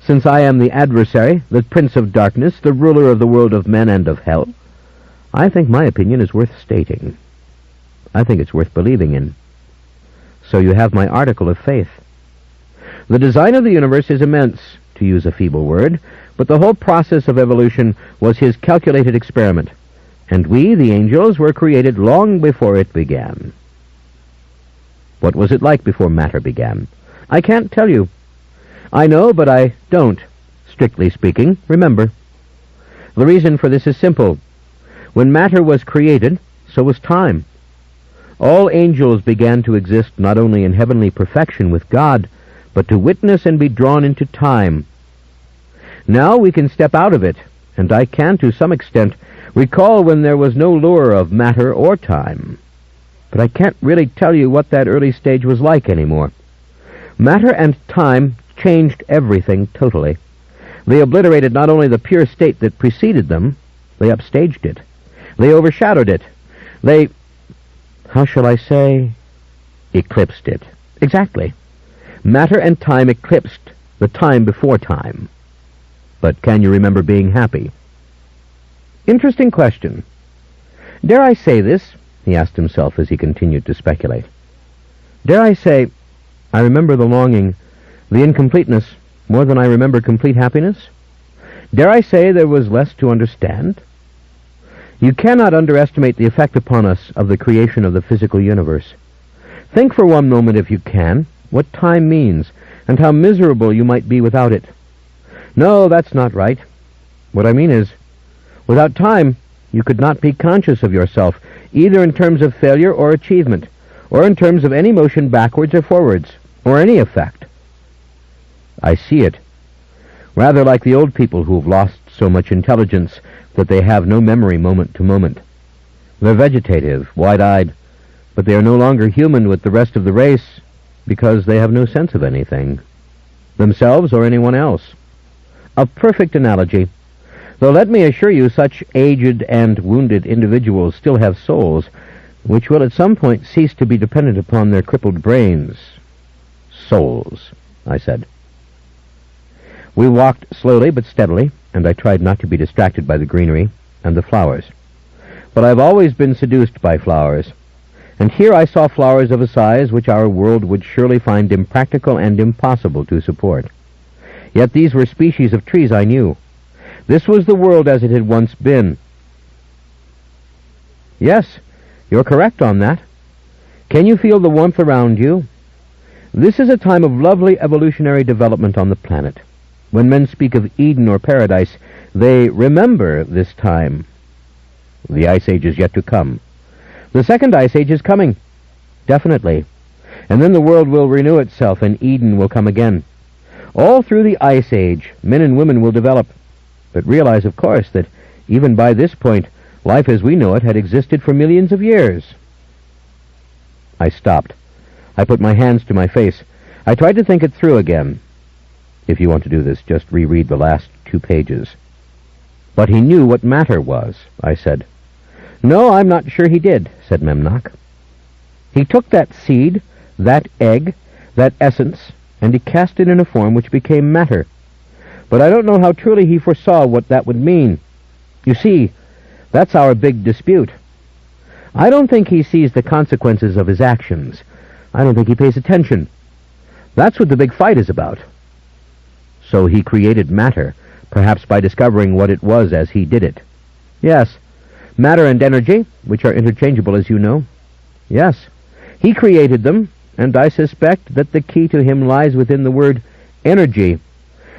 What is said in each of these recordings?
since I am the adversary, the prince of darkness, the ruler of the world of men and of hell, I think my opinion is worth stating. I think it's worth believing in. So you have my article of faith. The design of the universe is immense, to use a feeble word, but the whole process of evolution was his calculated experiment, and we, the angels, were created long before it began. What was it like before matter began? I can't tell you. I know, but I don't, strictly speaking, remember. The reason for this is simple. When matter was created, so was time. All angels began to exist not only in heavenly perfection with God, but to witness and be drawn into time. Now we can step out of it, and I can, to some extent, recall when there was no lure of matter or time. But I can't really tell you what that early stage was like anymore. Matter and time changed everything totally. They obliterated not only the pure state that preceded them, they upstaged it. They overshadowed it. They, how shall I say, eclipsed it. Exactly. Matter and time eclipsed the time before time. But can you remember being happy? Interesting question. Dare I say this? He asked himself as he continued to speculate. Dare I say, I remember the longing, the incompleteness, more than I remember complete happiness? Dare I say there was less to understand? You cannot underestimate the effect upon us of the creation of the physical universe. Think for one moment, if you can, what time means, and how miserable you might be without it. No, that's not right. What I mean is, without time, you could not be conscious of yourself, either in terms of failure or achievement, or in terms of any motion backwards or forwards, or any effect. I see it. Rather like the old people who've lost so much intelligence that they have no memory moment to moment. They're vegetative, wide-eyed, but they are no longer human with the rest of the race because they have no sense of anything, themselves or anyone else. A perfect analogy. Though let me assure you, such aged and wounded individuals still have souls, which will at some point cease to be dependent upon their crippled brains. Souls, I said. We walked slowly but steadily, and I tried not to be distracted by the greenery and the flowers. But I've always been seduced by flowers, and here I saw flowers of a size which our world would surely find impractical and impossible to support. Yet these were species of trees I knew. This was the world as it had once been. Yes, you're correct on that. Can you feel the warmth around you? This is a time of lovely evolutionary development on the planet. When men speak of Eden or paradise, they remember this time. The Ice Age is yet to come. The second Ice Age is coming, definitely. And then the world will renew itself and Eden will come again. All through the Ice Age, men and women will develop. But realize, of course, that even by this point, life as we know it had existed for millions of years. I stopped. I put my hands to my face. I tried to think it through again. If you want to do this, just reread the last 2 pages. But he knew what matter was, I said. No, I'm not sure he did, said Memnoch. He took that seed, that egg, that essence, and he cast it in a form which became matter. But I don't know how truly he foresaw what that would mean. You see, that's our big dispute. I don't think he sees the consequences of his actions. I don't think he pays attention. That's what the big fight is about. So he created matter, perhaps by discovering what it was as he did it. Yes, matter and energy, which are interchangeable as you know. Yes, he created them, and I suspect that the key to him lies within the word energy,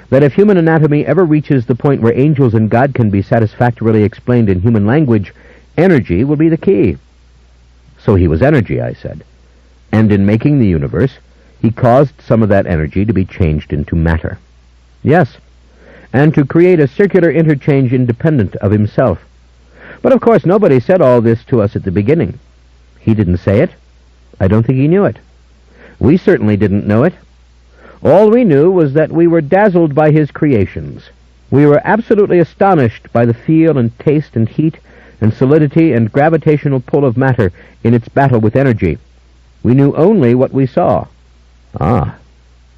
that if human anatomy ever reaches the point where angels and God can be satisfactorily explained in human language, energy will be the key. So he was energy, I said. And in making the universe, he caused some of that energy to be changed into matter. Yes, and to create a circular interchange independent of himself. But of course nobody said all this to us at the beginning. He didn't say it. I don't think he knew it. We certainly didn't know it. All we knew was that we were dazzled by his creations. We were absolutely astonished by the feel and taste and heat and solidity and gravitational pull of matter in its battle with energy. We knew only what we saw. Ah,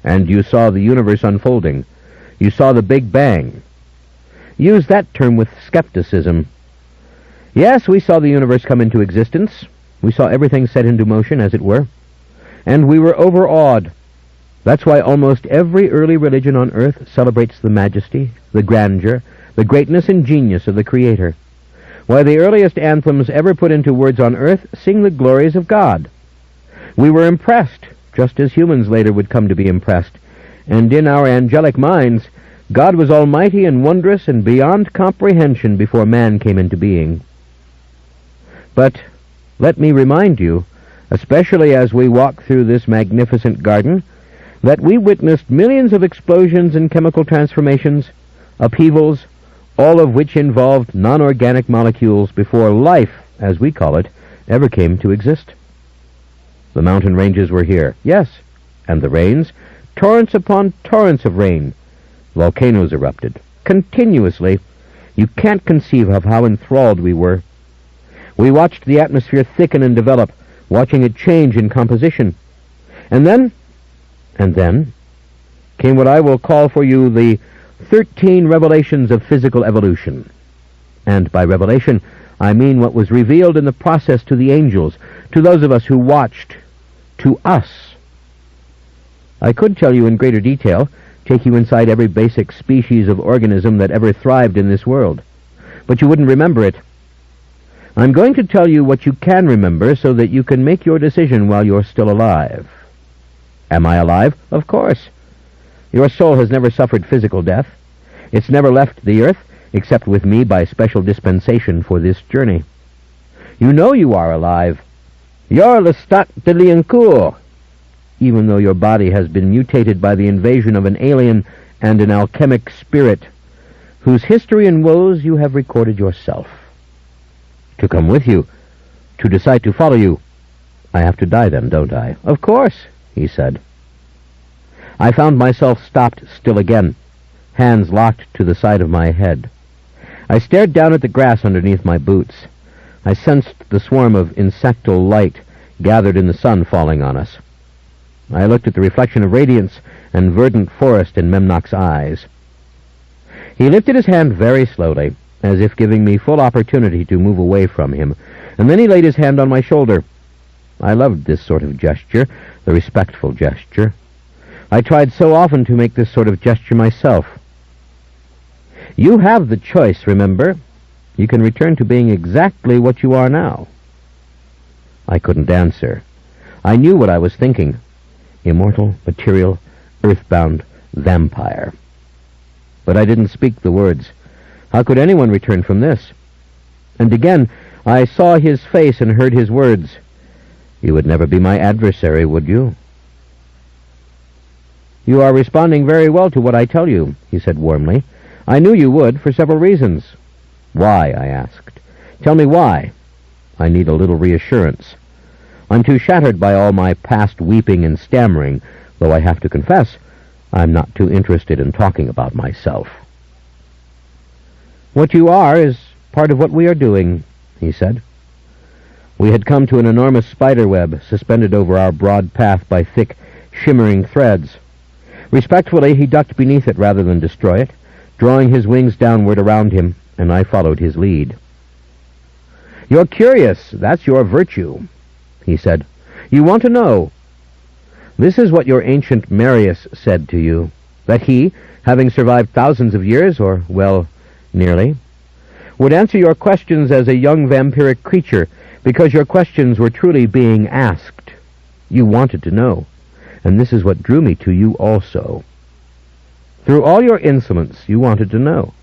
and you saw the universe unfolding. You saw the Big Bang. Use that term with skepticism. Yes, we saw the universe come into existence. We saw everything set into motion, as it were. And we were overawed. That's why almost every early religion on earth celebrates the majesty, the grandeur, the greatness and genius of the Creator. Why the earliest anthems ever put into words on earth sing the glories of God. We were impressed, just as humans later would come to be impressed. And in our angelic minds, God was almighty and wondrous and beyond comprehension before man came into being. But let me remind you, especially as we walk through this magnificent garden, that we witnessed millions of explosions and chemical transformations, upheavals, all of which involved non-organic molecules before life, as we call it, ever came to exist. The mountain ranges were here, yes, and the rains, torrents upon torrents of rain. Volcanoes erupted, continuously. You can't conceive of how enthralled we were. We watched the atmosphere thicken and develop, watching it change in composition. And then came what I will call for you the 13 revelations of physical evolution. And by revelation, I mean what was revealed in the process to the angels, to those of us who watched, to us. I could tell you in greater detail, take you inside every basic species of organism that ever thrived in this world. But you wouldn't remember it. I'm going to tell you what you can remember so that you can make your decision while you're still alive. Am I alive? Of course. Your soul has never suffered physical death. It's never left the earth, except with me by special dispensation for this journey. You know you are alive. You're Lestat de Liancourt, even though your body has been mutated by the invasion of an alien and an alchemic spirit, whose history and woes you have recorded yourself. To come with you, to decide to follow you. I have to die then, don't I? Of course, he said. I found myself stopped still again, hands locked to the side of my head. I stared down at the grass underneath my boots. I sensed the swarm of insectal light gathered in the sun falling on us. I looked at the reflection of radiance and verdant forest in Memnoch's eyes. He lifted his hand very slowly, as if giving me full opportunity to move away from him, and then he laid his hand on my shoulder. I loved this sort of gesture, the respectful gesture. I tried so often to make this sort of gesture myself. You have the choice, remember. You can return to being exactly what you are now. I couldn't answer. I knew what I was thinking. Immortal, material, earthbound vampire. But I didn't speak the words. How could anyone return from this? And again, I saw his face and heard his words. You would never be my adversary, would you? You are responding very well to what I tell you, he said warmly. I knew you would, for several reasons. Why? I asked. Tell me why. I need a little reassurance. I'm too shattered by all my past weeping and stammering, though I have to confess, I'm not too interested in talking about myself. What you are is part of what we are doing, he said. We had come to an enormous spider web suspended over our broad path by thick, shimmering threads. Respectfully, he ducked beneath it rather than destroy it, drawing his wings downward around him, and I followed his lead. You're curious. That's your virtue, he said. You want to know. This is what your ancient Marius said to you, that he, having survived thousands of years, or, well, nearly, would answer your questions as a young vampiric creature, because your questions were truly being asked. You wanted to know, and this is what drew me to you also. Through all your insolence, you wanted to know.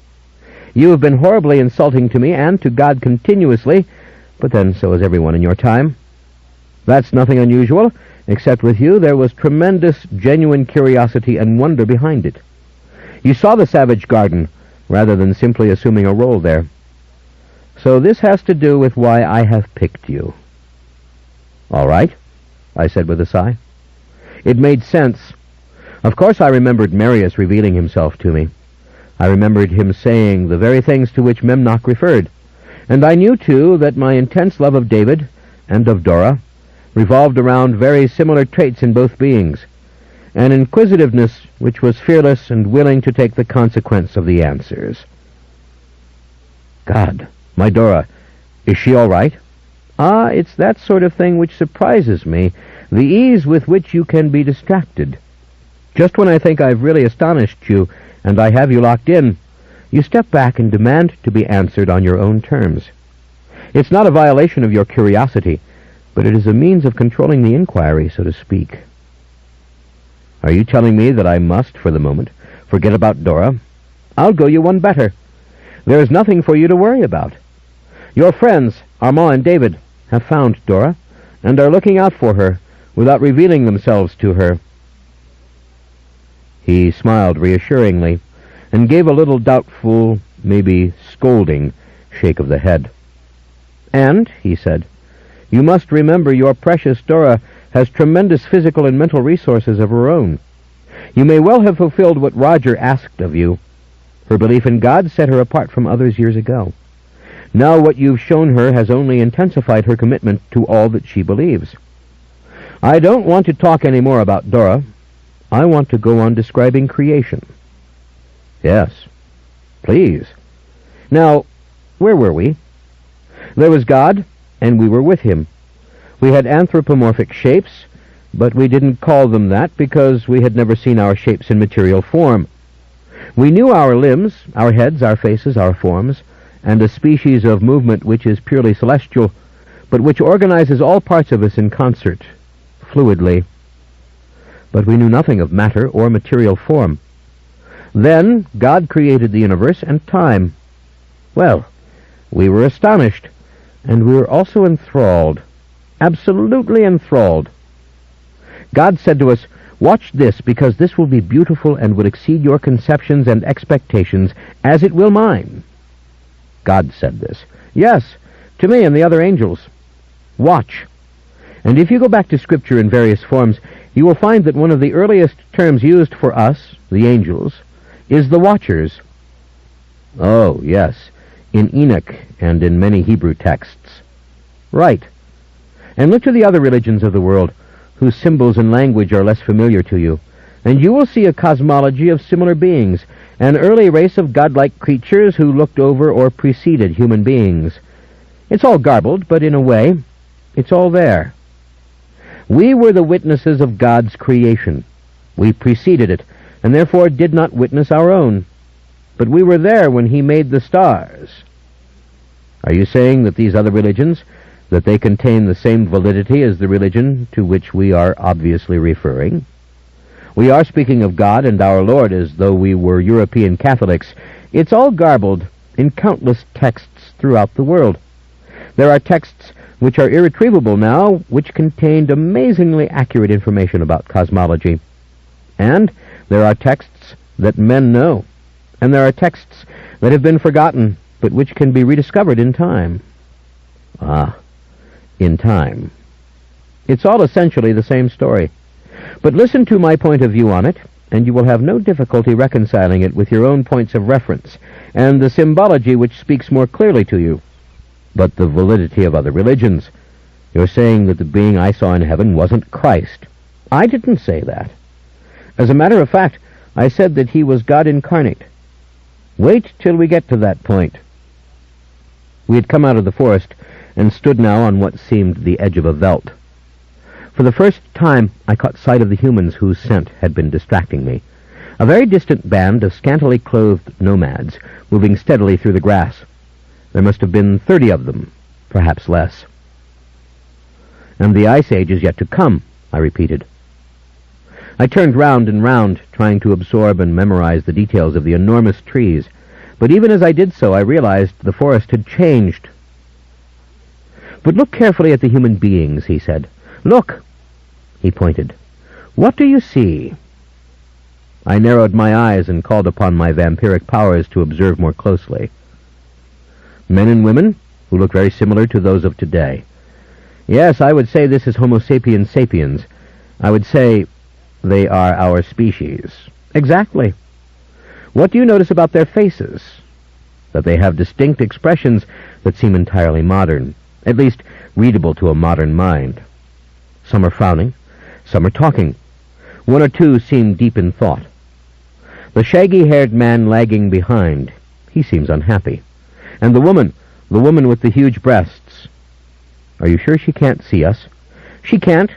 You have been horribly insulting to me and to God continuously, but then so is everyone in your time. That's nothing unusual, except with you there was tremendous, genuine curiosity and wonder behind it. You saw the savage garden, rather than simply assuming a role there. So this has to do with why I have picked you. All right, I said with a sigh. It made sense. Of course I remembered Marius revealing himself to me. I remembered him saying the very things to which Memnoch referred. And I knew, too, that my intense love of David and of Dora revolved around very similar traits in both beings. an inquisitiveness which was fearless and willing to take the consequence of the answers. God, my Dora, is she all right? Ah, it's that sort of thing which surprises me, the ease with which you can be distracted. Just when I think I've really astonished you, and I have you locked in, you step back and demand to be answered on your own terms. It's not a violation of your curiosity, but it is a means of controlling the inquiry, so to speak. Are you telling me that I must, for the moment, forget about Dora? I'll go you one better. There is nothing for you to worry about. Your friends, Armand and David, have found Dora, and are looking out for her, without revealing themselves to her. He smiled reassuringly, and gave a little doubtful, maybe scolding, shake of the head. And, he said, you must remember your precious Dora has tremendous physical and mental resources of her own. You may well have fulfilled what Roger asked of you. Her belief in God set her apart from others years ago. Now what you've shown her has only intensified her commitment to all that she believes. I don't want to talk any more about Dora. I want to go on describing creation. Yes, please. Now, where were we? There was God, and we were with him. We had anthropomorphic shapes, but we didn't call them that because we had never seen our shapes in material form. We knew our limbs, our heads, our faces, our forms, and a species of movement which is purely celestial, but which organizes all parts of us in concert, fluidly. But we knew nothing of matter or material form. Then God created the universe and time. Well, we were astonished, and we were also enthralled, absolutely enthralled. God said to us, watch this, because this will be beautiful and will exceed your conceptions and expectations, as it will mine. God said this. Yes, to me and the other angels. Watch. And if you go back to Scripture in various forms, you will find that one of the earliest terms used for us, the angels, is the watchers. Oh, yes, in Enoch and in many Hebrew texts. Right. And look to the other religions of the world, whose symbols and language are less familiar to you, and you will see a cosmology of similar beings, an early race of godlike creatures who looked over or preceded human beings. It's all garbled, but in a way, it's all there. We were the witnesses of God's creation. We preceded it, and therefore did not witness our own. But we were there when he made the stars. Are you saying that these other religions, that they contain the same validity as the religion to which we are obviously referring? We are speaking of God and our Lord as though we were European Catholics. It's all garbled in countless texts throughout the world. There are texts which are irretrievable now, which contained amazingly accurate information about cosmology. And there are texts that men know, and there are texts that have been forgotten, but which can be rediscovered in time. Ah, in time. It's all essentially the same story. But listen to my point of view on it, and you will have no difficulty reconciling it with your own points of reference, and the symbology which speaks more clearly to you. But the validity of other religions. You're saying that the being I saw in heaven wasn't Christ. I didn't say that. As a matter of fact, I said that he was God incarnate. Wait till we get to that point. We had come out of the forest, and stood now on what seemed the edge of a veldt. For the first time I caught sight of the humans whose scent had been distracting me. A very distant band of scantily clothed nomads, moving steadily through the grass. There must have been 30 of them, perhaps less. And the Ice Age is yet to come, I repeated. I turned round and round, trying to absorb and memorize the details of the enormous trees, but even as I did so, I realized the forest had changed. But look carefully at the human beings, he said. Look! He pointed. What do you see? I narrowed my eyes and called upon my vampiric powers to observe more closely. Men and women who look very similar to those of today. Yes, I would say this is Homo sapiens sapiens. I would say they are our species. Exactly. What do you notice about their faces? That they have distinct expressions that seem entirely modern, at least readable to a modern mind. Some are frowning, some are talking. One or two seem deep in thought. The shaggy-haired man lagging behind, he seems unhappy. And the woman with the huge breasts. Are you sure she can't see us? She can't.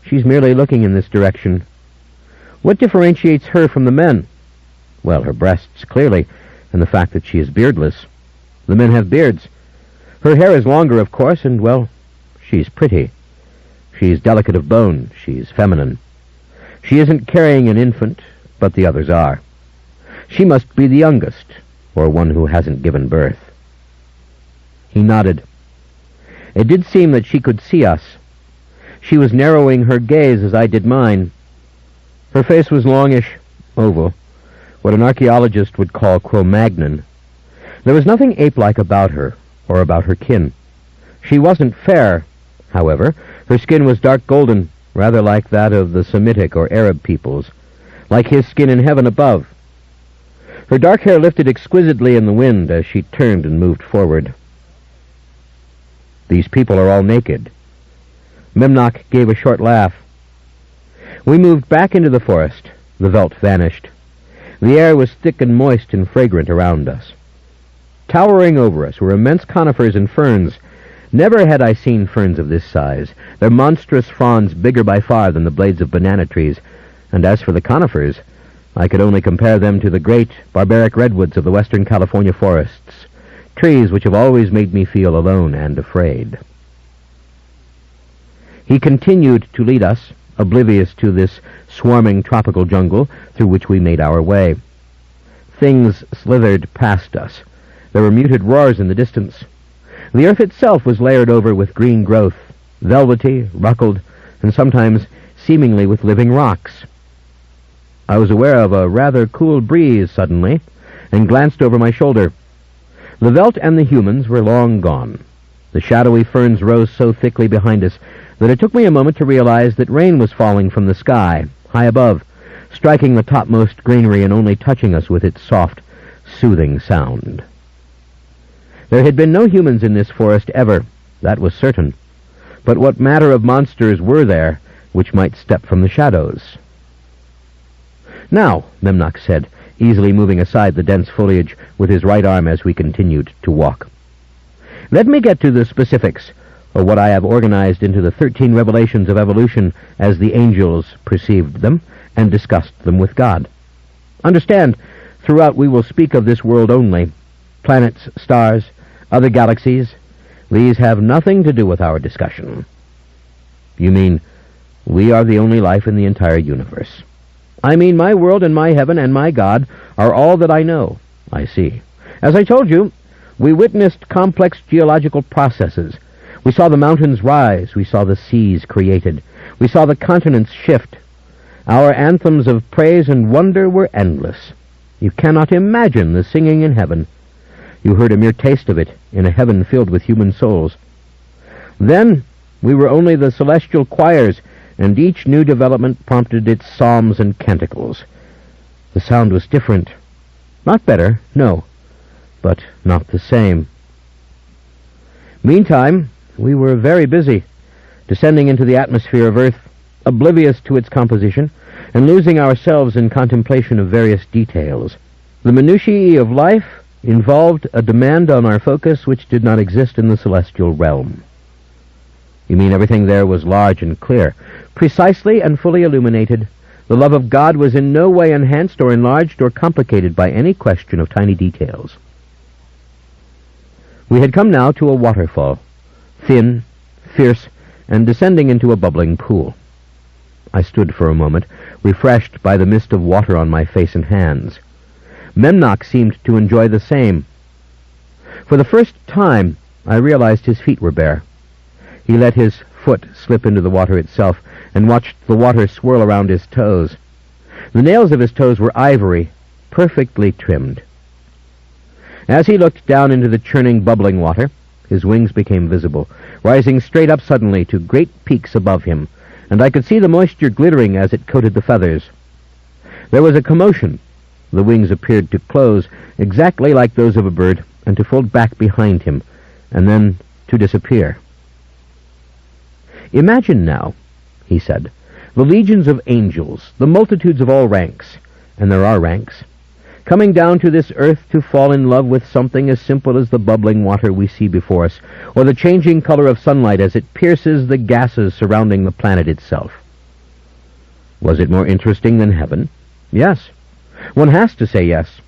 She's merely looking in this direction. What differentiates her from the men? Well, her breasts, clearly, and the fact that she is beardless. The men have beards. Her hair is longer, of course, and, well, she's pretty. She's delicate of bone. She's feminine. She isn't carrying an infant, but the others are. She must be the youngest, or one who hasn't given birth. He nodded. It did seem that she could see us. She was narrowing her gaze as I did mine. Her face was longish, oval, what an archaeologist would call Cro-Magnon. There was nothing ape-like about her, or about her kin. She wasn't fair, however. Her skin was dark golden, rather like that of the Semitic or Arab peoples, like his skin in heaven above. Her dark hair lifted exquisitely in the wind as she turned and moved forward. These people are all naked. Memnoch gave a short laugh. We moved back into the forest. The veldt vanished. The air was thick and moist and fragrant around us. Towering over us were immense conifers and ferns. Never had I seen ferns of this size, their monstrous fronds bigger by far than the blades of banana trees, and as for the conifers, I could only compare them to the great, barbaric redwoods of the western California forests, trees which have always made me feel alone and afraid. He continued to lead us, oblivious to this swarming tropical jungle through which we made our way. Things slithered past us. There were muted roars in the distance. The earth itself was layered over with green growth, velvety, ruckled, and sometimes seemingly with living rocks. I was aware of a rather cool breeze suddenly, and glanced over my shoulder. The veldt and the humans were long gone. The shadowy ferns rose so thickly behind us that it took me a moment to realize that rain was falling from the sky, high above, striking the topmost greenery and only touching us with its soft, soothing sound. There had been no humans in this forest ever, that was certain. But what matter of monsters were there which might step from the shadows? Now, Memnoch said, easily moving aside the dense foliage with his right arm as we continued to walk. Let me get to the specifics, or what I have organized into the 13 revelations of evolution as the angels perceived them and discussed them with God. Understand, throughout we will speak of this world only. Planets, stars, other galaxies, these have nothing to do with our discussion. You mean we are the only life in the entire universe? I mean my world and my heaven and my God are all that I know. I see. As I told you, we witnessed complex geological processes. We saw the mountains rise. We saw the seas created. We saw the continents shift. Our anthems of praise and wonder were endless. You cannot imagine the singing in heaven. You heard a mere taste of it in a heaven filled with human souls. Then we were only the celestial choirs, and each new development prompted its psalms and canticles. The sound was different. Not better, no, but not the same. Meantime, we were very busy, descending into the atmosphere of Earth, oblivious to its composition, and losing ourselves in contemplation of various details. The minutiae of life involved a demand on our focus which did not exist in the celestial realm. You mean everything there was large and clear, precisely and fully illuminated. The love of God was in no way enhanced or enlarged or complicated by any question of tiny details. We had come now to a waterfall, thin, fierce, and descending into a bubbling pool. I stood for a moment, refreshed by the mist of water on my face and hands. Memnoch seemed to enjoy the same. For the first time, I realized his feet were bare. He let his foot slip into the water itself and watched the water swirl around his toes. The nails of his toes were ivory, perfectly trimmed. As he looked down into the churning, bubbling water, his wings became visible, rising straight up suddenly to great peaks above him, and I could see the moisture glittering as it coated the feathers. There was a commotion. The wings appeared to close exactly like those of a bird, and to fold back behind him, and then to disappear. Imagine now, he said, The legions of angels, the multitudes of all ranks, and there are ranks, coming down to this earth to fall in love with something as simple as the bubbling water we see before us, or the changing color of sunlight as it pierces the gases surrounding the planet itself. Was it more interesting than heaven? Yes. One has to say yes.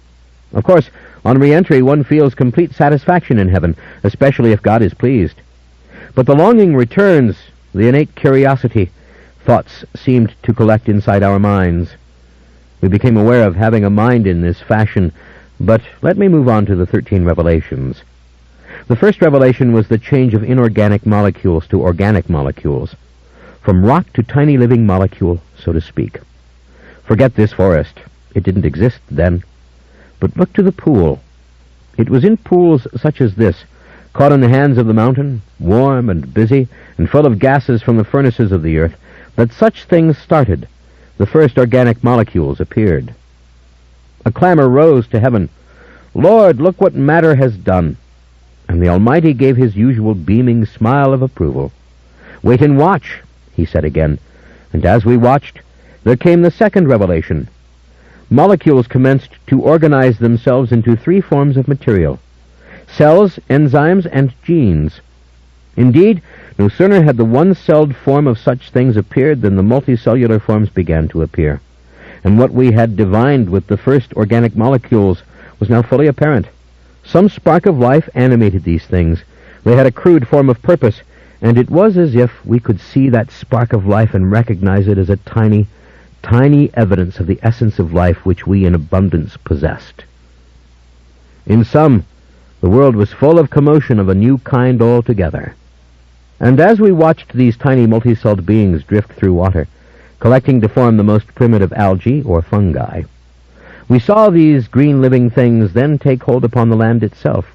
Of course, on re-entry one feels complete satisfaction in heaven, especially if God is pleased. But the longing returns, the innate curiosity. Thoughts seemed to collect inside our minds. We became aware of having a mind in this fashion, but let me move on to the 13 revelations. The first revelation was the change of inorganic molecules to organic molecules, from rock to tiny living molecule, so to speak. Forget this forest. It didn't exist then. But look to the pool. It was in pools such as this, caught in the hands of the mountain, warm and busy, and full of gases from the furnaces of the earth, that such things started. The first organic molecules appeared. A clamor rose to heaven. Lord, look what matter has done. And the Almighty gave his usual beaming smile of approval. Wait and watch, he said again. And as we watched, there came the second revelation. Molecules commenced to organize themselves into 3 forms of material: cells, enzymes, and genes. Indeed, no sooner had the one-celled form of such things appeared than the multicellular forms began to appear. And what we had divined with the first organic molecules was now fully apparent. Some spark of life animated these things. They had a crude form of purpose, and it was as if we could see that spark of life and recognize it as a tiny, tiny evidence of the essence of life which we in abundance possessed. In sum, the world was full of commotion of a new kind altogether. And as we watched these tiny multicelled beings drift through water, collecting to form the most primitive algae or fungi, we saw these green living things then take hold upon the land itself.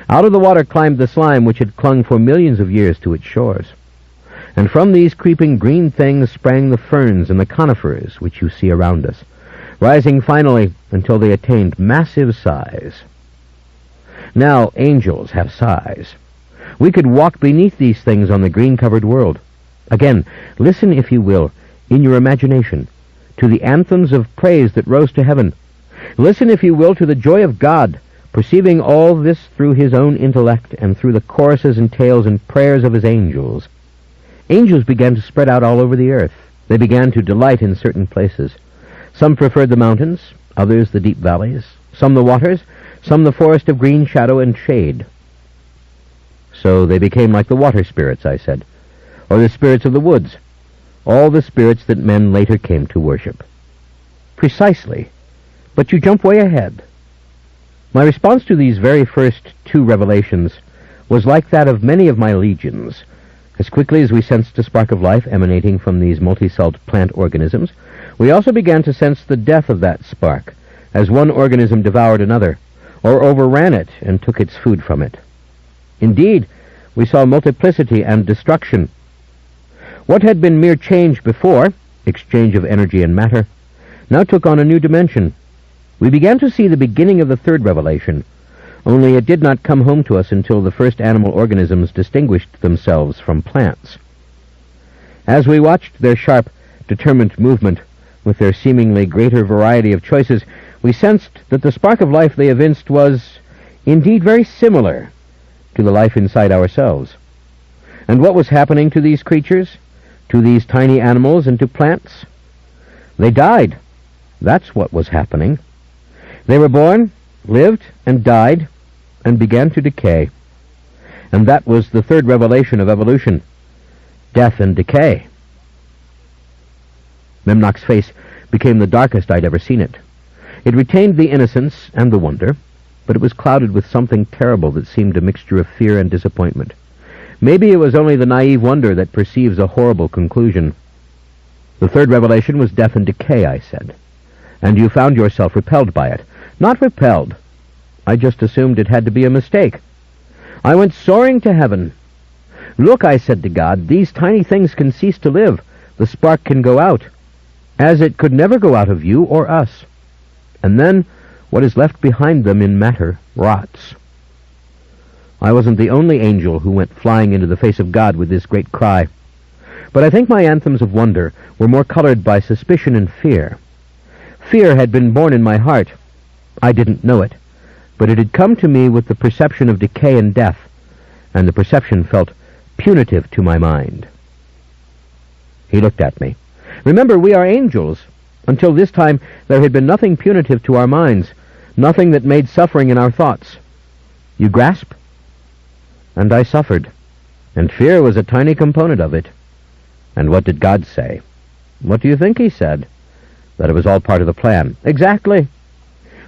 Out of the water climbed the slime which had clung for millions of years to its shores. And from these creeping green things sprang the ferns and the conifers which you see around us, rising finally until they attained massive size. Now angels have size. We could walk beneath these things on the green-covered world. Again, listen, if you will, in your imagination, to the anthems of praise that rose to heaven. Listen, if you will, to the joy of God, perceiving all this through his own intellect and through the choruses and tales and prayers of his angels. Angels began to spread out all over the earth. They began to delight in certain places. Some preferred the mountains, others the deep valleys, some the waters, some the forest of green shadow and shade. So they became like the water spirits, I said, or the spirits of the woods, all the spirits that men later came to worship. Precisely. But you jump way ahead. My response to these very first 2 revelations was like that of many of my legions. As quickly as we sensed a spark of life emanating from these multicelled plant organisms, we also began to sense the death of that spark, as one organism devoured another, or overran it and took its food from it. Indeed, we saw multiplicity and destruction. What had been mere change before, exchange of energy and matter, now took on a new dimension. We began to see the beginning of the third revelation, only it did not come home to us until the first animal organisms distinguished themselves from plants. As we watched their sharp, determined movement, with their seemingly greater variety of choices, we sensed that the spark of life they evinced was, indeed, very similar to the life inside ourselves. And what was happening to these creatures, to these tiny animals and to plants? They died. That's what was happening. They were born, lived, and died, and began to decay. And that was the third revelation of evolution: death and decay. Memnoch's face became the darkest I'd ever seen it. It retained the innocence and the wonder, but it was clouded with something terrible that seemed a mixture of fear and disappointment. Maybe it was only the naive wonder that perceives a horrible conclusion. The third revelation was death and decay, I said, and you found yourself repelled by it. Not repelled. I just assumed it had to be a mistake. I went soaring to heaven. Look, I said to God, these tiny things can cease to live. The spark can go out, as it could never go out of you or us. And then what is left behind them in matter rots. I wasn't the only angel who went flying into the face of God with this great cry. But I think my anthems of wonder were more colored by suspicion and fear. Fear had been born in my heart. I didn't know it, but it had come to me with the perception of decay and death, and the perception felt punitive to my mind. He looked at me. Remember, we are angels. Until this time, there had been nothing punitive to our minds, nothing that made suffering in our thoughts. You grasp? And I suffered, and fear was a tiny component of it. And what did God say? What do you think he said? That it was all part of the plan. Exactly.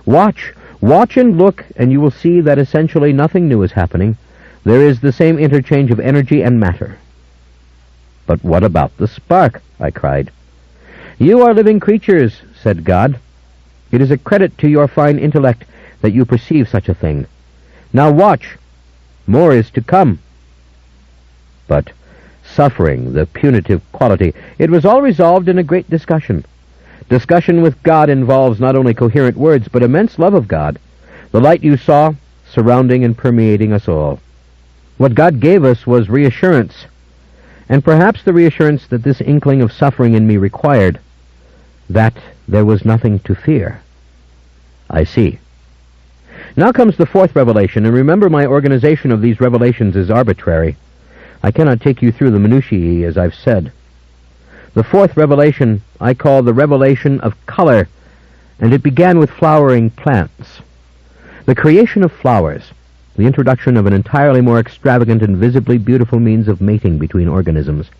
Watch and look, and you will see that essentially nothing new is happening. There is the same interchange of energy and matter. But what about the spark? I cried. You are living creatures, said God. It is a credit to your fine intellect that you perceive such a thing. Now watch. More is to come. But suffering, the punitive quality, it was all resolved in a great discussion. Discussion with God involves not only coherent words, but immense love of God, the light you saw surrounding and permeating us all. What God gave us was reassurance, and perhaps the reassurance that this inkling of suffering in me required, that there was nothing to fear. I see. Now comes the fourth revelation, and remember my organization of these revelations is arbitrary. I cannot take you through the minutiae, as I've said. The fourth revelation I call the revelation of color, and it began with flowering plants. The creation of flowers, the introduction of an entirely more extravagant and visibly beautiful means of mating between organisms.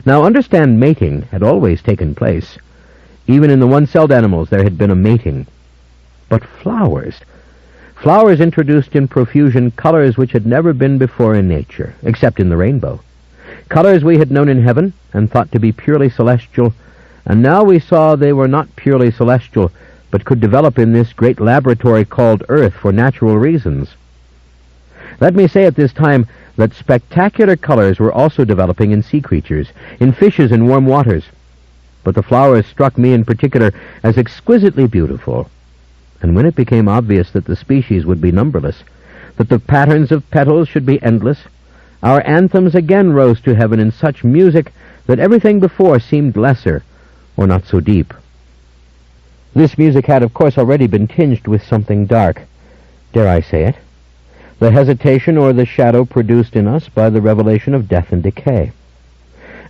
Now understand, mating had always taken place. Even in the one-celled animals there had been a mating. But flowers introduced in profusion colors which had never been before in nature, except in the rainbow. Colors we had known in heaven and thought to be purely celestial, and now we saw they were not purely celestial, but could develop in this great laboratory called Earth for natural reasons. Let me say at this time that spectacular colors were also developing in sea creatures, in fishes in warm waters. But the flowers struck me in particular as exquisitely beautiful, and when it became obvious that the species would be numberless, that the patterns of petals should be endless, our anthems again rose to heaven in such music that everything before seemed lesser, or not so deep. This music had, of course, already been tinged with something dark. Dare I say it? The hesitation or the shadow produced in us by the revelation of death and decay.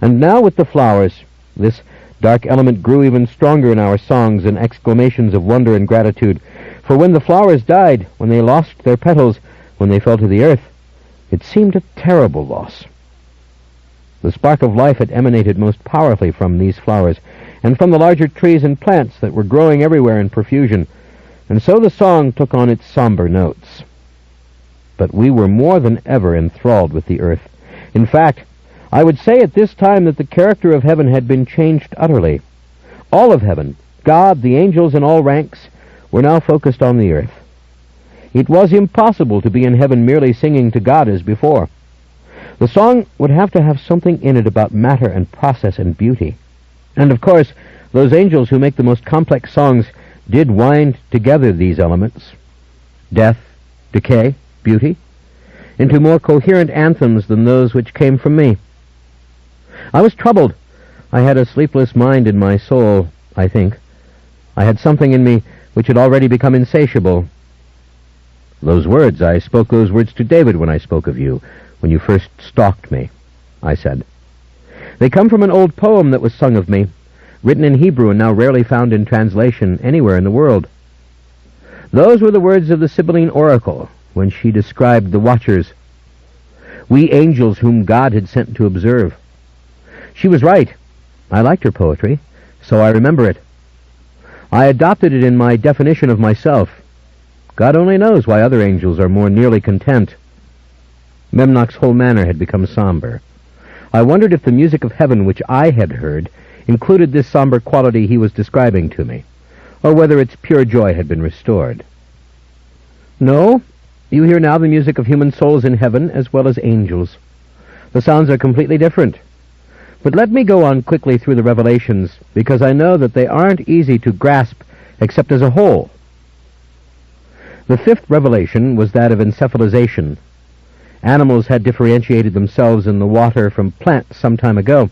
And now with the flowers, this dark element grew even stronger in our songs and exclamations of wonder and gratitude, for when the flowers died, when they lost their petals, when they fell to the earth, it seemed a terrible loss. The spark of life had emanated most powerfully from these flowers, and from the larger trees and plants that were growing everywhere in profusion, and so the song took on its somber notes. But we were more than ever enthralled with the earth. In fact, I would say at this time that the character of heaven had been changed utterly. All of heaven, God, the angels in all ranks, were now focused on the earth. It was impossible to be in heaven merely singing to God as before. The song would have to have something in it about matter and process and beauty. And of course, those angels who make the most complex songs did wind together these elements, death, decay, beauty, into more coherent anthems than those which came from me. I was troubled. I had a sleepless mind in my soul, I think. I had something in me which had already become insatiable. I spoke those words to David when I spoke of you, when you first stalked me, I said. They come from an old poem that was sung of me, written in Hebrew and now rarely found in translation anywhere in the world. Those were the words of the Sibylline oracle when she described the watchers, we angels whom God had sent to observe. She was right. I liked her poetry, so I remember it. I adopted it in my definition of myself. God only knows why other angels are more nearly content. Memnoch's whole manner had become somber. I wondered if the music of heaven which I had heard included this somber quality he was describing to me, or whether its pure joy had been restored. No, you hear now the music of human souls in heaven as well as angels. The sounds are completely different. But let me go on quickly through the revelations, because I know that they aren't easy to grasp except as a whole. The fifth revelation was that of encephalization. Animals had differentiated themselves in the water from plants some time ago,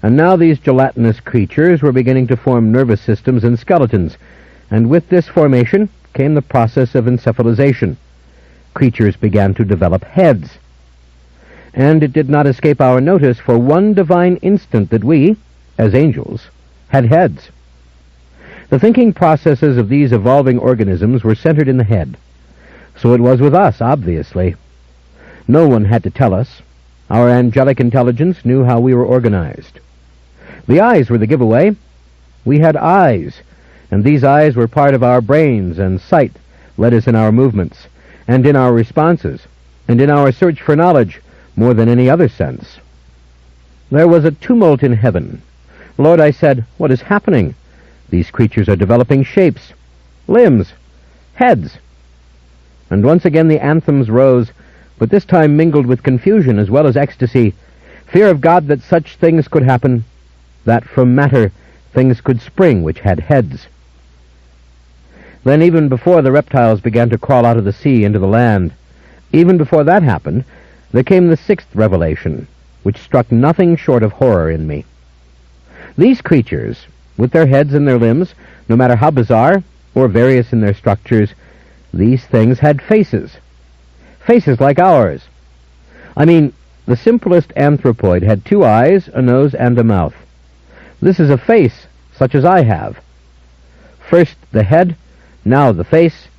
And now these gelatinous creatures were beginning to form nervous systems and skeletons, and with this formation came the process of encephalization. Creatures began to develop heads. And it did not escape our notice for one divine instant that we, as angels, had heads. The thinking processes of these evolving organisms were centered in the head. So it was with us, obviously. No one had to tell us. Our angelic intelligence knew how we were organized. The eyes were the giveaway. We had eyes, and these eyes were part of our brains, and sight led us in our movements, and in our responses, and in our search for knowledge, more than any other sense. There was a tumult in heaven. Lord, I said, what is happening? These creatures are developing shapes, limbs, heads. And once again the anthems rose, but this time mingled with confusion as well as ecstasy, fear of God that such things could happen, that from matter things could spring which had heads. Then even before the reptiles began to crawl out of the sea into the land, even before that happened, there came the sixth revelation, which struck nothing short of horror in me. These creatures, with their heads and their limbs, no matter how bizarre or various in their structures, these things had faces. Faces like ours. I mean, the simplest anthropoid had 2 eyes, a nose, and a mouth. This is a face such as I have. First the head, now the face,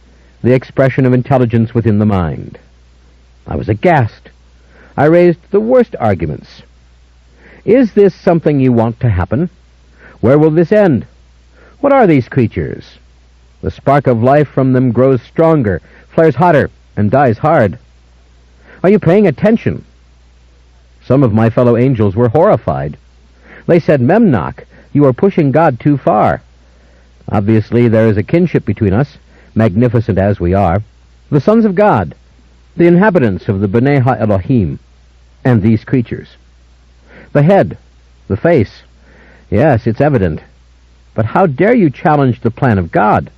the expression of intelligence within the mind. I was aghast. I raised the worst arguments. Is this something you want to happen? Where will this end? What are these creatures? The spark of life from them grows stronger, flares hotter, and dies hard. Are you paying attention? Some of my fellow angels were horrified. They said, Memnoch, you are pushing God too far. Obviously there is a kinship between us, magnificent as we are, the sons of God, the inhabitants of the B'nai Ha-Elohim, and these creatures. The head, the face, yes, it's evident. But how dare you challenge the plan of God?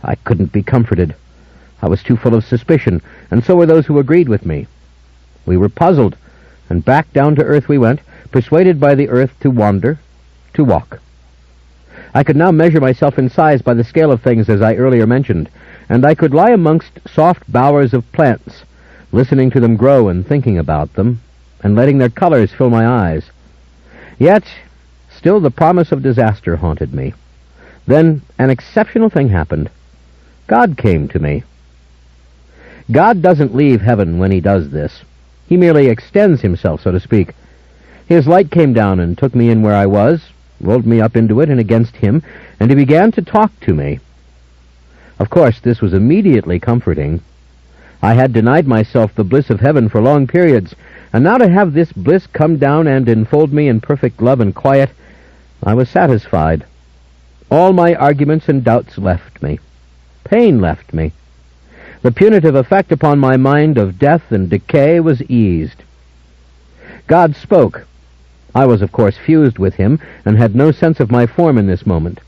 I couldn't be comforted. I was too full of suspicion, and so were those who agreed with me. We were puzzled, and back down to earth we went, persuaded by the earth to wander, to walk. I could now measure myself in size by the scale of things as I earlier mentioned, and I could lie amongst soft bowers of plants, listening to them grow and thinking about them, and letting their colors fill my eyes. Yet, still the promise of disaster haunted me. Then an exceptional thing happened. God came to me. God doesn't leave heaven when he does this. He merely extends himself, so to speak. His light came down and took me in where I was, rolled me up into it and against him, and he began to talk to me. Of course, this was immediately comforting. I had denied myself the bliss of heaven for long periods, and now to have this bliss come down and enfold me in perfect love and quiet, I was satisfied. All my arguments and doubts left me. Pain left me. The punitive effect upon my mind of death and decay was eased. God spoke. I was, of course, fused with him, and had no sense of my form in this moment.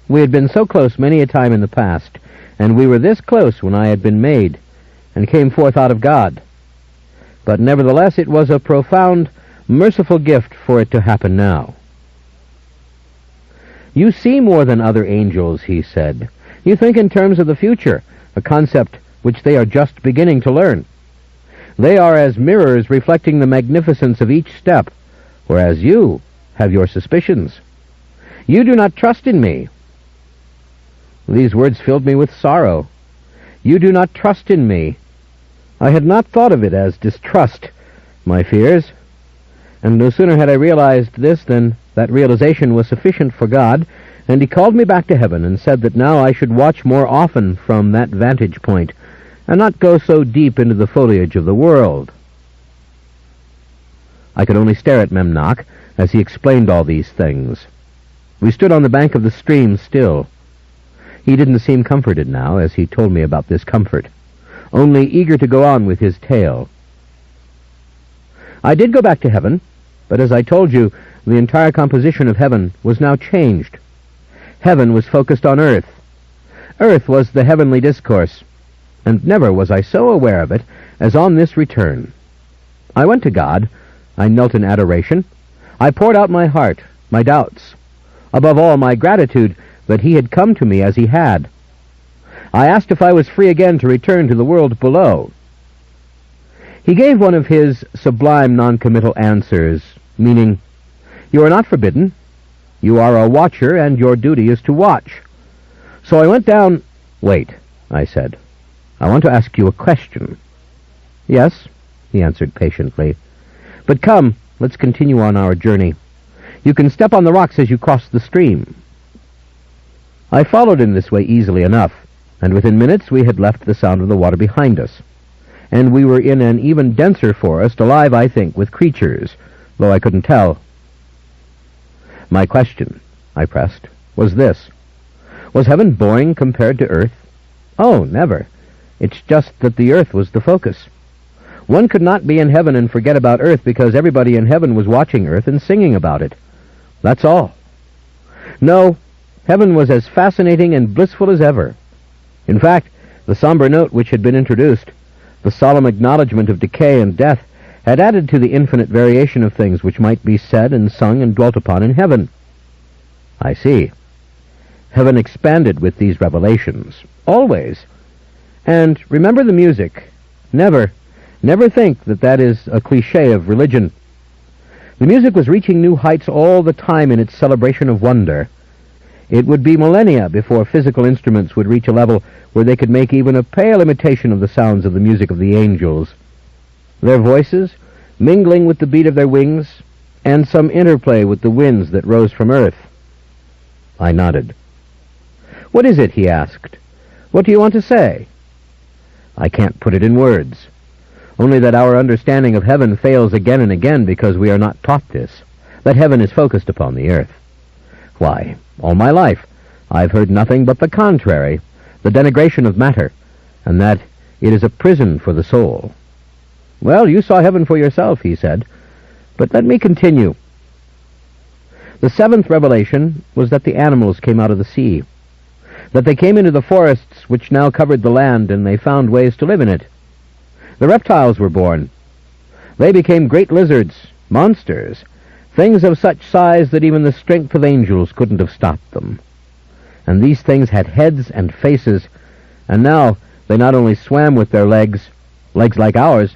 We had been so close many a time in the past, and we were this close when I had been made, and came forth out of God. But nevertheless it was a profound, merciful gift for it to happen now. You see more than other angels, he said. You think in terms of the future, a concept which they are just beginning to learn. They are as mirrors reflecting the magnificence of each step, whereas you have your suspicions. You do not trust in me. These words filled me with sorrow. You do not trust in me. I had not thought of it as distrust, my fears, and no sooner had I realized this than that realization was sufficient for God, and he called me back to heaven and said that now I should watch more often from that vantage point, and not go so deep into the foliage of the world. I could only stare at Memnoch as he explained all these things. We stood on the bank of the stream still. He didn't seem comforted now as he told me about this comfort, only eager to go on with his tale. I did go back to heaven, but as I told you, the entire composition of heaven was now changed. Heaven was focused on earth. Earth was the heavenly discourse, and never was I so aware of it as on this return. I went to God. I knelt in adoration. I poured out my heart, my doubts, above all my gratitude that he had come to me as he had. I asked if I was free again to return to the world below. He gave one of his sublime non-committal answers, meaning, "You are not forbidden. You are a watcher, and your duty is to watch." So I went down... "Wait," I said. "I want to ask you a question." "Yes," he answered patiently. "But come, let's continue on our journey. You can step on the rocks as you cross the stream." I followed in this way easily enough, and within minutes we had left the sound of the water behind us, and we were in an even denser forest, alive, I think, with creatures, though I couldn't tell. "My question," I pressed, "was this. Was heaven boring compared to earth?" "Oh, never. It's just that the earth was the focus. One could not be in heaven and forget about earth because everybody in heaven was watching earth and singing about it. That's all. No, heaven was as fascinating and blissful as ever. In fact, the somber note which had been introduced, the solemn acknowledgment of decay and death, had added to the infinite variation of things which might be said and sung and dwelt upon in heaven." "I see. Heaven expanded with these revelations." "Always. And remember the music. Never think that that is a cliché of religion. The music was reaching new heights all the time in its celebration of wonder. It would be millennia before physical instruments would reach a level where they could make even a pale imitation of the sounds of the music of the angels. Their voices, mingling with the beat of their wings, and some interplay with the winds that rose from earth." I nodded. "What is it?" he asked. "What do you want to say?" "I can't put it in words. Only that our understanding of heaven fails again and again because we are not taught this, that heaven is focused upon the earth. Why, all my life I've heard nothing but the contrary, the denigration of matter, and that it is a prison for the soul." "Well, you saw heaven for yourself," he said. "But let me continue. The seventh revelation was that the animals came out of the sea, that they came into the forests which now covered the land, and they found ways to live in it. The reptiles were born. They became great lizards, monsters, things of such size that even the strength of angels couldn't have stopped them. And these things had heads and faces, and now they not only swam with their legs like ours,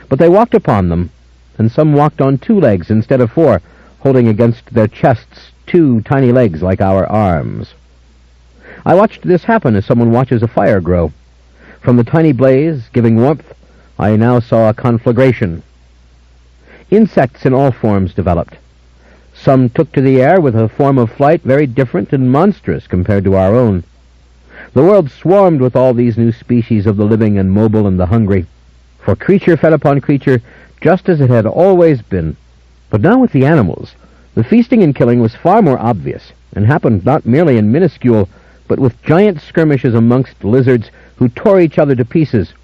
but they walked upon them, and some walked on 2 legs instead of 4, holding against their chests 2 tiny legs like our arms. I watched this happen as someone watches a fire grow. From the tiny blaze, giving warmth, I now saw a conflagration. Insects in all forms developed. Some took to the air with a form of flight very different and monstrous compared to our own. The world swarmed with all these new species of the living and mobile and the hungry, for creature fed upon creature just as it had always been. But now with the animals, the feasting and killing was far more obvious, and happened not merely in minuscule, but with giant skirmishes amongst lizards who tore each other to pieces,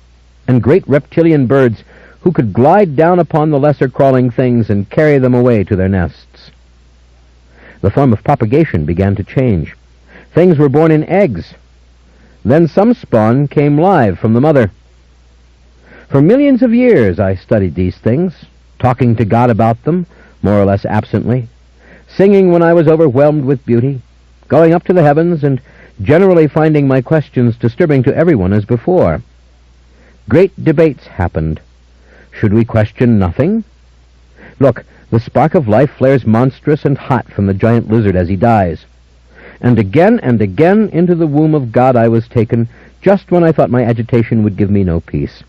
and great reptilian birds who could glide down upon the lesser crawling things and carry them away to their nests. The form of propagation began to change. Things were born in eggs. Then some spawn came live from the mother. For millions of years I studied these things, talking to God about them, more or less absently, singing when I was overwhelmed with beauty, going up to the heavens, and generally finding my questions disturbing to everyone as before. Great debates happened. Should we question nothing? Look, the spark of life flares monstrous and hot from the giant lizard as he dies. And again into the womb of God I was taken, just when I thought my agitation would give me no peace.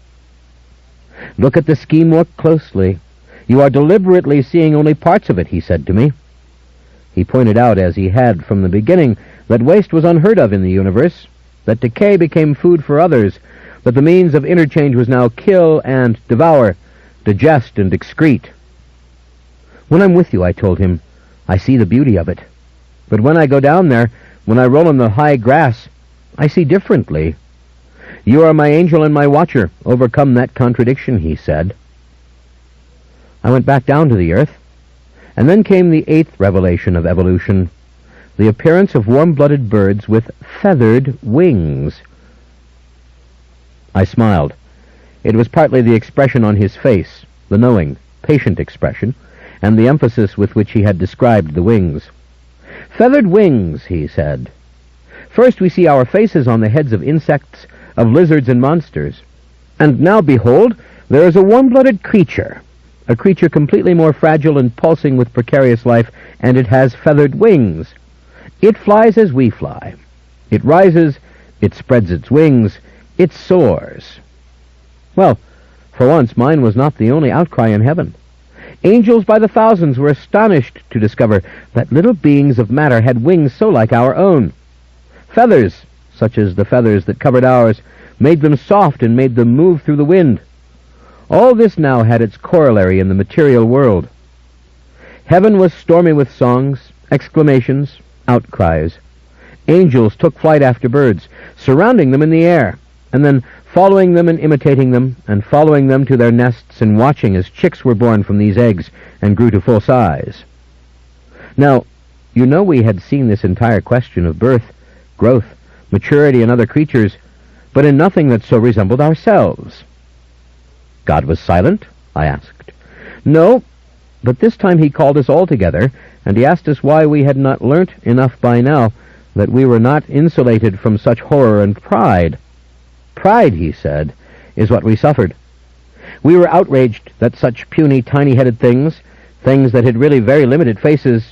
Look at the scheme more closely. You are deliberately seeing only parts of it, he said to me. He pointed out, as he had from the beginning, that waste was unheard of in the universe, that decay became food for others, that the means of interchange was now kill and devour, digest and excrete. When I'm with you, I told him, I see the beauty of it. But when I go down there, when I roll in the high grass, I see differently. You are my angel and my watcher. Overcome that contradiction, he said. I went back down to the earth, and then came the 8th revelation of evolution, the appearance of warm-blooded birds with feathered wings. I smiled. It was partly the expression on his face, the knowing, patient expression, and the emphasis with which he had described the wings. "Feathered wings," he said. "First we see our faces on the heads of insects, of lizards and monsters. And now, behold, there is a warm-blooded creature, a creature completely more fragile and pulsing with precarious life, and it has feathered wings. It flies as we fly. It rises, it spreads its wings, it soars." Well, for once mine was not the only outcry in heaven. Angels by the thousands were astonished to discover that little beings of matter had wings so like our own. Feathers, such as the feathers that covered ours, made them soft and made them move through the wind. All this now had its corollary in the material world. Heaven was stormy with songs, exclamations, outcries. Angels took flight after birds, surrounding them in the air, and then following them and imitating them, and following them to their nests and watching as chicks were born from these eggs and grew to full size. Now, you know we had seen this entire question of birth, growth, maturity in other creatures, but in nothing that so resembled ourselves. God was silent? I asked. No, but this time he called us all together, and he asked us why we had not learnt enough by now that we were not insulated from such horror and pride. Pride, he said, is what we suffered. We were outraged that such puny, tiny-headed things that had really very limited faces,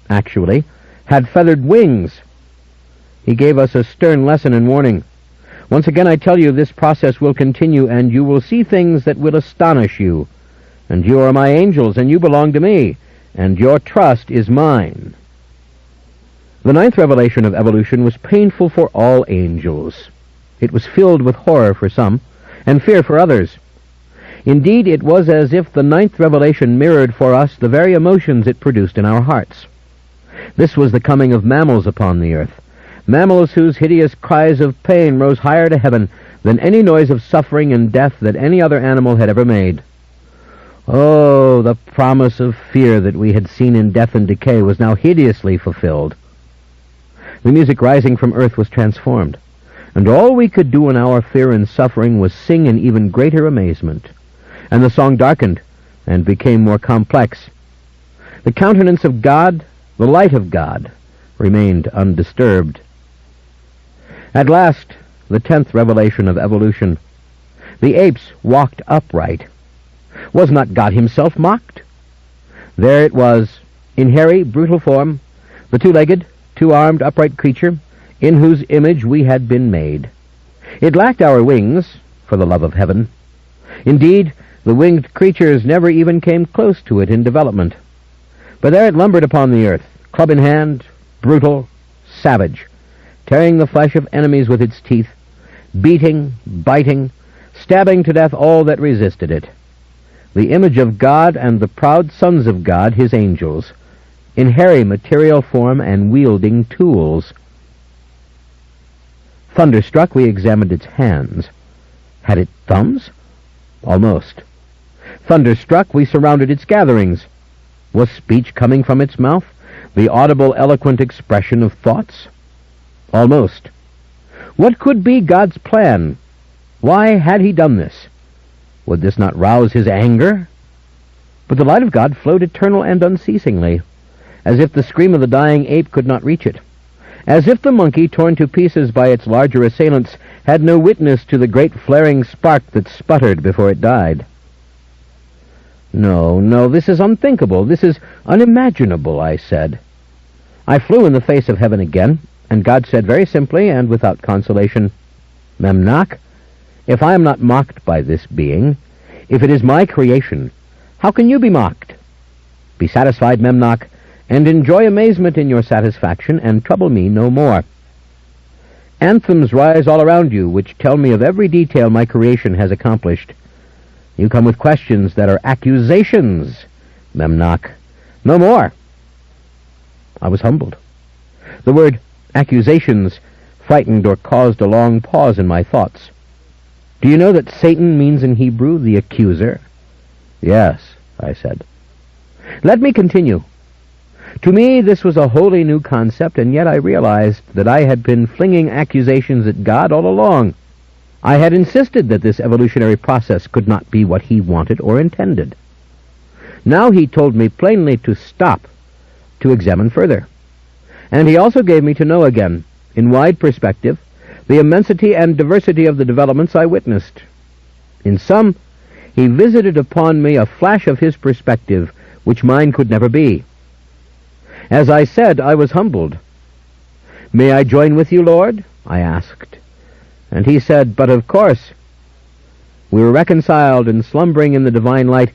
actually, had feathered wings. He gave us a stern lesson and warning. Once again I tell you, this process will continue, and you will see things that will astonish you. And you are my angels, and you belong to me, and your trust is mine. The ninth revelation of evolution was painful for all angels. It was filled with horror for some, and fear for others. Indeed, it was as if the ninth revelation mirrored for us the very emotions it produced in our hearts. This was the coming of mammals upon the earth, mammals whose hideous cries of pain rose higher to heaven than any noise of suffering and death that any other animal had ever made. Oh, the promise of fear that we had seen in death and decay was now hideously fulfilled. The music rising from earth was transformed, and all we could do in our fear and suffering was sing in even greater amazement. And the song darkened and became more complex. The countenance of God, the light of God, remained undisturbed. At last, the 10th revelation of evolution. The apes walked upright. Was not God himself mocked? There it was, in hairy, brutal form, the two-legged, two-armed, upright creature, in whose image we had been made. It lacked our wings, for the love of heaven. Indeed, the winged creatures never even came close to it in development. But there it lumbered upon the earth, club in hand, brutal, savage, tearing the flesh of enemies with its teeth, beating, biting, stabbing to death all that resisted it. The image of God and the proud sons of God, his angels, in hairy material form and wielding tools. Thunderstruck, we examined its hands. Had it thumbs? Almost. Thunderstruck, we surrounded its gatherings. Was speech coming from its mouth, the audible, eloquent expression of thoughts? Almost. What could be God's plan? Why had he done this? Would this not rouse his anger? But the light of God flowed eternal and unceasingly, as if the scream of the dying ape could not reach it, as if the monkey, torn to pieces by its larger assailants, had no witness to the great flaring spark that sputtered before it died. No, this is unthinkable, this is unimaginable, I said. I flew in the face of heaven again, and God said very simply and without consolation, Memnoch, if I am not mocked by this being, if it is my creation, how can you be mocked? Be satisfied, Memnoch, and enjoy amazement in your satisfaction, and trouble me no more. Anthems rise all around you, which tell me of every detail my creation has accomplished. You come with questions that are accusations, Memnoch. No more. I was humbled. The word accusations frightened or caused a long pause in my thoughts. Do you know that Satan means in Hebrew the accuser? Yes, I said. Let me continue. To me, this was a wholly new concept, and yet I realized that I had been flinging accusations at God all along. I had insisted that this evolutionary process could not be what he wanted or intended. Now he told me plainly to stop, to examine further. And he also gave me to know again, in wide perspective, the immensity and diversity of the developments I witnessed. In sum, he visited upon me a flash of his perspective which mine could never be. As I said, I was humbled. "May I join with you, Lord?" I asked. And he said, "But of course." We were reconciled and slumbering in the divine light,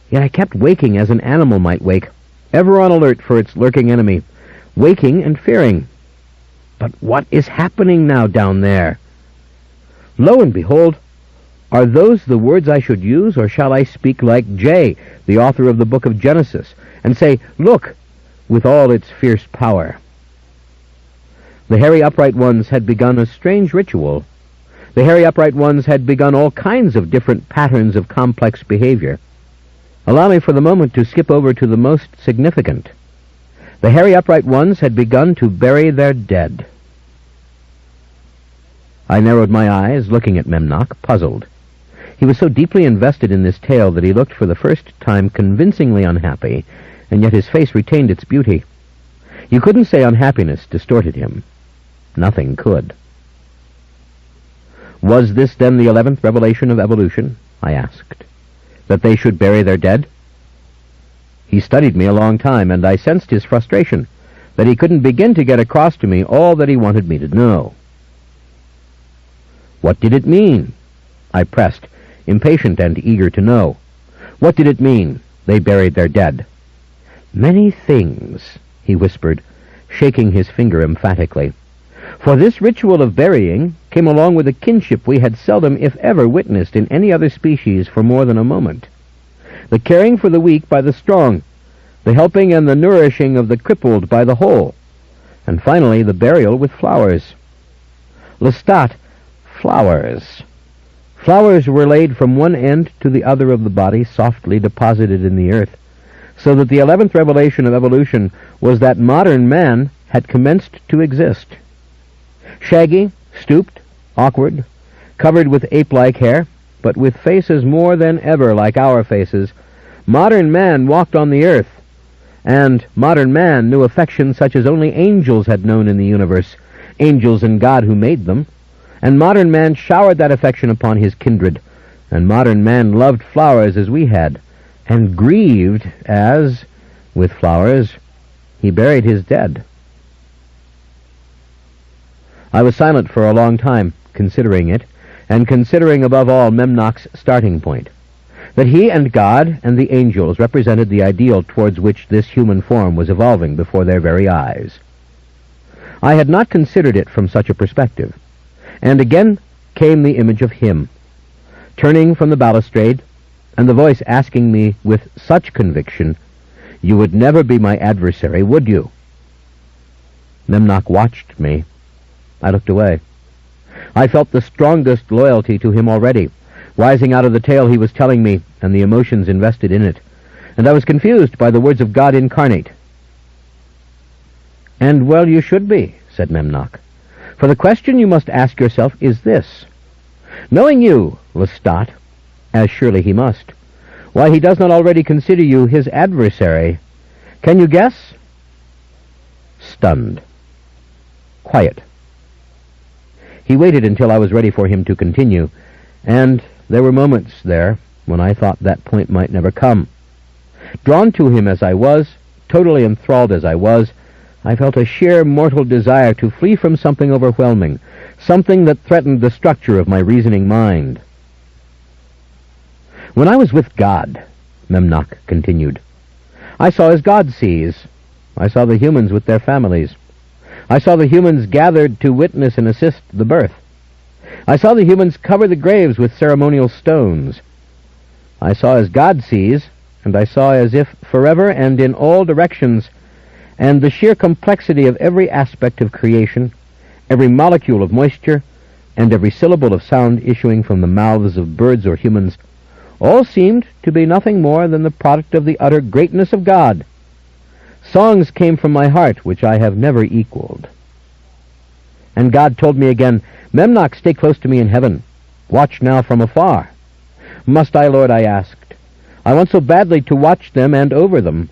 yet I kept waking as an animal might wake, ever on alert for its lurking enemy, waking and fearing. But what is happening now down there? Lo and behold, are those the words I should use, or shall I speak like J, the author of the book of Genesis, and say, "Look," with all its fierce power? The hairy upright ones had begun a strange ritual. The hairy upright ones had begun all kinds of different patterns of complex behavior. Allow me for the moment to skip over to the most significant. The hairy upright ones had begun to bury their dead. I narrowed my eyes, looking at Memnoch, puzzled. He was so deeply invested in this tale that he looked for the first time convincingly unhappy, and yet his face retained its beauty. You couldn't say unhappiness distorted him. Nothing could. Was this then the 11th revelation of evolution? I asked. That they should bury their dead? He studied me a long time, and I sensed his frustration, that he couldn't begin to get across to me all that he wanted me to know. What did it mean? I pressed, impatient and eager to know. What did it mean, they buried their dead? "Many things," he whispered, shaking his finger emphatically. For this ritual of burying came along with a kinship we had seldom, if ever, witnessed in any other species for more than a moment. The caring for the weak by the strong, the helping and the nourishing of the crippled by the whole, and finally the burial with flowers. Lestat, flowers. Flowers were laid from one end to the other of the body, softly deposited in the earth, so that the 11th revelation of evolution was that modern man had commenced to exist. Shaggy, stooped, awkward, covered with ape-like hair, but with faces more than ever like our faces, modern man walked on the earth, and modern man knew affection such as only angels had known in the universe, angels and God who made them, and modern man showered that affection upon his kindred, and modern man loved flowers as we had, and grieved as, with flowers, he buried his dead. I was silent for a long time, considering it, and considering above all Memnoch's starting point, that he and God and the angels represented the ideal towards which this human form was evolving before their very eyes. I had not considered it from such a perspective, and again came the image of him, turning from the balustrade, and the voice asking me with such conviction, "You would never be my adversary, would you?" Memnoch watched me. I looked away. I felt the strongest loyalty to him already, rising out of the tale he was telling me and the emotions invested in it, and I was confused by the words of God incarnate. "And well you should be," said Memnoch, "for the question you must ask yourself is this. Knowing you, Lestat, as surely he must, why he does not already consider you his adversary. Can you guess?" Stunned. Quiet. He waited until I was ready for him to continue, and there were moments there when I thought that point might never come. Drawn to him as I was, totally enthralled as I was, I felt a sheer mortal desire to flee from something overwhelming, something that threatened the structure of my reasoning mind. "When I was with God," Memnoch continued, "I saw as God sees. I saw the humans with their families. I saw the humans gathered to witness and assist the birth. I saw the humans cover the graves with ceremonial stones. I saw as God sees, and I saw as if forever and in all directions, and the sheer complexity of every aspect of creation, every molecule of moisture, and every syllable of sound issuing from the mouths of birds or humans, all seemed to be nothing more than the product of the utter greatness of God. Songs came from my heart which I have never equaled. And God told me again, 'Memnoch, stay close to me in heaven. Watch now from afar.' 'Must I, Lord?' I asked. I want so badly to watch them and over them.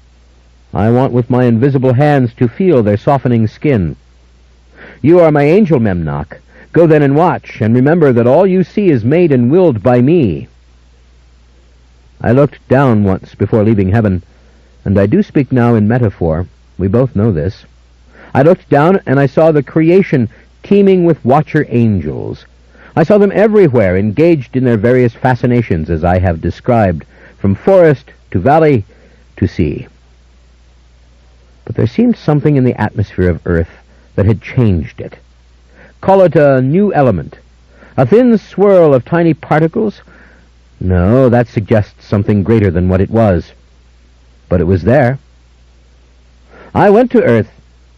I want with my invisible hands to feel their softening skin. You are my angel, Memnoch. Go then and watch, and remember that all you see is made and willed by me. I looked down once before leaving heaven, and I do speak now in metaphor. We both know this. I looked down, and I saw the creation teeming with watcher angels. I saw them everywhere, engaged in their various fascinations, as I have described, from forest to valley to sea. But there seemed something in the atmosphere of Earth that had changed it. Call it a new element, a thin swirl of tiny particles. No, that suggests something greater than what it was. But it was there. I went to Earth,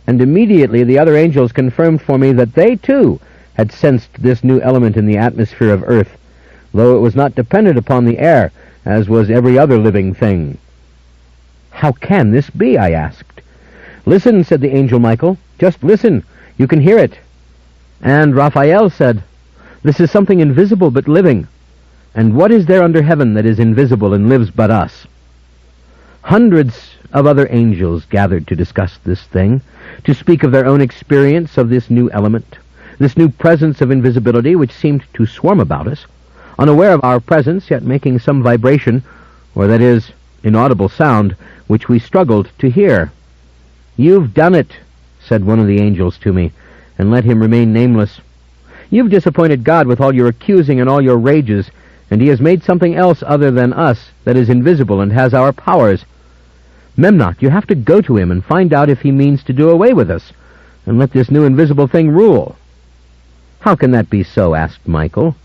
and immediately the other angels confirmed for me that they, too, had sensed this new element in the atmosphere of Earth, though it was not dependent upon the air, as was every other living thing. How can this be? I asked. Listen, said the angel Michael. Just listen. You can hear it. And Raphael said, This is something invisible but living. And what is there under heaven that is invisible and lives but us? Hundreds of other angels gathered to discuss this thing, to speak of their own experience of this new element, this new presence of invisibility which seemed to swarm about us, unaware of our presence, yet making some vibration, or that is, inaudible sound, which we struggled to hear. You've done it, said one of the angels to me, and let him remain nameless. You've disappointed God with all your accusing and all your rages, and he has made something else other than us that is invisible and has our powers. Memnoch, you have to go to him and find out if he means to do away with us, and let this new invisible thing rule. How can that be so? Asked Michael.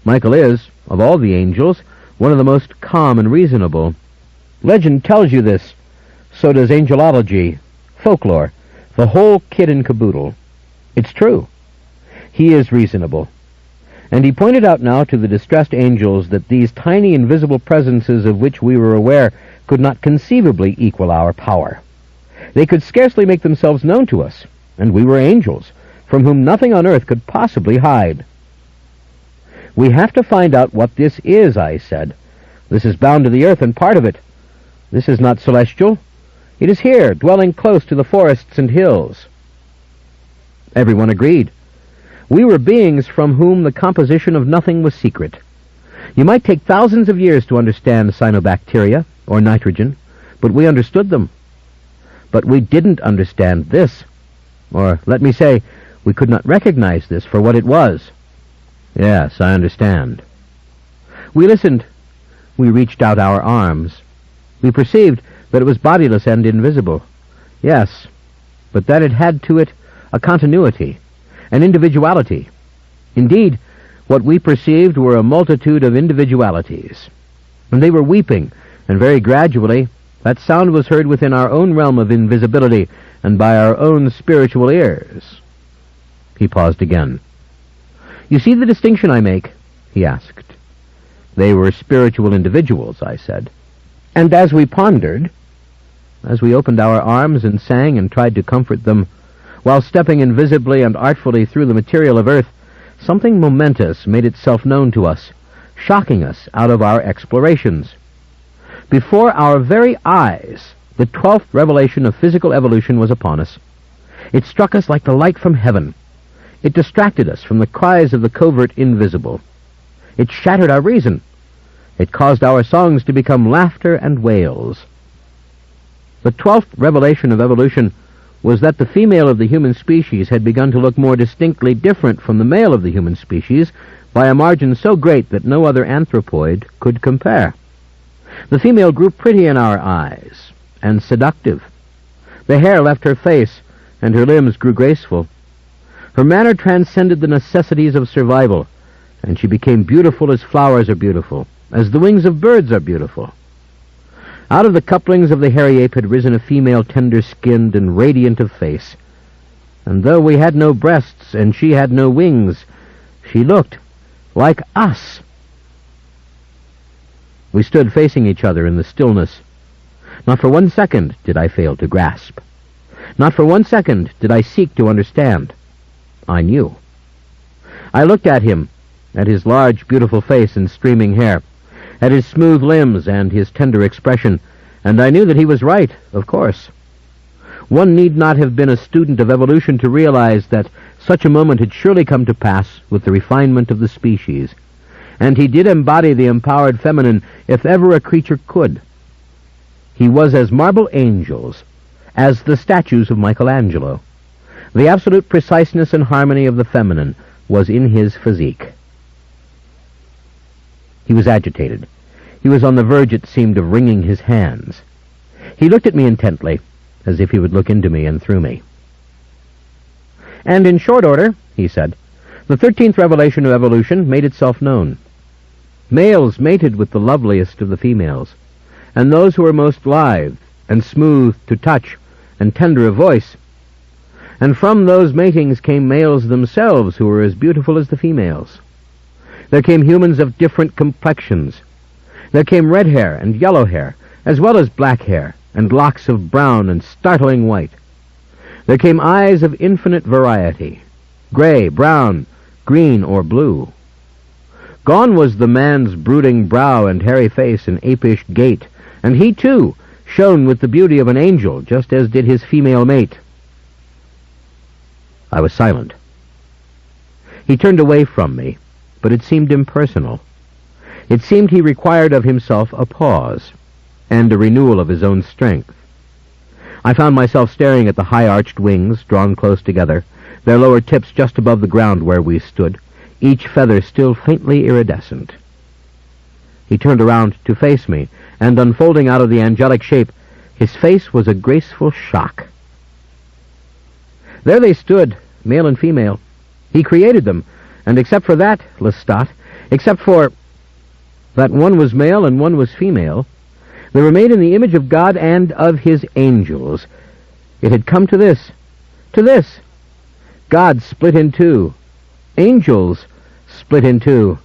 Michael is, of all the angels, one of the most calm and reasonable. Legend tells you this. So does angelology, folklore, the whole kit and caboodle. It's true. He is reasonable. And he pointed out now to the distressed angels that these tiny invisible presences of which we were aware could not conceivably equal our power. They could scarcely make themselves known to us, and we were angels, from whom nothing on earth could possibly hide. We have to find out what this is, I said. This is bound to the earth and part of it. This is not celestial. It is here, dwelling close to the forests and hills. Everyone agreed. We were beings from whom the composition of nothing was secret. You might take thousands of years to understand cyanobacteria or nitrogen, but we understood them. But we didn't understand this. Or, let me say, we could not recognize this for what it was. Yes, I understand. We listened. We reached out our arms. We perceived that it was bodiless and invisible. Yes, but that it had to it a continuity, an individuality. Indeed, what we perceived were a multitude of individualities. And they were weeping, and very gradually that sound was heard within our own realm of invisibility and by our own spiritual ears. He paused again. You see the distinction I make? He asked. They were spiritual individuals, I said. And as we pondered, as we opened our arms and sang and tried to comfort them, while stepping invisibly and artfully through the material of earth, something momentous made itself known to us, shocking us out of our explorations. Before our very eyes, the 12th revelation of physical evolution was upon us. It struck us like the light from heaven. It distracted us from the cries of the covert invisible. It shattered our reason. It caused our songs to become laughter and wails. The 12th revelation of evolution was that the female of the human species had begun to look more distinctly different from the male of the human species by a margin so great that no other anthropoid could compare. The female grew pretty in our eyes, and seductive. The hair left her face, and her limbs grew graceful. Her manner transcended the necessities of survival, and she became beautiful as flowers are beautiful, as the wings of birds are beautiful. Out of the couplings of the hairy ape had risen a female tender-skinned and radiant of face. And though we had no breasts and she had no wings, she looked like us. We stood facing each other in the stillness. Not for 1 second did I fail to grasp. Not for 1 second did I seek to understand. I knew. I looked at him, at his large, beautiful face and streaming hair, at his smooth limbs and his tender expression, and I knew that he was right, of course. One need not have been a student of evolution to realize that such a moment had surely come to pass with the refinement of the species, and he did embody the empowered feminine if ever a creature could. He was as marble angels, as the statues of Michelangelo. The absolute preciseness and harmony of the feminine was in his physique. He was agitated. He was on the verge, it seemed, of wringing his hands. He looked at me intently, as if he would look into me and through me. "And in short order," he said, "the 13th revelation of evolution made itself known. Males mated with the loveliest of the females, and those who were most lithe and smooth to touch and tender of voice. And from those matings came males themselves who were as beautiful as the females. There came humans of different complexions. There came red hair and yellow hair, as well as black hair, and locks of brown and startling white. There came eyes of infinite variety, gray, brown, green, or blue. Gone was the man's brooding brow and hairy face and apish gait, and he, too, shone with the beauty of an angel, just as did his female mate." I was silent. He turned away from me, but it seemed impersonal. It seemed he required of himself a pause, and a renewal of his own strength. I found myself staring at the high-arched wings, drawn close together, their lower tips just above the ground where we stood, each feather still faintly iridescent. He turned around to face me, and unfolding out of the angelic shape, his face was a graceful shock. There they stood, male and female. He created them, and except for that, Lestat, except for that one was male and one was female, they were made in the image of God and of his angels. It had come to this. God split in two. Angels split in two.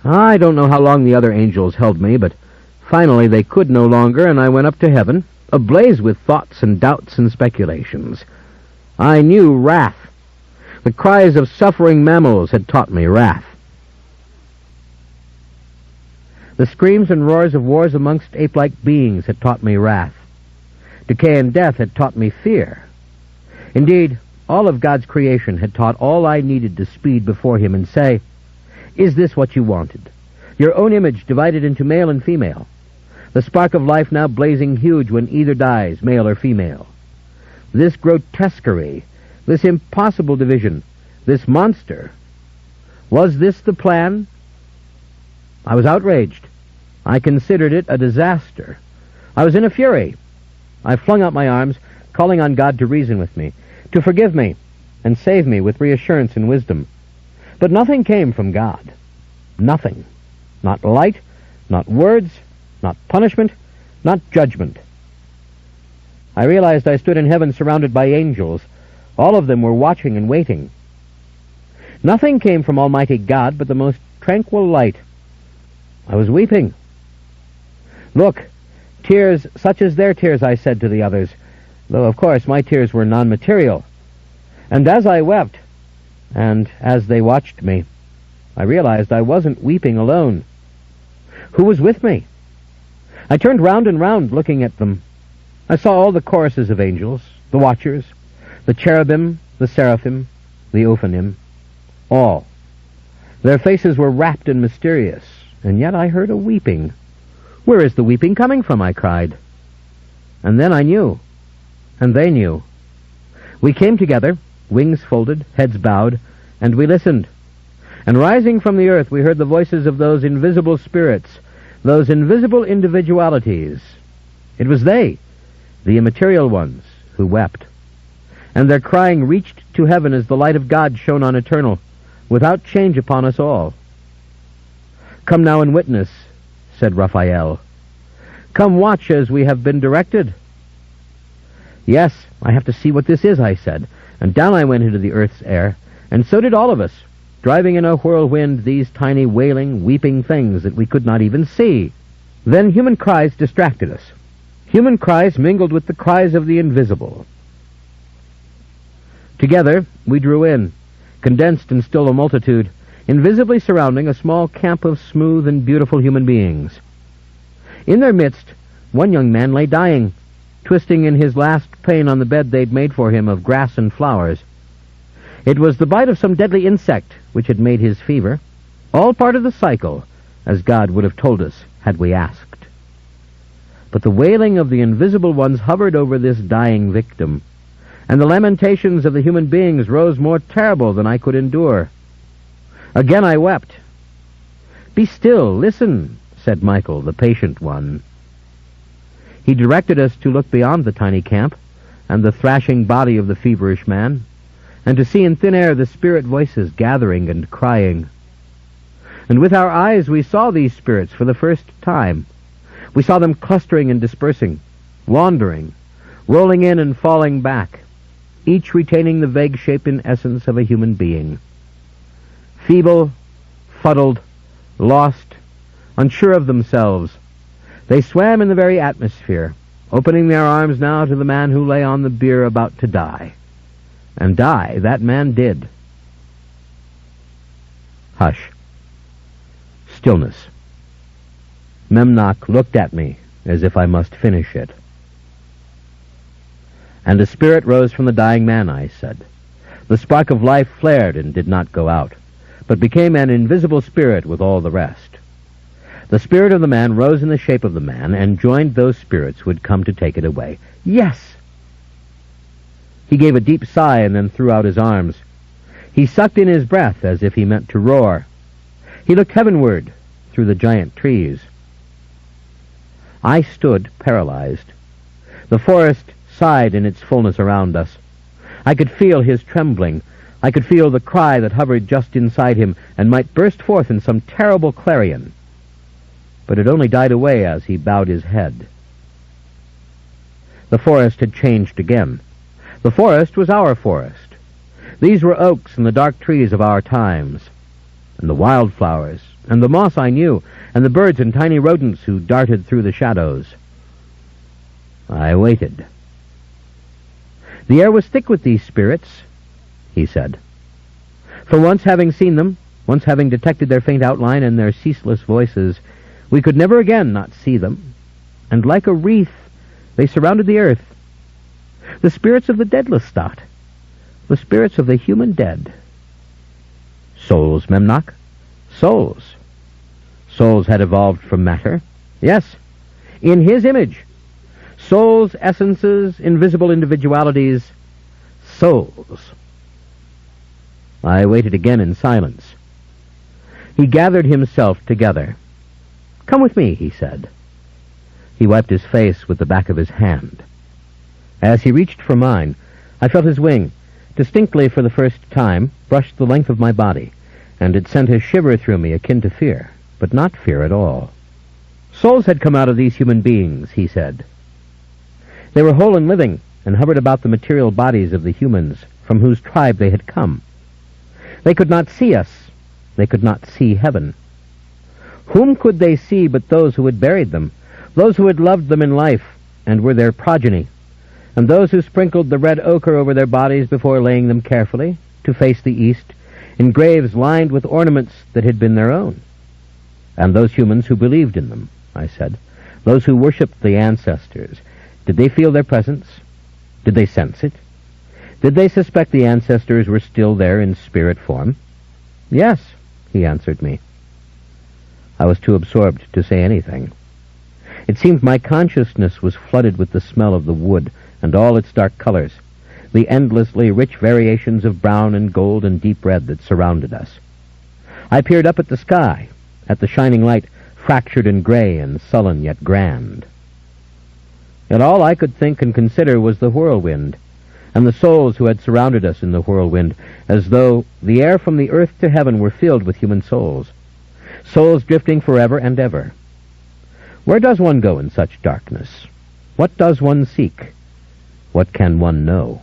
I don't know how long the other angels held me, but finally they could no longer, and I went up to heaven, ablaze with thoughts and doubts and speculations. I knew wrath. The cries of suffering mammals had taught me wrath. The screams and roars of wars amongst ape-like beings had taught me wrath. Decay and death had taught me fear. Indeed, all of God's creation had taught all I needed to speed before him and say, "Is this what you wanted? Your own image divided into male and female. The spark of life now blazing huge when either dies, male or female. This grotesquerie, this impossible division, this monster. Was this the plan?" I was outraged. I considered it a disaster. I was in a fury. I flung out my arms, calling on God to reason with me, to forgive me, and save me with reassurance and wisdom. But nothing came from God. Nothing. Not light, not words, not punishment, not judgment. I realized I stood in heaven surrounded by angels. All of them were watching and waiting. Nothing came from Almighty God but the most tranquil light. I was weeping. "Look, tears such as their tears," I said to the others, though of course my tears were non-material. And as I wept, and as they watched me, I realized I wasn't weeping alone. Who was with me? I turned round and round looking at them. I saw all the choruses of angels, the watchers, the cherubim, the seraphim, the Ophanim, all. Their faces were rapt and mysterious, and yet I heard a weeping. "Where is the weeping coming from?" I cried. And then I knew, and they knew. We came together, wings folded, heads bowed, and we listened. And rising from the earth we heard the voices of those invisible spirits, those invisible individualities. It was they, the immaterial ones, who wept. And their crying reached to heaven as the light of God shone on eternal, without change upon us all. "Come now and witness," said Raphael. "Come watch as we have been directed." "Yes, I have to see what this is," I said, and down I went into the earth's air, and so did all of us, driving in a whirlwind these tiny wailing, weeping things that we could not even see. Then human cries distracted us. Human cries mingled with the cries of the invisible. Together we drew in, condensed in still a multitude, invisibly surrounding a small camp of smooth and beautiful human beings. In their midst, one young man lay dying, twisting in his last pain on the bed they'd made for him of grass and flowers. It was the bite of some deadly insect which had made his fever, all part of the cycle, as God would have told us had we asked. But the wailing of the invisible ones hovered over this dying victim, and the lamentations of the human beings rose more terrible than I could endure. Again I wept. "Be still, listen," said Michael, the patient one. He directed us to look beyond the tiny camp and the thrashing body of the feverish man, and to see in thin air the spirit voices gathering and crying. And with our eyes we saw these spirits for the first time. We saw them clustering and dispersing, wandering, rolling in and falling back, each retaining the vague shape and essence of a human being. Feeble, fuddled, lost, unsure of themselves, they swam in the very atmosphere, opening their arms now to the man who lay on the bier about to die. And die that man did. Hush. Stillness. Memnoch looked at me as if I must finish it. "And a spirit rose from the dying man," I said. "The spark of life flared and did not go out, but became an invisible spirit with all the rest. The spirit of the man rose in the shape of the man and joined those spirits who had come to take it away." "Yes!" He gave a deep sigh and then threw out his arms. He sucked in his breath as if he meant to roar. He looked heavenward through the giant trees. I stood paralyzed. The forest sighed in its fullness around us. I could feel his trembling. I could feel the cry that hovered just inside him and might burst forth in some terrible clarion. But it only died away as he bowed his head. The forest had changed again. The forest was our forest. These were oaks and the dark trees of our times, and the wildflowers, and the moss I knew, and the birds and tiny rodents who darted through the shadows. I waited. "The air was thick with these spirits," he said. "For once having seen them, once having detected their faint outline and their ceaseless voices, we could never again not see them, and like a wreath they surrounded the earth. The spirits of the dead, Lestat, the spirits of the human dead. Souls, Memnoch, souls. Souls had evolved from matter. Yes, in his image. Souls, essences, invisible individualities, souls." I waited again in silence. He gathered himself together. "Come with me," he said. He wiped his face with the back of his hand. As he reached for mine, I felt his wing, distinctly for the first time, brush the length of my body, and it sent a shiver through me akin to fear, but not fear at all. "Souls had come out of these human beings," he said. "They were whole and living, and hovered about the material bodies of the humans from whose tribe they had come. They could not see us. They could not see heaven. Whom could they see but those who had buried them, those who had loved them in life and were their progeny, and those who sprinkled the red ochre over their bodies before laying them carefully, to face the east, in graves lined with ornaments that had been their own? And those humans who believed in them," I said, "those who worshipped the ancestors, did they feel their presence? Did they sense it? Did they suspect the ancestors were still there in spirit form?" "Yes," he answered me. I was too absorbed to say anything. It seemed my consciousness was flooded with the smell of the wood and all its dark colors, the endlessly rich variations of brown and gold and deep red that surrounded us. I peered up at the sky, at the shining light, fractured and gray and sullen yet grand. Yet all I could think and consider was the whirlwind, and the souls who had surrounded us in the whirlwind, as though the air from the earth to heaven were filled with human souls, souls drifting forever and ever. Where does one go in such darkness? What does one seek? What can one know?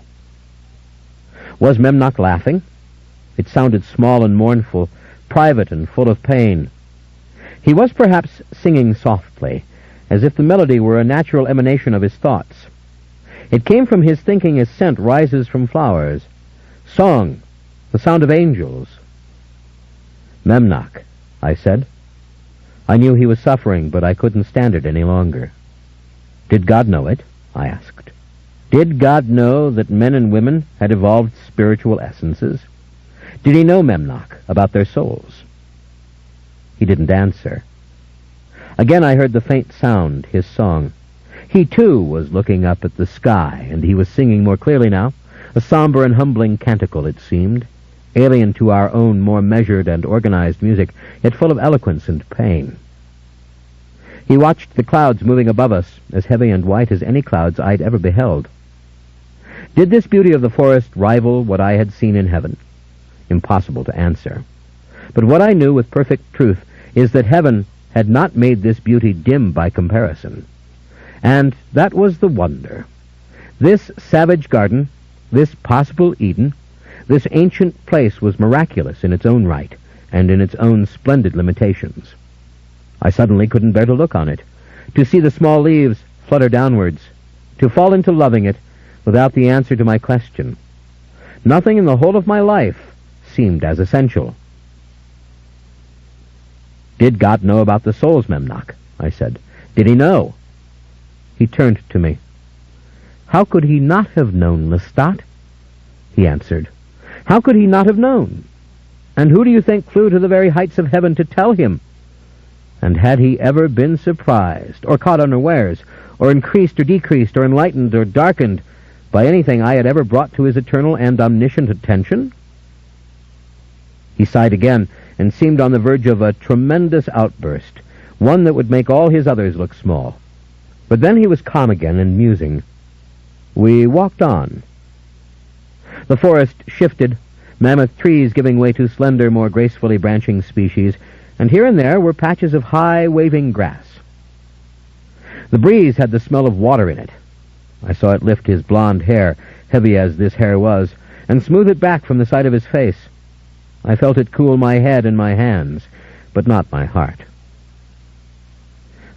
Was Memnoch laughing? It sounded small and mournful, private and full of pain. He was perhaps singing softly, as if the melody were a natural emanation of his thoughts. It came from his thinking as scent rises from flowers. Song, the sound of angels. "Memnoch," I said. I knew he was suffering, but I couldn't stand it any longer. Did God know it? I asked. Did God know that men and women had evolved spiritual essences? Did he know, Memnoch, about their souls? He didn't answer. Again I heard the faint sound, his song. He, too, was looking up at the sky, and he was singing more clearly now, a somber and humbling canticle, it seemed, alien to our own more measured and organized music, yet full of eloquence and pain. He watched the clouds moving above us, as heavy and white as any clouds I'd ever beheld. Did this beauty of the forest rival what I had seen in heaven? Impossible to answer. But what I knew with perfect truth is that heaven had not made this beauty dim by comparison. And that was the wonder. This savage garden, this possible Eden, this ancient place was miraculous in its own right and in its own splendid limitations. I suddenly couldn't bear to look on it, to see the small leaves flutter downwards, to fall into loving it without the answer to my question. Nothing in the whole of my life seemed as essential. Did God know about the souls, Memnoch? I said. Did he know? He turned to me. How could he not have known, Lestat? He answered. How could he not have known? And who do you think flew to the very heights of heaven to tell him? And had he ever been surprised, or caught unawares, or increased or decreased, or enlightened or darkened by anything I had ever brought to his eternal and omniscient attention? He sighed again, and seemed on the verge of a tremendous outburst, one that would make all his others look small. But then he was calm again and musing. We walked on. The forest shifted, mammoth trees giving way to slender, more gracefully branching species, and here and there were patches of high, waving grass. The breeze had the smell of water in it. I saw it lift his blond hair, heavy as this hair was, and smooth it back from the side of his face. I felt it cool my head and my hands, but not my heart.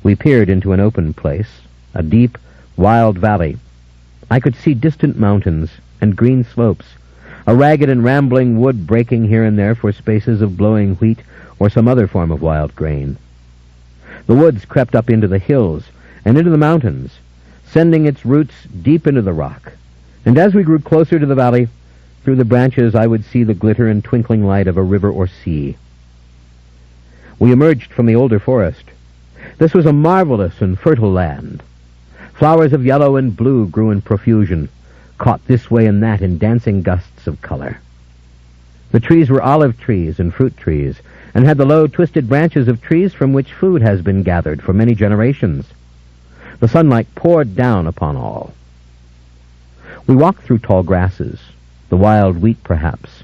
We peered into an open place, a deep, wild valley. I could see distant mountains and green slopes, a ragged and rambling wood breaking here and there for spaces of blowing wheat or some other form of wild grain. The woods crept up into the hills and into the mountains, sending its roots deep into the rock, and as we grew closer to the valley, through the branches I would see the glitter and twinkling light of a river or sea. We emerged from the older forest. This was a marvelous and fertile land. Flowers of yellow and blue grew in profusion, caught this way and that in dancing gusts of color. The trees were olive trees and fruit trees, and had the low, twisted branches of trees from which food has been gathered for many generations. The sunlight poured down upon all. We walked through tall grasses, the wild wheat perhaps,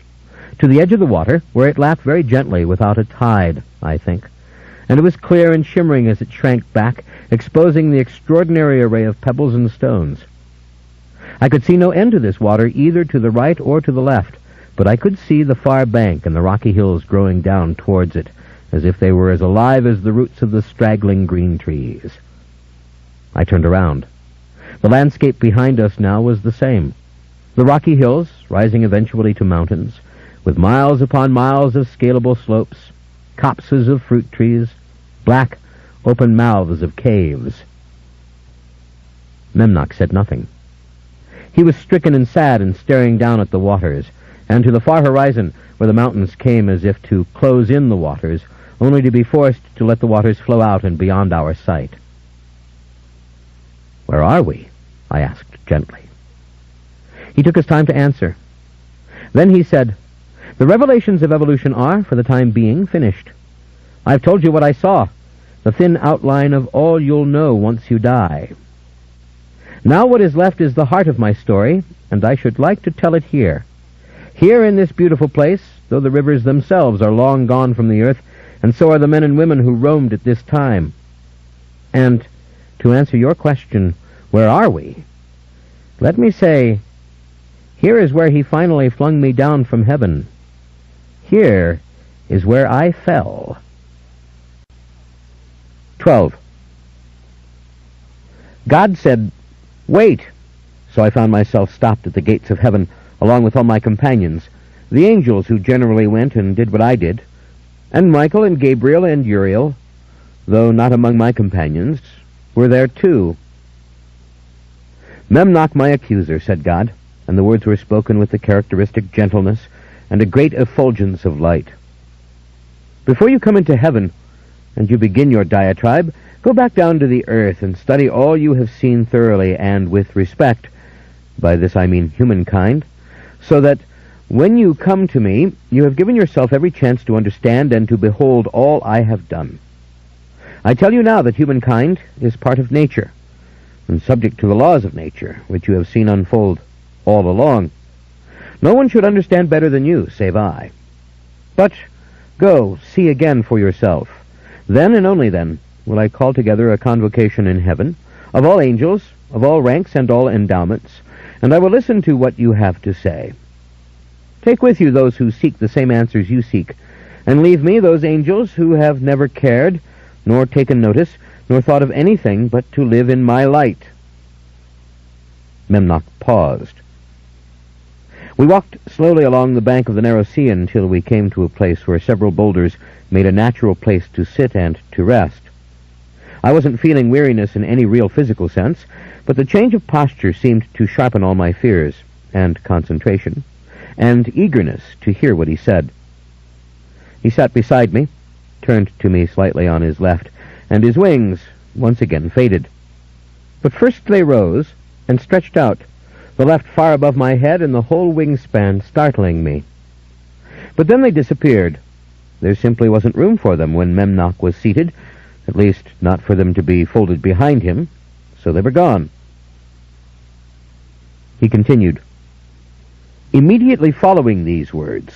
to the edge of the water, where it lapped very gently without a tide, I think, and it was clear and shimmering as it shrank back, exposing the extraordinary array of pebbles and stones. I could see no end to this water, either to the right or to the left, but I could see the far bank and the rocky hills growing down towards it, as if they were as alive as the roots of the straggling green trees. I turned around. The landscape behind us now was the same. The rocky hills, rising eventually to mountains, with miles upon miles of scalable slopes, copses of fruit trees, black, open mouths of caves. Memnoch said nothing. He was stricken and sad and staring down at the waters, and to the far horizon, where the mountains came as if to close in the waters, only to be forced to let the waters flow out and beyond our sight. Where are we? I asked gently. He took his time to answer. Then he said, The revelations of evolution are, for the time being, finished. I've told you what I saw, the thin outline of all you'll know once you die. Now what is left is the heart of my story, and I should like to tell it here. Here in this beautiful place, though the rivers themselves are long gone from the earth, and so are the men and women who roamed at this time. And, to answer your question, where are we? Let me say, here is where he finally flung me down from heaven. Here is where I fell. 12. God said, Wait! So I found myself stopped at the gates of heaven, along with all my companions, the angels who generally went and did what I did. And Michael and Gabriel and Uriel, though not among my companions, were there too. Memnoch, my accuser, said God, and the words were spoken with the characteristic gentleness and a great effulgence of light. Before you come into heaven, and you begin your diatribe, go back down to the earth and study all you have seen thoroughly and with respect, by this I mean humankind, so that when you come to me, you have given yourself every chance to understand and to behold all I have done. I tell you now that humankind is part of nature, and subject to the laws of nature, which you have seen unfold all along. No one should understand better than you, save I. But go, see again for yourself. Then and only then will I call together a convocation in heaven, of all angels, of all ranks and all endowments, and I will listen to what you have to say. Take with you those who seek the same answers you seek, and leave me those angels who have never cared, nor taken notice, nor thought of anything but to live in my light. Memnoch paused. We walked slowly along the bank of the narrow sea until we came to a place where several boulders made a natural place to sit and to rest. I wasn't feeling weariness in any real physical sense, but the change of posture seemed to sharpen all my fears, and concentration, and eagerness to hear what he said. He sat beside me, turned to me slightly on his left, and his wings once again faded. But first they rose and stretched out, the left far above my head and the whole wingspan startling me. But then they disappeared. There simply wasn't room for them when Memnoch was seated, at least not for them to be folded behind him, so they were gone. He continued. Immediately following these words,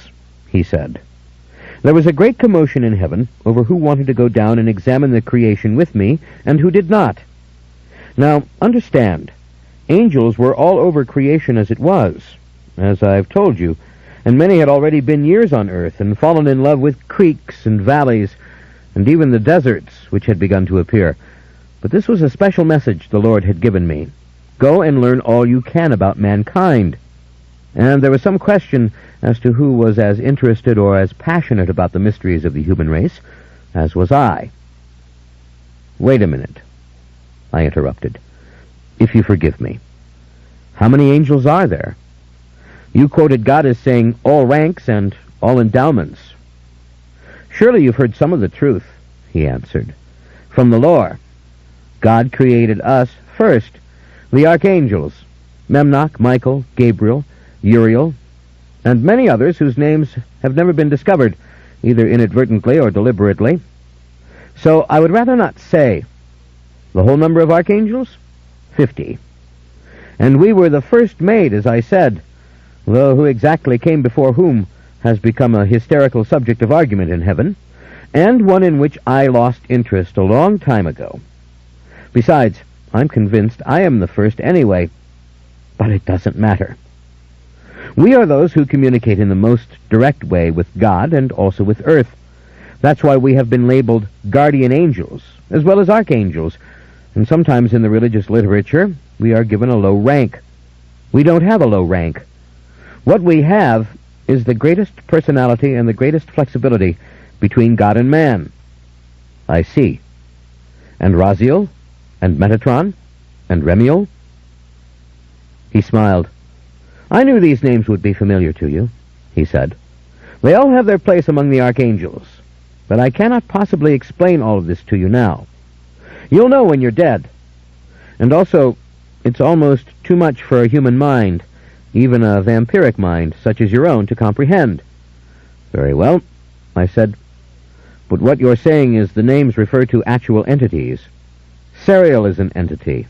he said, there was a great commotion in heaven over who wanted to go down and examine the creation with me, and who did not. Now, understand, angels were all over creation as it was, as I've told you, and many had already been years on earth and fallen in love with creeks and valleys, and even the deserts which had begun to appear. But this was a special message the Lord had given me. Go and learn all you can about mankind. And there was some question as to who was as interested or as passionate about the mysteries of the human race as was I. Wait a minute, I interrupted, if you forgive me. How many angels are there? You quoted God as saying all ranks and all endowments. Surely you've heard some of the truth, he answered. From the lore, God created us first, the archangels, Memnoch, Michael, Gabriel, Uriel, and many others whose names have never been discovered, either inadvertently or deliberately. So I would rather not say. The whole number of archangels? 50. And we were the first made, as I said, though who exactly came before whom has become a hysterical subject of argument in heaven, and one in which I lost interest a long time ago. Besides, I'm convinced I am the first anyway, but it doesn't matter. We are those who communicate in the most direct way with God and also with earth. That's why we have been labeled guardian angels, as well as archangels, and sometimes in the religious literature we are given a low rank. We don't have a low rank. What we have is the greatest personality and the greatest flexibility between God and man. I see. And Raziel? And Metatron? And Remiel? He smiled. I knew these names would be familiar to you, he said. They all have their place among the archangels, but I cannot possibly explain all of this to you now. You'll know when you're dead. And also, it's almost too much for a human mind, even a vampiric mind such as your own, to comprehend. Very well, I said. But what you're saying is the names refer to actual entities. Serial is an entity.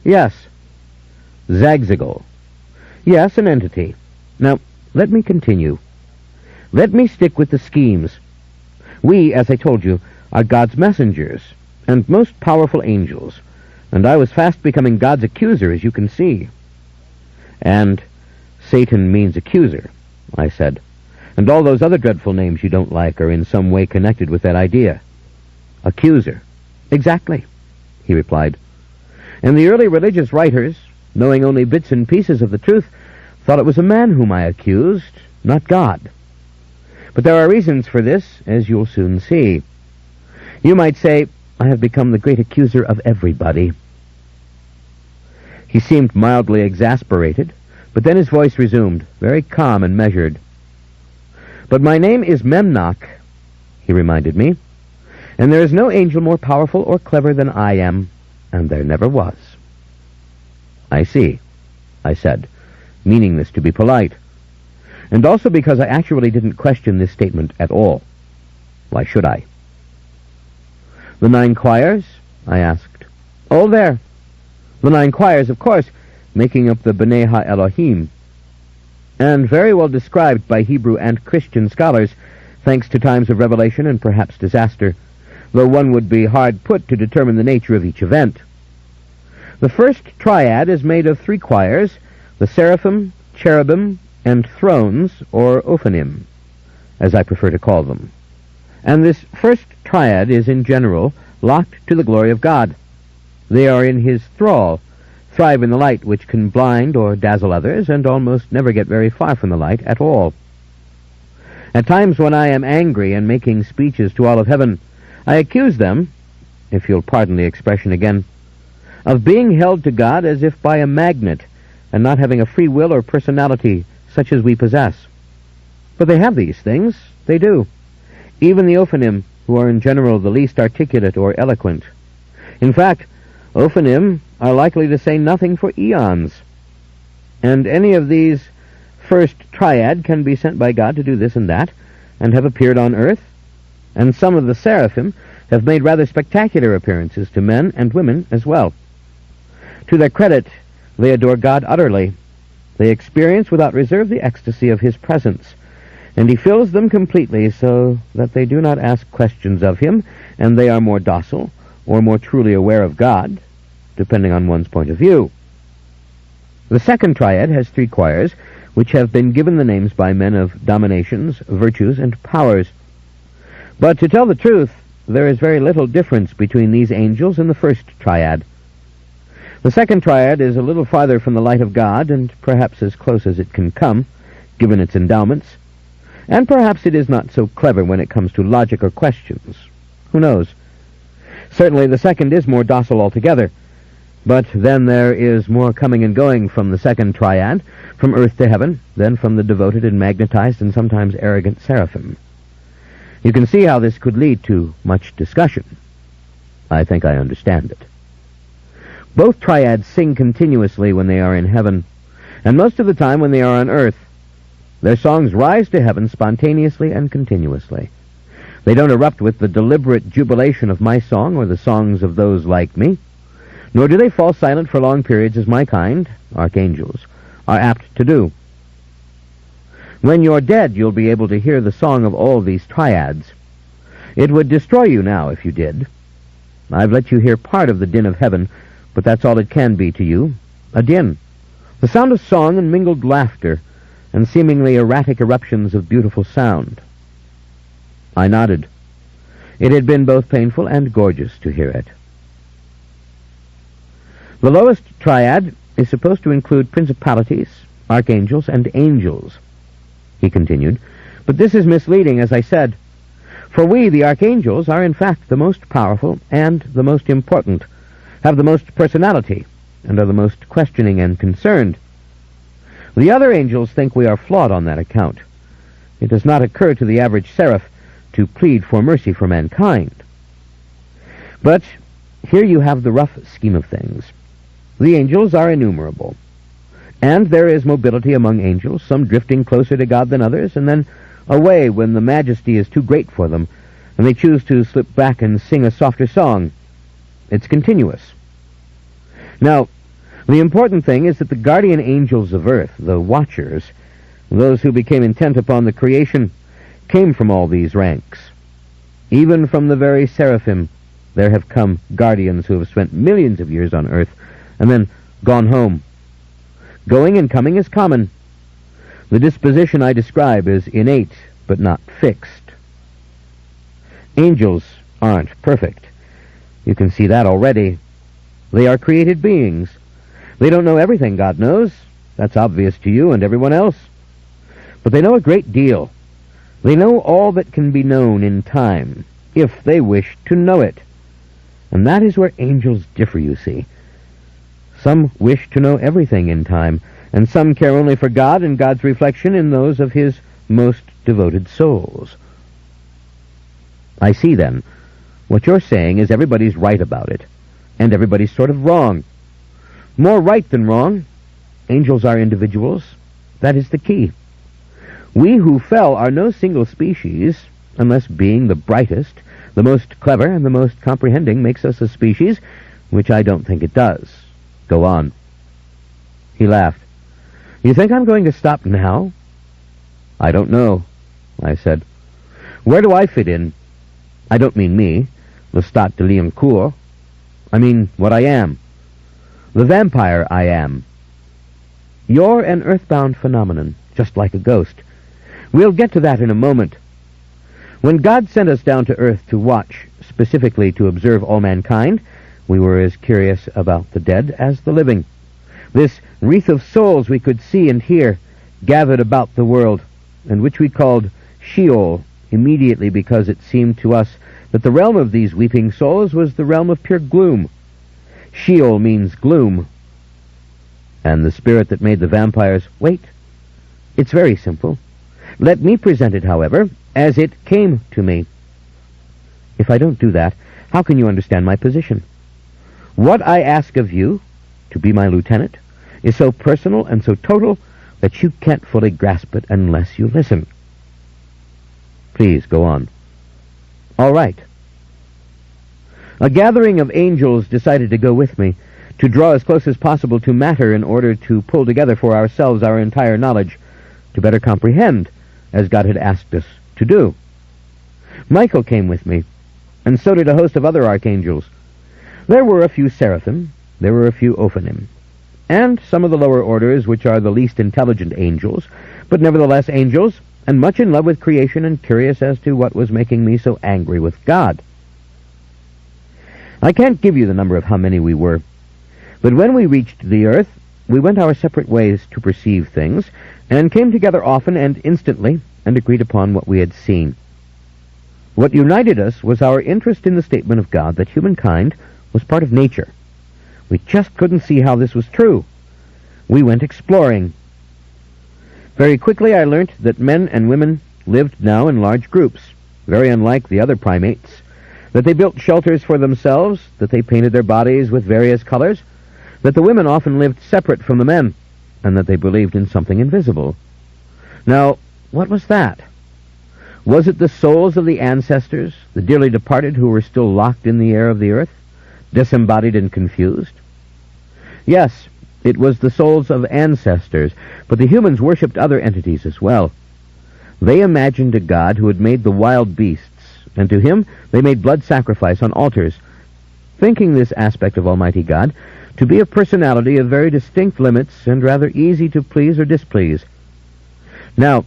Yes. Zagzagal. Yes, an entity. Now, let me continue. Let me stick with the schemes. We, as I told you, are God's messengers and most powerful angels, and I was fast becoming God's accuser, as you can see. And Satan means accuser, I said, and all those other dreadful names you don't like are in some way connected with that idea. Accuser. Exactly, he replied. And the early religious writers, knowing only bits and pieces of the truth, thought it was a man whom I accused, not God. But there are reasons for this, as you'll soon see. You might say, I have become the great accuser of everybody. He seemed mildly exasperated, but then his voice resumed, very calm and measured. But my name is Memnoch, he reminded me, and there is no angel more powerful or clever than I am, and there never was. I see, I said, meaning this to be polite, and also because I actually didn't question this statement at all. Why should I? The 9 choirs? I asked. Oh, there. The 9 choirs, of course, making up the B'nai Ha-Elohim, and very well described by Hebrew and Christian scholars, thanks to times of revelation and perhaps disaster, though one would be hard put to determine the nature of each event. The first triad is made of 3 choirs, the seraphim, cherubim, and thrones, or ophanim, as I prefer to call them. And this first triad is, in general, locked to the glory of God. They are in his thrall, thrive in the light which can blind or dazzle others, and almost never get very far from the light at all. At times when I am angry and making speeches to all of heaven, I accuse them, if you'll pardon the expression again, of being held to God as if by a magnet, and not having a free will or personality such as we possess. But they have these things, they do. Even the ophanim, who are in general the least articulate or eloquent. In fact, ophanim are likely to say nothing for eons. And any of these first triad can be sent by God to do this and that, and have appeared on earth. And some of the seraphim have made rather spectacular appearances to men and women as well. To their credit, they adore God utterly. They experience without reserve the ecstasy of his presence, and he fills them completely so that they do not ask questions of him, and they are more docile or more truly aware of God, depending on one's point of view. The second triad has 3 choirs, which have been given the names by men of dominations, virtues, and powers. But to tell the truth, there is very little difference between these angels and the first triad. The second triad is a little farther from the light of God, and perhaps as close as it can come, given its endowments, and perhaps it is not so clever when it comes to logic or questions. Who knows? Certainly the second is more docile altogether, but then there is more coming and going from the second triad, from earth to heaven, than from the devoted and magnetized and sometimes arrogant seraphim. You can see how this could lead to much discussion. I think I understand it. Both triads sing continuously when they are in heaven, and most of the time when they are on earth. Their songs rise to heaven spontaneously and continuously. They don't erupt with the deliberate jubilation of my song or the songs of those like me, nor do they fall silent for long periods as my kind, archangels, are apt to do. When you're dead, you'll be able to hear the song of all these triads. It would destroy you now if you did. I've let you hear part of the din of heaven, but that's all it can be to you, a din. The sound of song and mingled laughter, and seemingly erratic eruptions of beautiful sound. I nodded. It had been both painful and gorgeous to hear it. The lowest triad is supposed to include principalities, archangels, and angels, he continued, but this is misleading, as I said, for we, the archangels, are in fact the most powerful and the most important, have the most personality, and are the most questioning and concerned. The other angels think we are flawed on that account. It does not occur to the average seraph to plead for mercy for mankind. But here you have the rough scheme of things. The angels are innumerable, and there is mobility among angels, some drifting closer to God than others, and then away when the majesty is too great for them, and they choose to slip back and sing a softer song. It's continuous. Now, the important thing is that the guardian angels of earth, the watchers, those who became intent upon the creation, came from all these ranks. Even from the very seraphim, there have come guardians who have spent millions of years on earth and then gone home. Going and coming is common. The disposition I describe is innate, but not fixed. Angels aren't perfect. You can see that already. They are created beings. They don't know everything God knows. That's obvious to you and everyone else. But they know a great deal. They know all that can be known in time, if they wish to know it. And that is where angels differ, you see. Some wish to know everything in time, and some care only for God and God's reflection in those of his most devoted souls. I see, then. What you're saying is everybody's right about it, and everybody's sort of wrong. More right than wrong. Angels are individuals. That is the key. We who fell are no single species, unless being the brightest, the most clever, and the most comprehending makes us a species, which I don't think it does. Go on. He laughed. You think I'm going to stop now? I don't know, I said. Where do I fit in? I don't mean me, Lestat de Liancourt. I mean what I am. The vampire I am. You're an earthbound phenomenon, just like a ghost. We'll get to that in a moment. When God sent us down to earth to watch, specifically to observe all mankind, we were as curious about the dead as the living. This wreath of souls we could see and hear gathered about the world, and which we called Sheol, immediately because it seemed to us that the realm of these weeping souls was the realm of pure gloom. Sheol means gloom. And the spirit that made the vampires, wait. It's very simple. Let me present it, however, as it came to me. If I don't do that, how can you understand my position? What I ask of you, to be my lieutenant, is so personal and so total that you can't fully grasp it unless you listen. Please, go on. All right. A gathering of angels decided to go with me, to draw as close as possible to matter in order to pull together for ourselves our entire knowledge, to better comprehend, as God had asked us to do. Michael came with me, and so did a host of other archangels. There were a few seraphim, there were a few ophanim, and some of the lower orders, which are the least intelligent angels, but nevertheless angels, and much in love with creation and curious as to what was making me so angry with God. I can't give you the number of how many we were, but when we reached the earth, we went our separate ways to perceive things, and came together often and instantly, and agreed upon what we had seen. What united us was our interest in the statement of God that humankind was part of nature. We just couldn't see how this was true. We went exploring. Very quickly I learnt that men and women lived now in large groups, very unlike the other primates, that they built shelters for themselves, that they painted their bodies with various colors, that the women often lived separate from the men, and that they believed in something invisible. Now, what was that? Was it the souls of the ancestors, the dearly departed who were still locked in the air of the earth, disembodied and confused? Yes, it was the souls of ancestors, but the humans worshipped other entities as well. They imagined a god who had made the wild beasts, and to him they made blood sacrifice on altars, thinking this aspect of Almighty God to be a personality of very distinct limits and rather easy to please or displease. Now,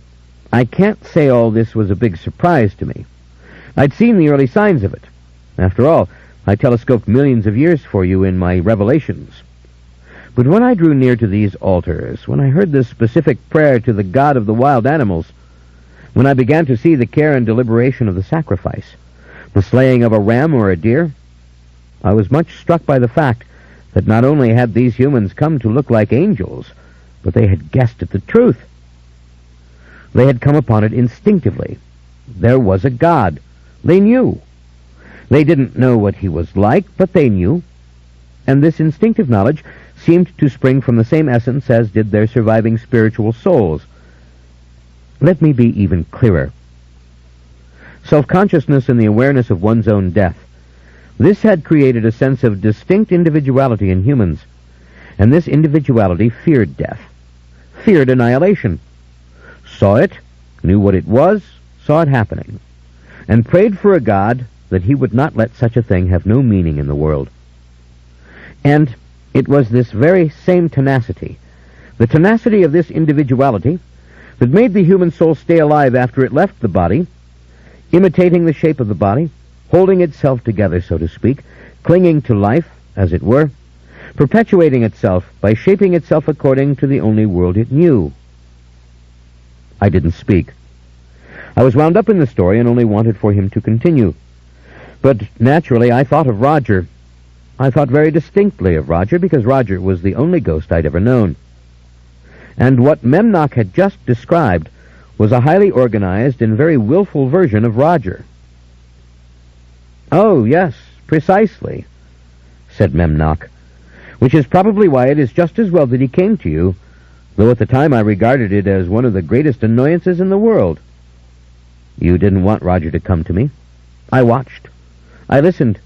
I can't say all this was a big surprise to me. I'd seen the early signs of it. After all, I telescoped millions of years for you in my revelations. But when I drew near to these altars, when I heard this specific prayer to the god of the wild animals, when I began to see the care and deliberation of the sacrifice, the slaying of a ram or a deer, I was much struck by the fact that not only had these humans come to look like angels, but they had guessed at the truth. They had come upon it instinctively. There was a God. They knew. They didn't know what he was like, but they knew. And this instinctive knowledge seemed to spring from the same essence as did their surviving spiritual souls. Let me be even clearer. Self-consciousness and the awareness of one's own death. This had created a sense of distinct individuality in humans, and this individuality feared death, feared annihilation, saw it, knew what it was, saw it happening, and prayed for a God that he would not let such a thing have no meaning in the world. And it was this very same tenacity, the tenacity of this individuality, that made the human soul stay alive after it left the body, imitating the shape of the body, holding itself together, so to speak, clinging to life, as it were, perpetuating itself by shaping itself according to the only world it knew. I didn't speak. I was wound up in the story and only wanted for him to continue. But naturally I thought of Roger. I thought very distinctly of Roger because Roger was the only ghost I'd ever known. And what Memnoch had just described was a highly organized and very willful version of Roger. "Oh, yes, precisely," said Memnoch, "which is probably why it is just as well that he came to you, though at the time I regarded it as one of the greatest annoyances in the world. You didn't want Roger to come to me. I watched. I listened.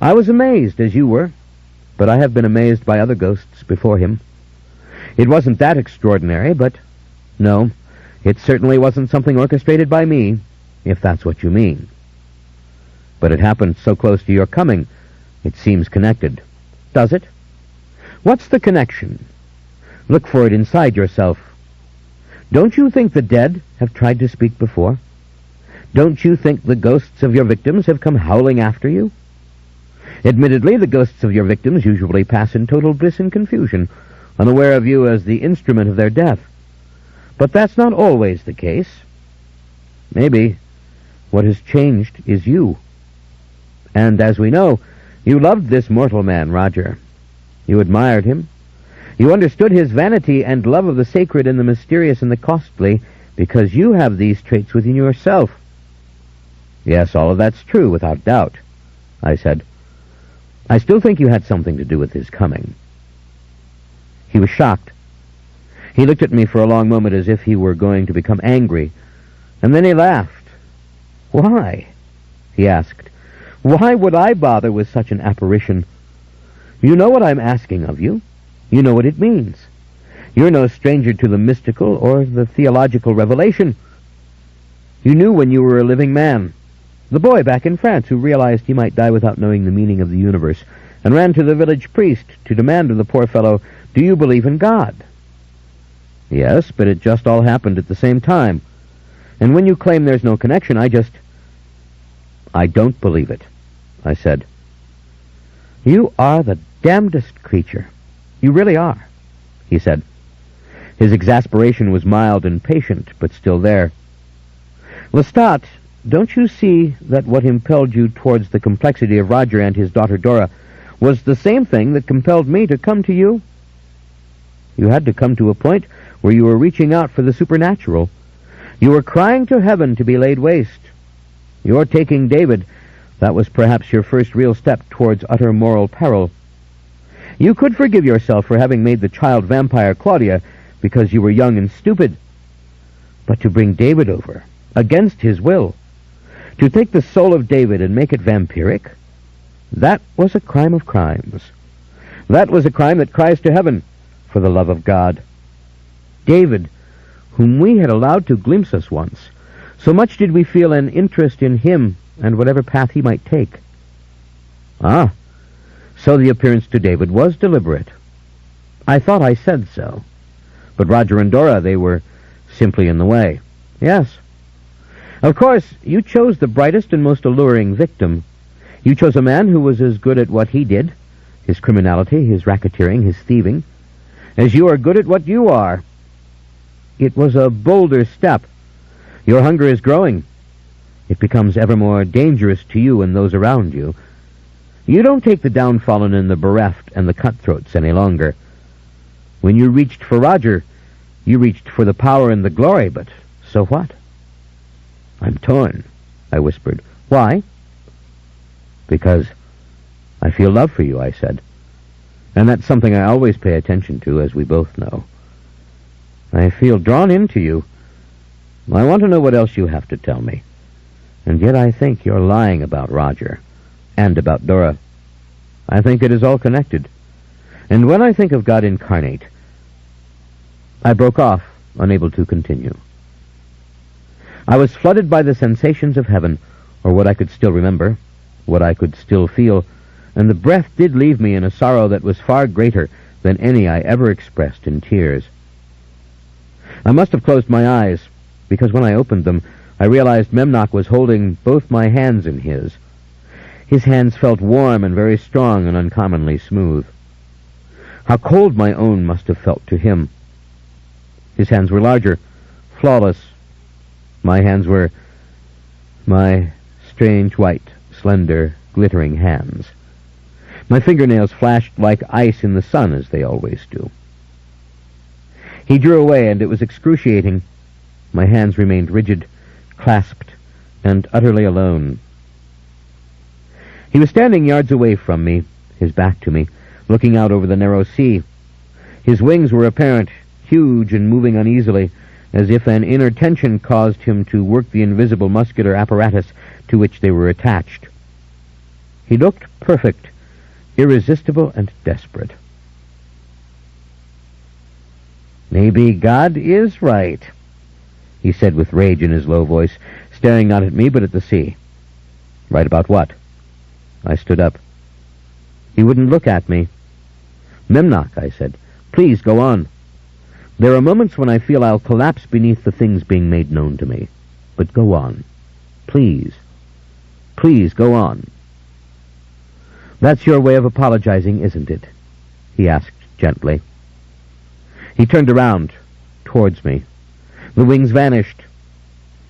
I was amazed, as you were, but I have been amazed by other ghosts before him. It wasn't that extraordinary, but no, it certainly wasn't something orchestrated by me, if that's what you mean. But it happened so close to your coming, it seems connected. Does it? What's the connection? Look for it inside yourself. Don't you think the dead have tried to speak before? Don't you think the ghosts of your victims have come howling after you? Admittedly, the ghosts of your victims usually pass in total bliss and confusion, unaware of you as the instrument of their death. But that's not always the case. Maybe what has changed is you. And as we know, you loved this mortal man, Roger. You admired him. You understood his vanity and love of the sacred and the mysterious and the costly because you have these traits within yourself. Yes, all of that's true, without doubt, I said. I still think you had something to do with his coming. He was shocked. He looked at me for a long moment as if he were going to become angry, and then he laughed. Why? He asked. Why would I bother with such an apparition? You know what I'm asking of you. You know what it means. You're no stranger to the mystical or the theological revelation. You knew when you were a living man. The boy back in France who realized he might die without knowing the meaning of the universe and ran to the village priest to demand of the poor fellow, do you believe in God? Yes, but it just all happened at the same time. And when you claim there's no connection, I don't believe it, I said. You are the damnedest creature. You really are, he said. His exasperation was mild and patient, but still there. Lestat, don't you see that what impelled you towards the complexity of Roger and his daughter Dora was the same thing that compelled me to come to you? You had to come to a point where you were reaching out for the supernatural. You were crying to heaven to be laid waste. Your taking David, that was perhaps your first real step towards utter moral peril. You could forgive yourself for having made the child vampire Claudia because you were young and stupid. But to bring David over, against his will, to take the soul of David and make it vampiric, that was a crime of crimes. That was a crime that cries to heaven for the love of God. David, whom we had allowed to glimpse us once, so much did we feel an interest in him and whatever path he might take. Ah, so the appearance to David was deliberate. I thought I said so. But Roger and Dora, they were simply in the way. Yes. Of course, you chose the brightest and most alluring victim. You chose a man who was as good at what he did, his criminality, his racketeering, his thieving, as you are good at what you are. It was a bolder step. Your hunger is growing. It becomes ever more dangerous to you and those around you. You don't take the downtrodden and the bereft and the cutthroats any longer. When you reached for Roger, you reached for the power and the glory, but so what? I'm torn, I whispered. Why? Because I feel love for you, I said. And that's something I always pay attention to, as we both know. I feel drawn into you. I want to know what else you have to tell me. And yet I think you're lying about Roger. And about Dora. I think it is all connected. And when I think of God incarnate... I broke off, unable to continue. I was flooded by the sensations of heaven, or what I could still remember, what I could still feel, and the breath did leave me in a sorrow that was far greater than any I ever expressed in tears. I must have closed my eyes, because when I opened them, I realized Memnoch was holding both my hands in his. His hands felt warm and very strong and uncommonly smooth. How cold my own must have felt to him. His hands were larger, flawless, My hands were my strange white, slender, glittering hands. My fingernails flashed like ice in the sun, as they always do. He drew away, and it was excruciating. My hands remained rigid, clasped, and utterly alone. He was standing yards away from me, his back to me, looking out over the narrow sea. His wings were apparent, huge and moving uneasily, as if an inner tension caused him to work the invisible muscular apparatus to which they were attached. He looked perfect, irresistible, and desperate. "Maybe God is right," he said with rage in his low voice, staring not at me but at the sea. "Right about what?" I stood up. He wouldn't look at me. "Memnoch," I said, "please go on. There are moments when I feel I'll collapse beneath the things being made known to me. But go on. Please. Please go on." "That's your way of apologizing, isn't it?" he asked gently. He turned around, towards me. The wings vanished.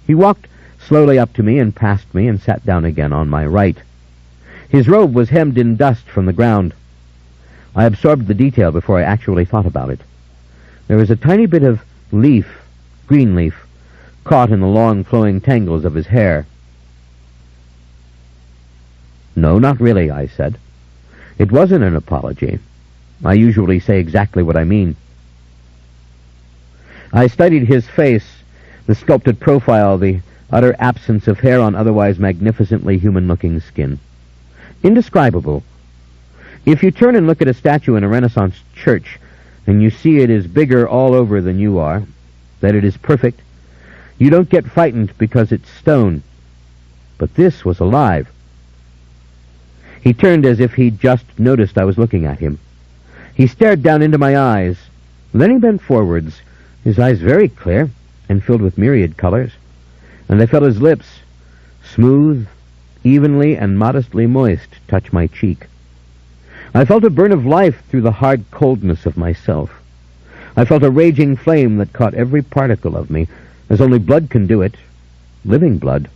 He walked slowly up to me and past me and sat down again on my right. His robe was hemmed in dust from the ground. I absorbed the detail before I actually thought about it. There was a tiny bit of leaf, green leaf, caught in the long flowing tangles of his hair. "No, not really," I said. "It wasn't an apology. I usually say exactly what I mean." I studied his face, the sculpted profile, the utter absence of hair on otherwise magnificently human-looking skin. Indescribable. If you turn and look at a statue in a Renaissance church, and you see it is bigger all over than you are, that it is perfect, you don't get frightened because it's stone. But this was alive. He turned as if he'd just noticed I was looking at him. He stared down into my eyes. Then he bent forwards, his eyes very clear and filled with myriad colors, and I felt his lips, smooth, evenly and modestly moist, touch my cheek. I felt a burn of life through the hard coldness of myself. I felt a raging flame that caught every particle of me, as only blood can do it, living blood.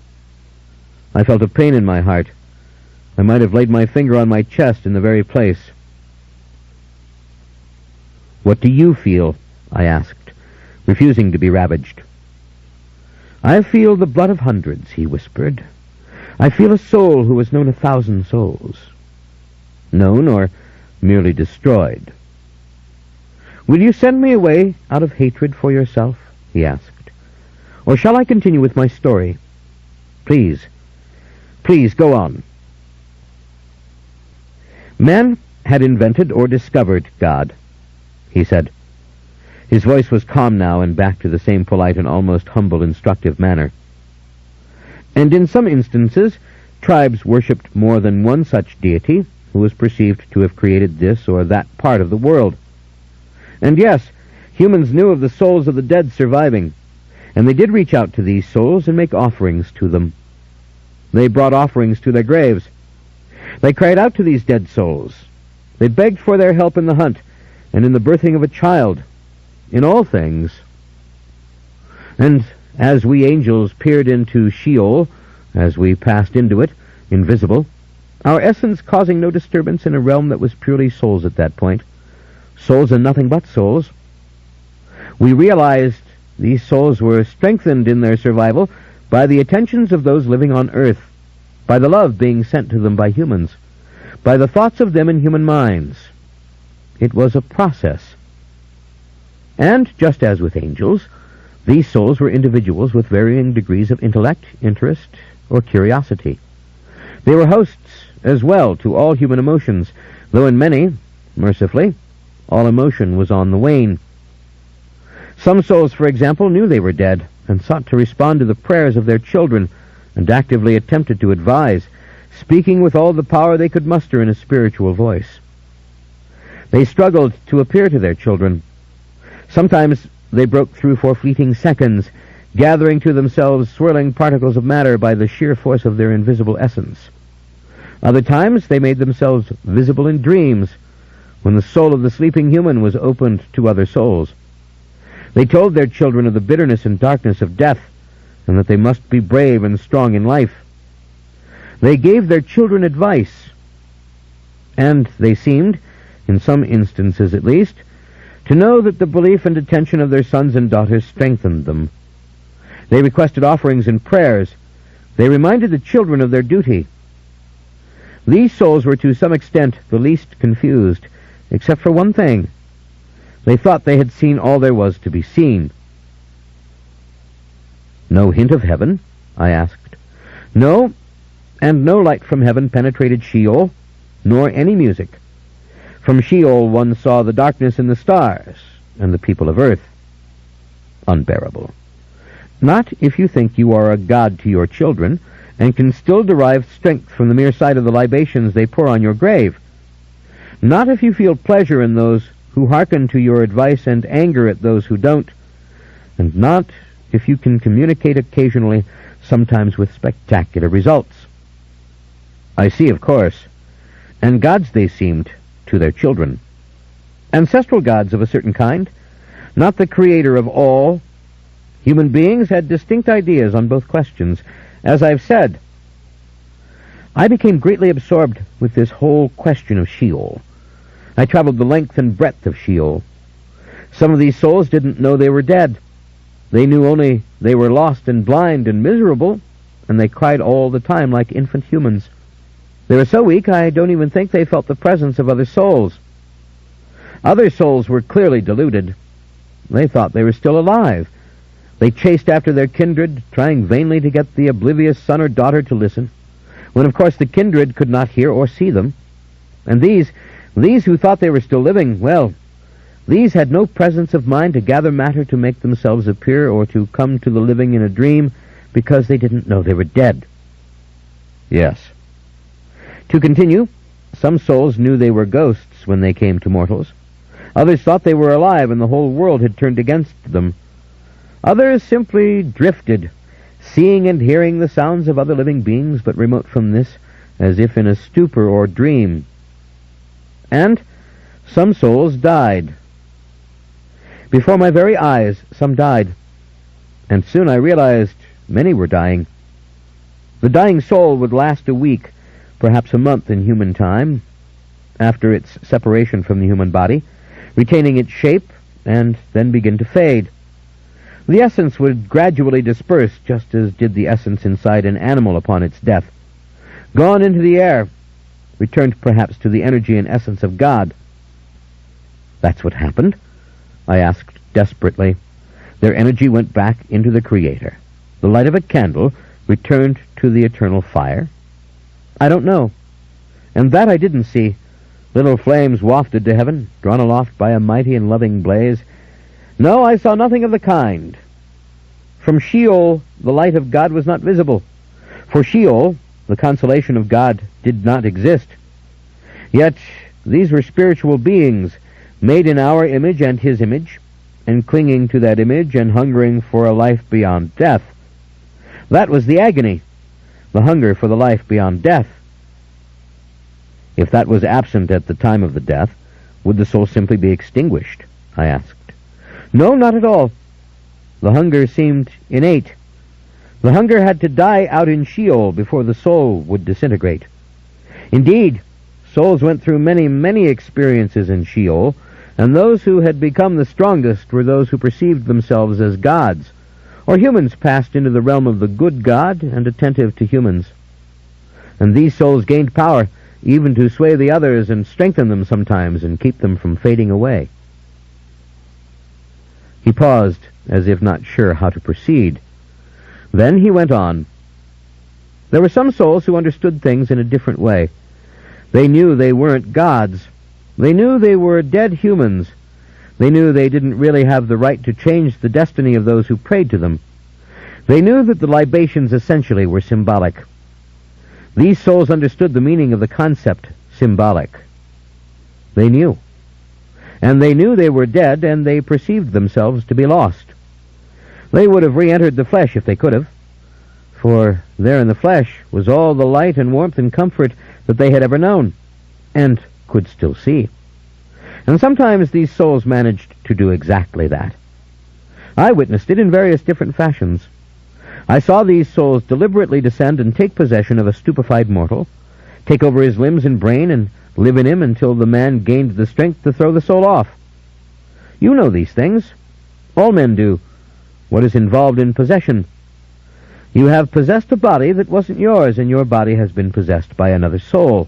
I felt a pain in my heart. I might have laid my finger on my chest in the very place. "What do you feel?" I asked, refusing to be ravaged. "I feel the blood of hundreds," he whispered. "I feel a soul who has known 1,000 souls. Known or merely destroyed." "Will you send me away out of hatred for yourself?" he asked. "Or shall I continue with my story? Please, please go on." "Man had invented or discovered God," he said. His voice was calm now and back to the same polite and almost humble instructive manner. "And in some instances, tribes worshipped more than one such deity who was perceived to have created this or that part of the world. And yes, humans knew of the souls of the dead surviving, and they did reach out to these souls and make offerings to them. They brought offerings to their graves. They cried out to these dead souls. They begged for their help in the hunt and in the birthing of a child, in all things. And as we angels peered into Sheol, as we passed into it, invisible, our essence causing no disturbance in a realm that was purely souls at that point, souls and nothing but souls, we realized these souls were strengthened in their survival by the attentions of those living on earth, by the love being sent to them by humans, by the thoughts of them in human minds. It was a process. And, just as with angels, these souls were individuals with varying degrees of intellect, interest, or curiosity. They were hosts as well to all human emotions, though in many, mercifully, all emotion was on the wane. Some souls, for example, knew they were dead and sought to respond to the prayers of their children and actively attempted to advise, speaking with all the power they could muster in a spiritual voice. They struggled to appear to their children. Sometimes they broke through for fleeting seconds, gathering to themselves swirling particles of matter by the sheer force of their invisible essence. Other times they made themselves visible in dreams, when the soul of the sleeping human was opened to other souls. They told their children of the bitterness and darkness of death, and that they must be brave and strong in life. They gave their children advice, and they seemed, in some instances at least, to know that the belief and attention of their sons and daughters strengthened them. They requested offerings and prayers. They reminded the children of their duty. These souls were to some extent the least confused, except for one thing. They thought they had seen all there was to be seen. No hint of heaven? I asked. No, and no light from heaven penetrated Sheol, nor any music. From Sheol one saw the darkness in the stars, and the people of earth. Unbearable. Not if you think you are a god to your children, and can still derive strength from the mere sight of the libations they pour on your grave. Not if you feel pleasure in those who hearken to your advice and anger at those who don't, and not if you can communicate occasionally, sometimes with spectacular results. I see, of course, and gods they seemed to their children. Ancestral gods of a certain kind, not the creator of all. Human beings had distinct ideas on both questions. As I've said, I became greatly absorbed with this whole question of Sheol. I traveled the length and breadth of Sheol. Some of these souls didn't know they were dead. They knew only they were lost and blind and miserable, and they cried all the time like infant humans. They were so weak I don't even think they felt the presence of other souls. Other souls were clearly deluded. They thought they were still alive. They chased after their kindred, trying vainly to get the oblivious son or daughter to listen, when of course the kindred could not hear or see them. And these who thought they were still living, well, these had no presence of mind to gather matter to make themselves appear or to come to the living in a dream, because they didn't know they were dead. Yes. To continue, some souls knew they were ghosts when they came to mortals. Others thought they were alive and the whole world had turned against them. Others simply drifted, seeing and hearing the sounds of other living beings, but remote from this, as if in a stupor or dream. And some souls died. Before my very eyes, some died, and soon I realized many were dying. The dying soul would last a week, perhaps a month in human time, after its separation from the human body, retaining its shape, and then begin to fade. The essence would gradually disperse, just as did the essence inside an animal upon its death. Gone into the air, returned perhaps to the energy and essence of God. That's what happened? I asked desperately. Their energy went back into the Creator. The light of a candle returned to the eternal fire. I don't know. And that I didn't see. Little flames wafted to heaven, drawn aloft by a mighty and loving blaze. No, I saw nothing of the kind. From Sheol, the light of God was not visible. For Sheol, the consolation of God did not exist. Yet these were spiritual beings, made in our image and His image, and clinging to that image and hungering for a life beyond death. That was the agony, the hunger for the life beyond death. If that was absent at the time of the death, would the soul simply be extinguished? I asked. No, not at all. The hunger seemed innate. The hunger had to die out in Sheol before the soul would disintegrate. Indeed, souls went through many, many experiences in Sheol, and those who had become the strongest were those who perceived themselves as gods, or humans passed into the realm of the good God and attentive to humans. And these souls gained power, even to sway the others and strengthen them sometimes and keep them from fading away. He paused, as if not sure how to proceed. Then he went on. There were some souls who understood things in a different way. They knew they weren't gods. They knew they were dead humans. They knew they didn't really have the right to change the destiny of those who prayed to them. They knew that the libations essentially were symbolic. These souls understood the meaning of the concept symbolic. They knew. And they knew they were dead, and they perceived themselves to be lost. They would have re-entered the flesh if they could have, for there in the flesh was all the light and warmth and comfort that they had ever known, and could still see. And sometimes these souls managed to do exactly that. I witnessed it in various different fashions. I saw these souls deliberately descend and take possession of a stupefied mortal, take over his limbs and brain, and live in him until the man gained the strength to throw the soul off. You know these things. All men do. What is involved in possession? You have possessed a body that wasn't yours, and your body has been possessed by another soul.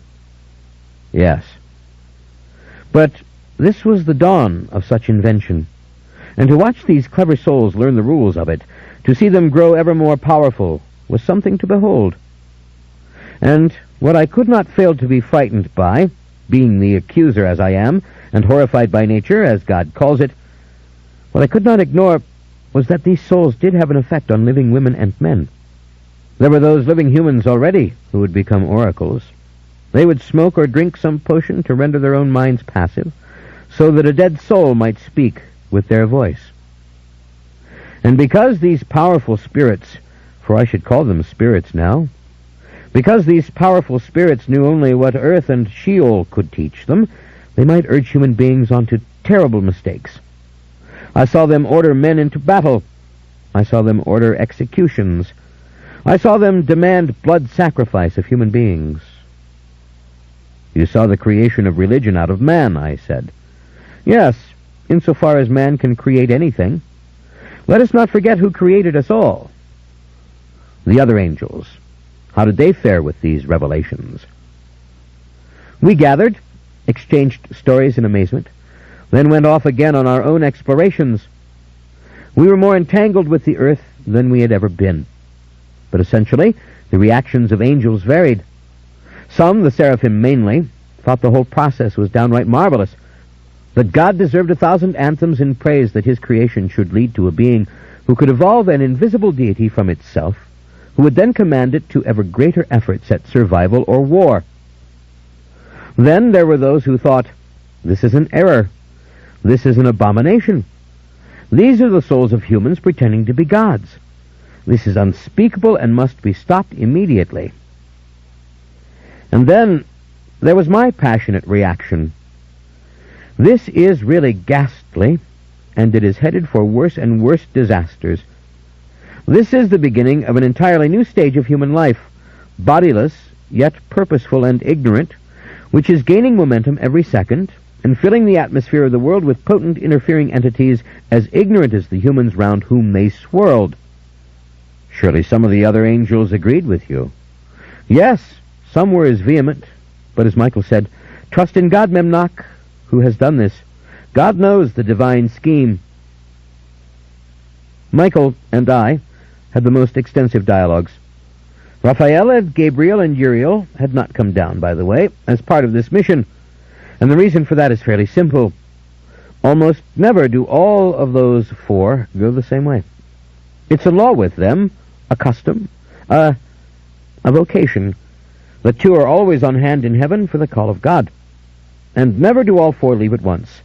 Yes. But this was the dawn of such invention, and to watch these clever souls learn the rules of it, to see them grow ever more powerful, was something to behold. And what I could not fail to be frightened by, being the accuser as I am, and horrified by nature, as God calls it, what I could not ignore was that these souls did have an effect on living women and men. There were those living humans already who would become oracles. They would smoke or drink some potion to render their own minds passive, so that a dead soul might speak with their voice. And because these powerful spirits, for I should call them spirits now, because these powerful spirits knew only what earth and Sheol could teach them, they might urge human beings onto terrible mistakes. I saw them order men into battle. I saw them order executions. I saw them demand blood sacrifice of human beings. You saw the creation of religion out of man, I said. Yes, insofar as man can create anything. Let us not forget who created us all. The other angels. How did they fare with these revelations? We gathered, exchanged stories in amazement, then went off again on our own explorations. We were more entangled with the earth than we had ever been. But essentially, the reactions of angels varied. Some, the seraphim mainly, thought the whole process was downright marvelous, that God deserved 1,000 anthems in praise that his creation should lead to a being who could evolve an invisible deity from itself, who would then command it to ever greater efforts at survival or war. Then there were those who thought, this is an error. This is an abomination. These are the souls of humans pretending to be gods. This is unspeakable and must be stopped immediately. And then there was my passionate reaction. This is really ghastly, and it is headed for worse and worse disasters. This is the beginning of an entirely new stage of human life, bodiless, yet purposeful and ignorant, which is gaining momentum every second, and filling the atmosphere of the world with potent interfering entities as ignorant as the humans round whom they swirled. Surely some of the other angels agreed with you. Yes, some were as vehement, but as Michael said, trust in God, Memnoch, who has done this. God knows the divine scheme. Michael and I had the most extensive dialogues. Raphael and Gabriel and Uriel had not come down, by the way, as part of this mission, and the reason for that is fairly simple. Almost never do all of those four go the same way. It's a law with them, a custom, a vocation. The two are always on hand in heaven for the call of God, and never do all four leave at once.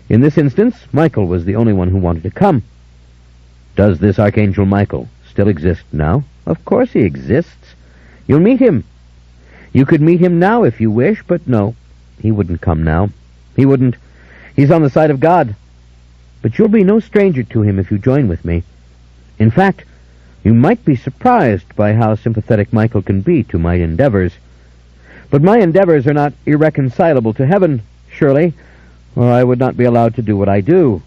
In this instance, Michael was the only one who wanted to come. Does this Archangel Michael still exist now? Of course he exists. You'll meet him. You could meet him now if you wish, but no, he wouldn't come now. He wouldn't. He's on the side of God. But you'll be no stranger to him if you join with me. In fact, you might be surprised by how sympathetic Michael can be to my endeavors. But my endeavors are not irreconcilable to heaven, surely, or I would not be allowed to do what I do.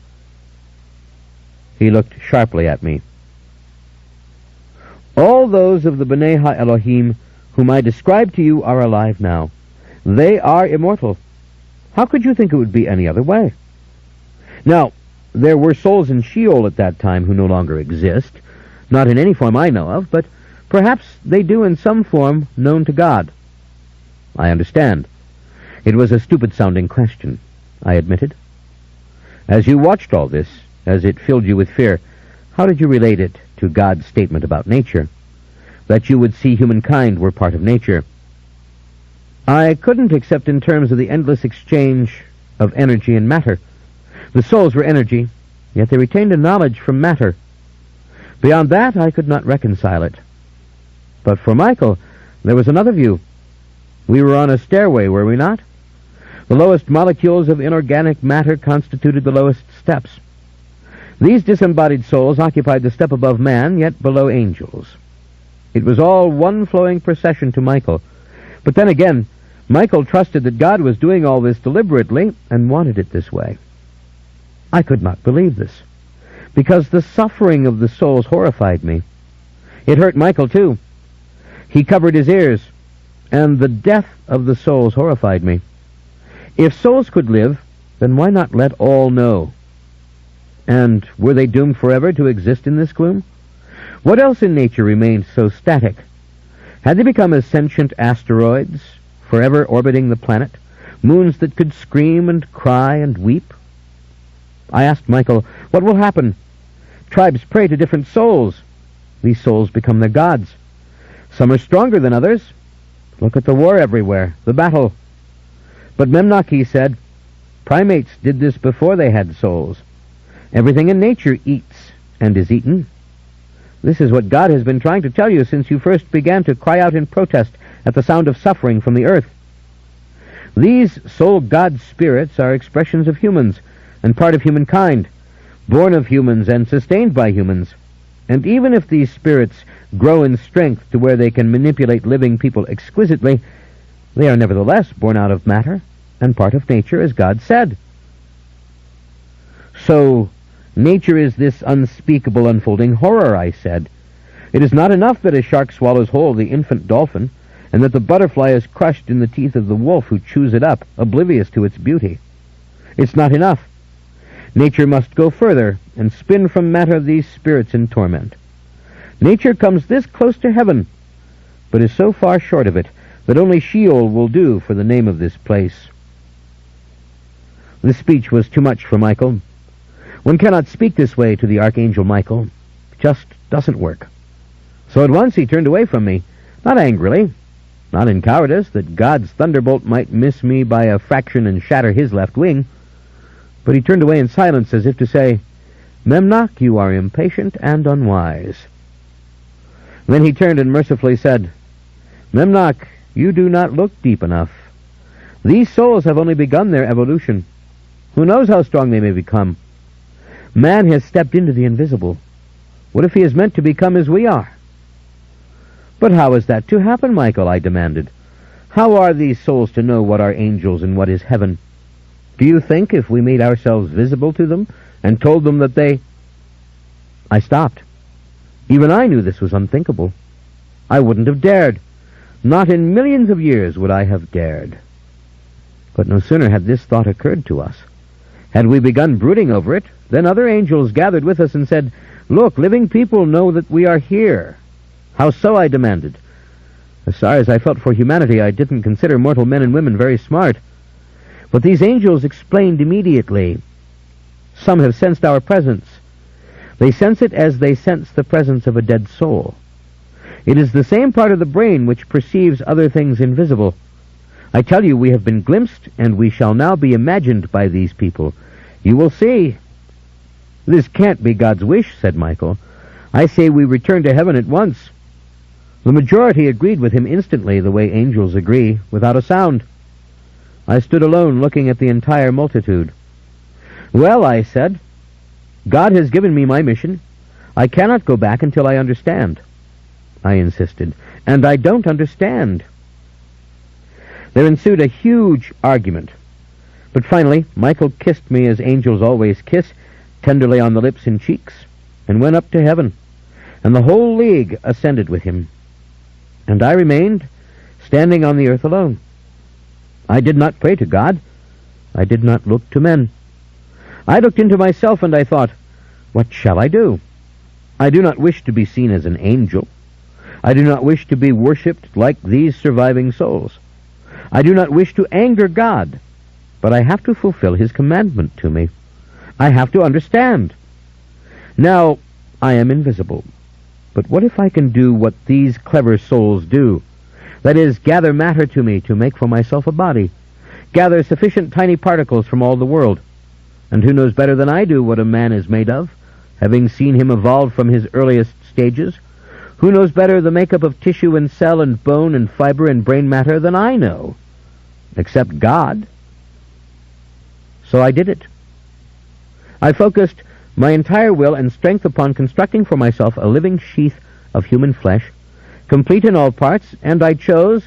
He looked sharply at me. All those of the B'nai Ha-Elohim whom I described to you are alive now. They are immortal. How could you think it would be any other way? Now, there were souls in Sheol at that time who no longer exist, not in any form I know of, but perhaps they do in some form known to God. I understand. It was a stupid-sounding question, I admitted. As you watched all this, as it filled you with fear, how did you relate it to God's statement about nature, that you would see humankind were part of nature? I couldn't accept in terms of the endless exchange of energy and matter. The souls were energy, yet they retained a knowledge from matter. Beyond that, I could not reconcile it. But for Michael, there was another view. We were on a stairway, were we not? The lowest molecules of inorganic matter constituted the lowest steps. These disembodied souls occupied the step above man, yet below angels. It was all one flowing procession to Michael. But then again, Michael trusted that God was doing all this deliberately and wanted it this way. I could not believe this, because the suffering of the souls horrified me. It hurt Michael, too. He covered his ears, and the death of the souls horrified me. If souls could live, then why not let all know? And were they doomed forever to exist in this gloom? What else in nature remained so static? Had they become as sentient asteroids, forever orbiting the planet, moons that could scream and cry and weep? I asked Michael, what will happen? Tribes pray to different souls. These souls become their gods. Some are stronger than others. Look at the war everywhere, the battle. But Memnoch, he said, primates did this before they had souls. Everything in nature eats and is eaten. This is what God has been trying to tell you since you first began to cry out in protest at the sound of suffering from the earth. These soul god spirits are expressions of humans and part of humankind, born of humans and sustained by humans. And even if these spirits grow in strength to where they can manipulate living people exquisitely, they are nevertheless born out of matter and part of nature, as God said. So, nature is this unspeakable unfolding horror, I said. It is not enough that a shark swallows whole the infant dolphin, and that the butterfly is crushed in the teeth of the wolf who chews it up, oblivious to its beauty. It's not enough. Nature must go further and spin from matter these spirits in torment. Nature comes this close to heaven, but is so far short of it that only Sheol will do for the name of this place. This speech was too much for Michael. One cannot speak this way to the Archangel Michael. It just doesn't work. So at once he turned away from me, not angrily, not in cowardice that God's thunderbolt might miss me by a fraction and shatter his left wing, but he turned away in silence as if to say, Memnoch, you are impatient and unwise. Then he turned and mercifully said, Memnoch, you do not look deep enough. These souls have only begun their evolution. Who knows how strong they may become? Man has stepped into the invisible. What if he is meant to become as we are? But how is that to happen, Michael? I demanded. How are these souls to know what are angels and what is heaven? Do you think if we made ourselves visible to them and told them that they... I stopped. Even I knew this was unthinkable. I wouldn't have dared. Not in millions of years would I have dared. But no sooner had this thought occurred to us. Had we begun brooding over it, then other angels gathered with us and said, Look, living people know that we are here. How so? I demanded. As sorry as I felt for humanity, I didn't consider mortal men and women very smart. But these angels explained immediately. Some have sensed our presence. They sense it as they sense the presence of a dead soul. It is the same part of the brain which perceives other things invisible. I tell you, we have been glimpsed, and we shall now be imagined by these people. You will see. This can't be God's wish, said Michael. I say we return to heaven at once. The majority agreed with him instantly, the way angels agree, without a sound. I stood alone, looking at the entire multitude. Well, I said, God has given me my mission. I cannot go back until I understand. I insisted, and I don't understand. There ensued a huge argument. But finally, Michael kissed me as angels always kiss, tenderly on the lips and cheeks, and went up to heaven, and the whole league ascended with him. And I remained, standing on the earth alone. I did not pray to God. I did not look to men. I looked into myself, and I thought, what shall I do? I do not wish to be seen as an angel. I do not wish to be worshipped like these surviving souls. I do not wish to anger God, but I have to fulfill his commandment to me. I have to understand. Now, I am invisible. But what if I can do what these clever souls do? That is, gather matter to me to make for myself a body. Gather sufficient tiny particles from all the world. And who knows better than I do what a man is made of, having seen him evolve from his earliest stages? Who knows better the makeup of tissue and cell and bone and fiber and brain matter than I know? Except God. So I did it. I focused my entire will and strength upon constructing for myself a living sheath of human flesh, complete in all parts, and I chose,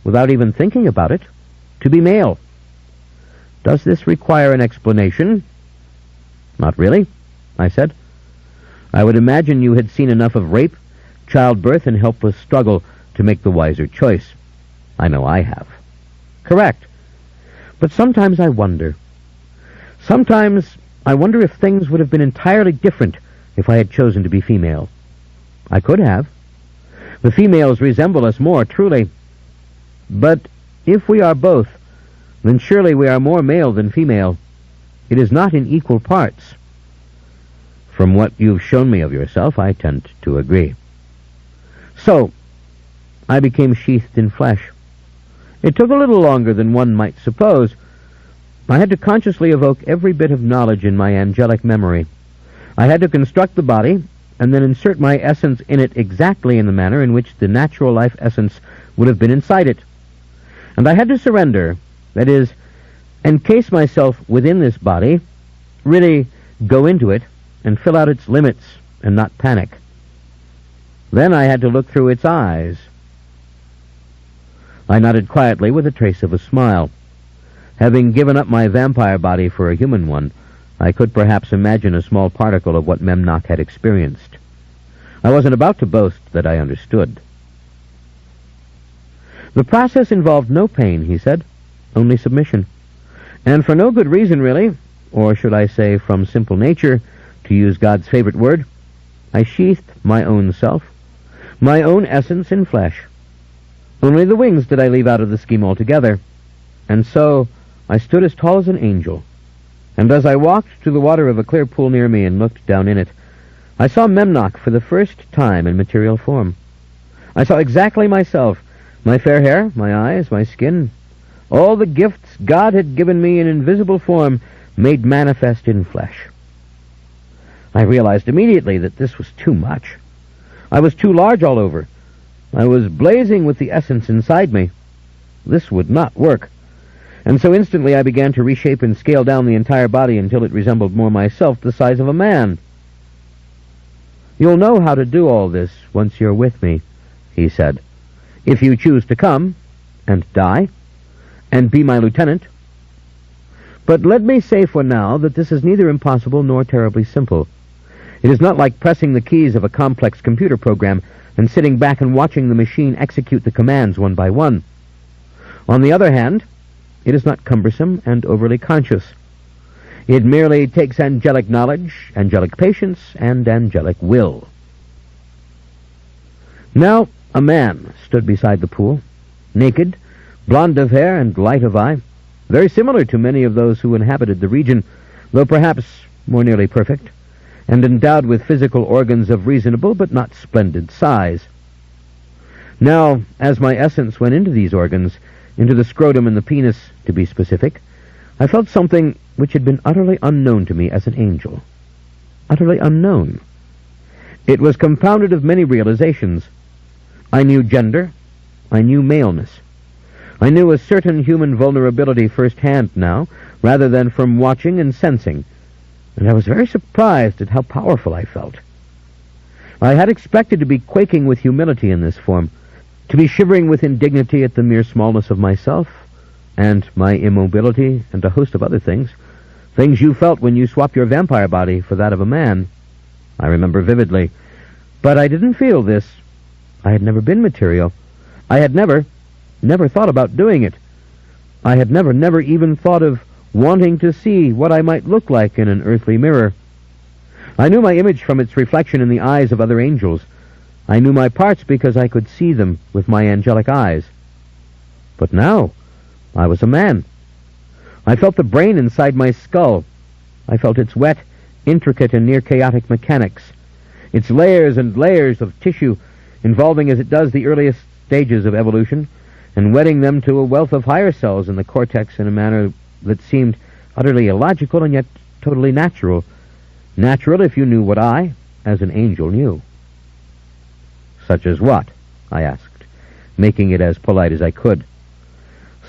without even thinking about it, to be male. Does this require an explanation? Not really, I said. I would imagine you had seen enough of rape, childbirth, and helpless struggle to make the wiser choice. I know I have. Correct. But sometimes I wonder. Sometimes I wonder if things would have been entirely different if I had chosen to be female. I could have. The females resemble us more, truly. But if we are both, then surely we are more male than female. It is not in equal parts. From what you've shown me of yourself, I tend to agree. So, I became sheathed in flesh. It took a little longer than one might suppose. I had to consciously evoke every bit of knowledge in my angelic memory. I had to construct the body, and then insert my essence in it exactly in the manner in which the natural life essence would have been inside it. And I had to surrender, that is, encase myself within this body, really go into it, and fill out its limits, and not panic. Then I had to look through its eyes. I nodded quietly with a trace of a smile. Having given up my vampire body for a human one, I could perhaps imagine a small particle of what Memnoch had experienced. I wasn't about to boast that I understood. The process involved no pain, he said, only submission. And for no good reason, really, or should I say from simple nature, to use God's favorite word, I sheathed my own self, my own essence in flesh. Only the wings did I leave out of the scheme altogether. And so I stood as tall as an angel. And as I walked to the water of a clear pool near me and looked down in it, I saw Memnoch for the first time in material form. I saw exactly myself, my fair hair, my eyes, my skin, all the gifts God had given me in invisible form made manifest in flesh. I realized immediately that this was too much. I was too large all over. I was blazing with the essence inside me. This would not work. And so instantly I began to reshape and scale down the entire body until it resembled more myself, the size of a man. You'll know how to do all this once you're with me, he said, if you choose to come and die and be my lieutenant. But let me say for now that this is neither impossible nor terribly simple. It is not like pressing the keys of a complex computer program and sitting back and watching the machine execute the commands one by one. On the other hand, it is not cumbersome and overly conscious. It merely takes angelic knowledge, angelic patience, and angelic will. Now, a man stood beside the pool, naked, blond of hair and light of eye, very similar to many of those who inhabited the region, though perhaps more nearly perfect, and endowed with physical organs of reasonable but not splendid size. Now, as my essence went into these organs, into the scrotum and the penis, to be specific, I felt something which had been utterly unknown to me as an angel. Utterly unknown. It was compounded of many realizations. I knew gender. I knew maleness. I knew a certain human vulnerability firsthand now, rather than from watching and sensing, and I was very surprised at how powerful I felt. I had expected to be quaking with humility in this form, to be shivering with indignity at the mere smallness of myself, and my immobility, and a host of other things you felt when you swap your vampire body for that of a man. I remember vividly. But I didn't feel this. I had never been material. I had never thought about doing it. I had never even thought of wanting to see what I might look like in an earthly mirror. I knew my image from its reflection in the eyes of other angels. I knew my parts because I could see them with my angelic eyes. But now, I was a man. I felt the brain inside my skull. I felt its wet, intricate, and near-chaotic mechanics, its layers and layers of tissue, involving as it does the earliest stages of evolution, and wedding them to a wealth of higher cells in the cortex in a manner that seemed utterly illogical and yet totally natural. Natural if you knew what I, as an angel, knew. Such as what? I asked, making it as polite as I could.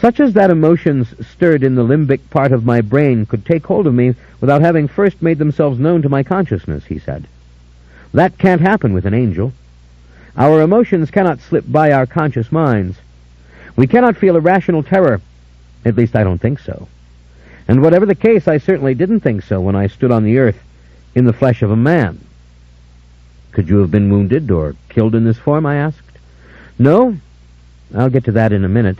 Such as that emotions stirred in the limbic part of my brain could take hold of me without having first made themselves known to my consciousness, he said. That can't happen with an angel. Our emotions cannot slip by our conscious minds. We cannot feel irrational terror. At least I don't think so. And whatever the case, I certainly didn't think so when I stood on the earth in the flesh of a man. Could you have been wounded or killed in this form, I asked. No. I'll get to that in a minute,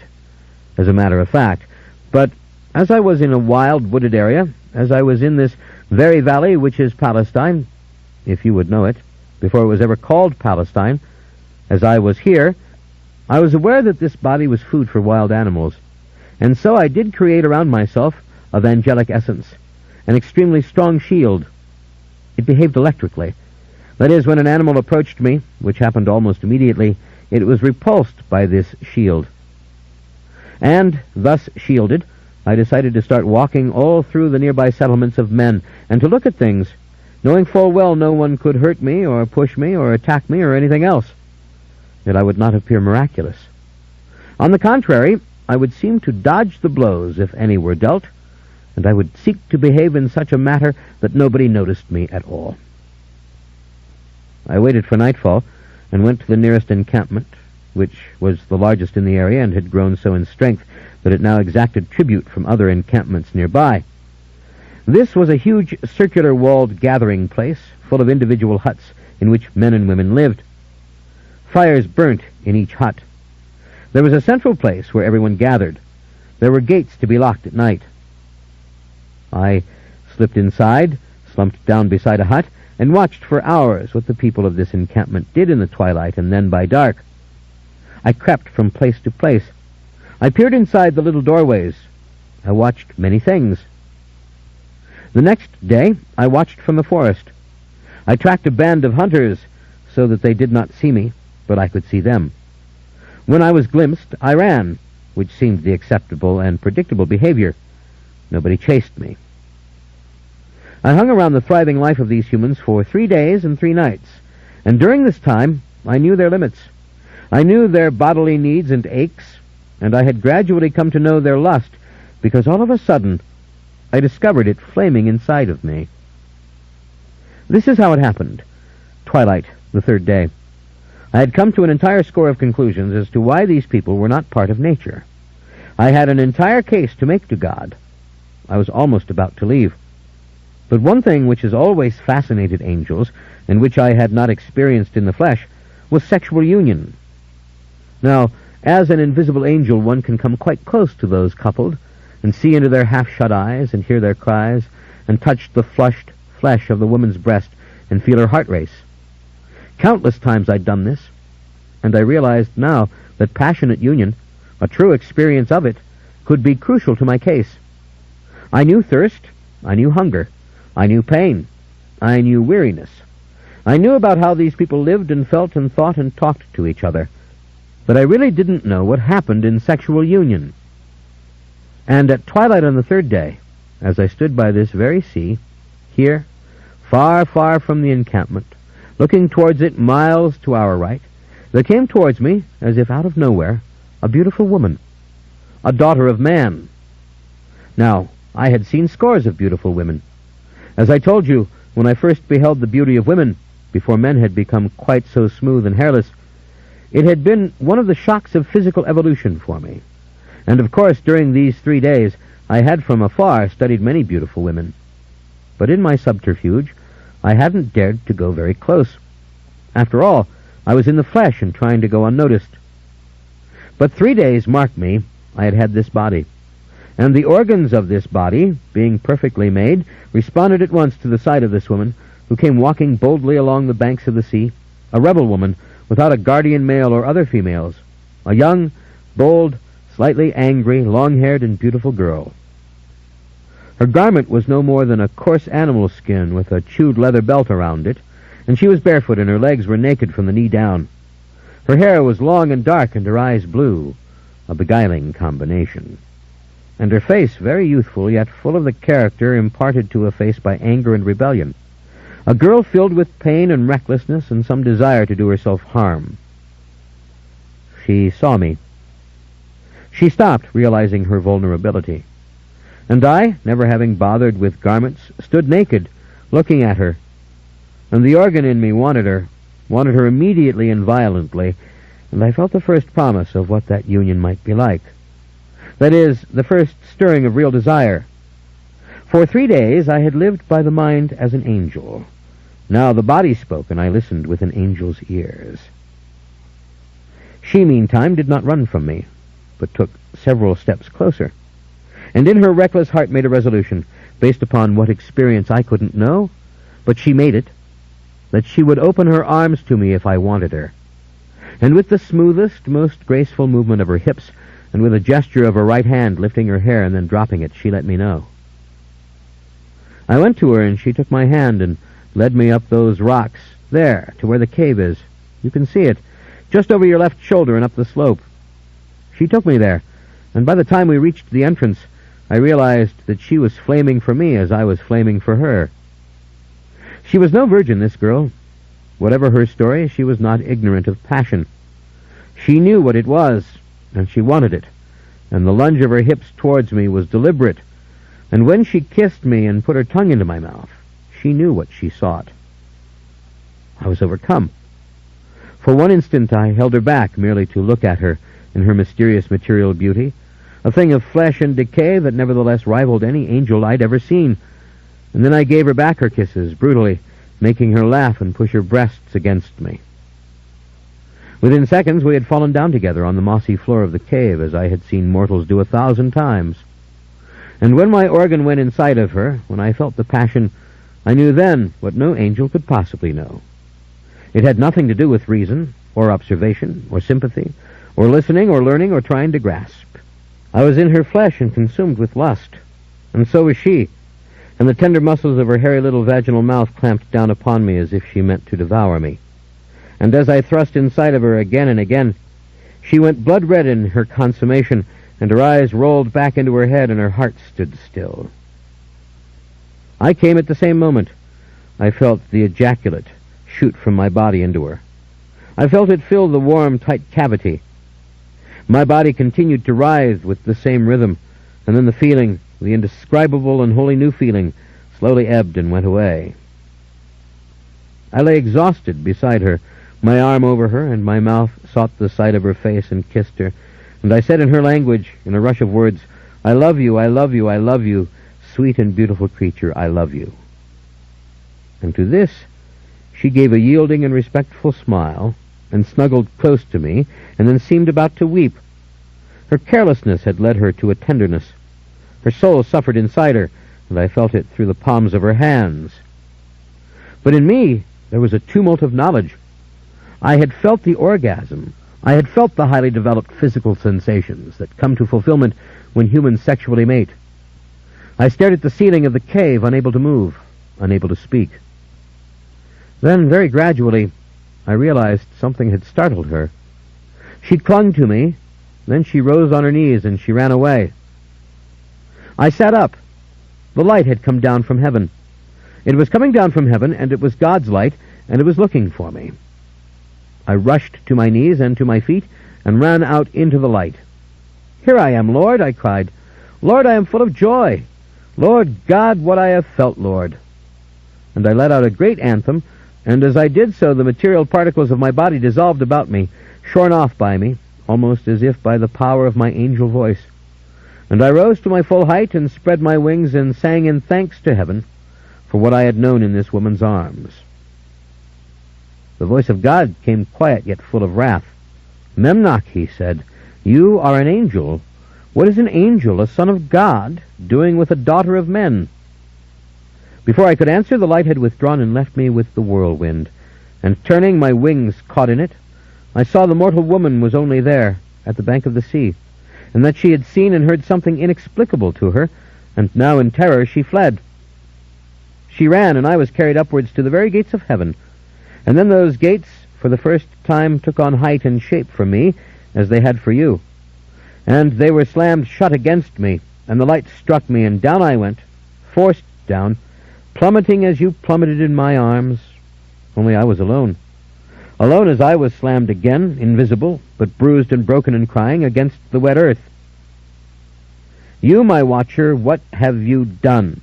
as a matter of fact. But as I was in a wild, wooded area, as I was in this very valley which is Palestine, if you would know it, before it was ever called Palestine, as I was here, I was aware that this body was food for wild animals, and so I did create around myself of angelic essence, an extremely strong shield. It behaved electrically. That is, when an animal approached me, which happened almost immediately, it was repulsed by this shield. And, thus shielded, I decided to start walking all through the nearby settlements of men, and to look at things, knowing full well no one could hurt me, or push me, or attack me, or anything else. Yet I would not appear miraculous. On the contrary, I would seem to dodge the blows, if any were dealt, and I would seek to behave in such a manner that nobody noticed me at all. I waited for nightfall, and went to the nearest encampment, which was the largest in the area and had grown so in strength that it now exacted tribute from other encampments nearby. This was a huge circular walled gathering place full of individual huts in which men and women lived. Fires burnt in each hut. There was a central place where everyone gathered. There were gates to be locked at night. I slipped inside, slumped down beside a hut, and watched for hours what the people of this encampment did in the twilight and then by dark. I crept from place to place. I peered inside the little doorways. I watched many things. The next day, I watched from the forest. I tracked a band of hunters so that they did not see me, but I could see them. When I was glimpsed, I ran, which seemed the acceptable and predictable behavior. Nobody chased me. I hung around the thriving life of these humans for 3 days and 3 nights, and during this time I knew their limits. I knew their bodily needs and aches, and I had gradually come to know their lust, because all of a sudden I discovered it flaming inside of me. This is how it happened. Twilight, the 3rd day. I had come to an entire score of conclusions as to why these people were not part of nature. I had an entire case to make to God. I was almost about to leave. But one thing which has always fascinated angels, and which I had not experienced in the flesh, was sexual union. Now, as an invisible angel, one can come quite close to those coupled, and see into their half-shut eyes, and hear their cries, and touch the flushed flesh of the woman's breast, and feel her heart race. Countless times I'd done this, and I realized now that passionate union, a true experience of it, could be crucial to my case. I knew thirst, I knew hunger, I knew pain, I knew weariness. I knew about how these people lived and felt and thought and talked to each other, but I really didn't know what happened in sexual union. And at twilight on the 3rd day, as I stood by this very sea, here, far, far from the encampment, looking towards it miles to our right, there came towards me, as if out of nowhere, a beautiful woman, a daughter of man. Now, I had seen scores of beautiful women. As I told you, when I first beheld the beauty of women, before men had become quite so smooth and hairless, it had been one of the shocks of physical evolution for me. And of course, during these 3 days, I had from afar studied many beautiful women. But in my subterfuge, I hadn't dared to go very close. After all, I was in the flesh and trying to go unnoticed. But 3 days marked me. I had had this body. And the organs of this body, being perfectly made, responded at once to the sight of this woman, who came walking boldly along the banks of the sea, a rebel woman, without a guardian male or other females, a young, bold, slightly angry, long-haired, and beautiful girl. Her garment was no more than a coarse animal skin with a chewed leather belt around it, and she was barefoot and her legs were naked from the knee down. Her hair was long and dark and her eyes blue, a beguiling combination. And her face very youthful, yet full of the character imparted to a face by anger and rebellion. A girl filled with pain and recklessness and some desire to do herself harm. She saw me. She stopped, realizing her vulnerability. And I, never having bothered with garments, stood naked, looking at her. And the organ in me wanted her immediately and violently, and I felt the first promise of what that union might be like. That is, the first stirring of real desire. For 3 days I had lived by the mind as an angel. Now the body spoke, and I listened with an angel's ears. She, meantime, did not run from me, but took several steps closer, and in her reckless heart made a resolution, based upon what experience I couldn't know, but she made it, that she would open her arms to me if I wanted her. And with the smoothest, most graceful movement of her hips, and with a gesture of her right hand lifting her hair and then dropping it, she let me know. I went to her, and she took my hand and led me up those rocks, there, to where the cave is. You can see it, just over your left shoulder and up the slope. She took me there, and by the time we reached the entrance, I realized that she was flaming for me as I was flaming for her. She was no virgin, this girl. Whatever her story, she was not ignorant of passion. She knew what it was, and she wanted it, and the lunge of her hips towards me was deliberate, and when she kissed me and put her tongue into my mouth, she knew what she sought. I was overcome. For one instant I held her back, merely to look at her in her mysterious material beauty, a thing of flesh and decay that nevertheless rivaled any angel I'd ever seen. And then I gave her back her kisses, brutally, making her laugh and push her breasts against me. Within seconds we had fallen down together on the mossy floor of the cave, as I had seen mortals do 1,000 times. And when my organ went inside of her, when I felt the passion, I knew then what no angel could possibly know. It had nothing to do with reason, or observation, or sympathy, or listening, or learning, or trying to grasp. I was in her flesh and consumed with lust, and so was she, and the tender muscles of her hairy little vaginal mouth clamped down upon me as if she meant to devour me. And as I thrust inside of her again and again, she went blood-red in her consummation, and her eyes rolled back into her head, and her heart stood still. I came at the same moment. I felt the ejaculate shoot from my body into her. I felt it fill the warm, tight cavity. My body continued to writhe with the same rhythm, and then the feeling, the indescribable and wholly new feeling, slowly ebbed and went away. I lay exhausted beside her, my arm over her, and my mouth sought the side of her face and kissed her, and I said in her language, in a rush of words, "I love you, I love you, I love you, sweet and beautiful creature, I love you." And to this she gave a yielding and respectful smile, and snuggled close to me, and then seemed about to weep. Her carelessness had led her to a tenderness. Her soul suffered inside her, and I felt it through the palms of her hands. But in me there was a tumult of knowledge. I had felt the orgasm. I had felt the highly developed physical sensations that come to fulfillment when humans sexually mate. I stared at the ceiling of the cave, unable to move, unable to speak. Then, very gradually, I realized something had startled her. She clung to me, then she rose on her knees and she ran away. I sat up. The light had come down from heaven. It was coming down from heaven, and it was God's light, and it was looking for me. I rushed to my knees and to my feet and ran out into the light. "Here I am, Lord," I cried. "Lord, I am full of joy. Lord God, what I have felt, Lord." And I let out a great anthem, and as I did so, the material particles of my body dissolved about me, shorn off by me, almost as if by the power of my angel voice. And I rose to my full height and spread my wings and sang in thanks to heaven for what I had known in this woman's arms. The voice of God came quiet yet full of wrath. "Memnoch," he said, "you are an angel. What is an angel, a son of God, doing with a daughter of men?" Before I could answer, the light had withdrawn and left me with the whirlwind, and turning, my wings caught in it. I saw the mortal woman was only there, at the bank of the sea, and that she had seen and heard something inexplicable to her, and now in terror she fled. She ran, and I was carried upwards to the very gates of heaven, and then those gates for the first time took on height and shape for me, as they had for you, and they were slammed shut against me, and the light struck me, and down I went, forced down, plummeting as you plummeted in my arms, only I was alone. Alone as I was slammed again, invisible, but bruised and broken and crying, against the wet earth. "You, my watcher, what have you done?"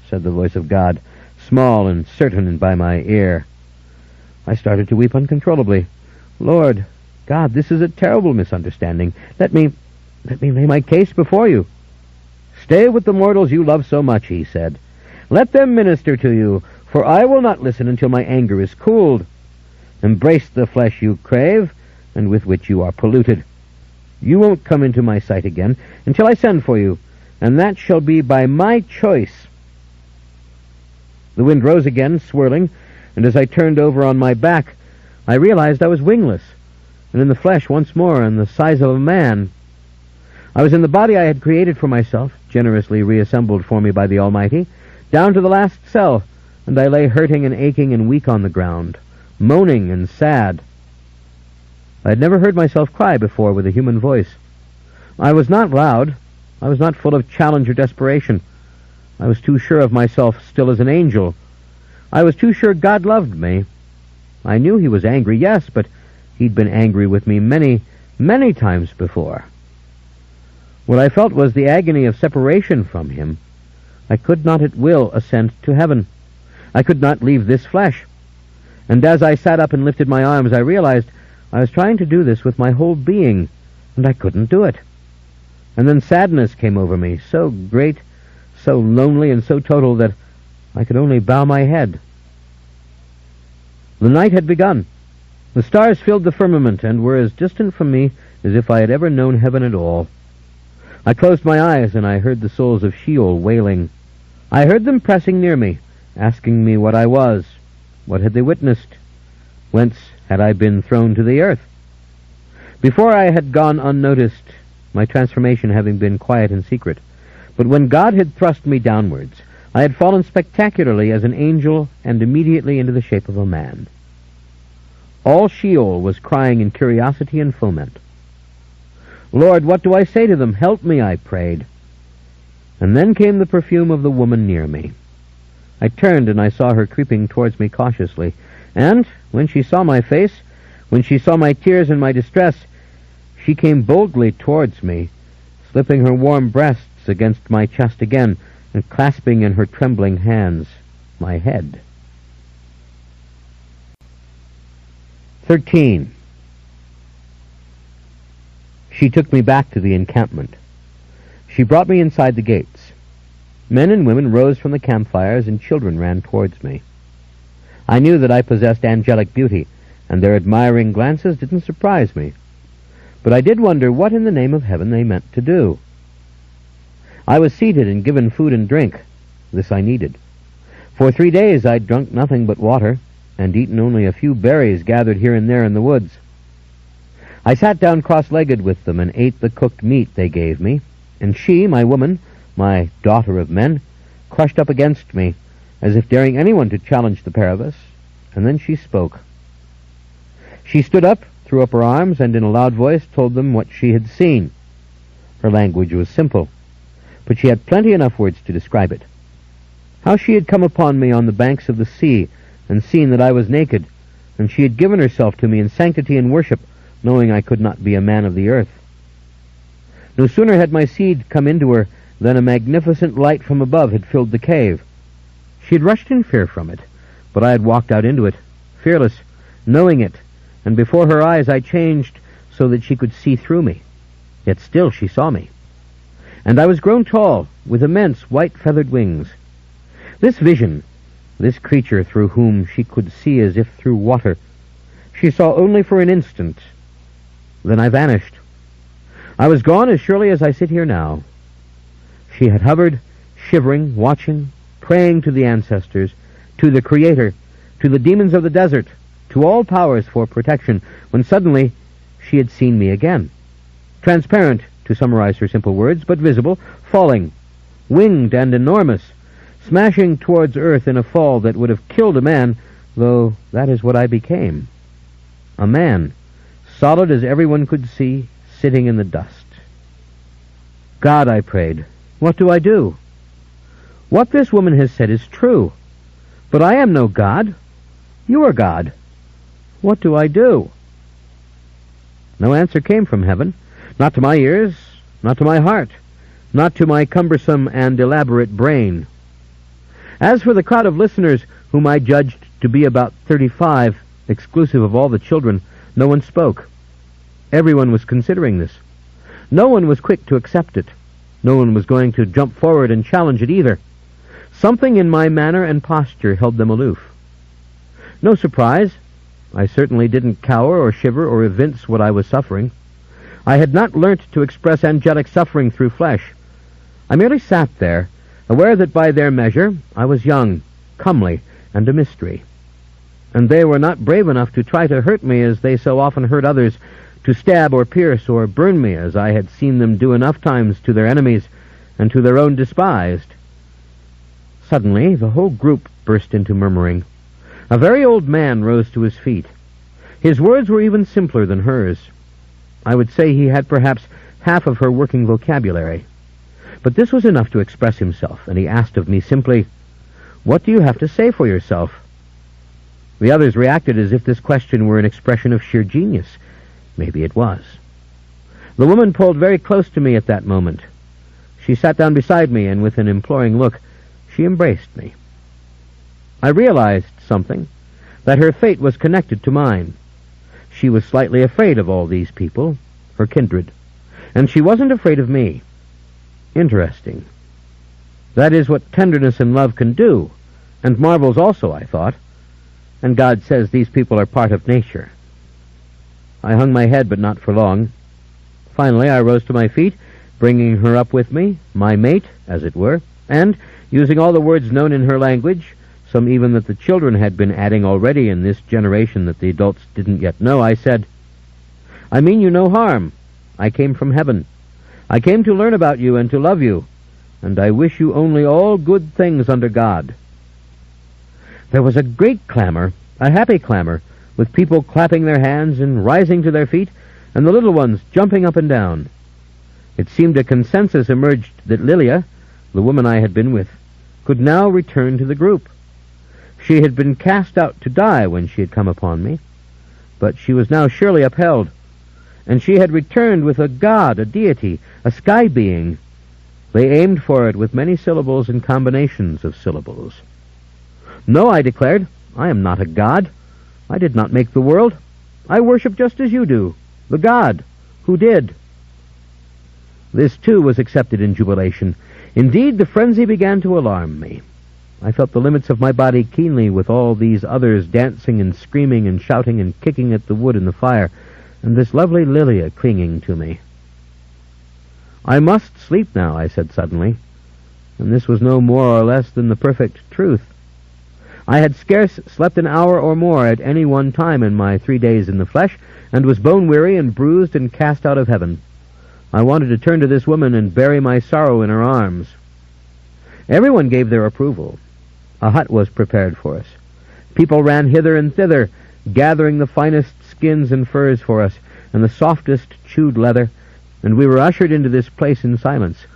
said the voice of God, small and certain by my ear. I started to weep uncontrollably. "Lord God, this is a terrible misunderstanding. Let me lay my case before you." "Stay with the mortals you love so much," he said. "Let them minister to you, for I will not listen until my anger is cooled. Embrace the flesh you crave, and with which you are polluted. You won't come into my sight again until I send for you, and that shall be by my choice." The wind rose again, swirling, and as I turned over on my back, I realized I was wingless, and in the flesh once more, and the size of a man. I was in the body I had created for myself, generously reassembled for me by the Almighty, down to the last cell, and I lay hurting and aching and weak on the ground, moaning and sad. I had never heard myself cry before with a human voice. I was not loud. I was not full of challenge or desperation. I was too sure of myself still as an angel. I was too sure God loved me. I knew he was angry, yes, but he'd been angry with me many, many times before. What I felt was the agony of separation from him. I could not at will ascend to heaven. I could not leave this flesh. And as I sat up and lifted my arms, I realized I was trying to do this with my whole being, and I couldn't do it. And then sadness came over me, so great, so lonely, and so total that I could only bow my head. The night had begun. The stars filled the firmament and were as distant from me as if I had ever known heaven at all. I closed my eyes, and I heard the souls of Sheol wailing. I heard them pressing near me, asking me what I was. What had they witnessed? Whence had I been thrown to the earth? Before I had gone unnoticed, my transformation having been quiet and secret. But when God had thrust me downwards, I had fallen spectacularly as an angel and immediately into the shape of a man. All Sheol was crying in curiosity and foment. "Lord, what do I say to them? Help me," I prayed. And then came the perfume of the woman near me. I turned, and I saw her creeping towards me cautiously. And when she saw my face, when she saw my tears and my distress, she came boldly towards me, slipping her warm breasts against my chest again, and clasping in her trembling hands my head. 13. She took me back to the encampment. She brought me inside the gates. Men and women rose from the campfires, and children ran towards me. I knew that I possessed angelic beauty, and their admiring glances didn't surprise me. But I did wonder what in the name of heaven they meant to do. I was seated and given food and drink. This I needed. For 3 days I'd drunk nothing but water, and eaten only a few berries gathered here and there in the woods. I sat down cross-legged with them and ate the cooked meat they gave me, and she, my woman, my daughter of men, crushed up against me, as if daring anyone to challenge the pair of us, and then she spoke. She stood up, threw up her arms, and in a loud voice told them what she had seen. Her language was simple, but she had plenty enough words to describe it. How she had come upon me on the banks of the sea, and seen that I was naked, and she had given herself to me in sanctity and worship, knowing I could not be a man of the earth. No sooner had my seed come into her than a magnificent light from above had filled the cave. She had rushed in fear from it, but I had walked out into it, fearless, knowing it, and before her eyes I changed so that she could see through me. Yet still she saw me. And I was grown tall, with immense white feathered wings. This vision, this creature through whom she could see as if through water, she saw only for an instant. Then I vanished. I was gone as surely as I sit here now. She had hovered, shivering, watching, praying to the ancestors, to the Creator, to the demons of the desert, to all powers for protection, when suddenly she had seen me again. Transparent, to summarize her simple words, but visible, falling, winged and enormous, smashing towards earth in a fall that would have killed a man, though that is what I became. A man, solid as everyone could see, sitting in the dust. God, I prayed, what do I do? What this woman has said is true, but I am no God. You are God. What do I do? No answer came from heaven, not to my ears, not to my heart. not to my cumbersome and elaborate brain. As for the crowd of listeners, whom I judged to be about 35, exclusive of all the children, no one spoke. Everyone was considering this. No one was quick to accept it. No one was going to jump forward and challenge it either. Something in my manner and posture held them aloof. No surprise. I certainly didn't cower or shiver or evince what I was suffering. I had not learnt to express angelic suffering through flesh. I merely sat there, aware that by their measure I was young, comely, and a mystery. And they were not brave enough to try to hurt me as they so often hurt others, to stab or pierce or burn me as I had seen them do enough times to their enemies and to their own despised. Suddenly, the whole group burst into murmuring. A very old man rose to his feet. His words were even simpler than hers. I would say he had perhaps half of her working vocabulary. But this was enough to express himself, and he asked of me simply, "What do you have to say for yourself?" The others reacted as if this question were an expression of sheer genius. Maybe it was. The woman pulled very close to me at that moment. She sat down beside me, and with an imploring look, she embraced me. I realized something, that her fate was connected to mine. She was slightly afraid of all these people, her kindred, and she wasn't afraid of me. Interesting. That is what tenderness and love can do, and marvels also, I thought. And God says these people are part of nature. I hung my head, but not for long. Finally, I rose to my feet, bringing her up with me, my mate, as it were, and, using all the words known in her language, some even that the children had been adding already in this generation that the adults didn't yet know, I said, "I mean you no harm. I came from heaven. I came to learn about you and to love you, and I wish you only all good things under God." There was a great clamor, a happy clamor, with people clapping their hands and rising to their feet, and the little ones jumping up and down. It seemed a consensus emerged that Lilia, the woman I had been with, could now return to the group. She had been cast out to die when she had come upon me, but she was now surely upheld, and she had returned with a god, a deity, a sky being. They aimed for it with many syllables and combinations of syllables. "No," I declared, "I am not a god. I did not make the world. I worship just as you do, the God who did." This, too, was accepted in jubilation. Indeed, the frenzy began to alarm me. I felt the limits of my body keenly with all these others dancing and screaming and shouting and kicking at the wood and the fire, and this lovely Lilia clinging to me. "I must sleep now," I said suddenly, and this was no more or less than the perfect truth. I had scarce slept an hour or more at any one time in my 3 days in the flesh, and was bone-weary and bruised and cast out of heaven. I wanted to turn to this woman and bury my sorrow in her arms. Everyone gave their approval. A hut was prepared for us. People ran hither and thither, gathering the finest skins and furs for us, and the softest chewed leather, and we were ushered into this place in silence,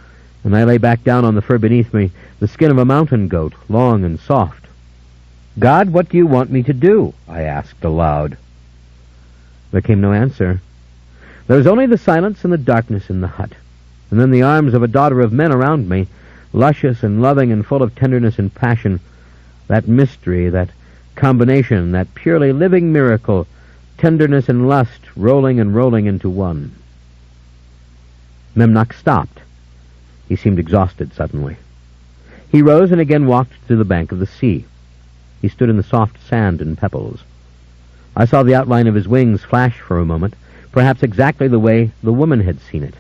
and I lay back down on the fur beneath me, the skin of a mountain goat, long and soft. "God, what do you want me to do?" I asked aloud. There came no answer. There was only the silence and the darkness in the hut, and then the arms of a daughter of men around me, luscious and loving and full of tenderness and passion, that mystery, that combination, that purely living miracle, tenderness and lust rolling and rolling into one. Memnoch stopped. He seemed exhausted suddenly. He rose and again walked to the bank of the sea. He stood in the soft sand and pebbles. I saw the outline of his wings flash for a moment, perhaps exactly the way the woman had seen it,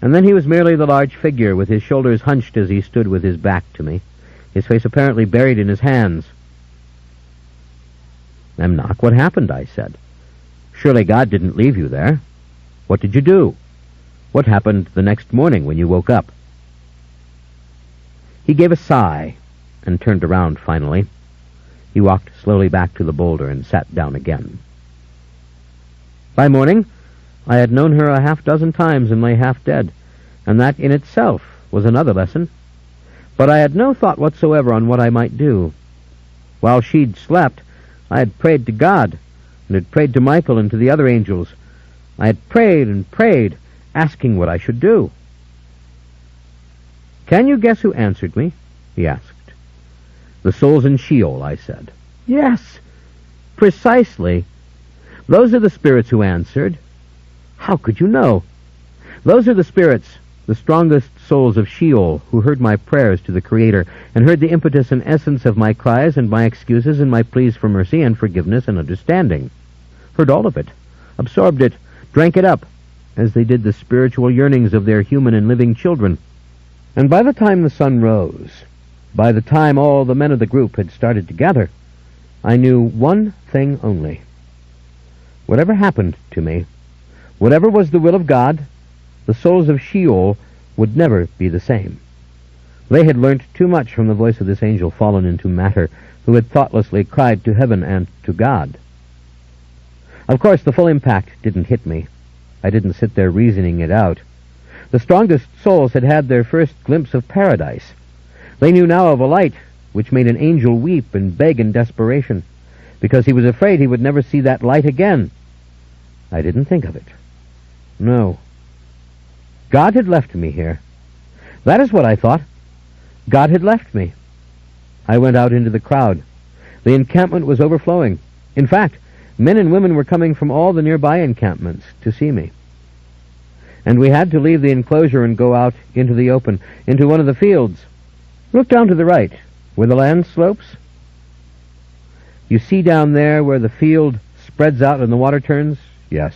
and then he was merely the large figure with his shoulders hunched as he stood with his back to me, his face apparently buried in his hands. "Memnoch, what happened?" I said. "Surely God didn't leave you there. What did you do? What happened the next morning when you woke up?" He gave a sigh and turned around finally. He walked slowly back to the boulder and sat down again. By morning, I had known her a half-dozen times and lay half dead, and that in itself was another lesson. But I had no thought whatsoever on what I might do. While she'd slept, I had prayed to God, and had prayed to Michael and to the other angels. I had prayed and prayed, asking what I should do. Can you guess who answered me? He asked. The souls in Sheol, I said. Yes, precisely. Those are the spirits who answered. How could you know? Those are the spirits, the strongest souls of Sheol, who heard my prayers to the Creator, and heard the impetus and essence of my cries and my excuses and my pleas for mercy and forgiveness and understanding. Heard all of it, absorbed it, drank it up, as they did the spiritual yearnings of their human and living children. And by the time the sun rose, by the time all the men of the group had started to gather, I knew one thing only. Whatever happened to me, whatever was the will of God, the souls of Sheol would never be the same. They had learnt too much from the voice of this angel fallen into matter, who had thoughtlessly cried to heaven and to God. Of course, the full impact didn't hit me. I didn't sit there reasoning it out. The strongest souls had had their first glimpse of paradise. They knew now of a light which made an angel weep and beg in desperation, because he was afraid he would never see that light again. I didn't think of it. No. God had left me here. That is what I thought. God had left me. I went out into the crowd. The encampment was overflowing. In fact, men and women were coming from all the nearby encampments to see me. And we had to leave the enclosure and go out into the open, into one of the fields. Look down to the right, where the land slopes. You see down there where the field spreads out and the water turns? Yes.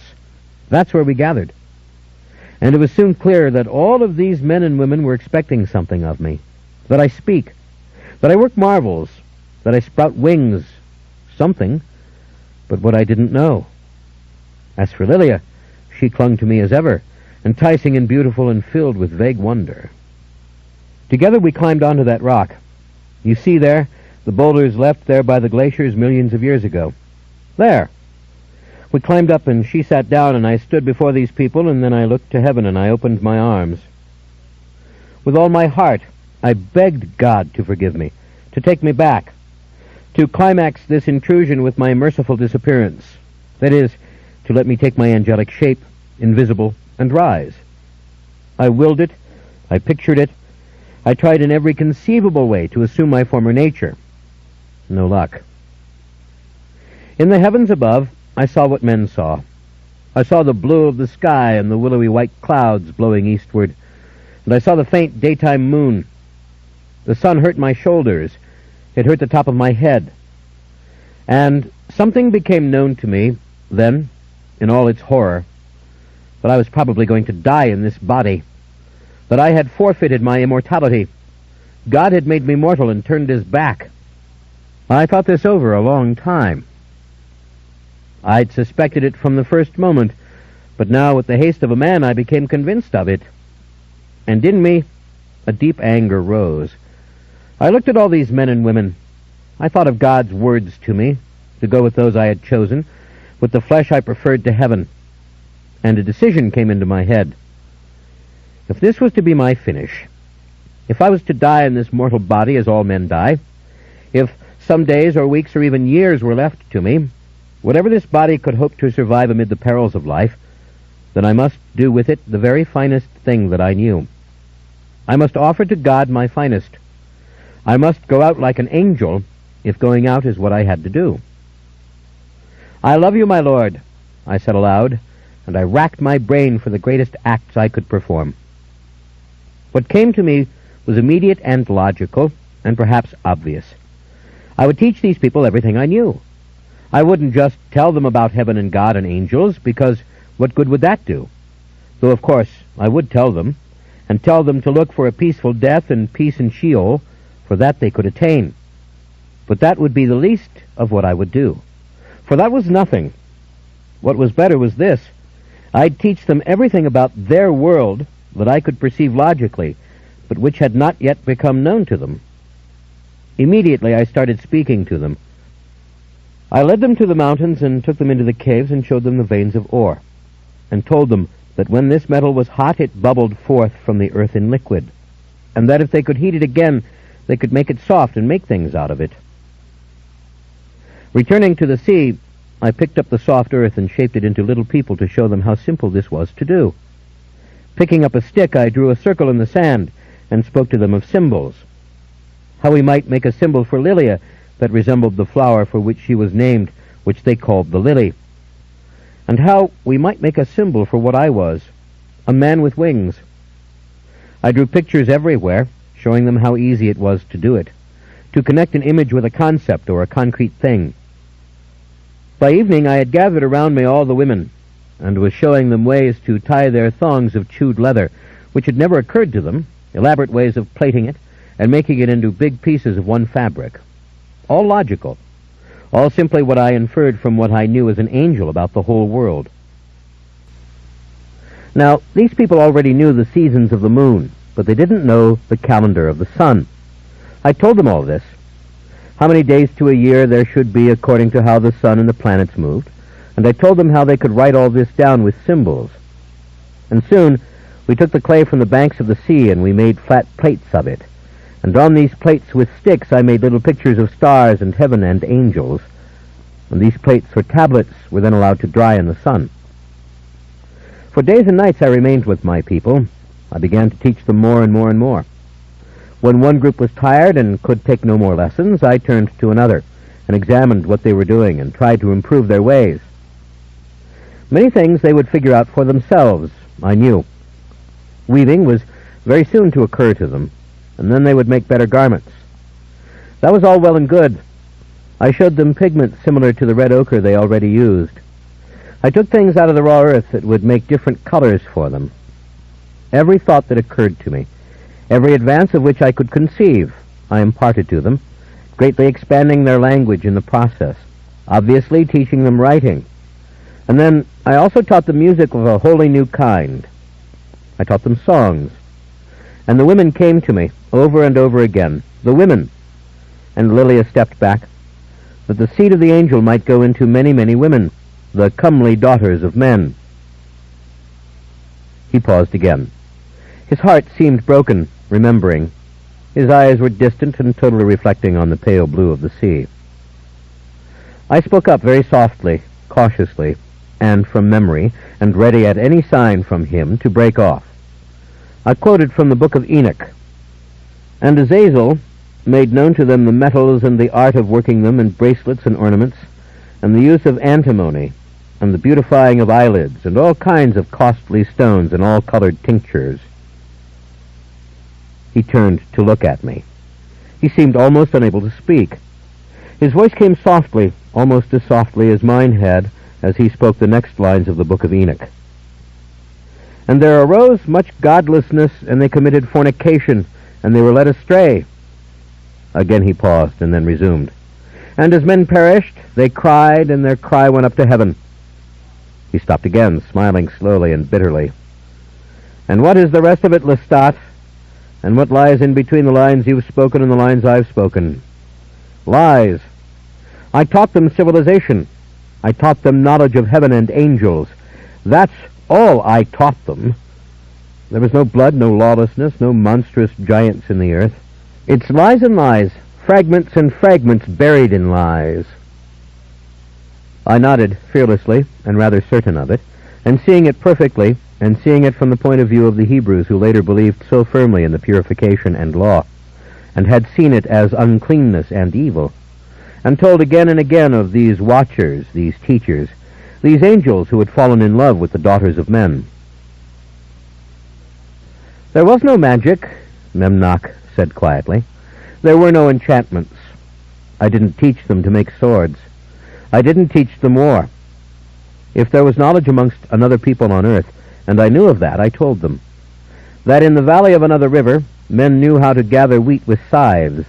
That's where we gathered. And it was soon clear that all of these men and women were expecting something of me. That I speak. That I work marvels. That I sprout wings. Something. But what I didn't know. As for Lilia, she clung to me as ever, enticing and beautiful and filled with vague wonder. Together we climbed onto that rock. You see there, the boulders left there by the glaciers millions of years ago. There. We climbed up and she sat down and I stood before these people, and then I looked to heaven and I opened my arms. With all my heart, I begged God to forgive me, to take me back, to climax this intrusion with my merciful disappearance. That is, to let me take my angelic shape, invisible, and rise. I willed it, I pictured it, I tried in every conceivable way to assume my former nature. No luck. In the heavens above, I saw what men saw. I saw the blue of the sky and the willowy white clouds blowing eastward, and I saw the faint daytime moon. The sun hurt my shoulders. It hurt the top of my head. And something became known to me then, in all its horror, that I was probably going to die in this body, that I had forfeited my immortality. God had made me mortal and turned his back. I thought this over a long time. I'd suspected it from the first moment, but now with the haste of a man I became convinced of it. And in me, a deep anger rose. I looked at all these men and women. I thought of God's words to me, to go with those I had chosen, with the flesh I preferred to heaven. And a decision came into my head. If this was to be my finish, if I was to die in this mortal body as all men die, if some days or weeks or even years were left to me, whatever this body could hope to survive amid the perils of life, then I must do with it the very finest thing that I knew. I must offer to God my finest. I must go out like an angel, if going out is what I had to do. I love you, my Lord, I said aloud, and I racked my brain for the greatest acts I could perform. What came to me was immediate and logical, and perhaps obvious. I would teach these people everything I knew. I wouldn't just tell them about heaven and God and angels, because what good would that do? Though, of course, I would tell them, and tell them to look for a peaceful death and peace in Sheol, for that they could attain. But that would be the least of what I would do, for that was nothing. What was better was this. I'd teach them everything about their world that I could perceive logically, but which had not yet become known to them. Immediately I started speaking to them. I led them to the mountains and took them into the caves and showed them the veins of ore, and told them that when this metal was hot it bubbled forth from the earth in liquid, and that if they could heat it again, they could make it soft and make things out of it. Returning to the sea, I picked up the soft earth and shaped it into little people to show them how simple this was to do. Picking up a stick, I drew a circle in the sand and spoke to them of symbols, how we might make a symbol for Lilia that resembled the flower for which she was named, which they called the lily, and how we might make a symbol for what I was, a man with wings. I drew pictures everywhere, showing them how easy it was to do it, to connect an image with a concept or a concrete thing. By evening I had gathered around me all the women, and was showing them ways to tie their thongs of chewed leather, which had never occurred to them, elaborate ways of plaiting it, and making it into big pieces of one fabric. All logical, all simply what I inferred from what I knew as an angel about the whole world. Now, these people already knew the seasons of the moon, but they didn't know the calendar of the sun. I told them all this, how many days to a year there should be according to how the sun and the planets moved, and I told them how they could write all this down with symbols. And soon we took the clay from the banks of the sea and we made flat plates of it, and on these plates with sticks I made little pictures of stars and heaven and angels, and these plates or tablets were then allowed to dry in the sun. For days and nights I remained with my people. I began to teach them more and more and more. When one group was tired and could take no more lessons, I turned to another and examined what they were doing and tried to improve their ways. Many things they would figure out for themselves, I knew. Weaving was very soon to occur to them, and then they would make better garments. That was all well and good. I showed them pigments similar to the red ochre they already used. I took things out of the raw earth that would make different colors for them. Every thought that occurred to me, every advance of which I could conceive, I imparted to them, greatly expanding their language in the process, obviously teaching them writing. And then I also taught them music of a wholly new kind. I taught them songs. And the women came to me over and over again, the women. And Lilia stepped back, that the seed of the angel might go into many, many women, the comely daughters of men. He paused again. His heart seemed broken, remembering. His eyes were distant and totally reflecting on the pale blue of the sea. I spoke up very softly, cautiously, and from memory, and ready at any sign from him to break off. I quoted from the book of Enoch. And Azazel made known to them the metals and the art of working them in bracelets and ornaments, and the use of antimony, and the beautifying of eyelids, and all kinds of costly stones and all-colored tinctures. He turned to look at me. He seemed almost unable to speak. His voice came softly, almost as softly as mine had, as he spoke the next lines of the book of Enoch. And there arose much godlessness, and they committed fornication, and they were led astray. Again he paused, and then resumed. And as men perished, they cried, and their cry went up to heaven. He stopped again, smiling slowly and bitterly. And what is the rest of it, Lestat? And what lies in between the lines you've spoken and the lines I've spoken? Lies. I taught them civilization. I taught them knowledge of heaven and angels. That's all I taught them. There was no blood, no lawlessness, no monstrous giants in the earth. It's lies and lies, fragments and fragments buried in lies. I nodded fearlessly, and rather certain of it, and seeing it perfectly, and seeing it from the point of view of the Hebrews who later believed so firmly in the purification and law, and had seen it as uncleanness and evil, and told again and again of these watchers, these teachers, these angels who had fallen in love with the daughters of men. There was no magic, Memnoch said quietly. There were no enchantments. I didn't teach them to make swords. I didn't teach them war. If there was knowledge amongst another people on earth, and I knew of that, I told them, that in the valley of another river men knew how to gather wheat with scythes,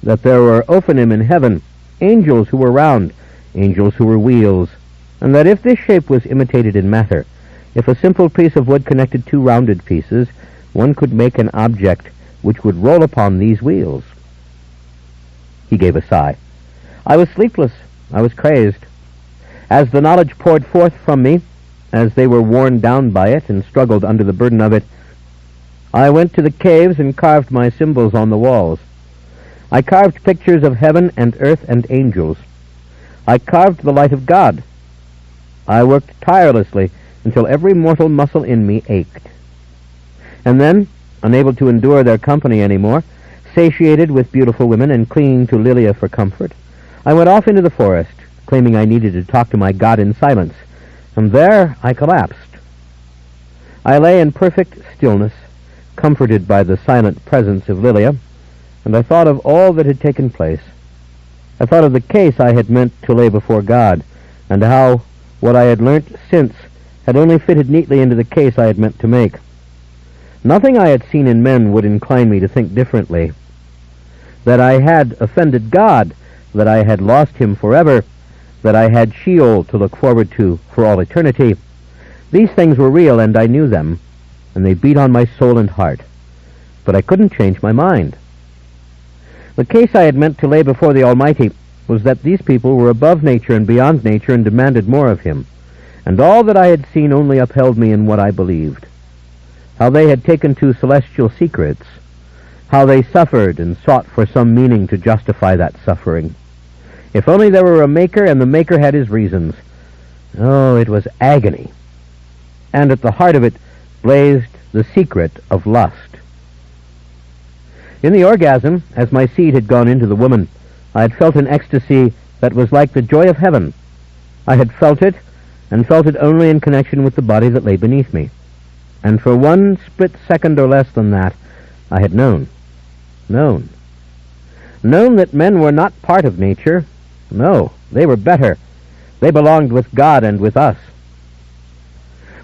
that there were Ophanim in heaven, angels who were round, angels who were wheels, and that if this shape was imitated in matter, if a simple piece of wood connected two rounded pieces, one could make an object which would roll upon these wheels. He gave a sigh. I was sleepless. I was crazed. As the knowledge poured forth from me, as they were worn down by it and struggled under the burden of it, I went to the caves and carved my symbols on the walls. I carved pictures of heaven and earth and angels. I carved the light of God. I worked tirelessly until every mortal muscle in me ached. And then unable to endure their company anymore, satiated with beautiful women and clinging to Lilia for comfort, I went off into the forest, claiming I needed to talk to my God in silence, and there I collapsed. I lay in perfect stillness, comforted by the silent presence of Lilia, and I thought of all that had taken place. I thought of the case I had meant to lay before God, and how what I had learnt since had only fitted neatly into the case I had meant to make. Nothing I had seen in men would incline me to think differently. That I had offended God, that I had lost him forever, that I had Sheol to look forward to for all eternity. These things were real, and I knew them, and they beat on my soul and heart. But I couldn't change my mind. The case I had meant to lay before the Almighty was that these people were above nature and beyond nature and demanded more of him, and all that I had seen only upheld me in what I believed. How they had taken to celestial secrets, how they suffered and sought for some meaning to justify that suffering. If only there were a Maker, and the Maker had his reasons. Oh, it was agony. And at the heart of it blazed the secret of lust. In the orgasm, as my seed had gone into the woman, I had felt an ecstasy that was like the joy of heaven. I had felt it, and felt it only in connection with the body that lay beneath me. And for one split second or less than that, I had known that men were not part of nature. No, they were better. They belonged with God and with us.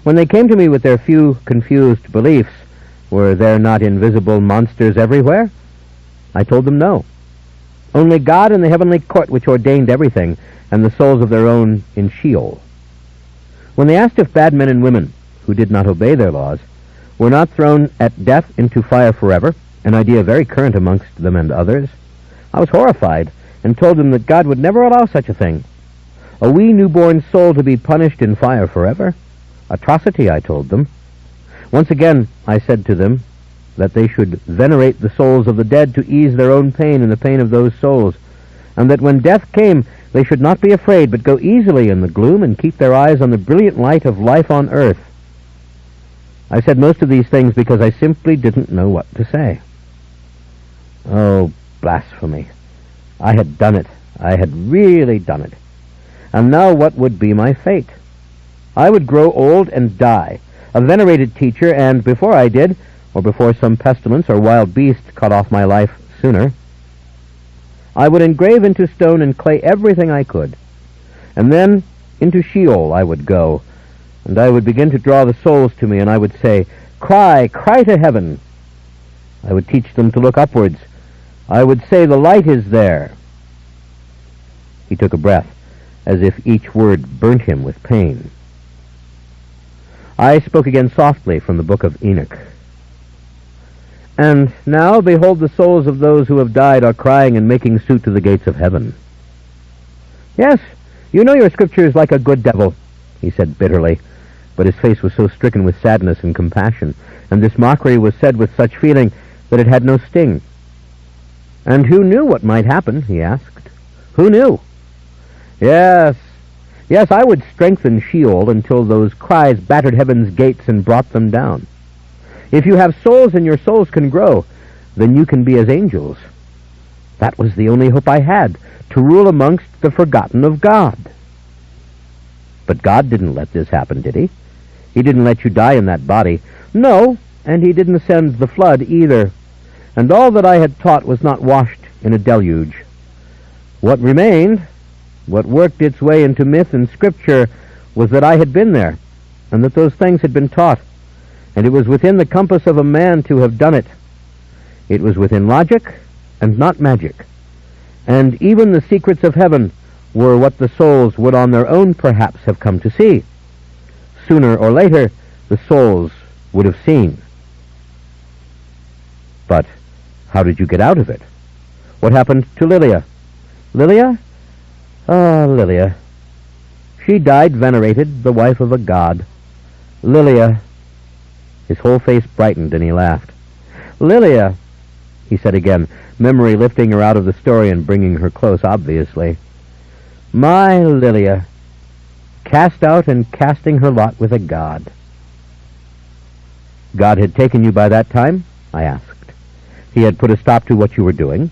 When they came to me with their few confused beliefs, were there not invisible monsters everywhere? I told them no. Only God and the heavenly court which ordained everything, and the souls of their own in Sheol. When they asked if bad men and women, who did not obey their laws, were not thrown at death into fire forever, an idea very current amongst them and others, I was horrified, and told them that God would never allow such a thing. A wee newborn soul to be punished in fire forever? Atrocity, I told them. Once again, I said to them that they should venerate the souls of the dead to ease their own pain and the pain of those souls, and that when death came, they should not be afraid, but go easily in the gloom and keep their eyes on the brilliant light of life on earth. I said most of these things because I simply didn't know what to say. Oh, blasphemy. I had done it. I had really done it. And now what would be my fate? I would grow old and die, a venerated teacher, and before I did, or before some pestilence or wild beast cut off my life sooner, I would engrave into stone and clay everything I could. And then into Sheol I would go, and I would begin to draw the souls to me, and I would say, "Cry, cry to heaven." I would teach them to look upwards. I would say, "The light is there." He took a breath, as if each word burnt him with pain. I spoke again softly from the book of Enoch. "And now, behold, the souls of those who have died are crying and making suit to the gates of heaven." "Yes, you know your scriptures like a good devil," he said bitterly, but his face was so stricken with sadness and compassion, and this mockery was said with such feeling that it had no sting. "And who knew what might happen?" he asked. "Who knew?" Yes, I would strengthen Sheol until those cries battered heaven's gates and brought them down. If you have souls and your souls can grow, then you can be as angels. That was the only hope I had, to rule amongst the forgotten of God. But God didn't let this happen, did he? He didn't let you die in that body. No, and he didn't send the flood either. And all that I had taught was not washed in a deluge. What remained, what worked its way into myth and scripture, was that I had been there, and that those things had been taught, and it was within the compass of a man to have done it. It was within logic and not magic, and even the secrets of heaven were what the souls would on their own perhaps have come to see. Sooner or later, the souls would have seen. But how did you get out of it? What happened to Lilia? Lilia? Ah, Lilia. She died venerated, the wife of a god. Lilia. His whole face brightened, and he laughed. Lilia, he said again, memory lifting her out of the story and bringing her close, obviously. My Lilia, cast out and casting her lot with a god. God had taken you by that time? I asked. He had put a stop to what you were doing?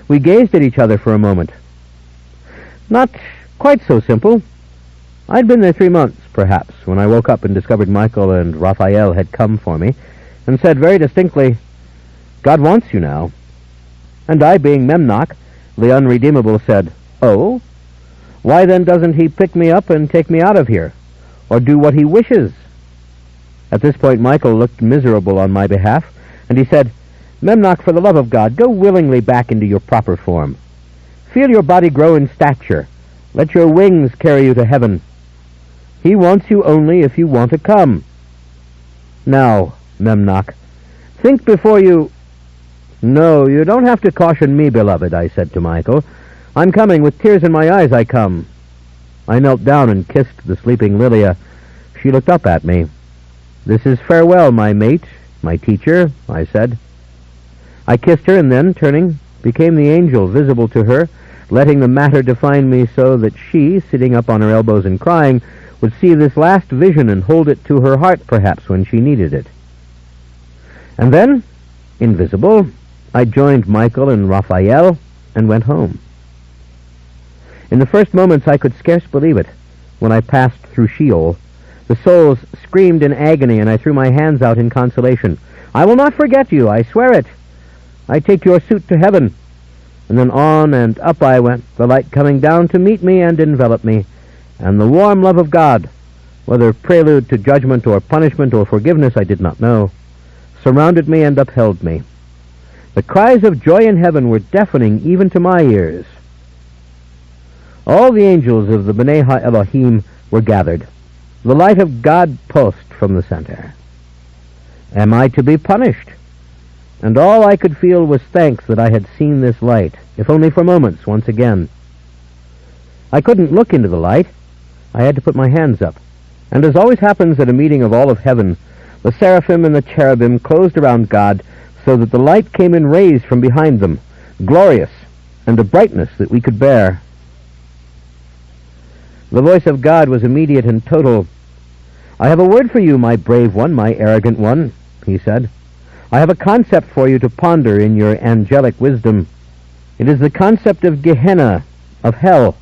We gazed at each other for a moment. Not quite so simple. I'd been there 3 months, perhaps, when I woke up and discovered Michael and Raphael had come for me, and said very distinctly, "God wants you now." And I, being Memnoch, the unredeemable, said, "Oh? Why then doesn't he pick me up and take me out of here, or do what he wishes?" At this point Michael looked miserable on my behalf, and he said, "Memnoch, for the love of God, go willingly back into your proper form. Feel your body grow in stature. Let your wings carry you to heaven. He wants you only if you want to come. Now, Memnoch, think before you—" "No, you don't have to caution me, beloved," I said to Michael. "I'm coming. With tears in my eyes I come." I knelt down and kissed the sleeping Lilia. She looked up at me. "This is farewell, my mate, my teacher," I said. I kissed her, and then, turning, became the angel visible to her, letting the matter define me so that she, sitting up on her elbows and crying, would see this last vision and hold it to her heart, perhaps, when she needed it. And then, invisible, I joined Michael and Raphael and went home. In the first moments I could scarce believe it. When I passed through Sheol, the souls screamed in agony, and I threw my hands out in consolation. "I will not forget you, I swear it. I take your suit to heaven." And then on and up I went, the light coming down to meet me and envelop me, and the warm love of God, whether prelude to judgment or punishment or forgiveness I did not know, surrounded me and upheld me. The cries of joy in heaven were deafening even to my ears. All the angels of the B'nai Ha-Elohim were gathered. The light of God pulsed from the center. Am I to be punished? And all I could feel was thanks that I had seen this light, if only for moments, once again. I couldn't look into the light. I had to put my hands up. And as always happens at a meeting of all of heaven, the seraphim and the cherubim closed around God so that the light came in rays from behind them, glorious, and a brightness that we could bear. The voice of God was immediate and total. "I have a word for you, my brave one, my arrogant one," he said. "I have a concept for you to ponder in your angelic wisdom. It is the concept of Gehenna, of hell."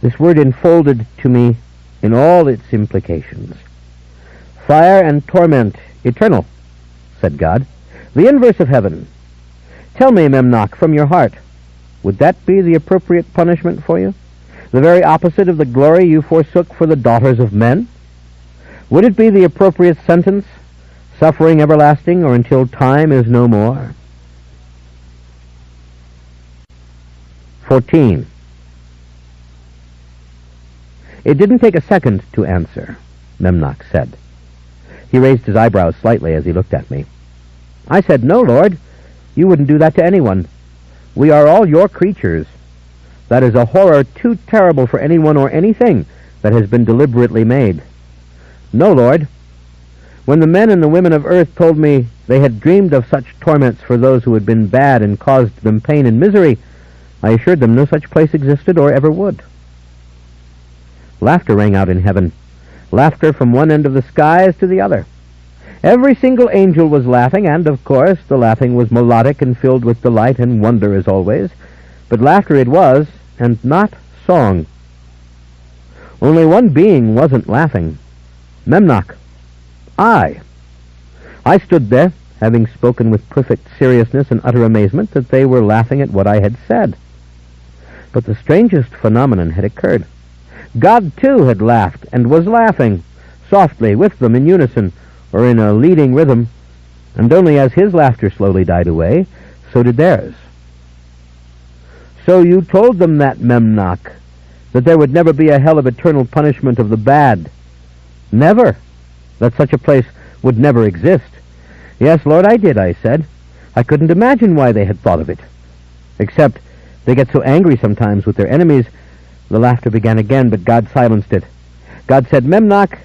This word enfolded to me in all its implications. "Fire and torment, eternal," said God, "the inverse of heaven. Tell me, Memnoch, from your heart, would that be the appropriate punishment for you? The very opposite of the glory you forsook for the daughters of men? Would it be the appropriate sentence, suffering everlasting, or until time is no more?" 14. It didn't take a second to answer, Memnoch said. He raised his eyebrows slightly as he looked at me. I said, "No, Lord, you wouldn't do that to anyone. We are all your creatures. That is a horror too terrible for anyone or anything that has been deliberately made. No, Lord. When the men and the women of earth told me they had dreamed of such torments for those who had been bad and caused them pain and misery, I assured them no such place existed or ever would." Laughter rang out in heaven, laughter from one end of the skies to the other. Every single angel was laughing, and, of course, the laughing was melodic and filled with delight and wonder as always, but laughter it was, and not song. Only one being wasn't laughing. Memnoch. I stood there, having spoken with perfect seriousness and utter amazement that they were laughing at what I had said. But the strangest phenomenon had occurred. God, too, had laughed, and was laughing, softly, with them in unison, or in a leading rhythm, and only as his laughter slowly died away, so did theirs. "So you told them that, Memnoch, that there would never be a hell of eternal punishment of the bad? Never. That such a place would never exist." "Yes, Lord, I did," I said. "I couldn't imagine why they had thought of it. Except they get so angry sometimes with their enemies." The laughter began again, but God silenced it. God said, "Memnoch,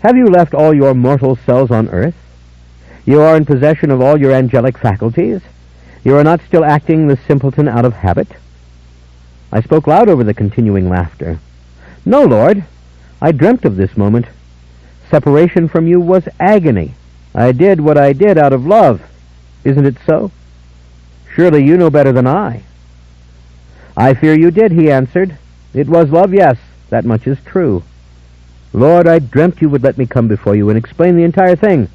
have you left all your mortal selves on earth? You are in possession of all your angelic faculties? You are not still acting the simpleton out of habit?" I spoke loud over the continuing laughter. "No, Lord. I dreamt of this moment. Separation from you was agony. I did what I did out of love. Isn't it so? Surely you know better than I. I fear you did, he answered. It was love, yes, that much is true. Lord, I dreamt you would let me come before you and explain the entire thing.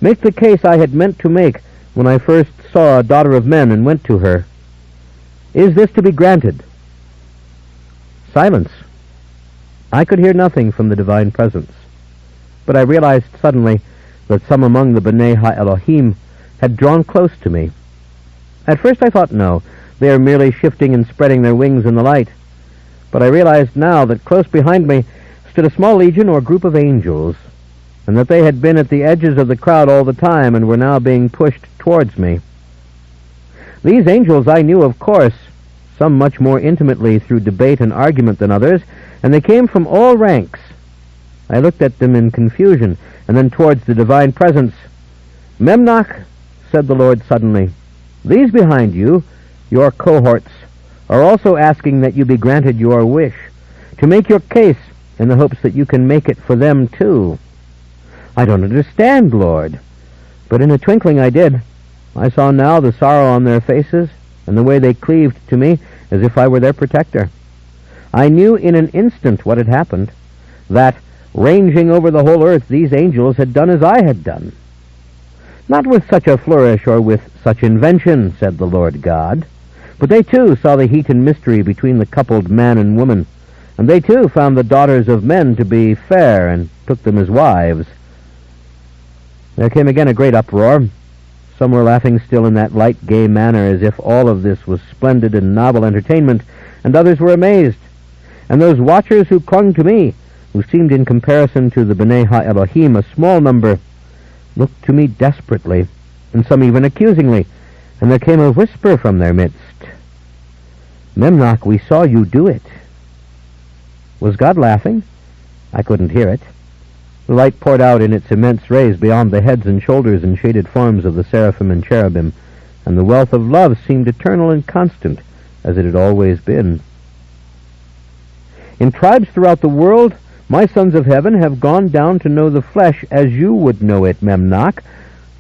Make the case I had meant to make when I first saw a daughter of men and went to her. Is this to be granted? Silence. I could hear nothing from the divine presence, but I realized suddenly that some among the B'nai Ha-Elohim had drawn close to me. At first I thought, no, they are merely shifting and spreading their wings in the light. But I realized now that close behind me stood a small legion or group of angels, and that they had been at the edges of the crowd all the time and were now being pushed towards me. These angels I knew, of course, some much more intimately through debate and argument than others, and they came from all ranks. I looked at them in confusion, and then towards the divine presence. Memnoch, said the Lord suddenly, these behind you, your cohorts, are also asking that you be granted your wish, to make your case in the hopes that you can make it for them too. I don't understand, Lord. But in a twinkling I did. I saw now the sorrow on their faces, and the way they cleaved to me as if I were their protector. I knew in an instant what had happened, that, ranging over the whole earth, these angels had done as I had done. Not with such a flourish or with such invention, said the Lord God, but they too saw the heat and mystery between the coupled man and woman, and they too found the daughters of men to be fair and took them as wives. There came again a great uproar. Some were laughing still in that light, gay manner, as if all of this was splendid and novel entertainment, and others were amazed. And those watchers who clung to me, who seemed in comparison to the B'nai Ha-Elohim a small number, looked to me desperately, and some even accusingly, and there came a whisper from their midst. Memnoch, we saw you do it. Was God laughing? I couldn't hear it. The light poured out in its immense rays beyond the heads and shoulders and shaded forms of the seraphim and cherubim, and the wealth of love seemed eternal and constant, as it had always been. In tribes throughout the world, my sons of heaven have gone down to know the flesh as you would know it, Memnoch,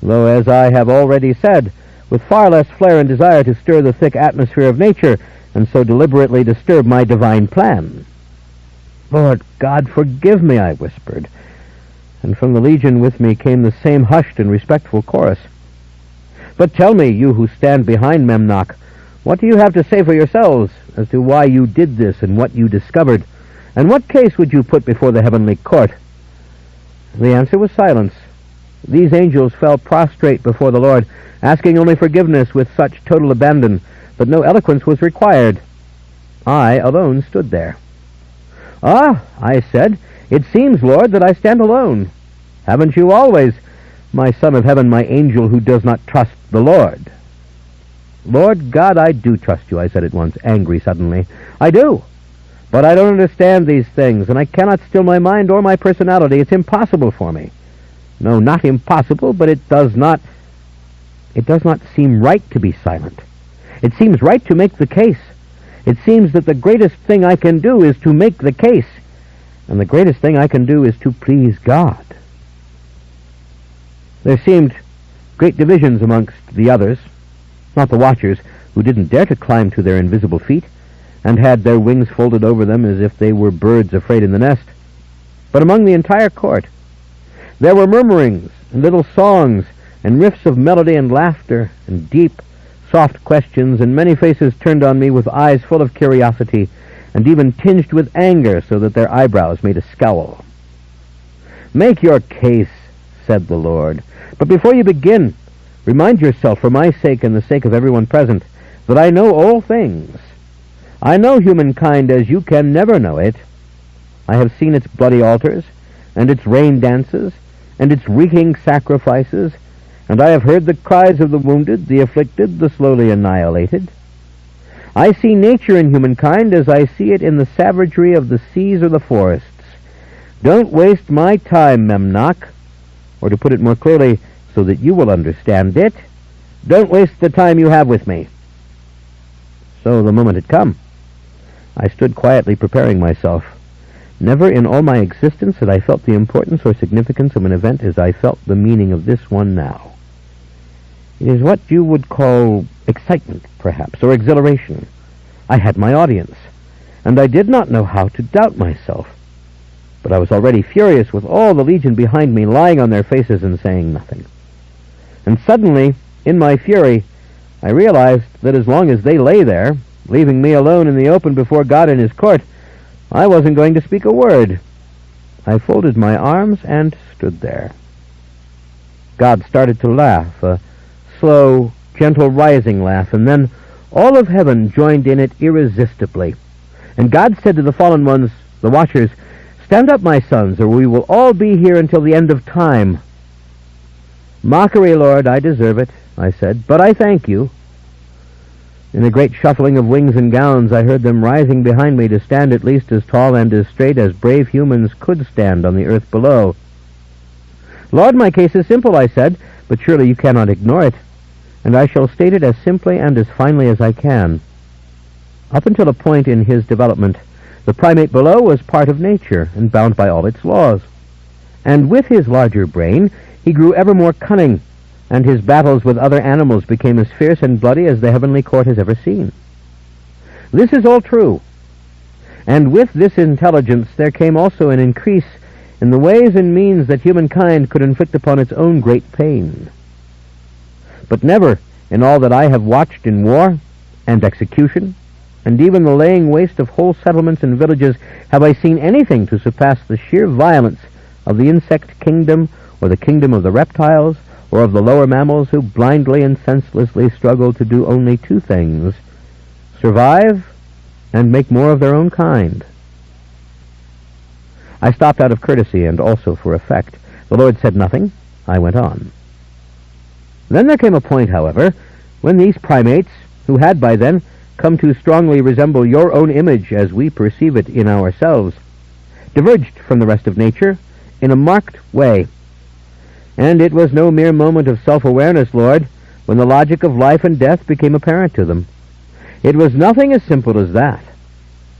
though, as I have already said, with far less flair and desire to stir the thick atmosphere of nature, and so deliberately disturb my divine plan. Lord God, forgive me, I whispered, and from the legion with me came the same hushed and respectful chorus. But tell me, you who stand behind Memnoch, what do you have to say for yourselves as to why you did this and what you discovered, and what case would you put before the heavenly court? The answer was silence. These angels fell prostrate before the Lord, asking only forgiveness with such total abandon that no eloquence was required. I alone stood there. Ah, I said, it seems, Lord, that I stand alone. Haven't you always, my son of heaven, my angel who does not trust the Lord? Lord God, I do trust you, I said at once, angry suddenly. I do. But I don't understand these things, and I cannot still my mind or my personality. It's impossible for me. No, not impossible, but it does not seem right to be silent. It seems right to make the case. It seems that the greatest thing I can do is to make the case, and the greatest thing I can do is to please God. There seemed great divisions amongst the others, not the watchers, who didn't dare to climb to their invisible feet, and had their wings folded over them as if they were birds afraid in the nest, but among the entire court. There were murmurings, and little songs, and riffs of melody and laughter, and deep, soft questions, and many faces turned on me with eyes full of curiosity, and even tinged with anger so that their eyebrows made a scowl. Make your case, said the Lord, but before you begin, remind yourself, for my sake and the sake of everyone present, that I know all things. I know humankind as you can never know it. I have seen its bloody altars, and its rain dances, and its reeking sacrifices, and I have heard the cries of the wounded, the afflicted, the slowly annihilated. I see nature in humankind as I see it in the savagery of the seas or the forests. Don't waste my time, Memnoch, or to put it more clearly so that you will understand it, don't waste the time you have with me. So the moment had come. I stood quietly preparing myself. Never in all my existence had I felt the importance or significance of an event as I felt the meaning of this one now. It is what you would call excitement, perhaps, or exhilaration. I had my audience, and I did not know how to doubt myself. But I was already furious with all the legion behind me lying on their faces and saying nothing. And suddenly, in my fury, I realized that as long as they lay there, leaving me alone in the open before God in his court, I wasn't going to speak a word. I folded my arms and stood there. God started to laugh, a slow, gentle rising laugh, and then all of heaven joined in it irresistibly. And God said to the fallen ones, the watchers, "Stand up, my sons, or we will all be here until the end of time." "Mockery, Lord, I deserve it," I said, "but I thank you." In a great shuffling of wings and gowns, I heard them rising behind me to stand at least as tall and as straight as brave humans could stand on the earth below. "Lord, my case is simple," I said, "but surely you cannot ignore it, and I shall state it as simply and as finely as I can. Up until a point in his development, the primate below was part of nature and bound by all its laws. And with his larger brain, he grew ever more cunning, and his battles with other animals became as fierce and bloody as the heavenly court has ever seen. This is all true. And with this intelligence there came also an increase in the ways and means that humankind could inflict upon its own great pain. But never, in all that I have watched in war and execution, and even the laying waste of whole settlements and villages, have I seen anything to surpass the sheer violence of the insect kingdom, or the kingdom of the reptiles, or of the lower mammals who blindly and senselessly struggle to do only two things: survive and make more of their own kind. I stopped out of courtesy and also for effect. The Lord said nothing. I went on. Then there came a point, however, when these primates, who had by then come to strongly resemble your own image as we perceive it in ourselves, diverged from the rest of nature in a marked way. And it was no mere moment of self-awareness, Lord, when the logic of life and death became apparent to them. It was nothing as simple as that.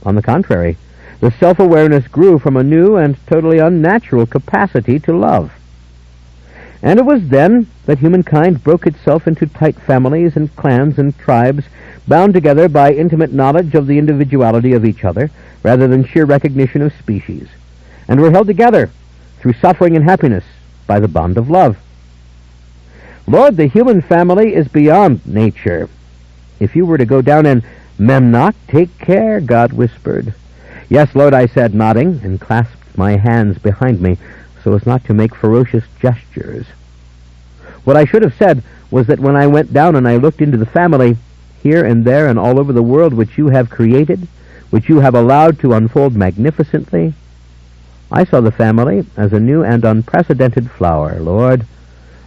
On the contrary, the self-awareness grew from a new and totally unnatural capacity to love. And it was then that humankind broke itself into tight families and clans and tribes, bound together by intimate knowledge of the individuality of each other, rather than sheer recognition of species, and were held together through suffering and happiness by the bond of love. Lord, the human family is beyond nature. If you were to go down in Memnoch, take care, God whispered. Yes, Lord, I said, nodding, and clasped my hands behind me so as not to make ferocious gestures. What I should have said was that when I went down and I looked into the family, here and there and all over the world which you have created, which you have allowed to unfold magnificently, I saw the family as a new and unprecedented flower, Lord,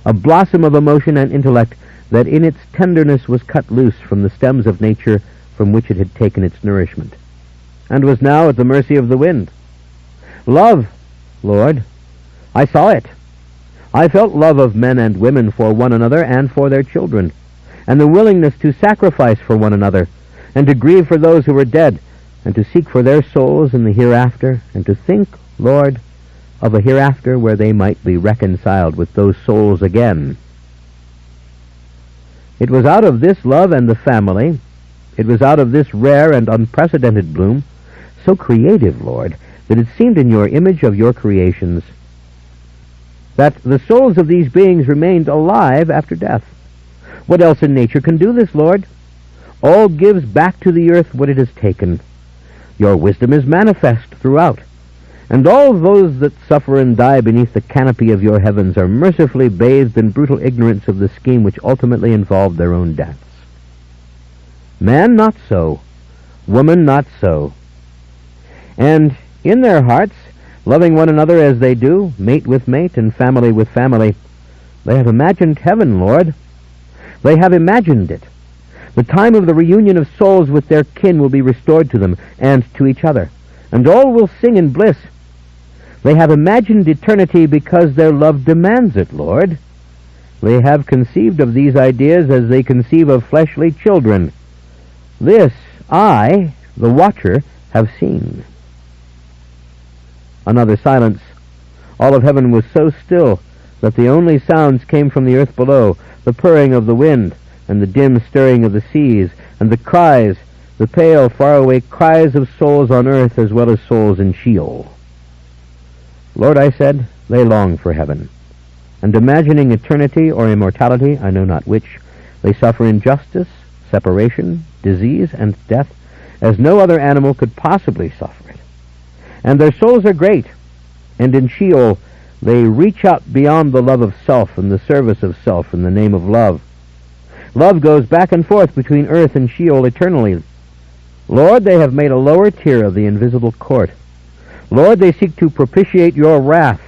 a blossom of emotion and intellect that in its tenderness was cut loose from the stems of nature from which it had taken its nourishment, and was now at the mercy of the wind. Love, Lord, I saw it. I felt love of men and women for one another and for their children, and the willingness to sacrifice for one another, and to grieve for those who were dead, and to seek for their souls in the hereafter, and to think, Lord, of a hereafter where they might be reconciled with those souls again. It was out of this love and the family, it was out of this rare and unprecedented bloom, so creative, Lord, that it seemed in your image of your creations, that the souls of these beings remained alive after death. What else in nature can do this, Lord? All gives back to the earth what it has taken. Your wisdom is manifest throughout, and all those that suffer and die beneath the canopy of your heavens are mercifully bathed in brutal ignorance of the scheme which ultimately involved their own deaths. Man not so, woman not so. And in their hearts, loving one another as they do, mate with mate and family with family, they have imagined heaven, Lord. They have imagined it. The time of the reunion of souls with their kin will be restored to them and to each other, and all will sing in bliss. They have imagined eternity because their love demands it, Lord. They have conceived of these ideas as they conceive of fleshly children. This I, the watcher, have seen. Another silence. All of heaven was so still that the only sounds came from the earth below, the purring of the wind, and the dim stirring of the seas, and the cries, the pale, faraway cries of souls on earth as well as souls in Sheol. Lord, I said, they long for heaven, and imagining eternity or immortality, I know not which, they suffer injustice, separation, disease, and death, as no other animal could possibly suffer it. And their souls are great, and in Sheol they reach out beyond the love of self and the service of self in the name of love. Love goes back and forth between earth and Sheol eternally. Lord, they have made a lower tier of the invisible court. Lord, they seek to propitiate your wrath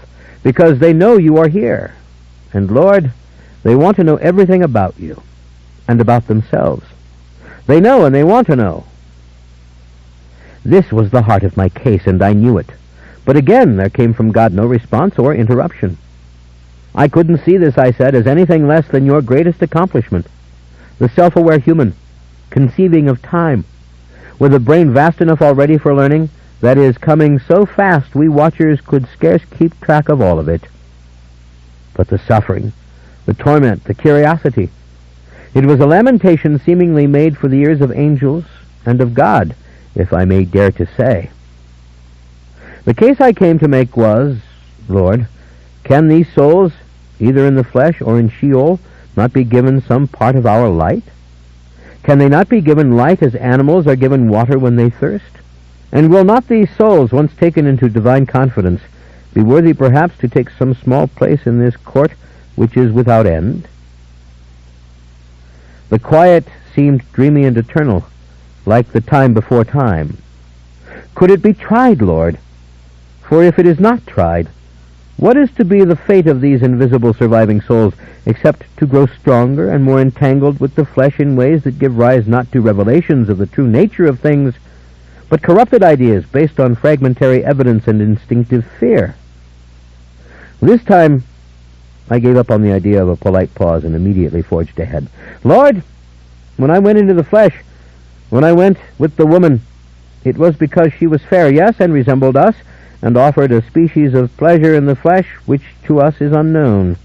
because they know you are here. And Lord, they want to know everything about you and about themselves. They know and they want to know. This was the heart of my case, and I knew it. But again, there came from God no response or interruption. I couldn't see this, I said, as anything less than your greatest accomplishment. The self-aware human, conceiving of time, with a brain vast enough already for learning, that is, coming so fast we watchers could scarce keep track of all of it. But the suffering, the torment, the curiosity, it was a lamentation seemingly made for the ears of angels and of God, if I may dare to say. The case I came to make was, Lord, can these souls, either in the flesh or in Sheol, not be given some part of our light? Can they not be given light as animals are given water when they thirst? And will not these souls, once taken into divine confidence, be worthy perhaps to take some small place in this court which is without end? The quiet seemed dreamy and eternal, like the time before time. Could it be tried, Lord? For if it is not tried, what is to be the fate of these invisible surviving souls, except to grow stronger and more entangled with the flesh in ways that give rise not to revelations of the true nature of things, but corrupted ideas based on fragmentary evidence and instinctive fear? This time, I gave up on the idea of a polite pause and immediately forged ahead. Lord, when I went into the flesh, when I went with the woman, it was because she was fair, yes, and resembled us, and offered a species of pleasure in the flesh which to us is unknown.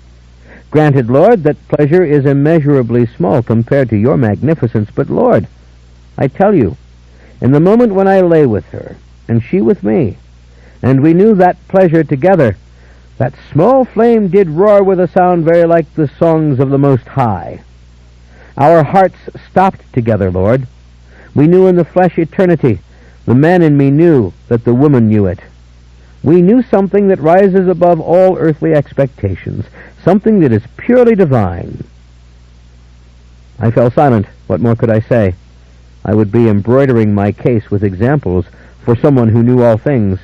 Granted, Lord, that pleasure is immeasurably small compared to your magnificence, but, Lord, I tell you, in the moment when I lay with her, and she with me, and we knew that pleasure together, that small flame did roar with a sound very like the songs of the Most High. Our hearts stopped together, Lord. We knew in the flesh eternity. The man in me knew that the woman knew it. We knew something that rises above all earthly expectations, something that is purely divine. I fell silent. What more could I say? I would be embroidering my case with examples for someone who knew all things.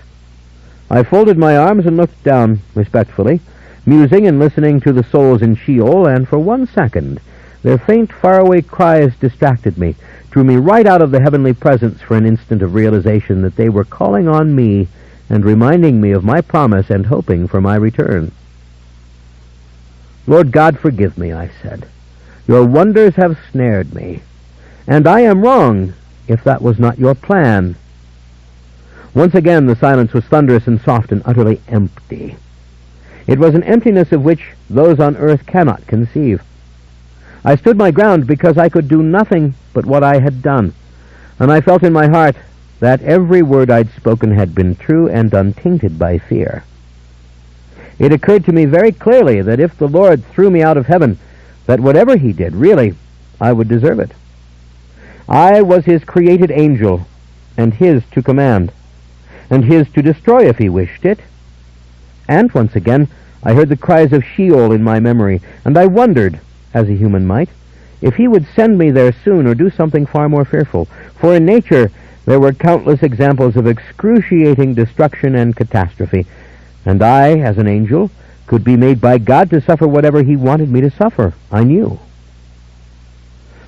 I folded my arms and looked down respectfully, musing and listening to the souls in Sheol, and for 1 second their faint, faraway cries distracted me, drew me right out of the heavenly presence for an instant of realization that they were calling on me and reminding me of my promise and hoping for my return. Lord God, forgive me, I said. Your wonders have snared me, and I am wrong if that was not your plan. Once again the silence was thunderous and soft and utterly empty. It was an emptiness of which those on earth cannot conceive. I stood my ground because I could do nothing but what I had done, and I felt in my heart that every word I'd spoken had been true and untainted by fear. It occurred to me very clearly that if the Lord threw me out of heaven, that whatever he did, really, I would deserve it. I was his created angel, and his to command, and his to destroy if he wished it. And once again, I heard the cries of Sheol in my memory, and I wondered, as a human might, if he would send me there soon or do something far more fearful. For in nature there were countless examples of excruciating destruction and catastrophe, and I, as an angel, could be made by God to suffer whatever he wanted me to suffer, I knew.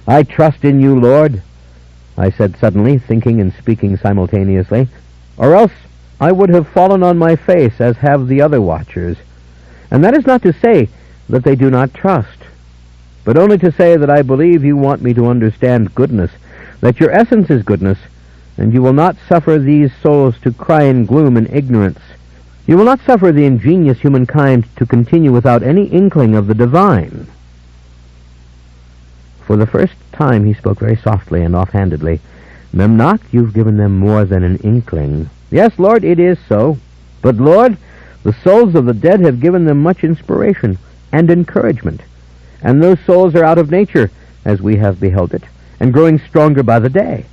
I trust in you, Lord, I said suddenly, thinking and speaking simultaneously, or else I would have fallen on my face as have the other watchers. And that is not to say that they do not trust, but only to say that I believe you want me to understand goodness, that your essence is goodness, and you will not suffer these souls to cry in gloom and ignorance, You will not suffer the ingenious humankind to continue without any inkling of the divine. For the first time he spoke very softly and offhandedly. Memnoch, you've given them more than an inkling. Yes, Lord, it is so. But, Lord, the souls of the dead have given them much inspiration and encouragement. And those souls are out of nature, as we have beheld it, and growing stronger by the day.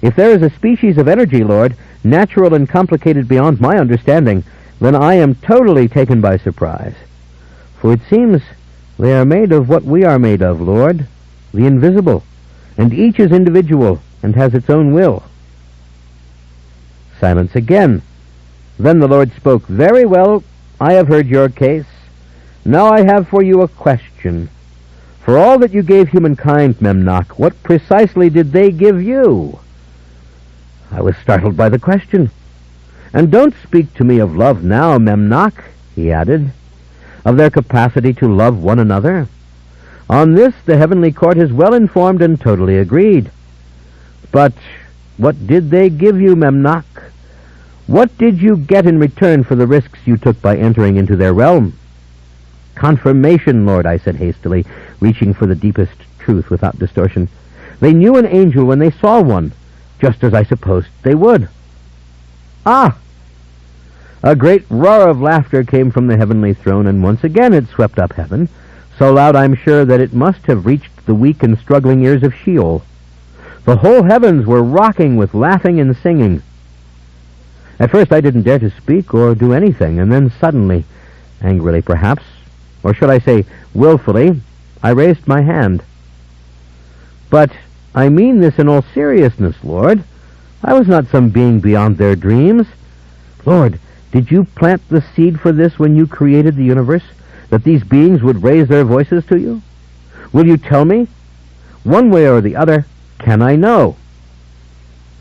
If there is a species of energy, Lord, natural and complicated beyond my understanding, then I am totally taken by surprise. For it seems they are made of what we are made of, Lord, the invisible, and each is individual and has its own will. Silence again. Then the Lord spoke, Very well, I have heard your case. Now I have for you a question. For all that you gave humankind, Memnoch, what precisely did they give you? I was startled by the question. And don't speak to me of love now, Memnoch, he added, of their capacity to love one another. On this the heavenly court is well informed and totally agreed. But what did they give you, Memnoch? What did you get in return for the risks you took by entering into their realm? Confirmation, Lord, I said hastily, reaching for the deepest truth without distortion. They knew an angel when they saw one, just as I supposed they would. Ah! A great roar of laughter came from the heavenly throne, and once again it swept up heaven, so loud I'm sure that it must have reached the weak and struggling ears of Sheol. The whole heavens were rocking with laughing and singing. At first I didn't dare to speak or do anything, and then suddenly, angrily perhaps, or should I say willfully, I raised my hand. But I mean this in all seriousness, Lord. I was not some being beyond their dreams. Lord, did you plant the seed for this when you created the universe, that these beings would raise their voices to you? Will you tell me? One way or the other, can I know?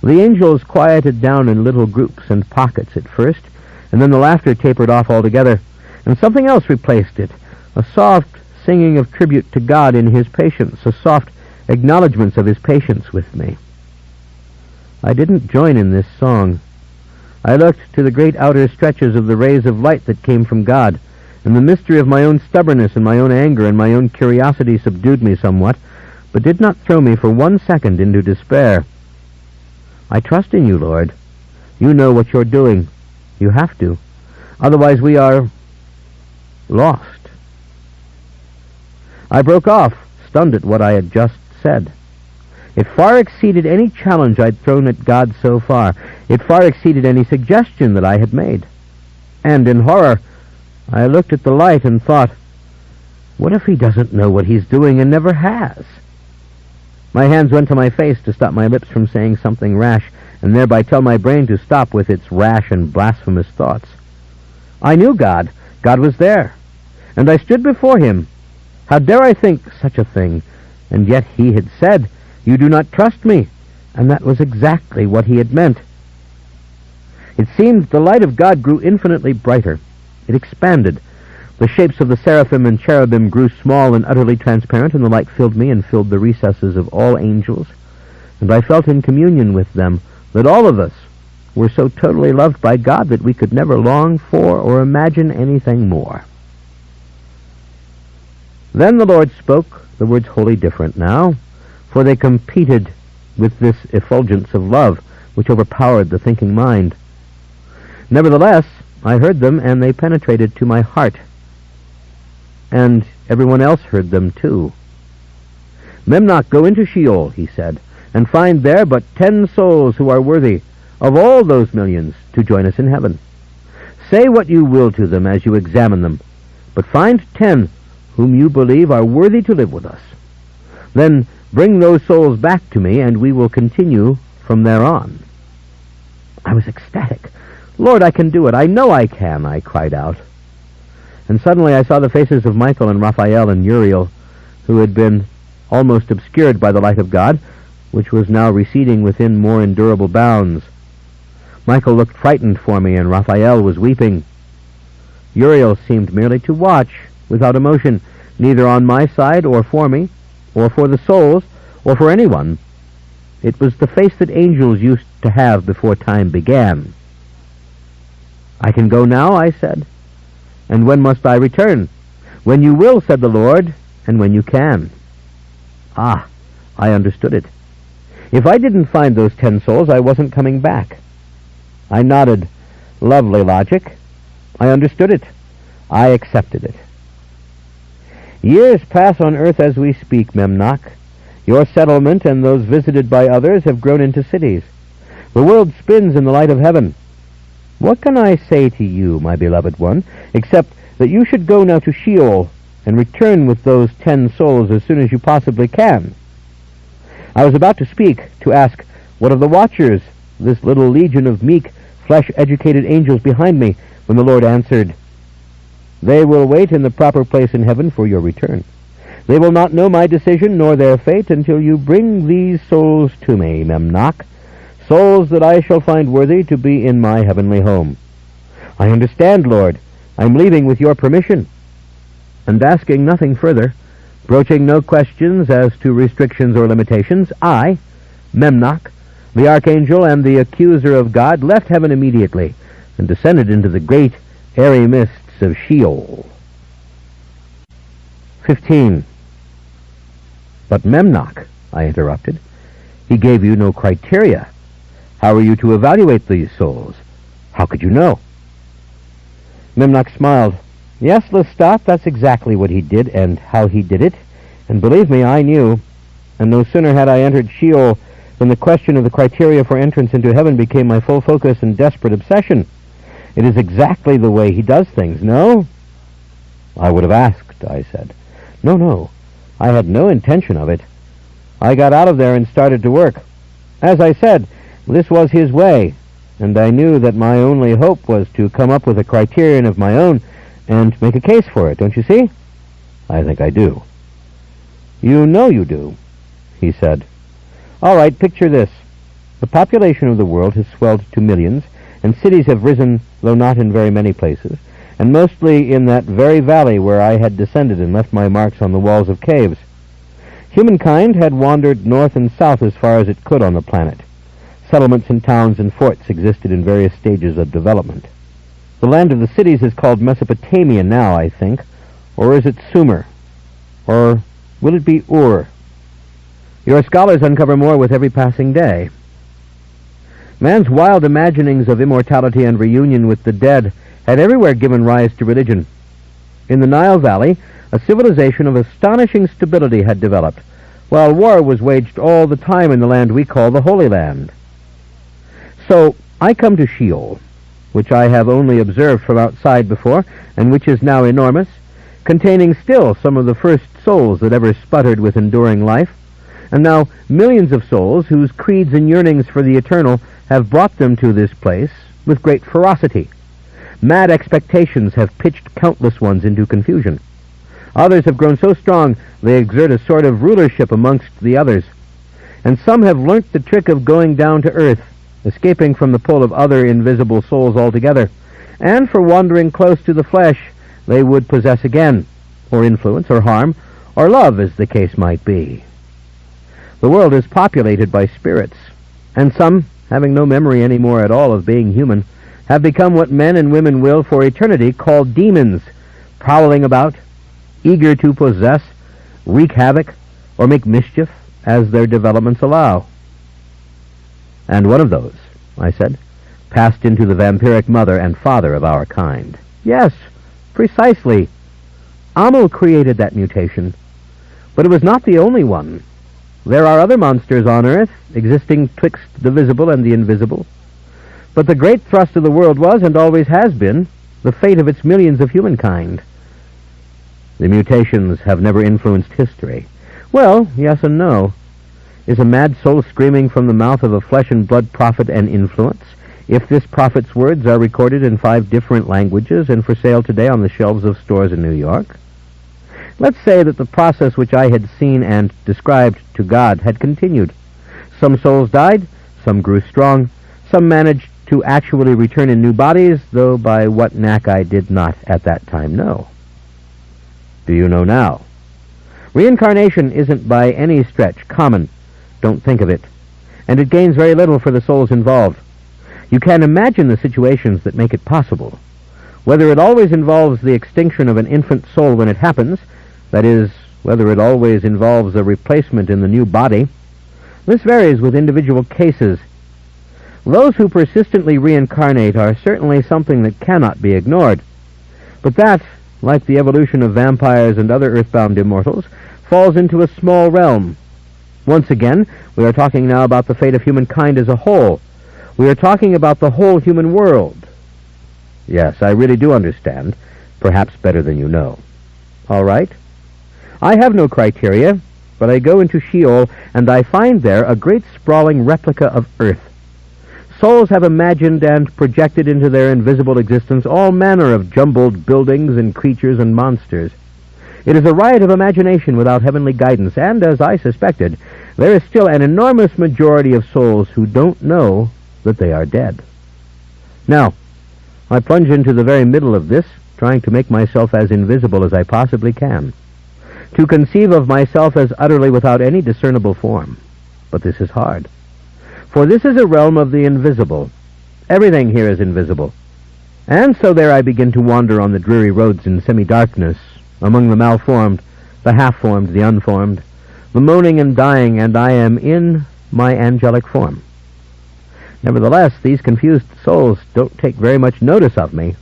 The angels quieted down in little groups and pockets at first, and then the laughter tapered off altogether, and something else replaced it, a soft singing of tribute to God in his patience, a soft acknowledgments of his patience with me. I didn't join in this song. I looked to the great outer stretches of the rays of light that came from God, and the mystery of my own stubbornness and my own anger and my own curiosity subdued me somewhat, but did not throw me for 1 second into despair. I trust in you, Lord. You know what you're doing. You have to. Otherwise we are lost. I broke off, stunned at what I had just said. It far exceeded any challenge I'd thrown at God so far. It far exceeded any suggestion that I had made. And in horror, I looked at the light and thought, what if he doesn't know what he's doing and never has? My hands went to my face to stop my lips from saying something rash, and thereby tell my brain to stop with its rash and blasphemous thoughts. I knew God. God was there. And I stood before him. How dare I think such a thing? And yet he had said, you do not trust me. And that was exactly what he had meant. It seemed the light of God grew infinitely brighter. It expanded. The shapes of the seraphim and cherubim grew small and utterly transparent, and the light filled me and filled the recesses of all angels. And I felt in communion with them that all of us were so totally loved by God that we could never long for or imagine anything more. Then the Lord spoke, the words wholly different now, for they competed with this effulgence of love which overpowered the thinking mind. Nevertheless, I heard them, and they penetrated to my heart. And everyone else heard them too. Memnoch, go into Sheol, he said, and find there but 10 souls who are worthy of all those millions to join us in heaven. Say what you will to them as you examine them, but find 10 whom you believe are worthy to live with us. Then bring those souls back to me, and we will continue from there on. I was ecstatic. Lord, I can do it. I know I can, I cried out. And suddenly I saw the faces of Michael and Raphael and Uriel, who had been almost obscured by the light of God, which was now receding within more endurable bounds. Michael looked frightened for me, and Raphael was weeping. Uriel seemed merely to watch, without emotion, neither on my side or for me, or for the souls, or for anyone. It was the face that angels used to have before time began. "I can go now," I said. "And when must I return?" "When you will," said the Lord, "and when you can." Ah, I understood it. If I didn't find those 10 souls, I wasn't coming back. I nodded. Lovely logic. I understood it. I accepted it. Years pass on earth as we speak, Memnoch. Your settlement and those visited by others have grown into cities. The world spins in the light of heaven. What can I say to you, my beloved one, except that you should go now to Sheol and return with those 10 souls as soon as you possibly can? I was about to speak, to ask, what of the watchers, this little legion of meek, flesh-educated angels behind me, when the Lord answered, "They will wait in the proper place in heaven for your return. They will not know my decision nor their fate until you bring these souls to me, Memnoch, souls that I shall find worthy to be in my heavenly home." "I understand, Lord. I'm leaving with your permission." And asking nothing further, broaching no questions as to restrictions or limitations, I, Memnoch, the archangel and the accuser of God, left heaven immediately and descended into the great airy mists of Sheol. 15. "But Memnoch," I interrupted, "he gave you no criteria. How are you to evaluate these souls? How could you know?" Memnoch smiled. "Yes, Lestat, that's exactly what he did and how he did it. And believe me, I knew. And no sooner had I entered Sheol than the question of the criteria for entrance into heaven became my full focus and desperate obsession. It is exactly the way he does things, no?" "I would have asked," I said. No. I had no intention of it. I got out of there and started to work. As I said, this was his way, and I knew that my only hope was to come up with a criterion of my own and make a case for it, don't you see? "I think I do." "You know you do," he said. "All right, picture this. The population of the world has swelled to millions, and cities have risen, though not in very many places, and mostly in that very valley where I had descended and left my marks on the walls of caves. Humankind had wandered north and south as far as it could on the planet. Settlements and towns and forts existed in various stages of development. The land of the cities is called Mesopotamia now, I think, or is it Sumer? Or will it be Ur? Your scholars uncover more with every passing day. Man's wild imaginings of immortality and reunion with the dead had everywhere given rise to religion. In the Nile Valley, a civilization of astonishing stability had developed, while war was waged all the time in the land we call the Holy Land. So I come to Sheol, which I have only observed from outside before, and which is now enormous, containing still some of the first souls that ever sputtered with enduring life, and now millions of souls whose creeds and yearnings for the eternal have brought them to this place with great ferocity. Mad expectations have pitched countless ones into confusion. Others have grown so strong they exert a sort of rulership amongst the others, and some have learnt the trick of going down to earth, escaping from the pull of other invisible souls altogether, and for wandering close to the flesh they would possess again, or influence, or harm, or love, as the case might be. The world is populated by spirits, and some, having no memory any more at all of being human, have become what men and women will for eternity call demons, prowling about, eager to possess, wreak havoc, or make mischief as their developments allow. And one of those, I said, passed into the vampiric mother and father of our kind. Yes, precisely. Amul created that mutation, but it was not the only one. There are other monsters on earth, existing twixt the visible and the invisible. But the great thrust of the world was, and always has been, the fate of its millions of humankind. The mutations have never influenced history. Well, yes and no. Is a mad soul screaming from the mouth of a flesh and blood prophet an influence, if this prophet's words are recorded in 5 different languages and for sale today on the shelves of stores in New York? Let's say that the process which I had seen and described to God had continued. Some souls died, some grew strong, some managed to actually return in new bodies, though by what knack I did not at that time know. Do you know now? Reincarnation isn't by any stretch common. Don't think of it. And it gains very little for the souls involved. You can imagine the situations that make it possible. Whether it always involves the extinction of an infant soul when it happens, that is, whether it always involves a replacement in the new body, this varies with individual cases. Those who persistently reincarnate are certainly something that cannot be ignored. But that, like the evolution of vampires and other earthbound immortals, falls into a small realm. Once again, we are talking now about the fate of humankind as a whole. We are talking about the whole human world. Yes, I really do understand, perhaps better than you know. All right. I have no criteria, but I go into Sheol, and I find there a great sprawling replica of Earth. Souls have imagined and projected into their invisible existence all manner of jumbled buildings and creatures and monsters. It is a riot of imagination without heavenly guidance, and, as I suspected, there is still an enormous majority of souls who don't know that they are dead. Now, I plunge into the very middle of this, trying to make myself as invisible as I possibly can, to conceive of myself as utterly without any discernible form. But this is hard. For this is a realm of the invisible. Everything here is invisible. And so there I begin to wander on the dreary roads in semi-darkness, among the malformed, the half-formed, the unformed, the moaning and dying, and I am in my angelic form. Nevertheless, these confused souls don't take very much notice of me.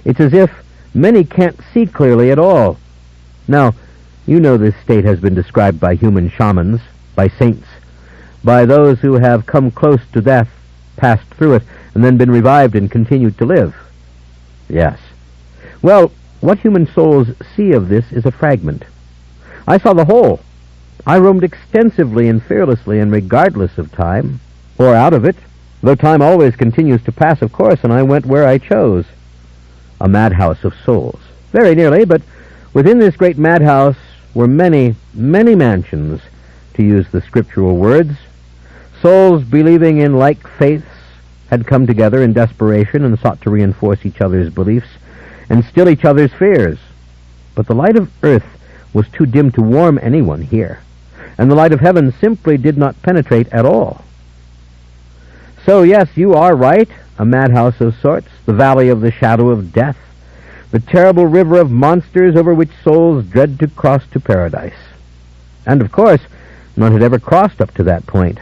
It's as if many can't see clearly at all. Now, you know this state has been described by human shamans, by saints, by those who have come close to death, passed through it, and then been revived and continued to live. Yes. Well, what human souls see of this is a fragment. I saw the whole. I roamed extensively and fearlessly and regardless of time, or out of it, though time always continues to pass, of course, and I went where I chose. A madhouse of souls. Very nearly, but within this great madhouse were many, many mansions, to use the scriptural words. Souls believing in like faiths had come together in desperation and sought to reinforce each other's beliefs and still each other's fears. But the light of earth was too dim to warm anyone here, and the light of heaven simply did not penetrate at all. So yes, you are right, a madhouse of sorts, the valley of the shadow of death, the terrible river of monsters over which souls dread to cross to paradise. And of course, none had ever crossed up to that point.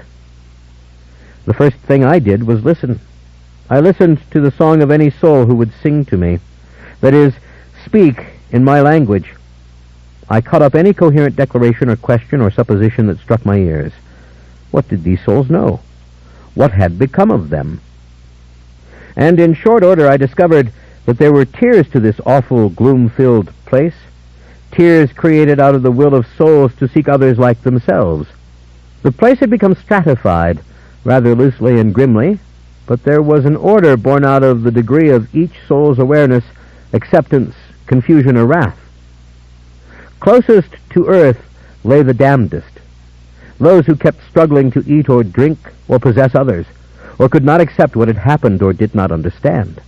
The first thing I did was listen. I listened to the song of any soul who would sing to me, that is, speak in my language. I caught up any coherent declaration or question or supposition that struck my ears. What did these souls know? What had become of them? And in short order I discovered that there were tears to this awful, gloom-filled place, tears created out of the will of souls to seek others like themselves. The place had become stratified, rather loosely and grimly, but there was an order born out of the degree of each soul's awareness, acceptance, confusion, or wrath. Closest to earth lay the damnedest, those who kept struggling to eat or drink or possess others, or could not accept what had happened or did not understand.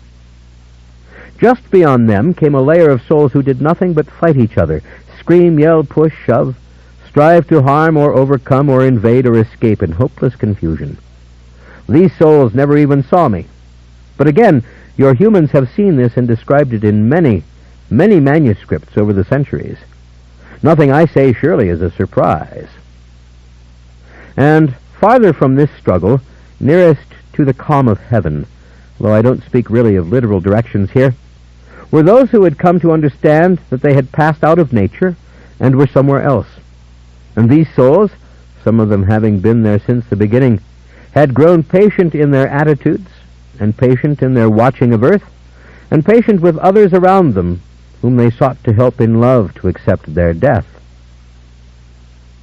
Just beyond them came a layer of souls who did nothing but fight each other, scream, yell, push, shove, strive to harm or overcome or invade or escape in hopeless confusion. These souls never even saw me. But again, your humans have seen this and described it in many, many manuscripts over the centuries. Nothing I say surely is a surprise. And farther from this struggle, nearest to the calm of heaven, though I don't speak really of literal directions here, were those who had come to understand that they had passed out of nature and were somewhere else. And these souls, some of them having been there since the beginning, had grown patient in their attitudes, and patient in their watching of earth, and patient with others around them, whom they sought to help in love to accept their death.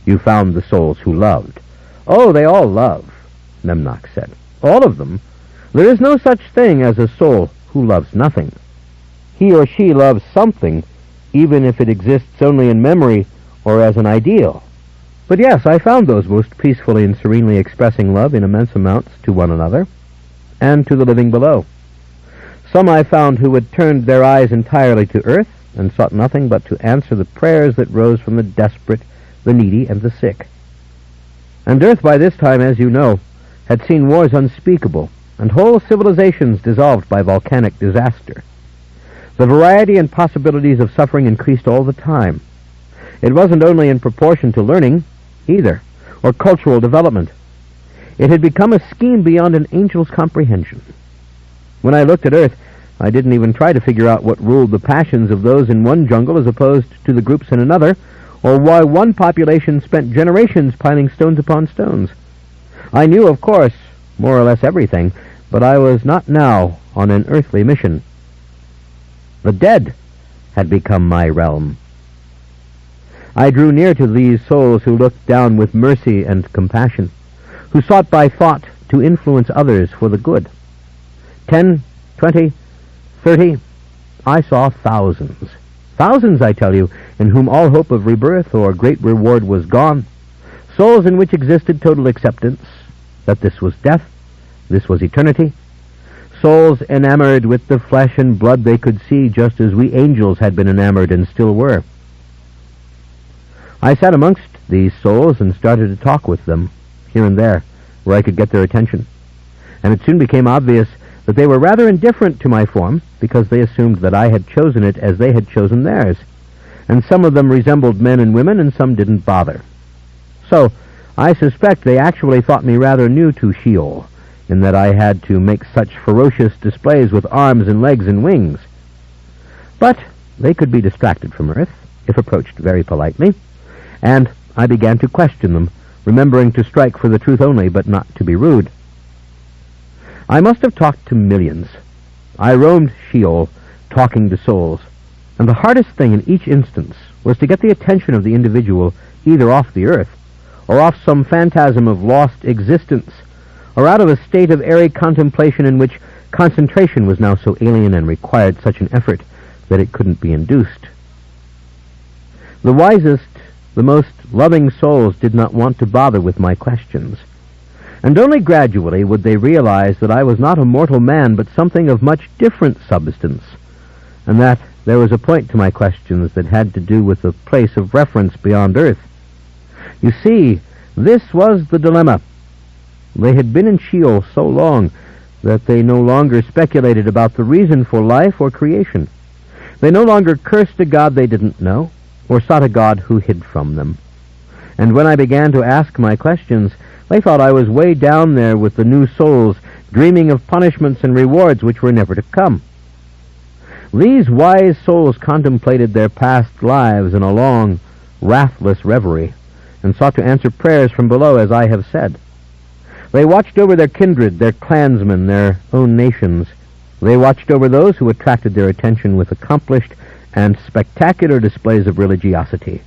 You found the souls who loved. Oh, they all love, Memnoch said. All of them. There is no such thing as a soul who loves nothing. He or she loves something, even if it exists only in memory or as an ideal. But yes, I found those most peacefully and serenely expressing love in immense amounts to one another, and to the living below. Some I found who had turned their eyes entirely to earth, and sought nothing but to answer the prayers that rose from the desperate, the needy, and the sick. And earth by this time, as you know, had seen wars unspeakable, and whole civilizations dissolved by volcanic disaster. The variety and possibilities of suffering increased all the time. It wasn't only in proportion to learning, either, or cultural development. It had become a scheme beyond an angel's comprehension. When I looked at Earth, I didn't even try to figure out what ruled the passions of those in one jungle as opposed to the groups in another, or why one population spent generations piling stones upon stones. I knew, of course, more or less everything, but I was not now on an earthly mission. The dead had become my realm. I drew near to these souls who looked down with mercy and compassion, who sought by thought to influence others for the good. 10, 20, 30, I saw thousands. Thousands, I tell you, in whom all hope of rebirth or great reward was gone. Souls in which existed total acceptance that this was death, this was eternity. Souls enamored with the flesh and blood they could see, just as we angels had been enamored and still were. I sat amongst these souls and started to talk with them, here and there, where I could get their attention. And it soon became obvious that they were rather indifferent to my form, because they assumed that I had chosen it as they had chosen theirs. And some of them resembled men and women, and some didn't bother. So, I suspect they actually thought me rather new to Sheol, in that I had to make such ferocious displays with arms and legs and wings. But they could be distracted from Earth, if approached very politely, and I began to question them, remembering to strike for the truth only, but not to be rude. I must have talked to millions. I roamed Sheol, talking to souls, and the hardest thing in each instance was to get the attention of the individual either off the earth, or off some phantasm of lost existence, or out of a state of airy contemplation in which concentration was now so alien and required such an effort that it couldn't be induced. The wisest, the most loving souls did not want to bother with my questions, and only gradually would they realize that I was not a mortal man, but something of much different substance, and that there was a point to my questions that had to do with a place of reference beyond Earth. You see, this was the dilemma. They had been in Sheol so long that they no longer speculated about the reason for life or creation. They no longer cursed a God they didn't know, or sought a God who hid from them. And when I began to ask my questions, they thought I was way down there with the new souls, dreaming of punishments and rewards which were never to come. These wise souls contemplated their past lives in a long, wrathless reverie, and sought to answer prayers from below, as I have said. They watched over their kindred, their clansmen, their own nations. They watched over those who attracted their attention with accomplished and spectacular displays of religiosity.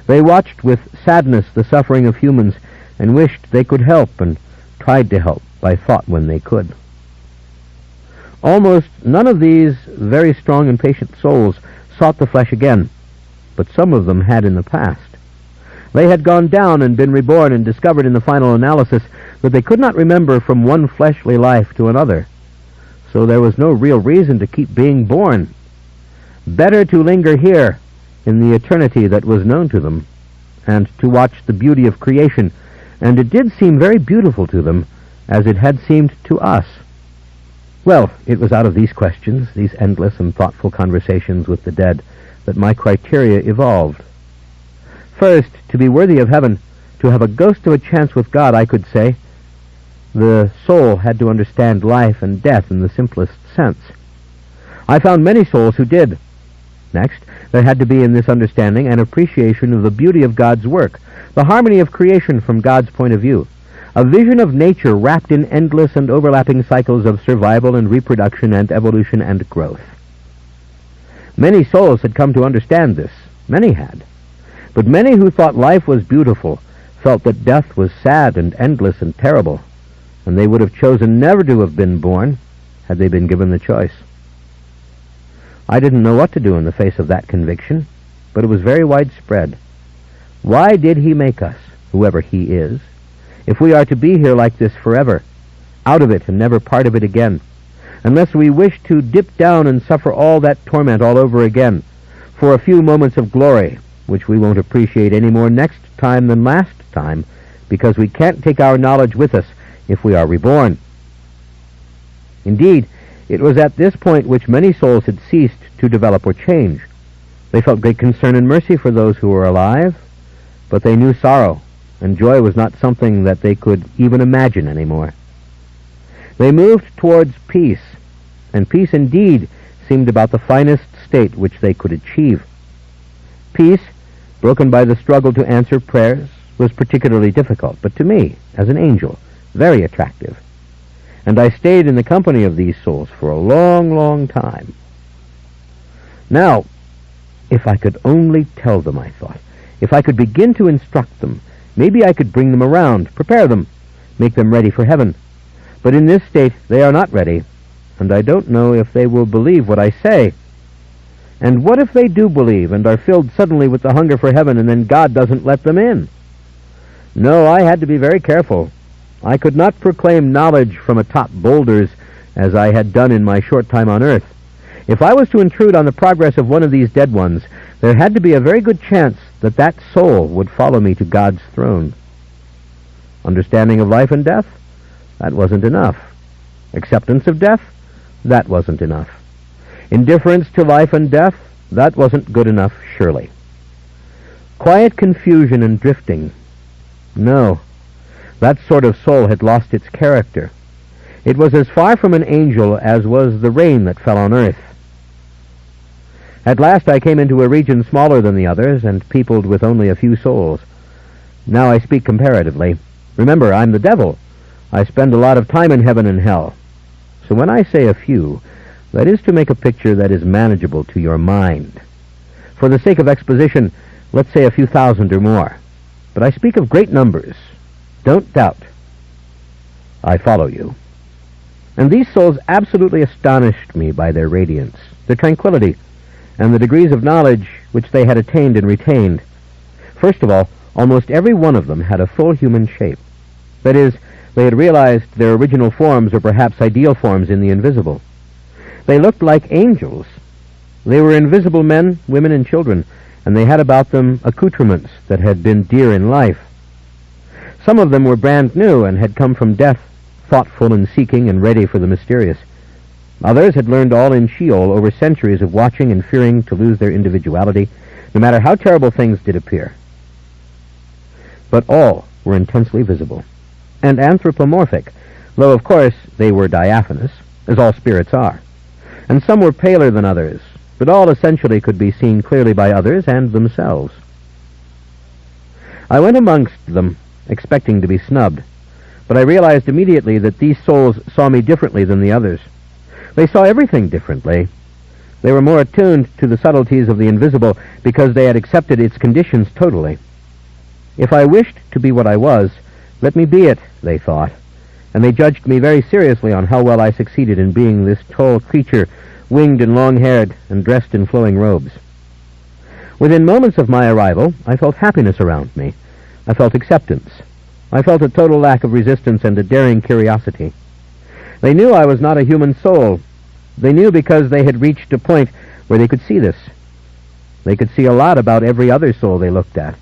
They watched with sadness the suffering of humans and wished they could help, and tried to help by thought when they could. Almost none of these very strong and patient souls sought the flesh again, but some of them had in the past. They had gone down and been reborn and discovered in the final analysis that they could not remember from one fleshly life to another. So there was no real reason to keep being born. Better to linger here in the eternity that was known to them, and to watch the beauty of creation, and it did seem very beautiful to them, as it had seemed to us. Well, it was out of these questions, these endless and thoughtful conversations with the dead, that my criteria evolved. First, to be worthy of heaven, to have a ghost of a chance with God, I could say, the soul had to understand life and death in the simplest sense. I found many souls who did. Next, there had to be in this understanding an appreciation of the beauty of God's work, the harmony of creation from God's point of view, a vision of nature wrapped in endless and overlapping cycles of survival and reproduction and evolution and growth. Many souls had come to understand this. Many had. But many who thought life was beautiful felt that death was sad and endless and terrible, and they would have chosen never to have been born had they been given the choice. I didn't know what to do in the face of that conviction, but it was very widespread. Why did he make us, whoever he is, if we are to be here like this forever, out of it and never part of it again, unless we wish to dip down and suffer all that torment all over again, for a few moments of glory, which we won't appreciate any more next time than last time, because we can't take our knowledge with us if we are reborn. Indeed, it was at this point which many souls had ceased to develop or change. They felt great concern and mercy for those who were alive, but they knew sorrow, and joy was not something that they could even imagine anymore. They moved towards peace, and peace indeed seemed about the finest state which they could achieve. Peace, broken by the struggle to answer prayers, was particularly difficult, but to me, as an angel, very attractive. And I stayed in the company of these souls for a long, long time. Now, if I could only tell them, I thought, if I could begin to instruct them, maybe I could bring them around, prepare them, make them ready for heaven. But in this state, they are not ready, and I don't know if they will believe what I say. And what if they do believe and are filled suddenly with the hunger for heaven, and then God doesn't let them in? No, I had to be very careful. I could not proclaim knowledge from atop boulders as I had done in my short time on earth. If I was to intrude on the progress of one of these dead ones, there had to be a very good chance that that soul would follow me to God's throne. Understanding of life and death? That wasn't enough. Acceptance of death? That wasn't enough. Indifference to life and death? That wasn't good enough, surely. Quiet confusion and drifting? No. That sort of soul had lost its character. It was as far from an angel as was the rain that fell on earth. At last I came into a region smaller than the others and peopled with only a few souls. Now I speak comparatively. Remember, I'm the devil. I spend a lot of time in heaven and hell. So when I say a few, that is to make a picture that is manageable to your mind. For the sake of exposition, let's say a few thousand or more. But I speak of great numbers. Don't doubt. I follow you. And these souls absolutely astonished me by their radiance, their tranquility, and the degrees of knowledge which they had attained and retained. First of all, almost every one of them had a full human shape. That is, they had realized their original forms or perhaps ideal forms in the invisible. They looked like angels. They were invisible men, women, and children, and they had about them accoutrements that had been dear in life. Some of them were brand new and had come from death, thoughtful and seeking and ready for the mysterious. Others had learned all in Sheol over centuries of watching and fearing to lose their individuality, no matter how terrible things did appear. But all were intensely visible and anthropomorphic, though of course they were diaphanous, as all spirits are. And some were paler than others, but all essentially could be seen clearly by others and themselves. I went amongst them, expecting to be snubbed, but I realized immediately that these souls saw me differently than the others. They saw everything differently. They were more attuned to the subtleties of the invisible because they had accepted its conditions totally. If I wished to be what I was, let me be it, they thought, and they judged me very seriously on how well I succeeded in being this tall creature, winged and long-haired and dressed in flowing robes. Within moments of my arrival, I felt happiness around me. I felt acceptance. I felt a total lack of resistance and a daring curiosity. They knew I was not a human soul. They knew because they had reached a point where they could see this. They could see a lot about every other soul they looked at,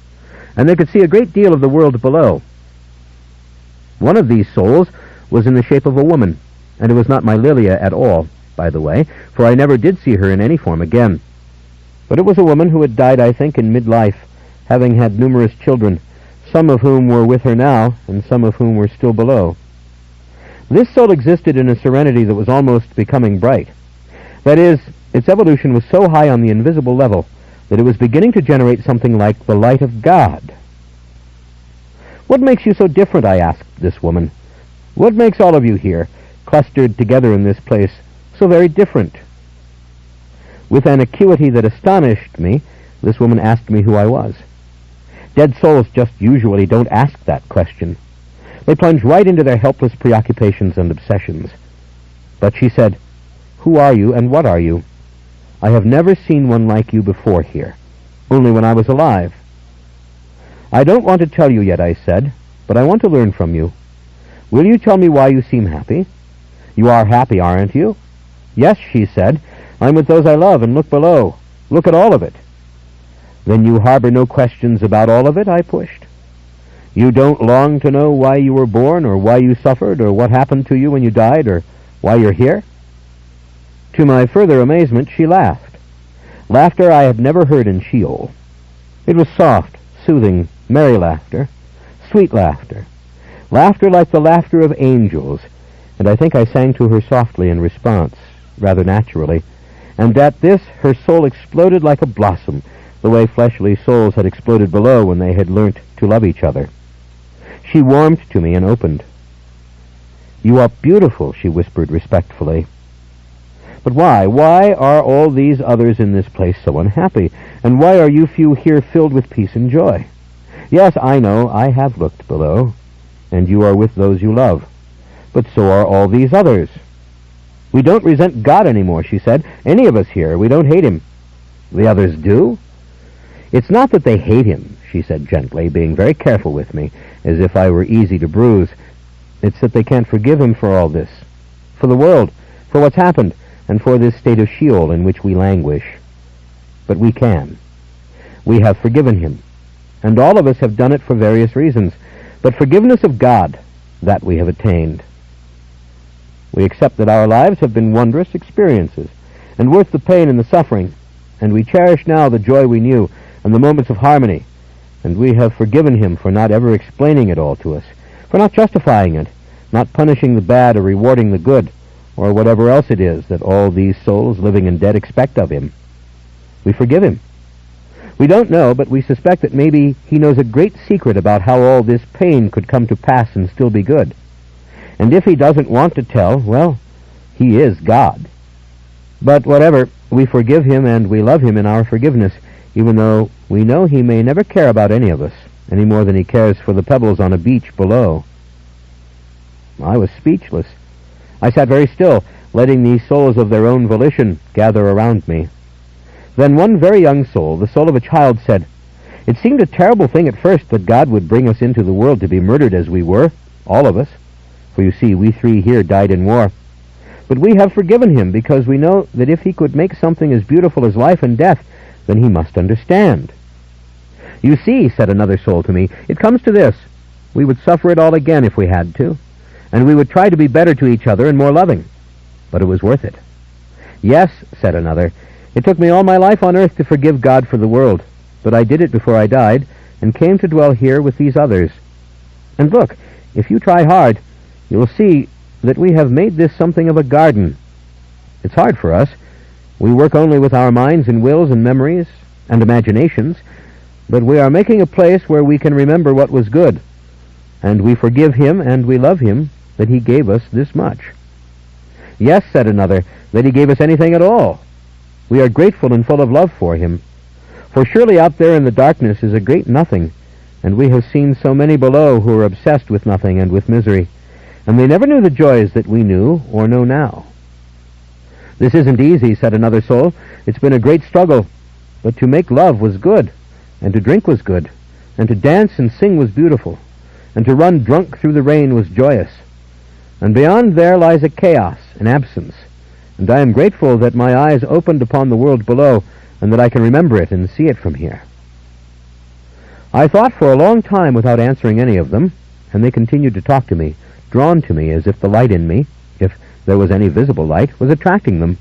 and they could see a great deal of the world below. One of these souls was in the shape of a woman, and it was not my Lilia at all, by the way, for I never did see her in any form again. But it was a woman who had died, I think, in midlife, having had numerous children, some of whom were with her now, and some of whom were still below. This soul existed in a serenity that was almost becoming bright. That is, its evolution was so high on the invisible level that it was beginning to generate something like the light of God. "What makes you so different?" I asked this woman. "What makes all of you here, clustered together in this place, so very different?" With an acuity that astonished me, this woman asked me who I was. Dead souls just usually don't ask that question. They plunge right into their helpless preoccupations and obsessions. But she said, "Who are you and what are you? I have never seen one like you before here, only when I was alive." "I don't want to tell you yet," I said, "but I want to learn from you. Will you tell me why you seem happy? You are happy, aren't you?" "Yes," she said, "I'm with those I love, and look below. Look at all of it." "Then you harbor no questions about all of it?" I pushed. "You don't long to know why you were born, or why you suffered, or what happened to you when you died, or Why you're here?" To my further amazement, she laughed. Laughter I had never heard in Sheol. It was soft, soothing, merry laughter, sweet laughter, laughter like the laughter of angels, and I think I sang to her softly in response, rather naturally, and at this her soul exploded like a blossom, the way fleshly souls had exploded below when they had learnt to love each other. She warmed to me and opened. "You are beautiful," she whispered respectfully. "But why? Why are all these others in this place so unhappy? And why are you few here filled with peace and joy? Yes, I know, I have looked below, and you are with those you love. But so are all these others. We don't resent God anymore," she said. "Any of us here. We don't hate him." "The others do?" "It's not that they hate him," she said gently, being very careful with me, as if I were easy to bruise. "It's that they can't forgive him for all this, for the world, for what's happened, and for this state of Sheol in which we languish. But we can. We have forgiven him, and all of us have done it for various reasons. But forgiveness of God, that we have attained. We accept that our lives have been wondrous experiences, and worth the pain and the suffering, and we cherish now the joy we knew, and the moments of harmony, and we have forgiven him for not ever explaining it all to us, for not justifying it, not punishing the bad or rewarding the good, or whatever else it is that all these souls, living and dead, expect of him. We forgive him. We don't know, but we suspect that maybe he knows a great secret about how all this pain could come to pass and still be good. And if he doesn't want to tell, well, he is God. But whatever, we forgive him and we love him in our forgiveness, even though we know he may never care about any of us, any more than he cares for the pebbles on a beach below." I was speechless. I sat very still, letting these souls of their own volition gather around me. Then one very young soul, the soul of a child, said, "It seemed a terrible thing at first that God would bring us into the world to be murdered as we were, all of us. For you see, we three here died in war. But we have forgiven him because we know that if he could make something as beautiful as life and death, then he must understand." "You see," said another soul to me, "it comes to this. We would suffer it all again if we had to, and we would try to be better to each other and more loving. But it was worth it." "Yes," said another, "it took me all my life on earth to forgive God for the world, but I did it before I died, and came to dwell here with these others. And look, if you try hard, you will see that we have made this something of a garden. It's hard for us. We work only with our minds and wills and memories and imaginations, but we are making a place where we can remember what was good, and we forgive him and we love him that he gave us this much." "Yes," said another, "that he gave us anything at all. We are grateful and full of love for him. For surely out there in the darkness is a great nothing, and we have seen so many below who are obsessed with nothing and with misery, and they never knew the joys that we knew or know now." "This isn't easy," said another soul. "It's been a great struggle, but to make love was good, and to drink was good, and to dance and sing was beautiful, and to run drunk through the rain was joyous. And beyond there lies a chaos, an absence, and I am grateful that my eyes opened upon the world below, and that I can remember it and see it from here." I thought for a long time without answering any of them, and they continued to talk to me, drawn to me as if the light in me, if there was any visible light, was attracting them.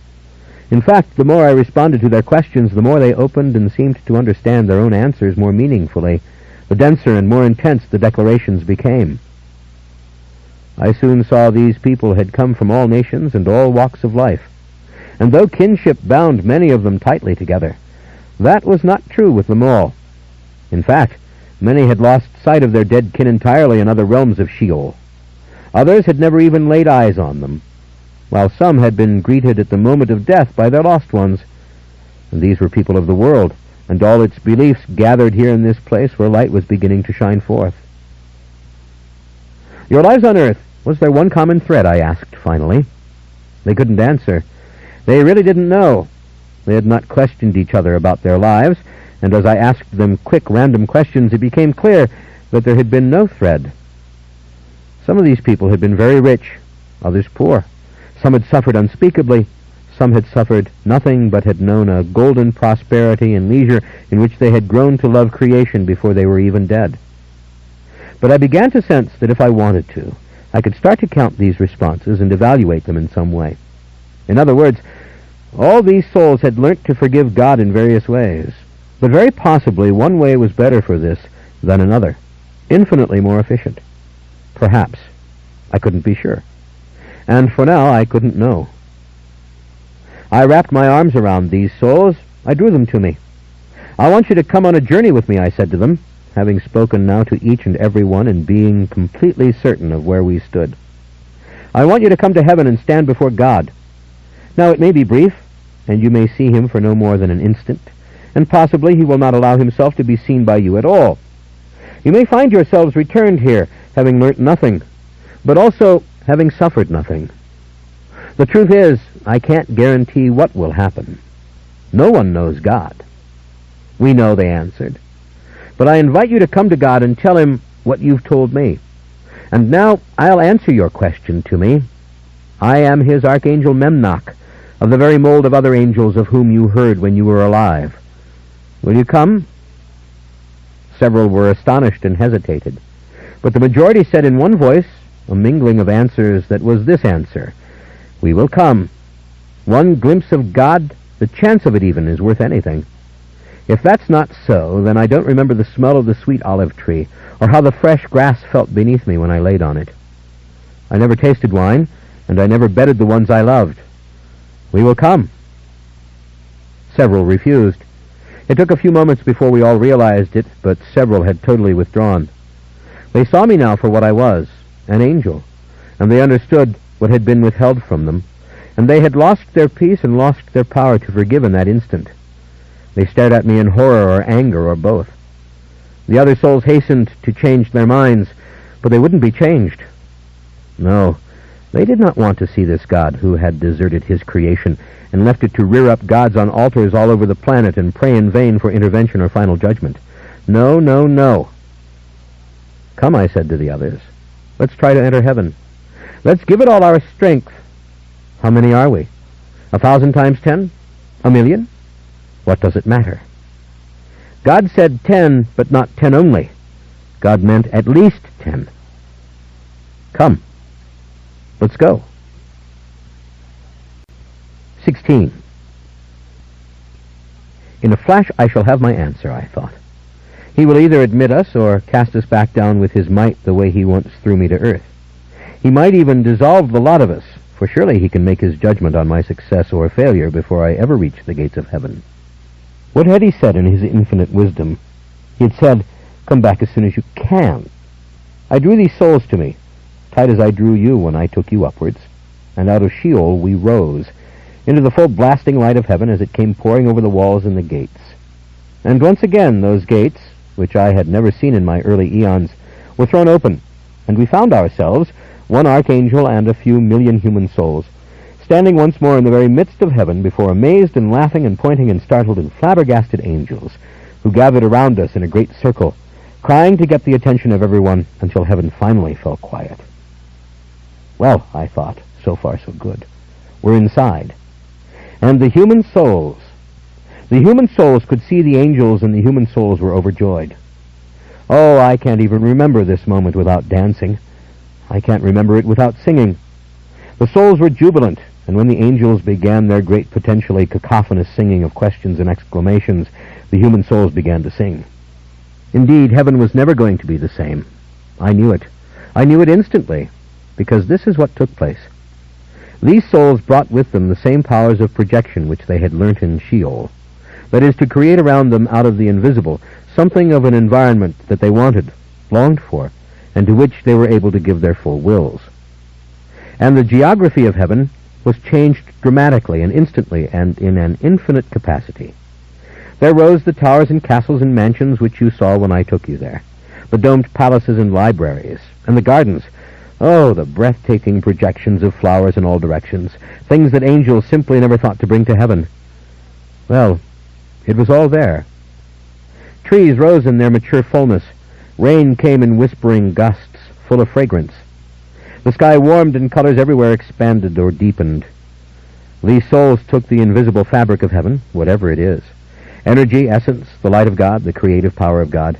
In fact, the more I responded to their questions, the more they opened and seemed to understand their own answers more meaningfully, the denser and more intense the declarations became. I soon saw these people had come from all nations and all walks of life, and though kinship bound many of them tightly together, that was not true with them all. In fact, many had lost sight of their dead kin entirely in other realms of Sheol. Others had never even laid eyes on them, while some had been greeted at the moment of death by their lost ones. And these were people of the world, and all its beliefs gathered here in this place where light was beginning to shine forth. "Your lives on earth, was there one common thread?" I asked finally. They couldn't answer. They really didn't know. They had not questioned each other about their lives, and as I asked them quick, random questions, it became clear that there had been no thread. Some of these people had been very rich, others poor. Some had suffered unspeakably. Some had suffered nothing but had known a golden prosperity and leisure in which they had grown to love creation before they were even dead. But I began to sense that if I wanted to, I could start to count these responses and evaluate them in some way. In other words, all these souls had learnt to forgive God in various ways, but very possibly one way was better for this than another, infinitely more efficient. Perhaps. I couldn't be sure. And for now, I couldn't know. I wrapped my arms around these souls. I drew them to me. "I want you to come on a journey with me," I said to them, having spoken now to each and every one and being completely certain of where we stood. "I want you to come to heaven and stand before God. Now, it may be brief, and you may see him for no more than an instant, and possibly he will not allow himself to be seen by you at all. You may find yourselves returned here, having learnt nothing, but also having suffered nothing. The truth is, I can't guarantee what will happen. No one knows God." "We know," they answered. "But I invite you to come to God and tell him what you've told me. And now I'll answer your question to me. I am his archangel Memnoch, of the very mold of other angels of whom you heard when you were alive. Will you come?" Several were astonished and hesitated, but the majority said in one voice, a mingling of answers that was this answer: "We will come. One glimpse of God, the chance of it even, is worth anything. If that's not so, then I don't remember the smell of the sweet olive tree, or how the fresh grass felt beneath me when I laid on it. I never tasted wine, and I never bedded the ones I loved. We will come." Several refused. It took a few moments before we all realized it, but several had totally withdrawn. They saw me now for what I was, an angel, and they understood what had been withheld from them, and they had lost their peace and lost their power to forgive in that instant. They stared at me in horror or anger or both. The other souls hastened to change their minds, but they wouldn't be changed. No, they did not want to see this God who had deserted his creation and left it to rear up gods on altars all over the planet and pray in vain for intervention or final judgment. No, no, no. "Come," I said to the others. "Let's try to enter heaven. Let's give it all our strength. How many are we? 1,000 times 10? 1,000,000? What does it matter? God said 10, but not 10 only. God meant at least 10. Come. Let's go." 16. In a flash I shall have my answer, I thought. He will either admit us or cast us back down with his might the way he once threw me to earth. He might even dissolve the lot of us, for surely he can make his judgment on my success or failure before I ever reach the gates of heaven. What had he said in his infinite wisdom? He had said, "Come back as soon as you can." I drew these souls to me, tight as I drew you when I took you upwards, and out of Sheol we rose, into the full blasting light of heaven as it came pouring over the walls and the gates. And once again those gates, which I had never seen in my early eons, were thrown open, and we found ourselves, one archangel and a few million human souls, standing once more in the very midst of heaven before amazed and laughing and pointing and startled and flabbergasted angels, who gathered around us in a great circle, crying to get the attention of everyone until heaven finally fell quiet. Well, I thought, so far so good. We're inside. And the human souls could see the angels, and the human souls were overjoyed. Oh, I can't even remember this moment without dancing. I can't remember it without singing. The souls were jubilant, and when the angels began their great, potentially cacophonous singing of questions and exclamations, the human souls began to sing. Indeed, heaven was never going to be the same. I knew it. I knew it instantly, because this is what took place. These souls brought with them the same powers of projection which they had learnt in Sheol. That is, to create around them out of the invisible something of an environment that they wanted, longed for, and to which they were able to give their full wills. And the geography of heaven was changed dramatically and instantly and in an infinite capacity. There rose the towers and castles and mansions which you saw when I took you there, the domed palaces and libraries, and the gardens. Oh, the breathtaking projections of flowers in all directions, things that angels simply never thought to bring to heaven. Well, it was all there. Trees rose in their mature fullness. Rain came in whispering gusts, full of fragrance. The sky warmed and colors everywhere expanded or deepened. These souls took the invisible fabric of heaven, whatever it is, energy, essence, the light of God, the creative power of God,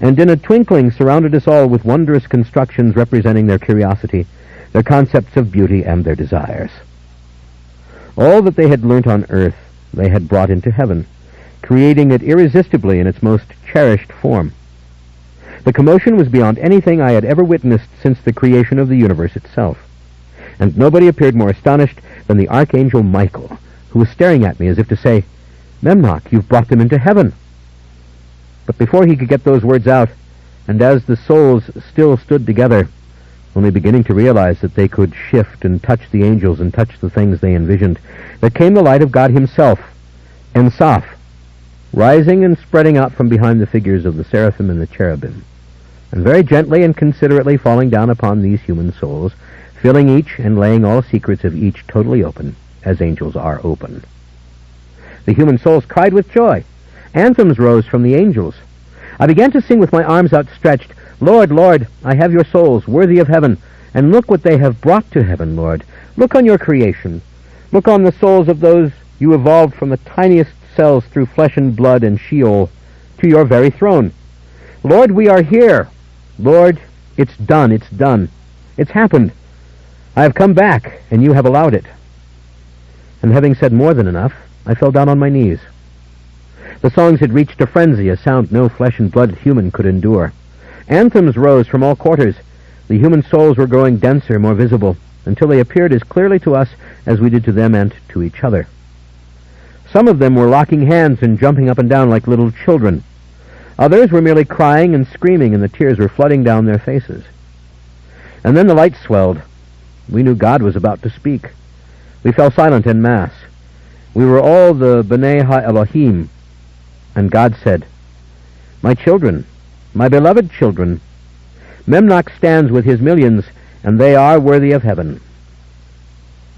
and in a twinkling surrounded us all with wondrous constructions representing their curiosity, their concepts of beauty, and their desires. All that they had learnt on earth they had brought into heaven, creating it irresistibly in its most cherished form. The commotion was beyond anything I had ever witnessed since the creation of the universe itself, and nobody appeared more astonished than the Archangel Michael, who was staring at me as if to say, "Memnoch, you've brought them into heaven." But before he could get those words out, and as the souls still stood together, only beginning to realize that they could shift and touch the angels and touch the things they envisioned, there came the light of God himself, Ensaph, rising and spreading out from behind the figures of the seraphim and the cherubim, and very gently and considerately falling down upon these human souls, filling each and laying all secrets of each totally open, as angels are open. The human souls cried with joy. Anthems rose from the angels. I began to sing with my arms outstretched, "Lord, Lord, I have your souls, worthy of heaven, and look what they have brought to heaven, Lord. Look on your creation. Look on the souls of those you evolved from the tiniest cells through flesh and blood and Sheol to your very throne. Lord, we are here. Lord, it's done, it's done. It's happened. I have come back, and you have allowed it." And having said more than enough, I fell down on my knees. The songs had reached a frenzy, a sound no flesh and blood human could endure. Anthems rose from all quarters. The human souls were growing denser, more visible, until they appeared as clearly to us as we did to them and to each other. Some of them were locking hands and jumping up and down like little children. Others were merely crying and screaming, and the tears were flooding down their faces. And then the light swelled. We knew God was about to speak. We fell silent en masse. We were all the B'nai Ha-Elohim, and God said, "My children, my beloved children, Memnoch stands with his millions, and they are worthy of heaven."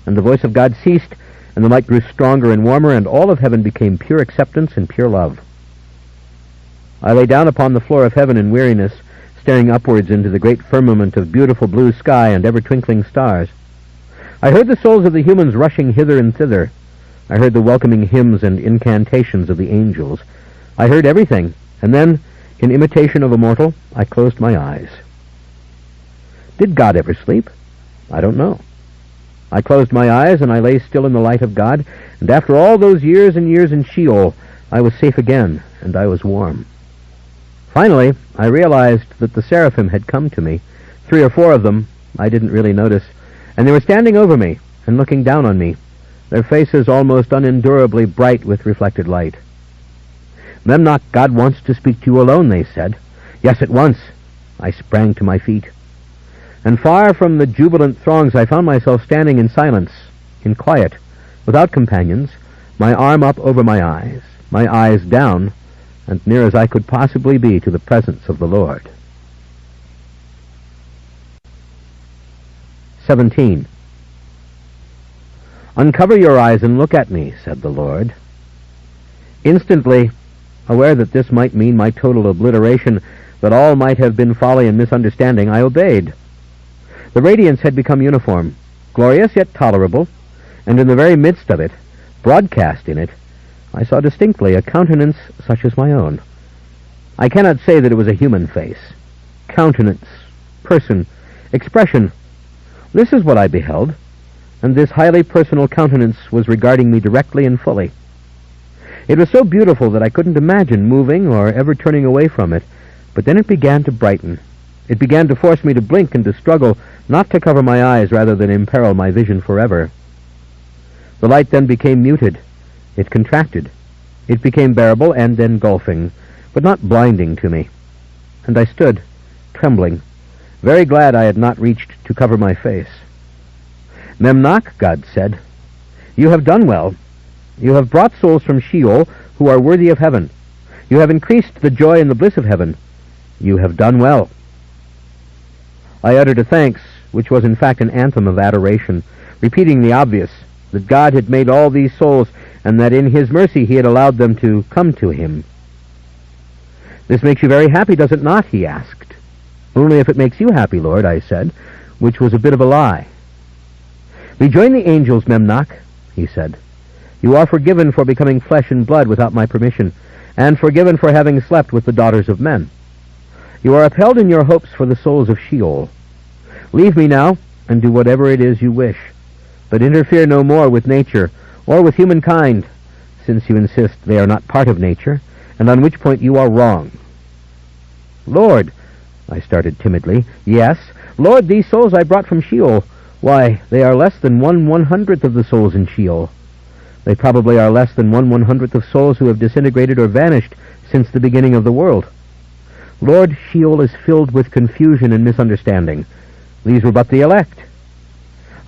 And the voice of God ceased, and the light grew stronger and warmer, and all of heaven became pure acceptance and pure love. I lay down upon the floor of heaven in weariness, staring upwards into the great firmament of beautiful blue sky and ever-twinkling stars. I heard the souls of the humans rushing hither and thither. I heard the welcoming hymns and incantations of the angels. I heard everything, and then, in imitation of a mortal, I closed my eyes. Did God ever sleep? I don't know. I closed my eyes, and I lay still in the light of God, and after all those years and years in Sheol, I was safe again, and I was warm. Finally, I realized that the seraphim had come to me. 3 or 4 of them, I didn't really notice, and they were standing over me and looking down on me, their faces almost unendurably bright with reflected light. "Memnoch, God wants to speak to you alone," they said. "Yes, at once." I sprang to my feet. And far from the jubilant throngs, I found myself standing in silence, in quiet, without companions, my arm up over my eyes down, and near as I could possibly be to the presence of the Lord. 17. "Uncover your eyes and look at me," said the Lord. Instantly, aware that this might mean my total obliteration, that all might have been folly and misunderstanding, I obeyed. The radiance had become uniform, glorious yet tolerable, and in the very midst of it, broadcast in it, I saw distinctly a countenance such as my own. I cannot say that it was a human face. Countenance, person, expression. This is what I beheld, and this highly personal countenance was regarding me directly and fully. It was so beautiful that I couldn't imagine moving or ever turning away from it, but then it began to brighten. It began to force me to blink and to struggle, not to cover my eyes rather than imperil my vision forever. The light then became muted. It contracted. It became bearable and engulfing, but not blinding to me. And I stood, trembling, very glad I had not reached to cover my face. "Memnoch," God said, "you have done well. You have brought souls from Sheol who are worthy of heaven. You have increased the joy and the bliss of heaven. You have done well." I uttered a thanks, which was in fact an anthem of adoration, repeating the obvious, that God had made all these souls, and that in his mercy he had allowed them to come to him. "This makes you very happy, does it not?" he asked. "Only if it makes you happy, Lord," I said, which was a bit of a lie. "Rejoin the angels, Memnoch," he said. "You are forgiven for becoming flesh and blood without my permission, and forgiven for having slept with the daughters of men. You are upheld in your hopes for the souls of Sheol. Leave me now, and do whatever it is you wish, but interfere no more with nature, or with humankind, since you insist they are not part of nature, and on which point you are wrong." "Lord," I started timidly. "Yes, Lord, these souls I brought from Sheol, why, they are less than 1/100th of the souls in Sheol. They probably are less than 1/100th of souls who have disintegrated or vanished since the beginning of the world. Lord, Sheol is filled with confusion and misunderstanding. These were but the elect."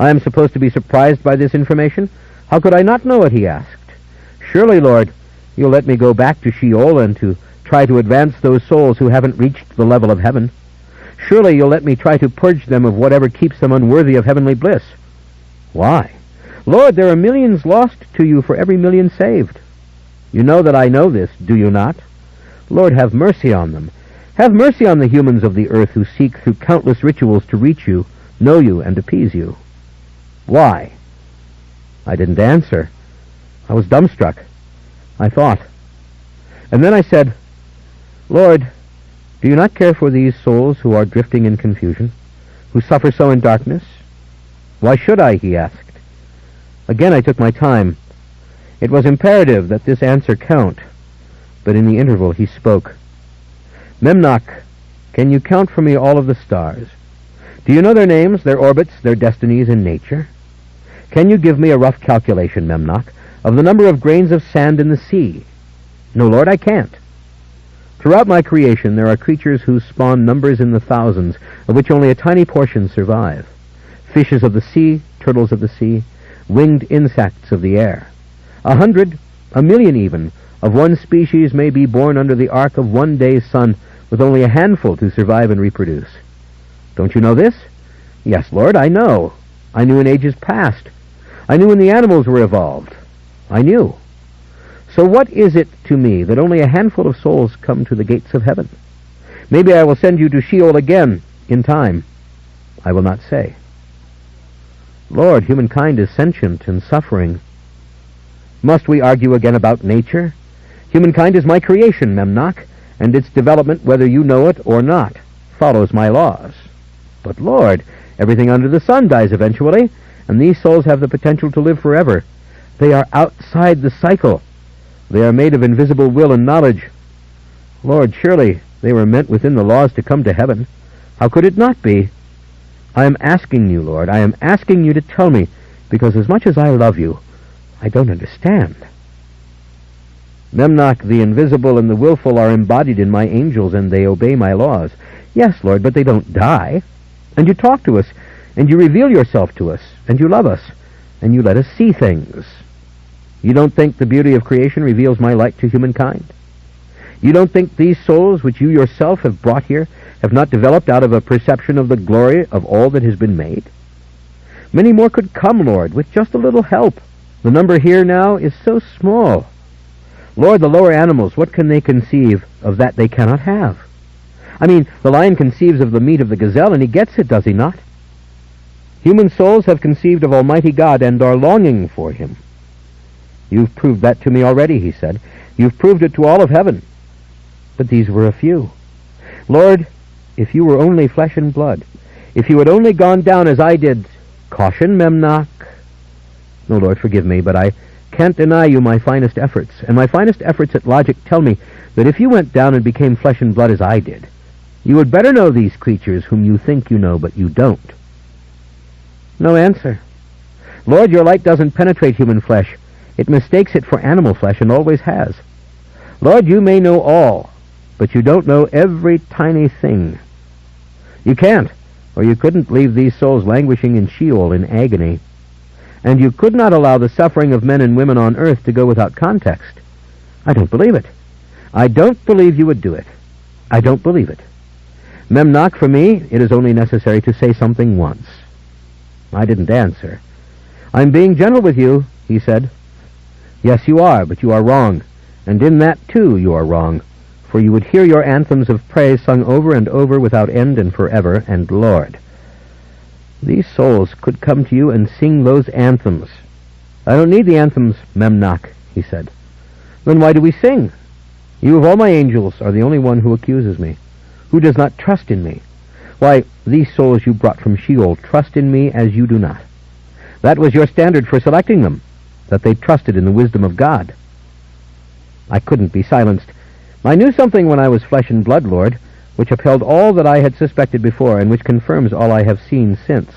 "I am supposed to be surprised by this information? How could I not know it?" he asked. "Surely, Lord, you'll let me go back to Sheol and to try to advance those souls who haven't reached the level of heaven. Surely you'll let me try to purge them of whatever keeps them unworthy of heavenly bliss." "Why?" "Lord, there are millions lost to you for every million saved. You know that I know this, do you not? Lord, have mercy on them. Have mercy on the humans of the earth who seek through countless rituals to reach you, know you, and appease you." "Why?" I didn't answer. I was dumbstruck. I thought. And then I said, "Lord, do you not care for these souls who are drifting in confusion, who suffer so in darkness?" "Why should I?" he asked. Again I took my time. It was imperative that this answer count, but in the interval he spoke. "Memnoch, can you count for me all of the stars? Do you know their names, their orbits, their destinies in nature? Can you give me a rough calculation, Memnoch, of the number of grains of sand in the sea?" "No, Lord, I can't." "Throughout my creation there are creatures who spawn numbers in the thousands, of which only a tiny portion survive. Fishes of the sea, turtles of the sea, winged insects of the air. 100, 1,000,000 even, of one species may be born under the arc of one day's sun, with only a handful to survive and reproduce. Don't you know this?" "Yes, Lord, I know. I knew in ages past. I knew when the animals were evolved. I knew. So what is it to me that only a handful of souls come to the gates of heaven? Maybe I will send you to Sheol again in time. I will not say." "Lord, humankind is sentient and suffering." "Must we argue again about nature? Humankind is my creation, Memnoch, and its development, whether you know it or not, follows my laws." "But, Lord, everything under the sun dies eventually, and these souls have the potential to live forever. They are outside the cycle. They are made of invisible will and knowledge. Lord, surely they were meant within the laws to come to heaven. How could it not be? I am asking you, Lord, I am asking you to tell me, because as much as I love you, I don't understand." "Memnoch, the invisible and the willful are embodied in my angels, and they obey my laws." "Yes, Lord, but they don't die. And you talk to us, and you reveal yourself to us, and you love us, and you let us see things. You don't think the beauty of creation reveals my light to humankind? You don't think these souls which you yourself have brought here have not developed out of a perception of the glory of all that has been made? Many more could come, Lord, with just a little help. The number here now is so small. Lord, the lower animals, what can they conceive of that they cannot have? I mean, the lion conceives of the meat of the gazelle, and he gets it, does he not? Human souls have conceived of Almighty God and are longing for him. You've proved that to me already, he said. You've proved it to all of heaven. But these were a few. Lord, if you were only flesh and blood, if you had only gone down as I did, caution, Memnoch. No, Lord, forgive me, but I can't deny you my finest efforts, and my finest efforts at logic tell me that if you went down and became flesh and blood as I did, you would better know these creatures whom you think you know, but you don't. No answer. Lord, your light doesn't penetrate human flesh. It mistakes it for animal flesh and always has. Lord, you may know all, but you don't know every tiny thing. You can't, or you couldn't leave these souls languishing in Sheol in agony. And you could not allow the suffering of men and women on earth to go without context. I don't believe it. I don't believe you would do it. I don't believe it. Memnoch, for me, it is only necessary to say something once. I didn't answer. I'm being gentle with you, he said. Yes, you are, but you are wrong. And in that, too, you are wrong. For you would hear your anthems of praise sung over and over without end and forever, and Lord, these souls could come to you and sing those anthems. I don't need the anthems, Memnoch, he said. Then why do we sing? You of all my angels are the only one who accuses me. Who does not trust in me? Why, these souls you brought from Sheol trust in me as you do not. That was your standard for selecting them, that they trusted in the wisdom of God. I couldn't be silenced. I knew something when I was flesh and blood, Lord, which upheld all that I had suspected before, and which confirms all I have seen since.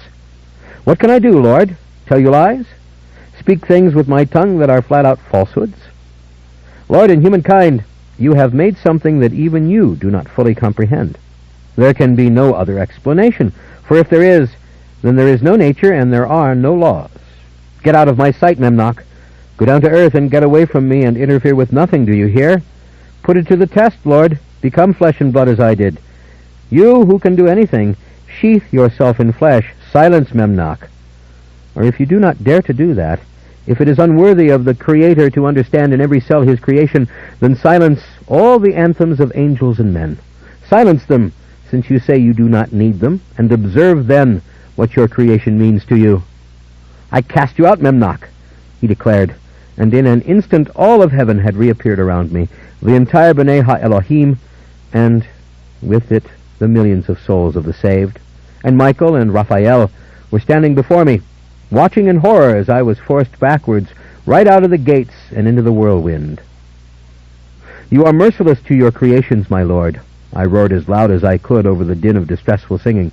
What can I do, Lord? Tell you lies? Speak things with my tongue that are flat-out falsehoods? Lord, in humankind, you have made something that even you do not fully comprehend. There can be no other explanation, for if there is, then there is no nature and there are no laws. Get out of my sight, Memnoch. Go down to earth and get away from me and interfere with nothing, do you hear? Put it to the test, Lord. Become flesh and blood as I did. You who can do anything, sheath yourself in flesh. Silence Memnoch. Or if you do not dare to do that, if it is unworthy of the Creator to understand in every cell his creation, then silence all the anthems of angels and men. Silence them, since you say you do not need them, and observe then what your creation means to you. I cast you out, Memnoch, he declared, and in an instant all of heaven had reappeared around me, the entire B'nai Ha-Elohim, and with it the millions of souls of the saved. And Michael and Raphael were standing before me, watching in horror as I was forced backwards, right out of the gates and into the whirlwind. You are merciless to your creations, my Lord, I roared as loud as I could over the din of distressful singing.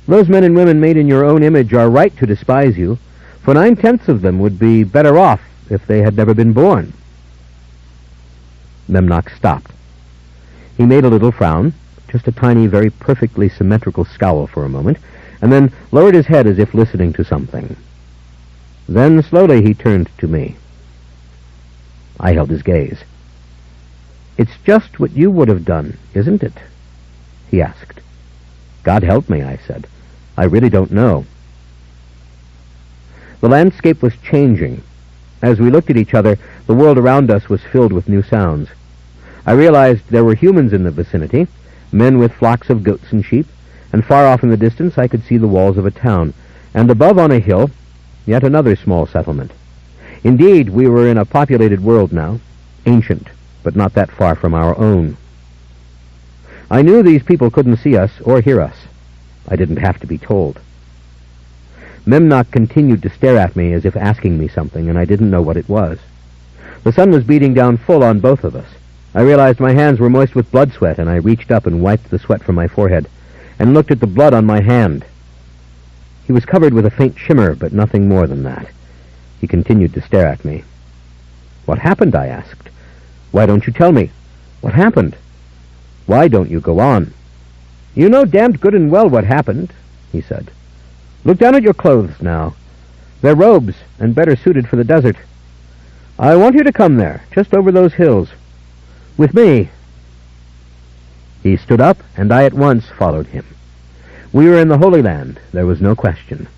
Those men and women made in your own image are right to despise you, for 9/10 of them would be better off if they had never been born. Memnoch stopped. He made a little frown, just a tiny, very perfectly symmetrical scowl for a moment, and then lowered his head as if listening to something. Then slowly he turned to me. I held his gaze. It's just what you would have done, isn't it? He asked. God help me, I said. I really don't know. The landscape was changing. As we looked at each other, the world around us was filled with new sounds. I realized there were humans in the vicinity, men with flocks of goats and sheep, and far off in the distance I could see the walls of a town, and above on a hill, yet another small settlement. Indeed, we were in a populated world now, ancient, but not that far from our own. I knew these people couldn't see us or hear us. I didn't have to be told. Memnoch continued to stare at me as if asking me something, and I didn't know what it was. The sun was beating down full on both of us. I realized my hands were moist with blood sweat, and I reached up and wiped the sweat from my forehead, and looked at the blood on my hand. He was covered with a faint shimmer, but nothing more than that. He continued to stare at me. What happened? I asked. Why don't you tell me? What happened? Why don't you go on? You know damned good and well what happened, he said. Look down at your clothes now. They're robes, and better suited for the desert. I want you to come there, just over those hills. With me. He stood up, and I at once followed him. We were in the Holy Land, there was no question.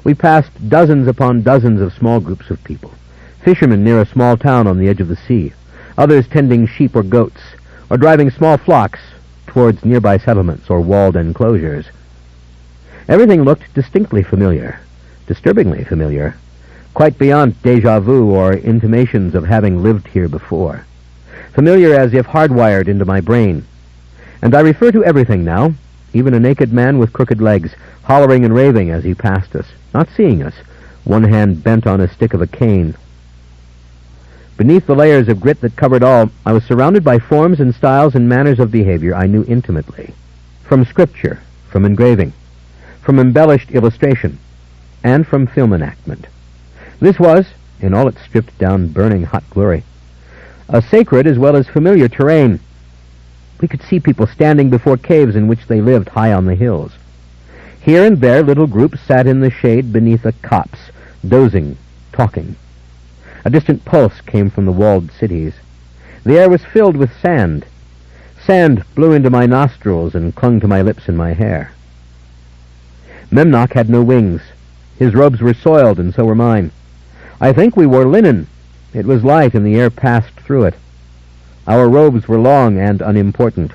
We passed dozens upon dozens of small groups of people, fishermen near a small town on the edge of the sea, others tending sheep or goats, or driving small flocks towards nearby settlements or walled enclosures. Everything looked distinctly familiar, disturbingly familiar, quite beyond déjà vu or intimations of having lived here before. Familiar as if hardwired into my brain. And I refer to everything now, even a naked man with crooked legs, hollering and raving as he passed us, not seeing us, one hand bent on a stick of a cane. Beneath the layers of grit that covered all, I was surrounded by forms and styles and manners of behavior I knew intimately, from scripture, from engraving, from embellished illustration, and from film enactment. This was, in all its stripped-down, burning hot glory, a sacred as well as familiar terrain. We could see people standing before caves in which they lived high on the hills. Here and there little groups sat in the shade beneath a copse, dozing, talking. A distant pulse came from the walled cities. The air was filled with sand. Sand blew into my nostrils and clung to my lips and my hair. Memnoch had no wings. His robes were soiled, and so were mine. I think we wore linen. It was light, and the air passed through it. Our robes were long and unimportant.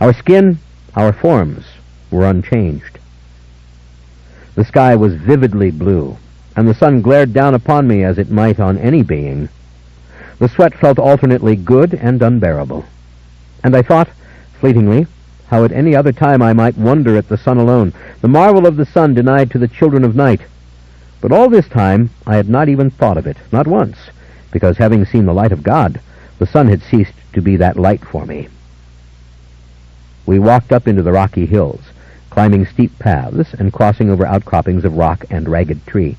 Our skin, our forms, were unchanged. The sky was vividly blue, and the sun glared down upon me as it might on any being. The sweat felt alternately good and unbearable. And I thought, fleetingly, how at any other time I might wonder at the sun alone, the marvel of the sun denied to the children of night. But all this time I had not even thought of it, not once, because having seen the light of God, the sun had ceased to be that light for me. We walked up into the rocky hills, climbing steep paths and crossing over outcroppings of rock and ragged tree.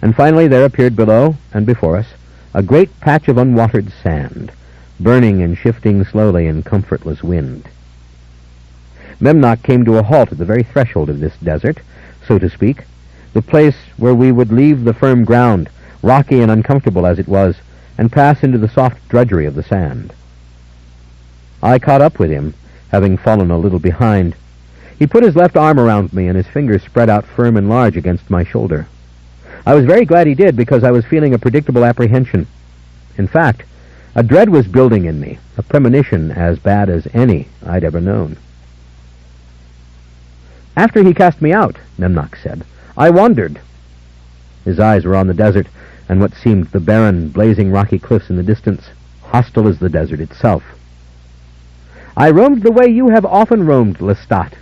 And finally there appeared below and before us a great patch of unwatered sand, burning and shifting slowly in comfortless wind. Memnoch came to a halt at the very threshold of this desert, so to speak, the place where we would leave the firm ground, rocky and uncomfortable as it was, and pass into the soft drudgery of the sand. I caught up with him, having fallen a little behind. He put his left arm around me, and his fingers spread out firm and large against my shoulder. I was very glad he did, because I was feeling a predictable apprehension. In fact, a dread was building in me, a premonition as bad as any I'd ever known. "After he cast me out," Memnoch said, "I wandered." His eyes were on the desert, and what seemed the barren, blazing rocky cliffs in the distance, hostile as the desert itself. "I roamed the way you have often roamed, Lestat.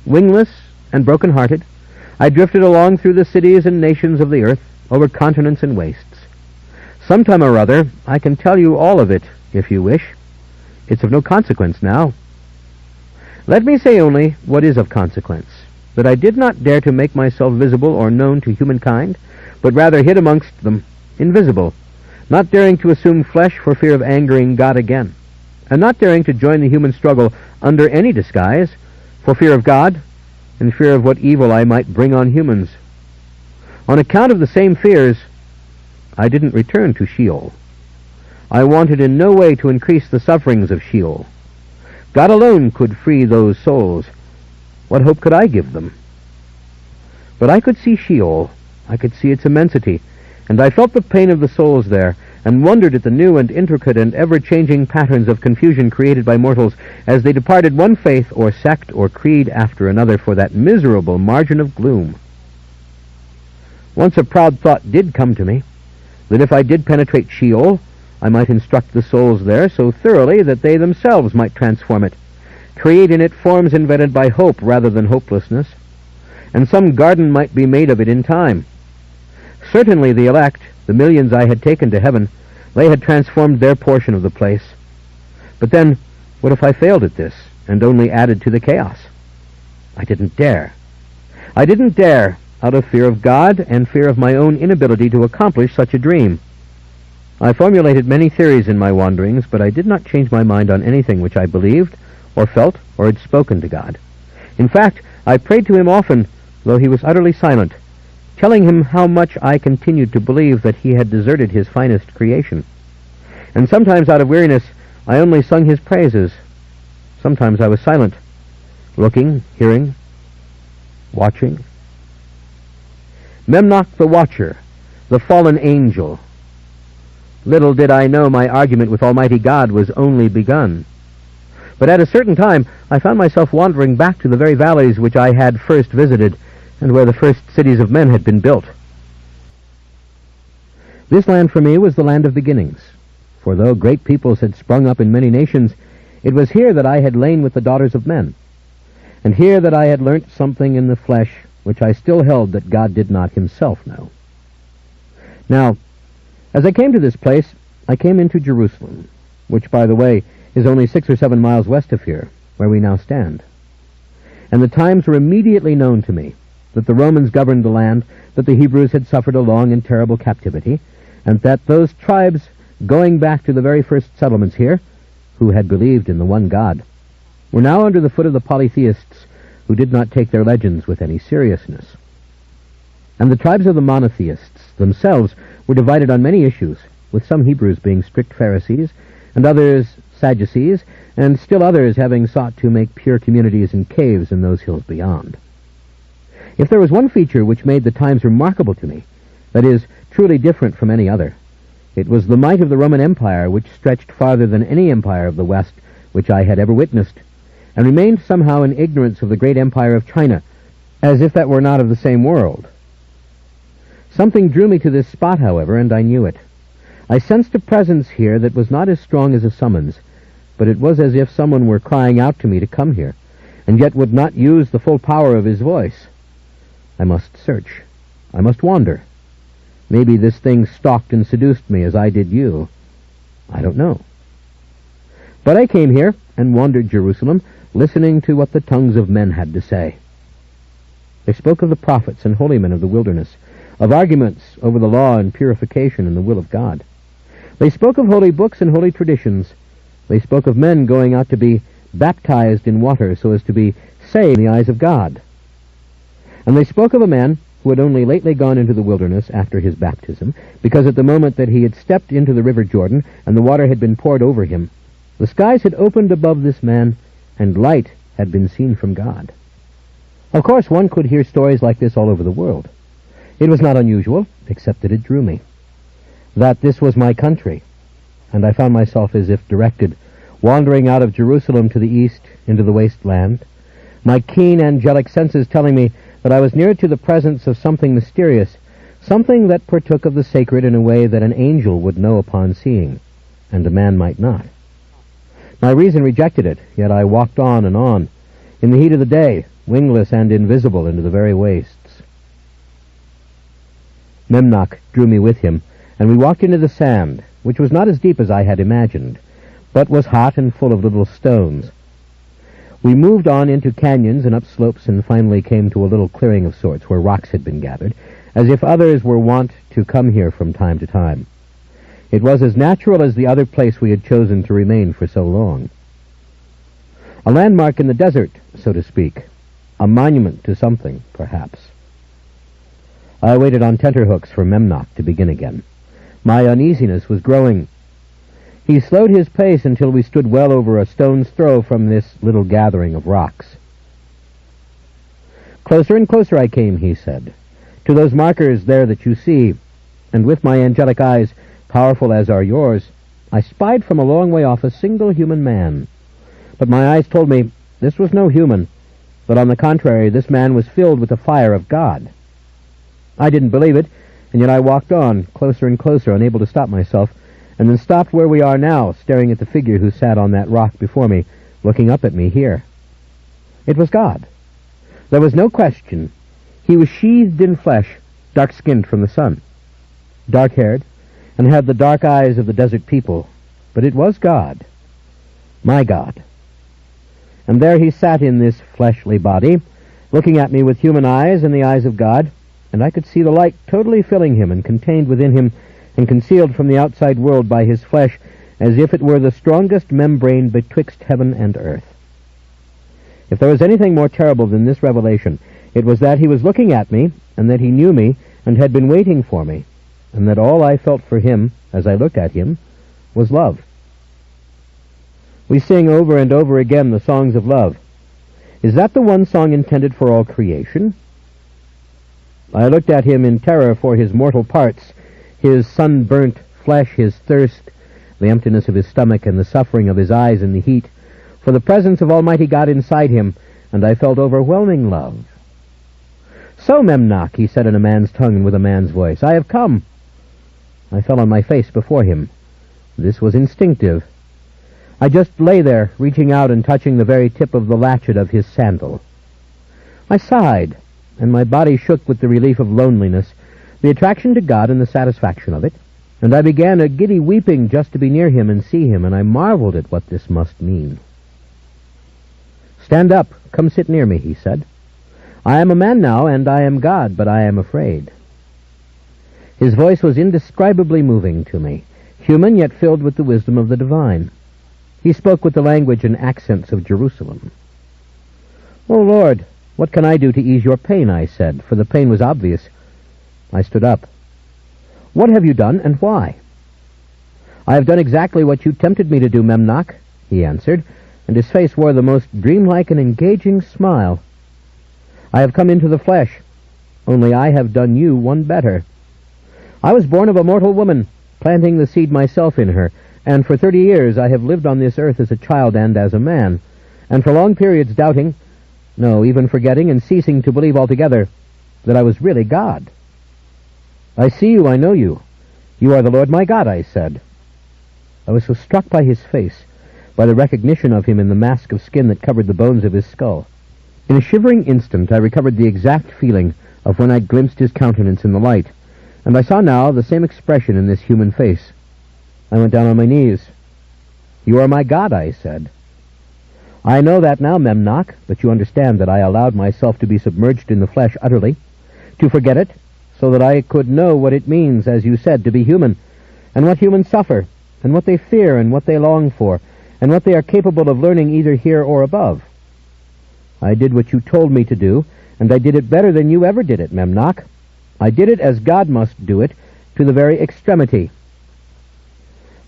Wingless and broken-hearted, I drifted along through the cities and nations of the earth, over continents and wastes. Sometime or other, I can tell you all of it, if you wish. It's of no consequence now. Let me say only what is of consequence, that I did not dare to make myself visible or known to humankind, but rather hid amongst them, invisible, not daring to assume flesh for fear of angering God again, and not daring to join the human struggle under any disguise, for fear of God, and fear of what evil I might bring on humans. On account of the same fears, I didn't return to Sheol. I wanted in no way to increase the sufferings of Sheol. God alone could free those souls. What hope could I give them? But I could see Sheol. I could see its immensity, and I felt the pain of the souls there, and wondered at the new and intricate and ever-changing patterns of confusion created by mortals as they departed one faith or sect or creed after another for that miserable margin of gloom. Once a proud thought did come to me, that if I did penetrate Sheol, I might instruct the souls there so thoroughly that they themselves might transform it, create in it forms invented by hope rather than hopelessness, and some garden might be made of it in time. Certainly the elect, the millions I had taken to heaven, they had transformed their portion of the place. But then, what if I failed at this, and only added to the chaos? I didn't dare. I didn't dare, out of fear of God and fear of my own inability to accomplish such a dream. I formulated many theories in my wanderings, but I did not change my mind on anything which I believed, or felt, or had spoken to God. In fact, I prayed to him often, though he was utterly silent, telling him how much I continued to believe that he had deserted his finest creation. And sometimes out of weariness I only sung his praises. Sometimes I was silent, looking, hearing, watching. Memnoch the Watcher, the fallen angel. Little did I know my argument with Almighty God was only begun. But at a certain time I found myself wandering back to the very valleys which I had first visited, and where the first cities of men had been built. This land for me was the land of beginnings, for though great peoples had sprung up in many nations, it was here that I had lain with the daughters of men, and here that I had learnt something in the flesh which I still held that God did not himself know. Now, as I came to this place, I came into Jerusalem, which, by the way, is only 6 or 7 miles west of here, where we now stand. And the times were immediately known to me, that the Romans governed the land, that the Hebrews had suffered a long and terrible captivity, and that those tribes, going back to the very first settlements here, who had believed in the one God, were now under the foot of the polytheists, who did not take their legends with any seriousness. And the tribes of the monotheists themselves were divided on many issues, with some Hebrews being strict Pharisees, and others Sadducees, and still others having sought to make pure communities in caves in those hills beyond. If there was one feature which made the times remarkable to me, that is, truly different from any other, it was the might of the Roman Empire, which stretched farther than any empire of the West which I had ever witnessed, and remained somehow in ignorance of the great empire of China, as if that were not of the same world. Something drew me to this spot, however, and I knew it. I sensed a presence here that was not as strong as a summons, but it was as if someone were crying out to me to come here, and yet would not use the full power of his voice. I must search. I must wander. Maybe this thing stalked and seduced me as I did you. I don't know. But I came here and wandered Jerusalem, listening to what the tongues of men had to say. They spoke of the prophets and holy men of the wilderness, of arguments over the law and purification and the will of God. They spoke of holy books and holy traditions. They spoke of men going out to be baptized in water so as to be saved in the eyes of God. And they spoke of a man who had only lately gone into the wilderness after his baptism, because at the moment that he had stepped into the river Jordan and the water had been poured over him, the skies had opened above this man, and light had been seen from God. Of course, one could hear stories like this all over the world. It was not unusual, except that it drew me. That this was my country, and I found myself as if directed, wandering out of Jerusalem to the east into the wasteland, my keen angelic senses telling me that I was near to the presence of something mysterious, something that partook of the sacred in a way that an angel would know upon seeing, and a man might not. My reason rejected it, yet I walked on and on, in the heat of the day, wingless and invisible into the very wastes. Memnoch drew me with him, and we walked into the sand, which was not as deep as I had imagined, but was hot and full of little stones. We moved on into canyons and up slopes and finally came to a little clearing of sorts where rocks had been gathered, as if others were wont to come here from time to time. It was as natural as the other place we had chosen to remain for so long. A landmark in the desert, so to speak. A monument to something, perhaps. I waited on tenterhooks for Memnoch to begin again. My uneasiness was growing. He slowed his pace until we stood well over a stone's throw from this little gathering of rocks. Closer and closer I came, he said, to those markers there that you see, and with my angelic eyes, powerful as are yours, I spied from a long way off a single human man. But my eyes told me this was no human, but on the contrary, this man was filled with the fire of God. I didn't believe it, and yet I walked on, closer and closer, unable to stop myself, and then stopped where we are now, staring at the figure who sat on that rock before me, looking up at me here. It was God. There was no question. He was sheathed in flesh, dark-skinned from the sun, dark-haired, and had the dark eyes of the desert people. But it was God, my God. And there he sat in this fleshly body, looking at me with human eyes and the eyes of God, and I could see the light totally filling him and contained within him and concealed from the outside world by his flesh, as if it were the strongest membrane betwixt heaven and earth. If there was anything more terrible than this revelation, it was that he was looking at me, and that he knew me, and had been waiting for me, and that all I felt for him, as I looked at him, was love. We sing over and over again the songs of love. Is that the one song intended for all creation? I looked at him in terror for his mortal parts, his sunburnt flesh, his thirst, the emptiness of his stomach, and the suffering of his eyes in the heat, for the presence of Almighty God inside him, and I felt overwhelming love. So, Memnoch, he said in a man's tongue and with a man's voice, I have come. I fell on my face before him. This was instinctive. I just lay there, reaching out and touching the very tip of the latchet of his sandal. I sighed, and my body shook with the relief of loneliness, the attraction to God and the satisfaction of it, and I began a giddy weeping just to be near him and see him, and I marveled at what this must mean. Stand up, come sit near me, he said. I am a man now, and I am God, but I am afraid. His voice was indescribably moving to me, human yet filled with the wisdom of the divine. He spoke with the language and accents of Jerusalem. "O Lord, what can I do to ease your pain?" I said, for the pain was obvious. I stood up. "What have you done, and why?" "I have done exactly what you tempted me to do, Memnoch," he answered, and his face wore the most dreamlike and engaging smile. "I have come into the flesh, only I have done you one better. I was born of a mortal woman, planting the seed myself in her, and for 30 years I have lived on this earth as a child and as a man, and for long periods doubting, no, even forgetting and ceasing to believe altogether, that I was really God. I see you, I know you. You are the Lord my God," I said. I was so struck by his face, by the recognition of him in the mask of skin that covered the bones of his skull. In a shivering instant I recovered the exact feeling of when I glimpsed his countenance in the light, and I saw now the same expression in this human face. I went down on my knees. "You are my God," I said. "I know that now, Memnoch, but you understand that I allowed myself to be submerged in the flesh utterly, to forget it, so that I could know what it means, as you said, to be human, and what humans suffer, and what they fear, and what they long for, and what they are capable of learning either here or above. I did what you told me to do, and I did it better than you ever did it, Memnoch. I did it as God must do it, to the very extremity."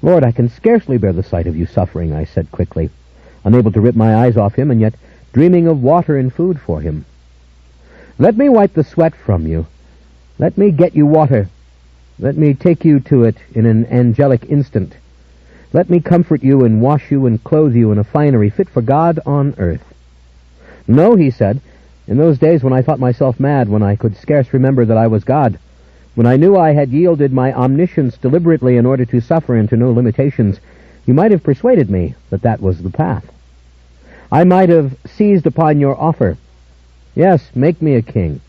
"Lord, I can scarcely bear the sight of you suffering," I said quickly, unable to rip my eyes off him, and yet dreaming of water and food for him. "Let me wipe the sweat from you. Let me get you water. Let me take you to it in an angelic instant. Let me comfort you and wash you and clothe you in a finery fit for God on earth." "No," he said, "in those days when I thought myself mad, when I could scarce remember that I was God, when I knew I had yielded my omniscience deliberately in order to suffer and to no limitations, you might have persuaded me that that was the path. I might have seized upon your offer. Yes, make me a king.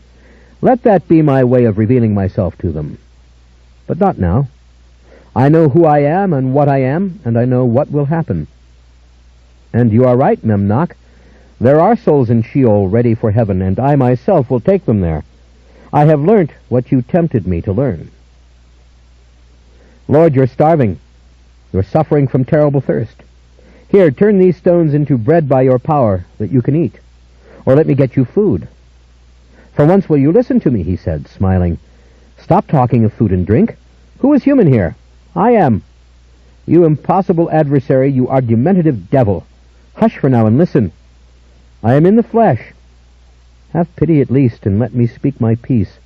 Let that be my way of revealing myself to them. But not now. I know who I am and what I am, and I know what will happen. And you are right, Memnoch. There are souls in Sheol ready for heaven, and I myself will take them there. I have learnt what you tempted me to learn. Lord, you're starving. You're suffering from terrible thirst. Here, turn these stones into bread by your power, that you can eat. Or let me get you food. For once will you listen to me, he said, smiling. Stop talking of food and drink. Who is human here? I am. You impossible adversary, you argumentative devil. Hush for now and listen. I am in the flesh. Have pity at least, and let me speak my piece.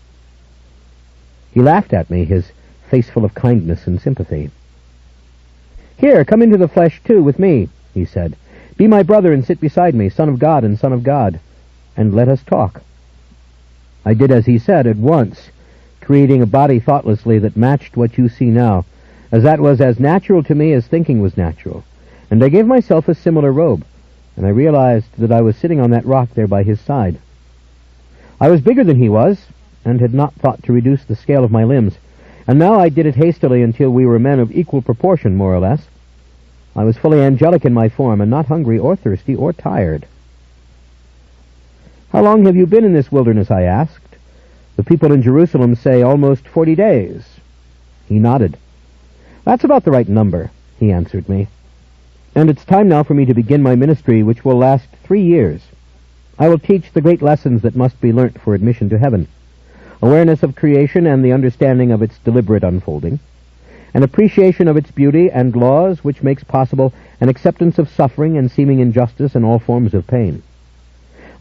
He laughed at me, his face full of kindness and sympathy. Here, come into the flesh too, with me, he said. Be my brother and sit beside me, son of God and son of God, and let us talk. I did as he said at once, creating a body thoughtlessly that matched what you see now, as that was as natural to me as thinking was natural. And I gave myself a similar robe, and I realized that I was sitting on that rock there by his side. I was bigger than he was, and had not thought to reduce the scale of my limbs, and now I did it hastily until we were men of equal proportion, more or less. I was fully angelic in my form, and not hungry or thirsty or tired. How long have you been in this wilderness, I asked. The people in Jerusalem say almost 40 days. He nodded. That's about the right number, he answered me. And it's time now for me to begin my ministry, which will last 3 years. I will teach the great lessons that must be learnt for admission to heaven. Awareness of creation and the understanding of its deliberate unfolding. An appreciation of its beauty and laws, which makes possible an acceptance of suffering and seeming injustice and all forms of pain.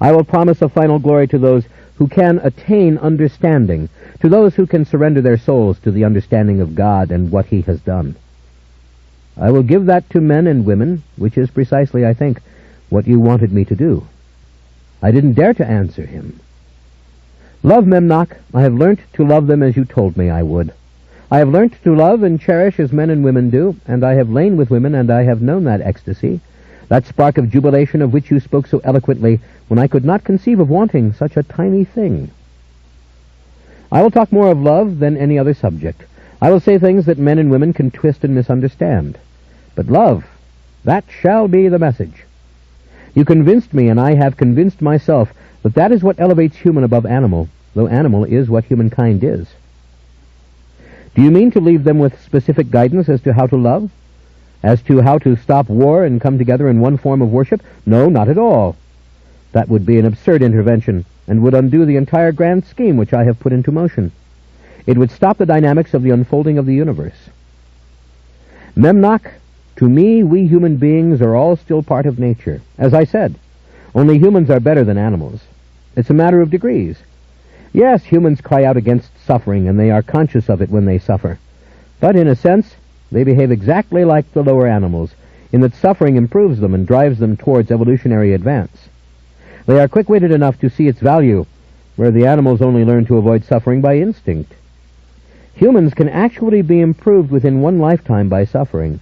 I will promise a final glory to those who can attain understanding, to those who can surrender their souls to the understanding of God and what he has done. I will give that to men and women, which is precisely, I think, what you wanted me to do. I didn't dare to answer him. Love, Memnoch, I have learnt to love them as you told me I would. I have learnt to love and cherish as men and women do, and I have lain with women, and I have known that ecstasy, that spark of jubilation of which you spoke so eloquently, when I could not conceive of wanting such a tiny thing. I will talk more of love than any other subject. I will say things that men and women can twist and misunderstand. But love, that shall be the message. You convinced me, and I have convinced myself, that that is what elevates human above animal, though animal is what humankind is. Do you mean to leave them with specific guidance as to how to love? As to how to stop war and come together in one form of worship? No, not at all. That would be an absurd intervention, and would undo the entire grand scheme which I have put into motion. It would stop the dynamics of the unfolding of the universe. Memnoch, to me, we human beings are all still part of nature. As I said, only humans are better than animals. It's a matter of degrees. Yes, humans cry out against suffering, and they are conscious of it when they suffer. But in a sense, they behave exactly like the lower animals, in that suffering improves them and drives them towards evolutionary advance. They are quick-witted enough to see its value, where the animals only learn to avoid suffering by instinct. Humans can actually be improved within one lifetime by suffering,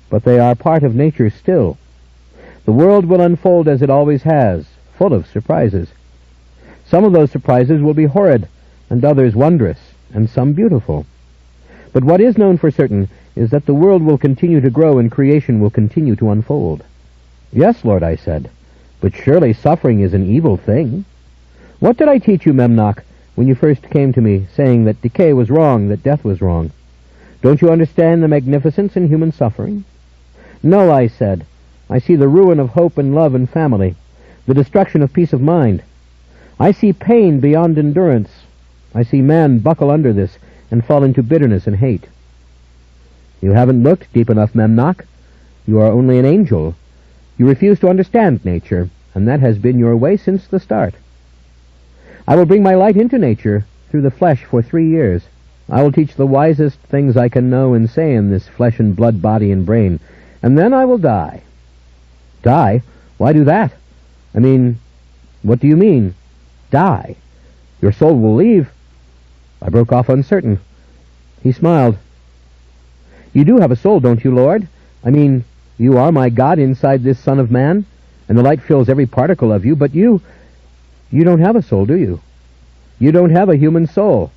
but they are part of nature still. The world will unfold as it always has, full of surprises. Some of those surprises will be horrid, and others wondrous, and some beautiful. But what is known for certain is that the world will continue to grow and creation will continue to unfold. Yes, Lord, I said, but surely suffering is an evil thing. What did I teach you, Memnoch, when you first came to me, saying that decay was wrong, that death was wrong? Don't you understand the magnificence in human suffering? No, I said. I see the ruin of hope and love and family, the destruction of peace of mind. I see pain beyond endurance. I see man buckle under this and fall into bitterness and hate. You haven't looked deep enough, Memnoch. You are only an angel. You refuse to understand nature, and that has been your way since the start. I will bring my light into nature through the flesh for 3 years. I will teach the wisest things I can know and say in this flesh and blood, body and brain, and then I will die. Die? Why do that? I mean, what do you mean, die? Your soul will leave. I broke off uncertain. He smiled. You do have a soul, don't you, Lord? I mean, you are my God inside this Son of Man, and the light fills every particle of you, but you don't have a soul, do you? You don't have a human soul.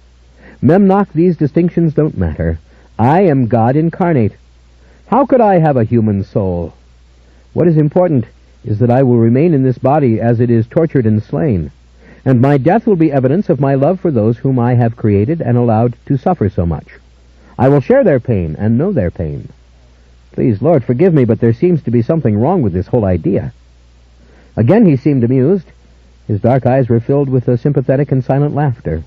Memnoch, these distinctions don't matter. I am God incarnate. How could I have a human soul? What is important is that I will remain in this body as it is tortured and slain, and my death will be evidence of my love for those whom I have created and allowed to suffer so much. I will share their pain and know their pain. Please, Lord, forgive me, but there seems to be something wrong with this whole idea. Again he seemed amused. His dark eyes were filled with a sympathetic and silent laughter.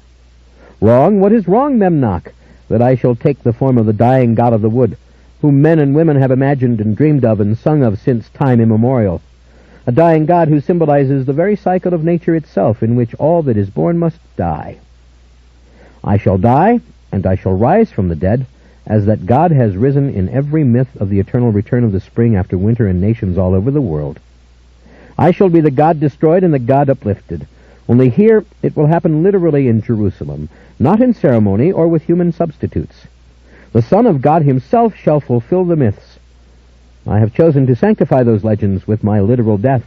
Wrong? What is wrong, Memnoch? That I shall take the form of the dying god of the wood, whom men and women have imagined and dreamed of and sung of since time immemorial. A dying god who symbolizes the very cycle of nature itself, in which all that is born must die. I shall die, and I shall rise from the dead, as that God has risen in every myth of the eternal return of the spring after winter in nations all over the world. I shall be the God destroyed and the God uplifted. Only here it will happen literally in Jerusalem, not in ceremony or with human substitutes. The Son of God himself shall fulfill the myths. I have chosen to sanctify those legends with my literal death.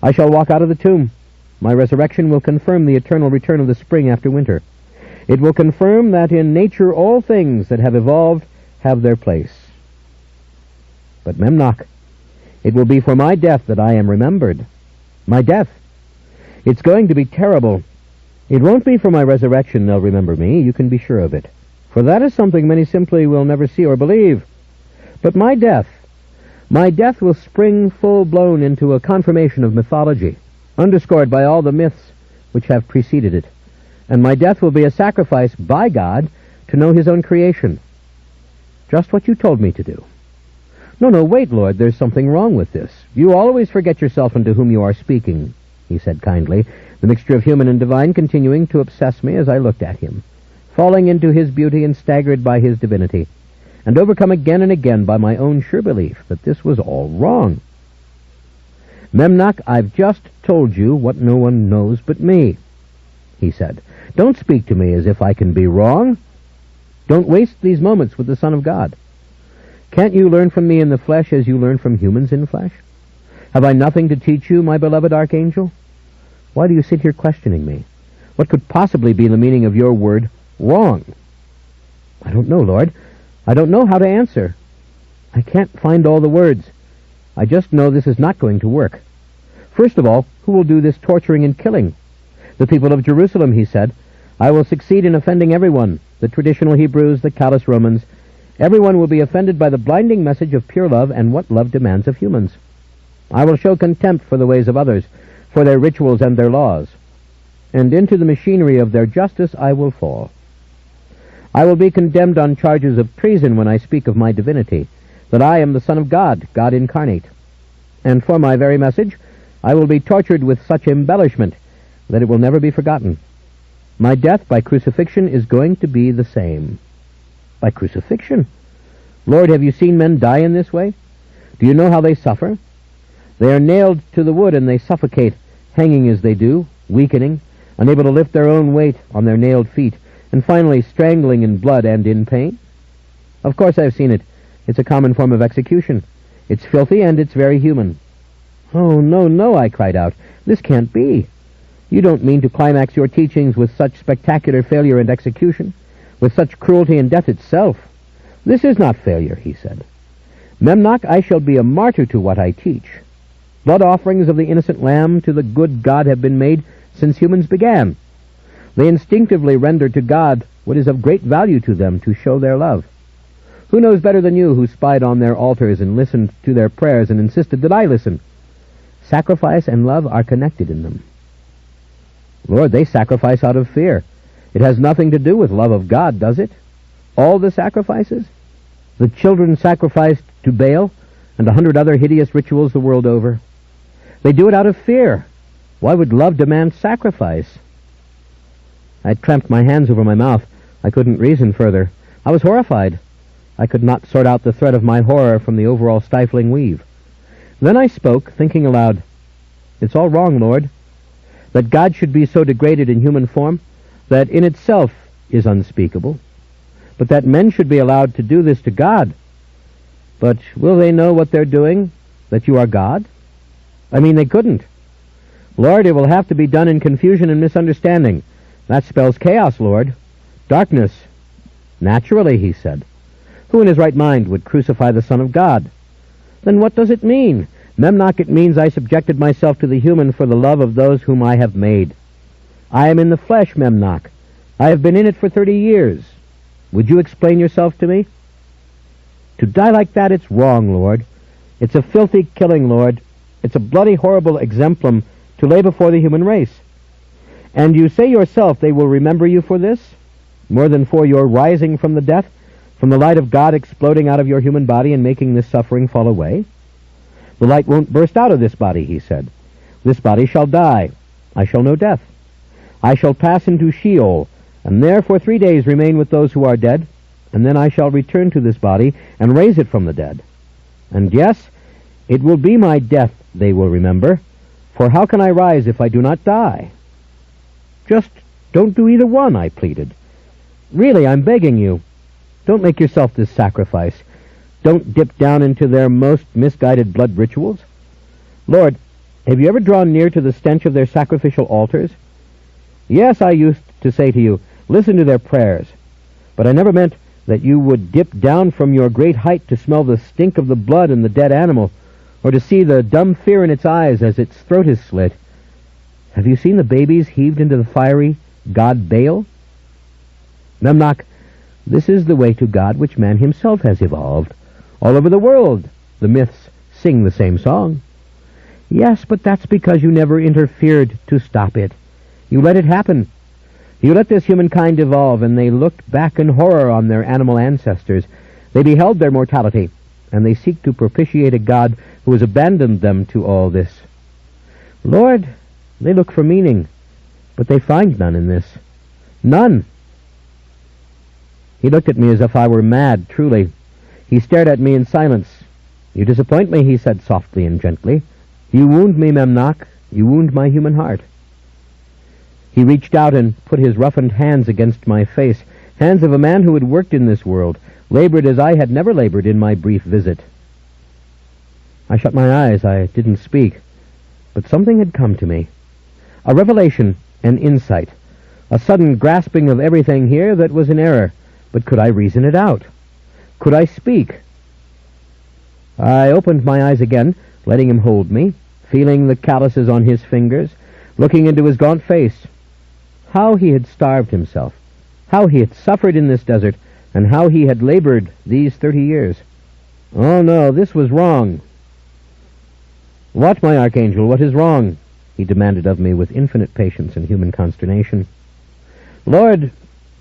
I shall walk out of the tomb. My resurrection will confirm the eternal return of the spring after winter. It will confirm that in nature all things that have evolved have their place. But Memnoch, it will be for my death that I am remembered. My death. It's going to be terrible. It won't be for my resurrection they'll remember me, you can be sure of it. For that is something many simply will never see or believe. But my death will spring full-blown into a confirmation of mythology, underscored by all the myths which have preceded it. And my death will be a sacrifice by God to know his own creation. Just what you told me to do. No, wait, Lord, there's something wrong with this. You always forget yourself and to whom you are speaking, he said kindly, the mixture of human and divine continuing to obsess me as I looked at him, falling into his beauty and staggered by his divinity, and overcome again and again by my own sure belief that this was all wrong. Memnoch, I've just told you what no one knows but me, he said. Don't speak to me as if I can be wrong. Don't waste these moments with the Son of God. Can't you learn from me in the flesh as you learn from humans in flesh? Have I nothing to teach you, my beloved archangel? Why do you sit here questioning me? What could possibly be the meaning of your word, wrong? I don't know, Lord. I don't know how to answer. I can't find all the words. I just know this is not going to work. First of all, who will do this torturing and killing? The people of Jerusalem, he said. I will succeed in offending everyone, the traditional Hebrews, the callous Romans. Everyone will be offended by the blinding message of pure love and what love demands of humans. I will show contempt for the ways of others, for their rituals and their laws. And into the machinery of their justice I will fall. I will be condemned on charges of treason when I speak of my divinity, that I am the Son of God, God incarnate. And for my very message, I will be tortured with such embellishment that it will never be forgotten. My death by crucifixion is going to be the same. By crucifixion? Lord, have you seen men die in this way? Do you know how they suffer? They are nailed to the wood and they suffocate, hanging as they do, weakening, unable to lift their own weight on their nailed feet, and finally strangling in blood and in pain. Of course I've seen it. It's a common form of execution. It's filthy and it's very human. "Oh, no, no," I cried out. "This can't be. You don't mean to climax your teachings with such spectacular failure and execution, with such cruelty and death itself. This is not failure," he said. "Memnoch, I shall be a martyr to what I teach. Blood offerings of the innocent lamb to the good God have been made since humans began. They instinctively render to God what is of great value to them to show their love. Who knows better than you who spied on their altars and listened to their prayers and insisted that I listen? Sacrifice and love are connected in them. Lord, they sacrifice out of fear. It has nothing to do with love of God, does it? All the sacrifices? The children sacrificed to Baal and 100 other hideous rituals the world over. They do it out of fear. Why would love demand sacrifice?" I clamped my hands over my mouth. I couldn't reason further. I was horrified. I could not sort out the thread of my horror from the overall stifling weave. Then I spoke, thinking aloud. "It's all wrong, Lord. That God should be so degraded in human form, that in itself is unspeakable. But that men should be allowed to do this to God. But will they know what they're doing, that you are God? I mean, they couldn't. Lord, it will have to be done in confusion and misunderstanding. That spells chaos, Lord. Darkness." "Naturally," he said. "Who in his right mind would crucify the Son of God?" "Then what does it mean?" "Memnoch, it means I subjected myself to the human for the love of those whom I have made. I am in the flesh, Memnoch. I have been in it for 30 years. Would you explain yourself to me?" "To die like that, it's wrong, Lord. It's a filthy killing, Lord. It's a bloody, horrible exemplum to lay before the human race. And you say yourself they will remember you for this, more than for your rising from the death, from the light of God exploding out of your human body and making this suffering fall away. The light won't burst out of this body," he said. "This body shall die. I shall know death. I shall pass into Sheol, and there for 3 days remain with those who are dead, and then I shall return to this body and raise it from the dead. And yes, it will be my death they will remember, for how can I rise if I do not die?" "Just don't do either one," I pleaded. "Really, I'm begging you. Don't make yourself this sacrifice. Don't dip down into their most misguided blood rituals. Lord, have you ever drawn near to the stench of their sacrificial altars? Yes, I used to say to you, listen to their prayers. But I never meant that you would dip down from your great height to smell the stink of the blood in the dead animal, or to see the dumb fear in its eyes as its throat is slit. Have you seen the babies heaved into the fiery god Baal? Memnoch, this is the way to God which man himself has evolved. All over the world, the myths sing the same song. Yes, but that's because you never interfered to stop it. You let it happen. You let this humankind evolve, and they looked back in horror on their animal ancestors. They beheld their mortality, and they seek to propitiate a God who has abandoned them to all this. Lord, they look for meaning, but they find none in this. None. He looked at me as if I were mad, truly. He stared at me in silence. You disappoint me, he said softly and gently. You wound me, Memnoch. You wound my human heart. He reached out and put his roughened hands against my face, hands of a man who had worked in this world, labored as I had never labored in my brief visit. I shut my eyes. I didn't speak. But something had come to me. A revelation, an insight, a sudden grasping of everything here that was in error. But could I reason it out? Could I speak? I opened my eyes again, letting him hold me, feeling the calluses on his fingers, looking into his gaunt face. How he had starved himself, how he had suffered in this desert, and how he had labored these 30 years. Oh no, this was wrong. What, my archangel, what is wrong? He demanded of me with infinite patience and human consternation. Lord,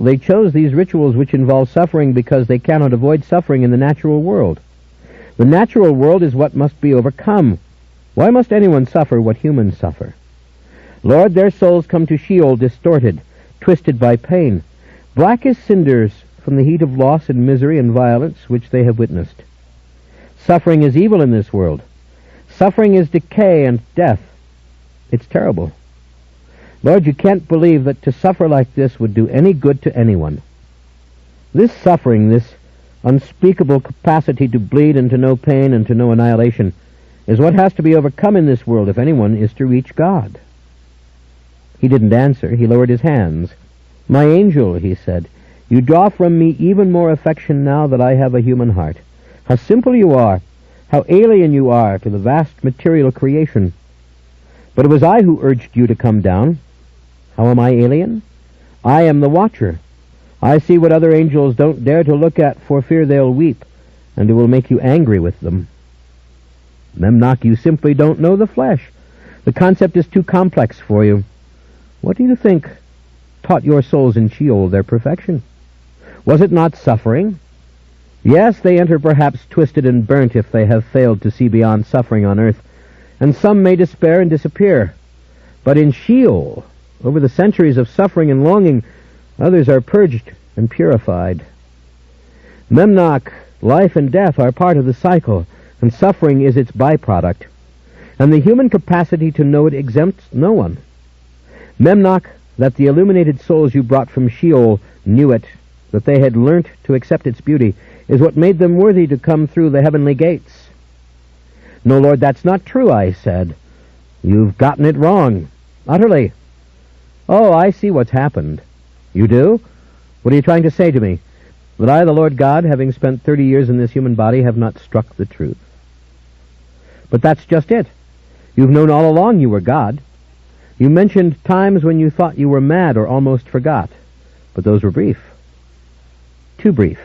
they chose these rituals which involve suffering because they cannot avoid suffering in the natural world. The natural world is what must be overcome. Why must anyone suffer what humans suffer? Lord, their souls come to Sheol distorted, twisted by pain, black as cinders from the heat of loss and misery and violence which they have witnessed. Suffering is evil in this world. Suffering is decay and death. It's terrible. Lord, you can't believe that to suffer like this would do any good to anyone. This suffering, this unspeakable capacity to bleed and to know pain and to know annihilation, is what has to be overcome in this world if anyone is to reach God. He didn't answer. He lowered his hands. My angel, he said, you draw from me even more affection now that I have a human heart. How simple you are, how alien you are to the vast material creation. But it was I who urged you to come down. How am I alien? I am the watcher. I see what other angels don't dare to look at for fear they'll weep, and it will make you angry with them. Memnoch, you simply don't know the flesh. The concept is too complex for you. What do you think taught your souls in Sheol their perfection? Was it not suffering? Yes, they enter perhaps twisted and burnt if they have failed to see beyond suffering on earth, and some may despair and disappear. But in Sheol, over the centuries of suffering and longing, others are purged and purified. Memnoch, life and death are part of the cycle, and suffering is its byproduct, and the human capacity to know it exempts no one. Memnoch, that the illuminated souls you brought from Sheol knew it, that they had learnt to accept its beauty, is what made them worthy to come through the heavenly gates. No, Lord, that's not true, I said. You've gotten it wrong. Utterly. Oh, I see what's happened. You do? What are you trying to say to me? That I, the Lord God, having spent 30 years in this human body, have not struck the truth. But that's just it. You've known all along you were God. You mentioned times when you thought you were mad or almost forgot. But those were brief. Too brief.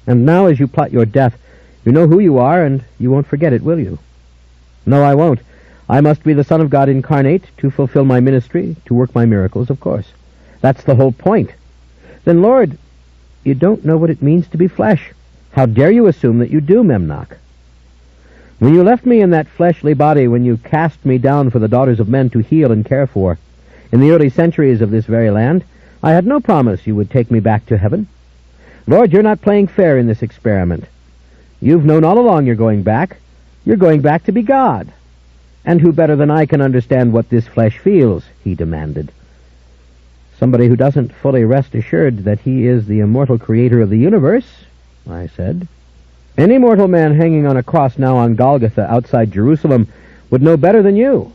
And now as you plot your death, you know who you are, and you won't forget it, will you? No, I won't. I must be the Son of God incarnate to fulfill my ministry, to work my miracles, of course. That's the whole point. Then, Lord, you don't know what it means to be flesh. How dare you assume that you do, Memnoch? When you left me in that fleshly body, when you cast me down for the daughters of men to heal and care for, in the early centuries of this very land, I had no promise you would take me back to heaven. Lord, you're not playing fair in this experiment. You've known all along you're going back. You're going back to be God. And who better than I can understand what this flesh feels, he demanded. Somebody who doesn't fully rest assured that he is the immortal creator of the universe, I said. Any mortal man hanging on a cross now on Golgotha outside Jerusalem would know better than you.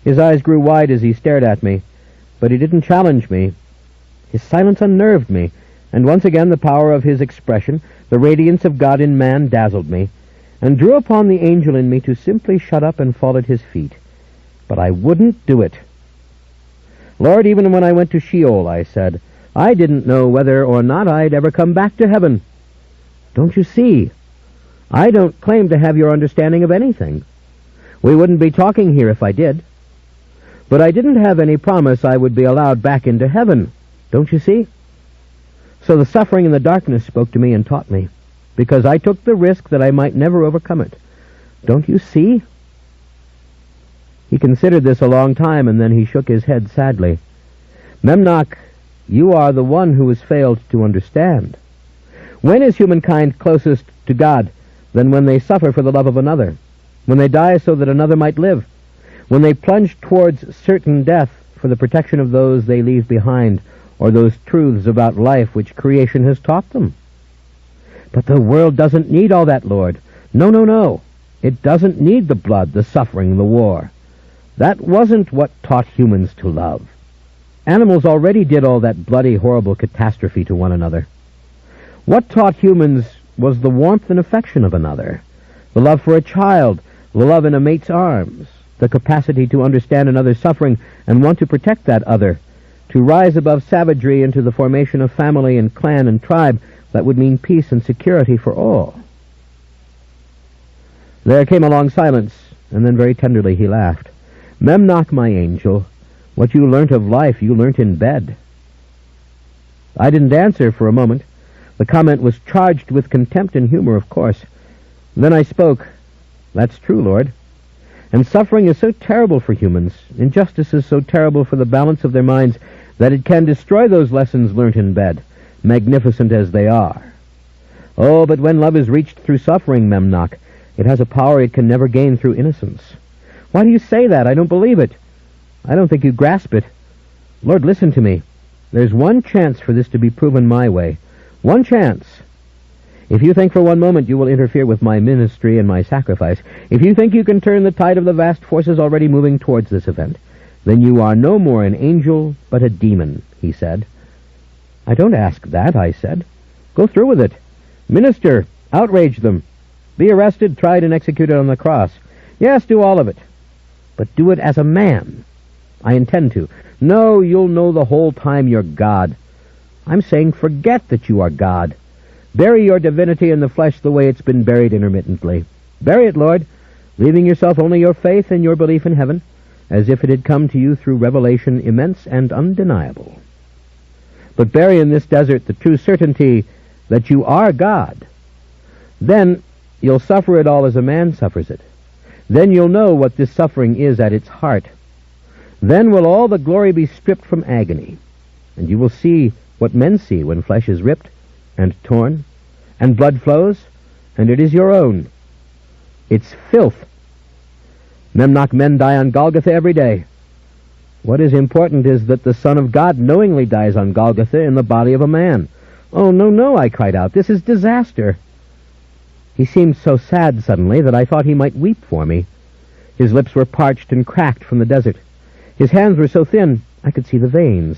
His eyes grew wide as he stared at me, but he didn't challenge me. His silence unnerved me, and once again the power of his expression, the radiance of God in man, dazzled me, and drew upon the angel in me to simply shut up and fall at his feet. But I wouldn't do it. Lord, even when I went to Sheol, I said, I didn't know whether or not I'd ever come back to heaven. Don't you see? I don't claim to have your understanding of anything. We wouldn't be talking here if I did. But I didn't have any promise I would be allowed back into heaven. Don't you see? So the suffering and the darkness spoke to me and taught me, because I took the risk that I might never overcome it. Don't you see? He considered this a long time, and then he shook his head sadly. Memnoch, you are the one who has failed to understand. When is humankind closest to God than when they suffer for the love of another, when they die so that another might live, when they plunge towards certain death for the protection of those they leave behind, or those truths about life which creation has taught them? But the world doesn't need all that, Lord. No, no, no. It doesn't need the blood, the suffering, the war. That wasn't what taught humans to love. Animals already did all that bloody, horrible catastrophe to one another. What taught humans was the warmth and affection of another, the love for a child, the love in a mate's arms, the capacity to understand another's suffering and want to protect that other, to rise above savagery into the formation of family and clan and tribe that would mean peace and security for all. There came a long silence, and then very tenderly he laughed. Memnoch, my angel, what you learnt of life you learnt in bed. I didn't answer for a moment. The comment was charged with contempt and humor, of course. Then I spoke. That's true, Lord. And suffering is so terrible for humans, injustice is so terrible for the balance of their minds, that it can destroy those lessons learnt in bed, magnificent as they are. Oh, but when love is reached through suffering, Memnoch, it has a power it can never gain through innocence. Why do you say that? I don't believe it. I don't think you grasp it. Lord, listen to me. There's one chance for this to be proven my way. One chance. If you think for one moment you will interfere with my ministry and my sacrifice, if you think you can turn the tide of the vast forces already moving towards this event, then you are no more an angel, but a demon, he said. I don't ask that, I said. Go through with it. Minister, outrage them. Be arrested, tried, and executed on the cross. Yes, do all of it. But do it as a man. I intend to. No, you'll know the whole time you're God. I'm saying forget that you are God. Bury your divinity in the flesh the way it's been buried intermittently. Bury it, Lord, leaving yourself only your faith and your belief in heaven, as if it had come to you through revelation immense and undeniable. But bury in this desert the true certainty that you are God. Then you'll suffer it all as a man suffers it. Then you'll know what this suffering is at its heart. Then will all the glory be stripped from agony, and you will see what men see when flesh is ripped and torn, and blood flows, and it is your own. It's filth. Memnoch men die on Golgotha every day. What is important is that the Son of God knowingly dies on Golgotha in the body of a man. Oh, no, no, I cried out. This is disaster. He seemed so sad suddenly that I thought he might weep for me. His lips were parched and cracked from the desert. His hands were so thin I could see the veins.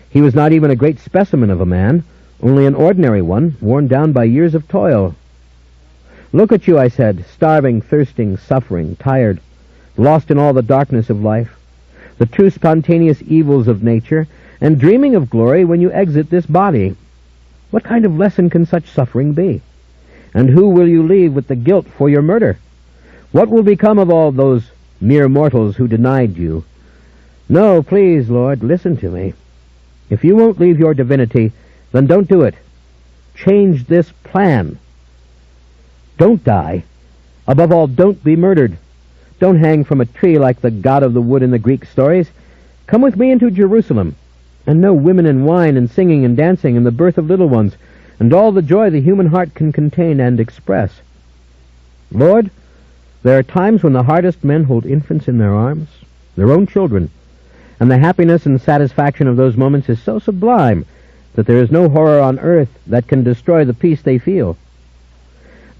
He was not even a great specimen of a man, only an ordinary one, worn down by years of toil. Look at you, I said, starving, thirsting, suffering, tired, lost in all the darkness of life, the true spontaneous evils of nature, and dreaming of glory when you exit this body. What kind of lesson can such suffering be? And who will you leave with the guilt for your murder? What will become of all those mere mortals who denied you? No, please, Lord, listen to me. If you won't leave your divinity, then don't do it. Change this plan. Don't die. Above all, don't be murdered. Don't hang from a tree like the god of the wood in the Greek stories. Come with me into Jerusalem, and know women and wine and singing and dancing and the birth of little ones, and all the joy the human heart can contain and express. Lord, there are times when the hardest men hold infants in their arms, their own children, and the happiness and satisfaction of those moments is so sublime that there is no horror on earth that can destroy the peace they feel.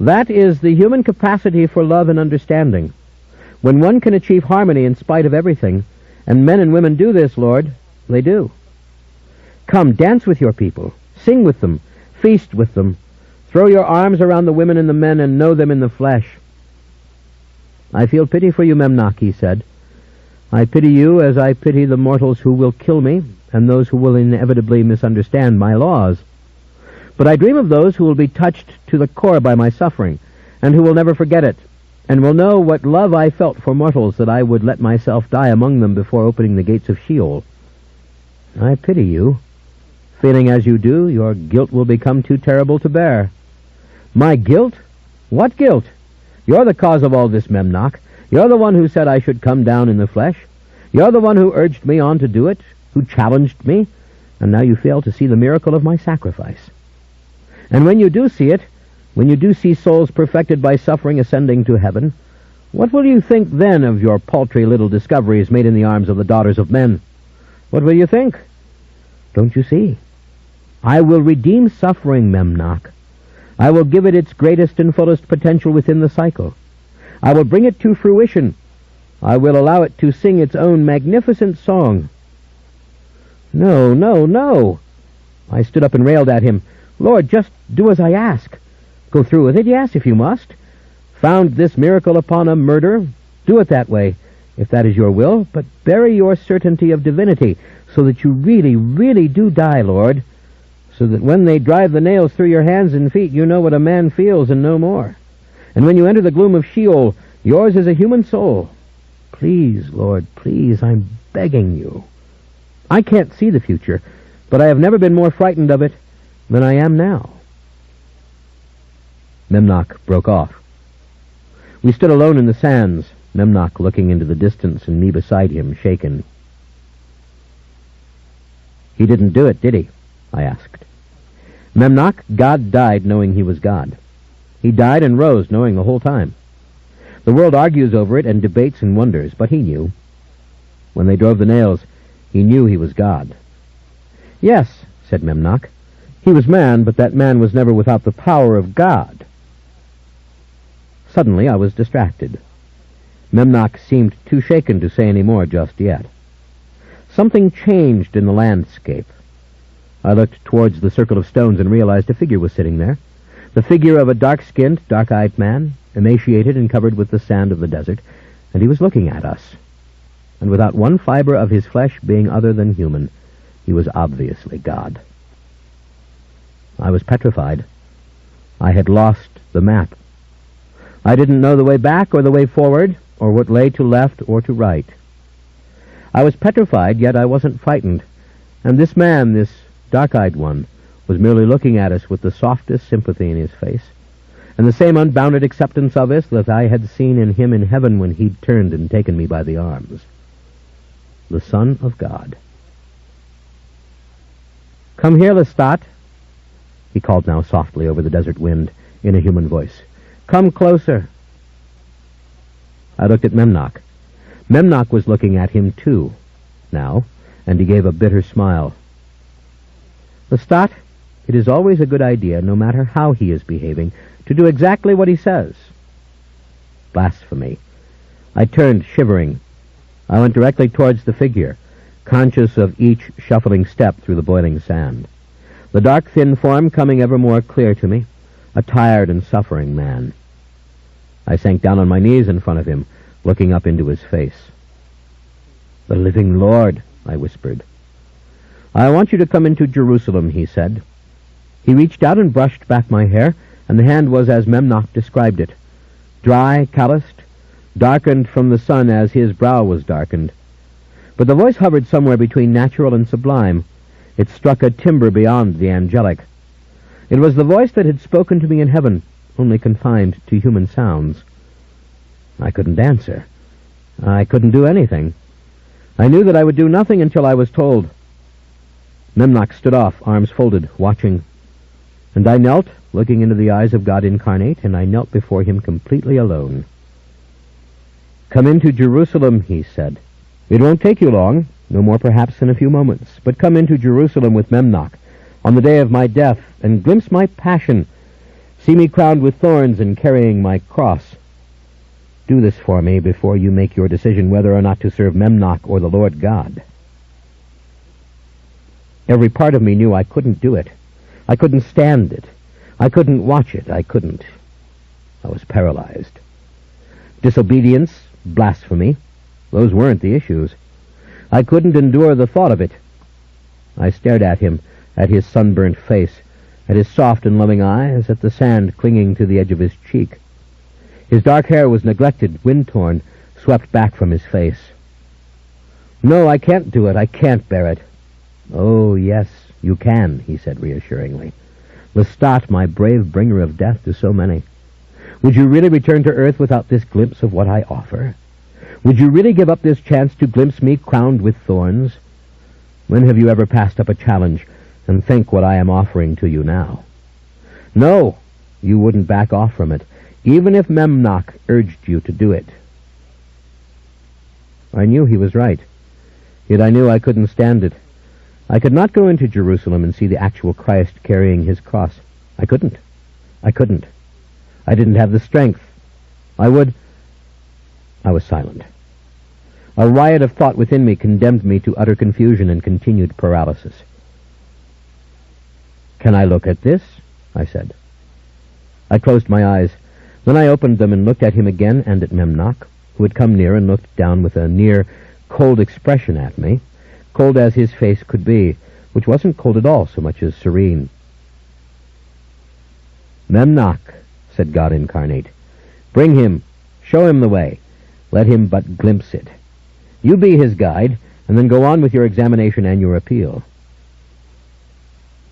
That is the human capacity for love and understanding. When one can achieve harmony in spite of everything, and men and women do this, Lord, they do. Come, dance with your people, sing with them, feast with them, throw your arms around the women and the men and know them in the flesh. I feel pity for you, Memnoch, he said. I pity you as I pity the mortals who will kill me and those who will inevitably misunderstand my laws. But I dream of those who will be touched to the core by my suffering, and who will never forget it, and will know what love I felt for mortals that I would let myself die among them before opening the gates of Sheol. I pity you. Feeling as you do, your guilt will become too terrible to bear. My guilt? What guilt? You're the cause of all this, Memnoch. You're the one who said I should come down in the flesh. You're the one who urged me on to do it, who challenged me, and now you fail to see the miracle of my sacrifice. And when you do see it, when you do see souls perfected by suffering ascending to heaven, what will you think then of your paltry little discoveries made in the arms of the daughters of men? What will you think? Don't you see? I will redeem suffering, Memnoch. I will give it its greatest and fullest potential within the cycle. I will bring it to fruition. I will allow it to sing its own magnificent song. No, no, no. I stood up and railed at him. Lord, just do as I ask. Go through with it, yes, if you must. Found this miracle upon a murder? Do it that way, if that is your will, but bury your certainty of divinity, so that you really, really do die, Lord, so that when they drive the nails through your hands and feet, you know what a man feels and no more. And when you enter the gloom of Sheol, yours is a human soul. Please, Lord, please, I'm begging you. I can't see the future, but I have never been more frightened of it than I am now. Memnoch broke off. We stood alone in the sands, Memnoch looking into the distance and me beside him, shaken. He didn't do it, did he? I asked. Memnoch, God died knowing he was God. He died and rose knowing the whole time. The world argues over it and debates and wonders, but he knew. When they drove the nails, he knew he was God. Yes, said Memnoch, He was man, but that man was never without the power of God. Suddenly I was distracted. Memnoch seemed too shaken to say any more just yet. Something changed in the landscape. I looked towards the circle of stones and realized a figure was sitting there. The figure of a dark-skinned, dark-eyed man, emaciated and covered with the sand of the desert, and he was looking at us. And without one fiber of his flesh being other than human, he was obviously God. I was petrified. I had lost the map. I didn't know the way back or the way forward, or what lay to left or to right. I was petrified, yet I wasn't frightened. And this man, this dark-eyed one, was merely looking at us with the softest sympathy in his face, and the same unbounded acceptance of us that I had seen in him in heaven when he'd turned and taken me by the arms. The Son of God. "Come here, Lestat," he called now softly over the desert wind in a human voice. "Come closer." I looked at Memnoch. Memnoch was looking at him too, now, and he gave a bitter smile. "Lestat, it is always a good idea, no matter how he is behaving, to do exactly what he says." Blasphemy. I turned, shivering. I went directly towards the figure, conscious of each shuffling step through the boiling sand. The dark, thin form coming ever more clear to me, a tired and suffering man. I sank down on my knees in front of him, looking up into his face. "The living Lord," I whispered. "I want you to come into Jerusalem," he said. He reached out and brushed back my hair, and the hand was as Memnoch described it, dry, calloused, darkened from the sun as his brow was darkened. But the voice hovered somewhere between natural and sublime. It struck a timbre beyond the angelic. It was the voice that had spoken to me in heaven, only confined to human sounds. I couldn't answer. I couldn't do anything. I knew that I would do nothing until I was told. Memnoch stood off, arms folded, watching. And I knelt, looking into the eyes of God incarnate, and I knelt before him completely alone. "Come into Jerusalem," he said. "It won't take you long, no more perhaps than a few moments, but come into Jerusalem with Memnoch on the day of my death, and glimpse my passion. See me crowned with thorns and carrying my cross. Do this for me before you make your decision whether or not to serve Memnoch or the Lord God." Every part of me knew I couldn't do it. I couldn't stand it. I couldn't watch it. I couldn't. I was paralyzed. Disobedience, blasphemy, those weren't the issues. I couldn't endure the thought of it. I stared at him, at his sunburnt face, at his soft and loving eyes, at the sand clinging to the edge of his cheek. His dark hair was neglected, wind-torn, swept back from his face. "No, I can't do it. I can't bear it." "Oh, yes, you can," he said reassuringly. "Lestat, my brave bringer of death to so many. Would you really return to earth without this glimpse of what I offer? Would you really give up this chance to glimpse me crowned with thorns? When have you ever passed up a challenge and think what I am offering to you now? No, you wouldn't back off from it, even if Memnoch urged you to do it." I knew he was right, yet I knew I couldn't stand it. I could not go into Jerusalem and see the actual Christ carrying his cross. I couldn't. I didn't have the strength. I was silent. A riot of thought within me condemned me to utter confusion and continued paralysis. "Can I look at this?" I said. I closed my eyes. Then I opened them and looked at him again and at Memnoch, who had come near and looked down with a near, cold expression at me, cold as his face could be, which wasn't cold at all so much as serene. "Memnoch," said God incarnate, "bring him, show him the way, let him but glimpse it. You be his guide, and then go on with your examination and your appeal."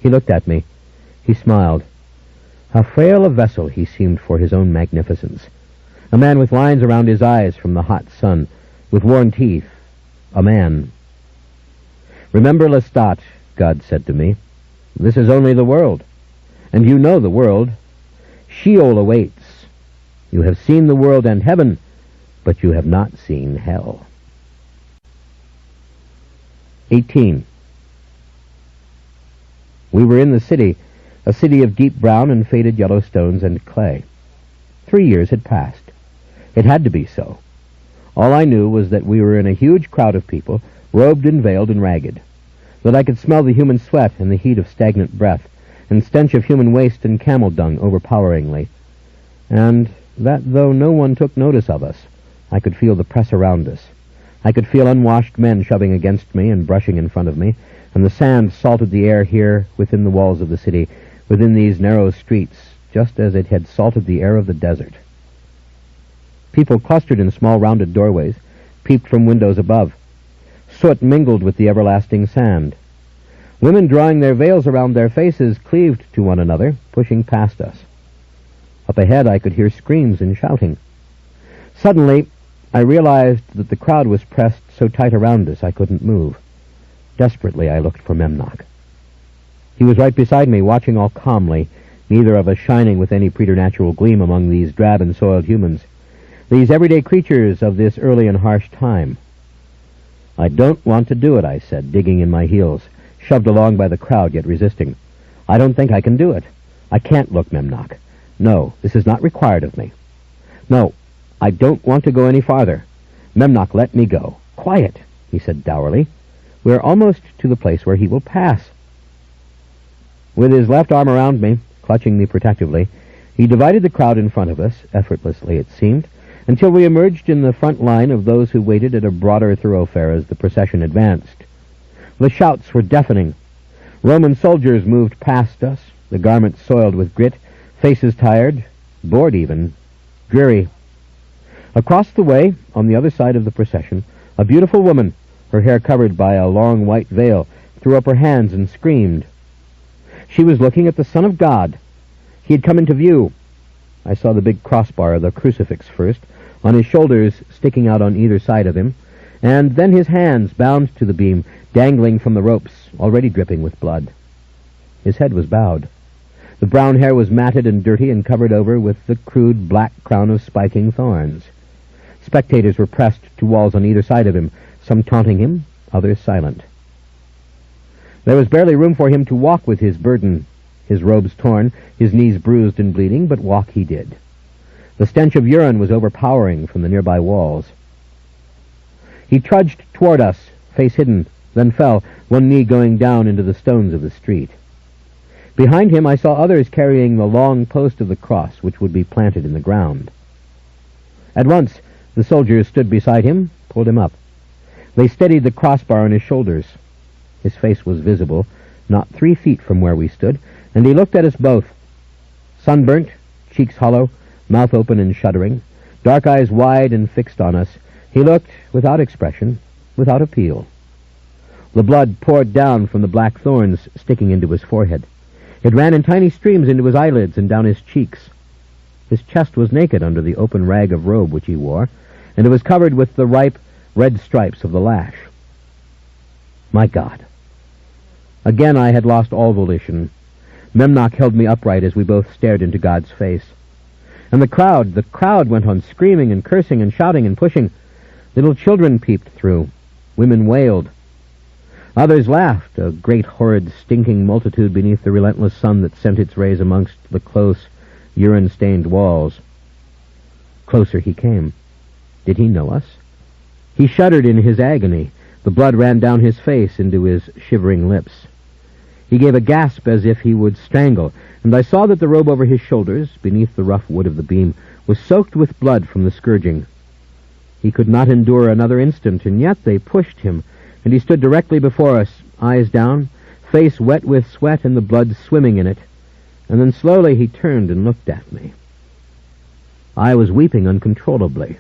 He looked at me. He smiled. How frail a vessel he seemed for his own magnificence. A man with lines around his eyes from the hot sun, with worn teeth. A man. "Remember, Lestat," God said to me, "this is only the world, and you know the world. Sheol awaits. You have seen the world and heaven, but you have not seen hell." 18. We were in the city, a city of deep brown and faded yellow stones and clay. 3 years had passed. It had to be so. All I knew was that we were in a huge crowd of people, robed and veiled and ragged, that I could smell the human sweat and the heat of stagnant breath, and stench of human waste and camel dung overpoweringly, and that though no one took notice of us, I could feel the press around us. I could feel unwashed men shoving against me and brushing in front of me, and the sand salted the air here within the walls of the city, within these narrow streets, just as it had salted the air of the desert. People clustered in small rounded doorways, peeped from windows above. Soot mingled with the everlasting sand. Women drawing their veils around their faces cleaved to one another, pushing past us. Up ahead I could hear screams and shouting. Suddenly, I realized that the crowd was pressed so tight around us I couldn't move. Desperately I looked for Memnoch. He was right beside me, watching all calmly, neither of us shining with any preternatural gleam among these drab and soiled humans, these everyday creatures of this early and harsh time. "I don't want to do it," I said, digging in my heels, shoved along by the crowd, yet resisting. "I don't think I can do it. I can't look Memnoch. No, this is not required of me. No, I don't want to go any farther. Memnoch, let me go." "Quiet," he said dourly. "We are almost to the place where he will pass." With his left arm around me, clutching me protectively, he divided the crowd in front of us, effortlessly it seemed, until we emerged in the front line of those who waited at a broader thoroughfare as the procession advanced. The shouts were deafening. Roman soldiers moved past us, the garments soiled with grit, faces tired, bored even, dreary. Across the way, on the other side of the procession, a beautiful woman, her hair covered by a long white veil, threw up her hands and screamed. She was looking at the Son of God. He had come into view. I saw the big crossbar of the crucifix first, on his shoulders sticking out on either side of him, and then his hands bound to the beam, dangling from the ropes, already dripping with blood. His head was bowed. The brown hair was matted and dirty and covered over with the crude black crown of spiking thorns. Spectators were pressed to walls on either side of him, some taunting him, others silent. There was barely room for him to walk with his burden, his robes torn, his knees bruised and bleeding, but walk he did. The stench of urine was overpowering from the nearby walls. He trudged toward us, face hidden, then fell, one knee going down into the stones of the street. Behind him I saw others carrying the long post of the cross, which would be planted in the ground. At once the soldiers stood beside him, pulled him up. They steadied the crossbar on his shoulders. His face was visible, not 3 feet from where we stood, and he looked at us both. Sunburnt, cheeks hollow, mouth open and shuddering, dark eyes wide and fixed on us, he looked without expression, without appeal. The blood poured down from the black thorns sticking into his forehead. It ran in tiny streams into his eyelids and down his cheeks. His chest was naked under the open rag of robe which he wore, and it was covered with the ripe red stripes of the lash. My God! Again I had lost all volition. Memnoch held me upright as we both stared into God's face. And the crowd went on screaming and cursing and shouting and pushing. Little children peeped through. Women wailed. Others laughed, a great horrid stinking multitude beneath the relentless sun that sent its rays amongst the close, urine-stained walls. Closer he came. Did he know us? He shuddered in his agony. The blood ran down his face into his shivering lips. He gave a gasp as if he would strangle, and I saw that the robe over his shoulders, beneath the rough wood of the beam, was soaked with blood from the scourging. He could not endure another instant, and yet they pushed him, and he stood directly before us, eyes down, face wet with sweat and the blood swimming in it, and then slowly he turned and looked at me. I was weeping uncontrollably.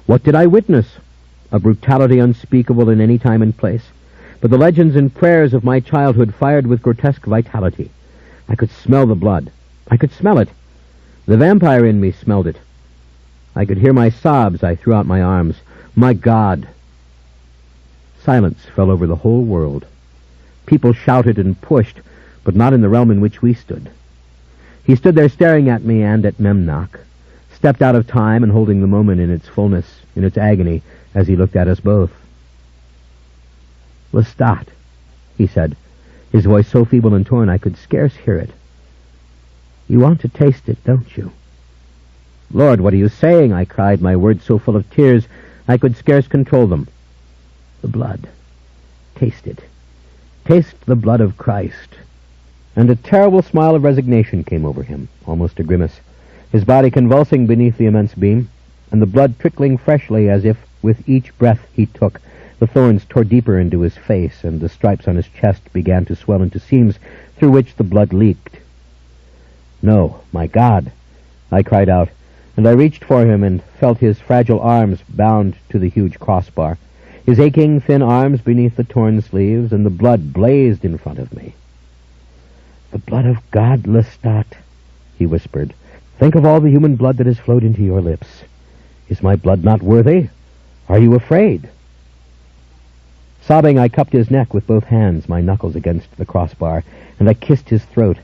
What did I witness? A brutality unspeakable in any time and place, but the legends and prayers of my childhood fired with grotesque vitality. I could smell the blood. I could smell it. The vampire in me smelled it. I could hear my sobs. I threw out my arms. My God! Silence fell over the whole world. People shouted and pushed, but not in the realm in which we stood. He stood there staring at me and at Memnoch, stepped out of time and holding the moment in its fullness, in its agony, as he looked at us both. "Lestat," he said. his voice so feeble and torn I could scarce hear it. "You want to taste it, don't you?" "Lord, what are you saying?" I cried, my words so full of tears I could scarce control them. "The blood. Taste it. Taste the blood of Christ." And a terrible smile of resignation came over him, almost a grimace, his body convulsing beneath the immense beam, and the blood trickling freshly as if, with each breath he took, the thorns tore deeper into his face, and the stripes on his chest began to swell into seams through which the blood leaked. "No, my God!" I cried out, and I reached for him and felt his fragile arms bound to the huge crossbar, his aching, thin arms beneath the torn sleeves, and the blood blazed in front of me. "The blood of God, Lestat," he whispered. "Think of all the human blood that has flowed into your lips. Is my blood not worthy? Are you afraid?" Sobbing, I cupped his neck with both hands, my knuckles against the crossbar, and I kissed his throat,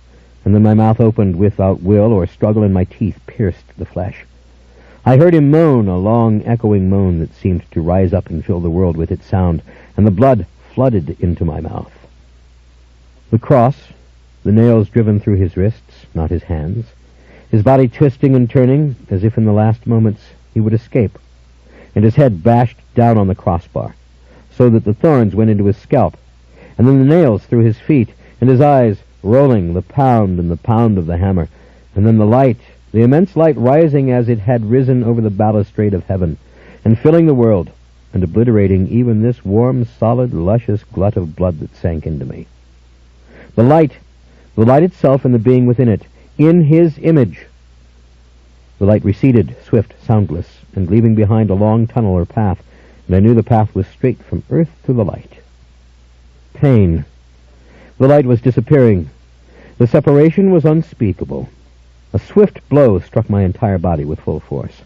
and then my mouth opened without will or struggle, and my teeth pierced the flesh. I heard him moan, a long, echoing moan that seemed to rise up and fill the world with its sound, and the blood flooded into my mouth. The cross, the nails driven through his wrists, not his hands, his body twisting and turning, as if in the last moments he would escape, and his head bashed down on the crossbar, so that the thorns went into his scalp, and then the nails through his feet, and his eyes rolling, the pound and the pound of the hammer, and then the light, the immense light rising as it had risen over the balustrade of heaven, and filling the world, and obliterating even this warm, solid, luscious glut of blood that sank into me. The light itself and the being within it, in his image. The light receded, swift, soundless, and leaving behind a long tunnel or path, and I knew the path was straight from earth to the light. Pain. The light was disappearing. The separation was unspeakable. A swift blow struck my entire body with full force.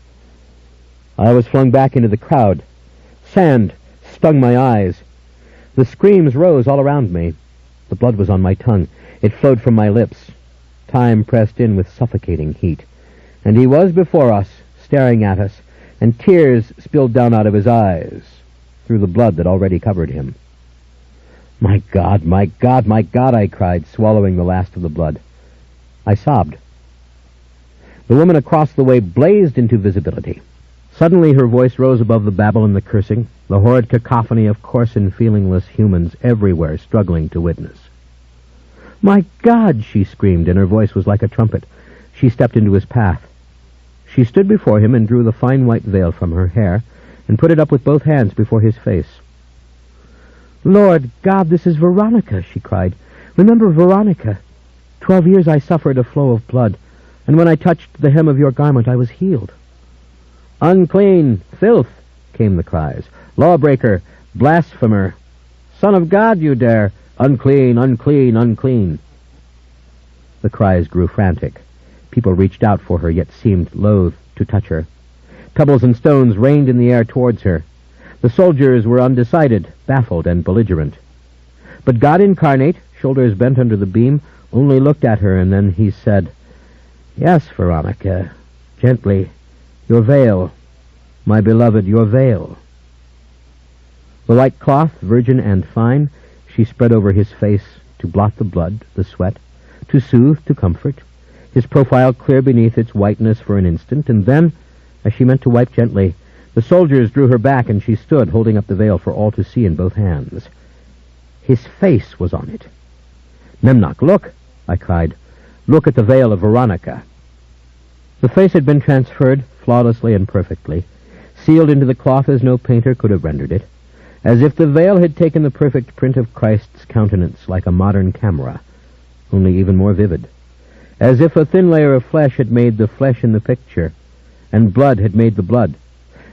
I was flung back into the crowd. Sand stung my eyes. The screams rose all around me. The blood was on my tongue. It flowed from my lips. Time pressed in with suffocating heat. And he was before us, staring at us, and tears spilled down out of his eyes through the blood that already covered him. "My God, my God, my God," I cried, swallowing the last of the blood. I sobbed. The woman across the way blazed into visibility. Suddenly her voice rose above the babble and the cursing, the horrid cacophony of coarse and feelingless humans everywhere struggling to witness. "My God!" she screamed, and her voice was like a trumpet. She stepped into his path. She stood before him and drew the fine white veil from her hair and put it up with both hands before his face. "Lord God, this is Veronica," she cried. "Remember Veronica. 12 years I suffered a flow of blood, and when I touched the hem of your garment I was healed." "Unclean! Filth!" came the cries. "Lawbreaker! Blasphemer! Son of God, you dare! Unclean! Unclean! Unclean!" The cries grew frantic. People reached out for her, yet seemed loath to touch her. Pebbles and stones rained in the air towards her. The soldiers were undecided, baffled, and belligerent. But God incarnate, shoulders bent under the beam, only looked at her, and then he said, "Yes, Veronica, gently, your veil, my beloved, your veil." The white cloth, virgin and fine, she spread over his face to blot the blood, the sweat, to soothe, to comfort, his profile clear beneath its whiteness for an instant, and then, as she meant to wipe gently, the soldiers drew her back, and she stood, holding up the veil for all to see in both hands. His face was on it. "Memnoch, look!" I cried. "Look at the veil of Veronica." The face had been transferred flawlessly and perfectly, sealed into the cloth as no painter could have rendered it, as if the veil had taken the perfect print of Christ's countenance like a modern camera, only even more vivid, as if a thin layer of flesh had made the flesh in the picture, and blood had made the blood,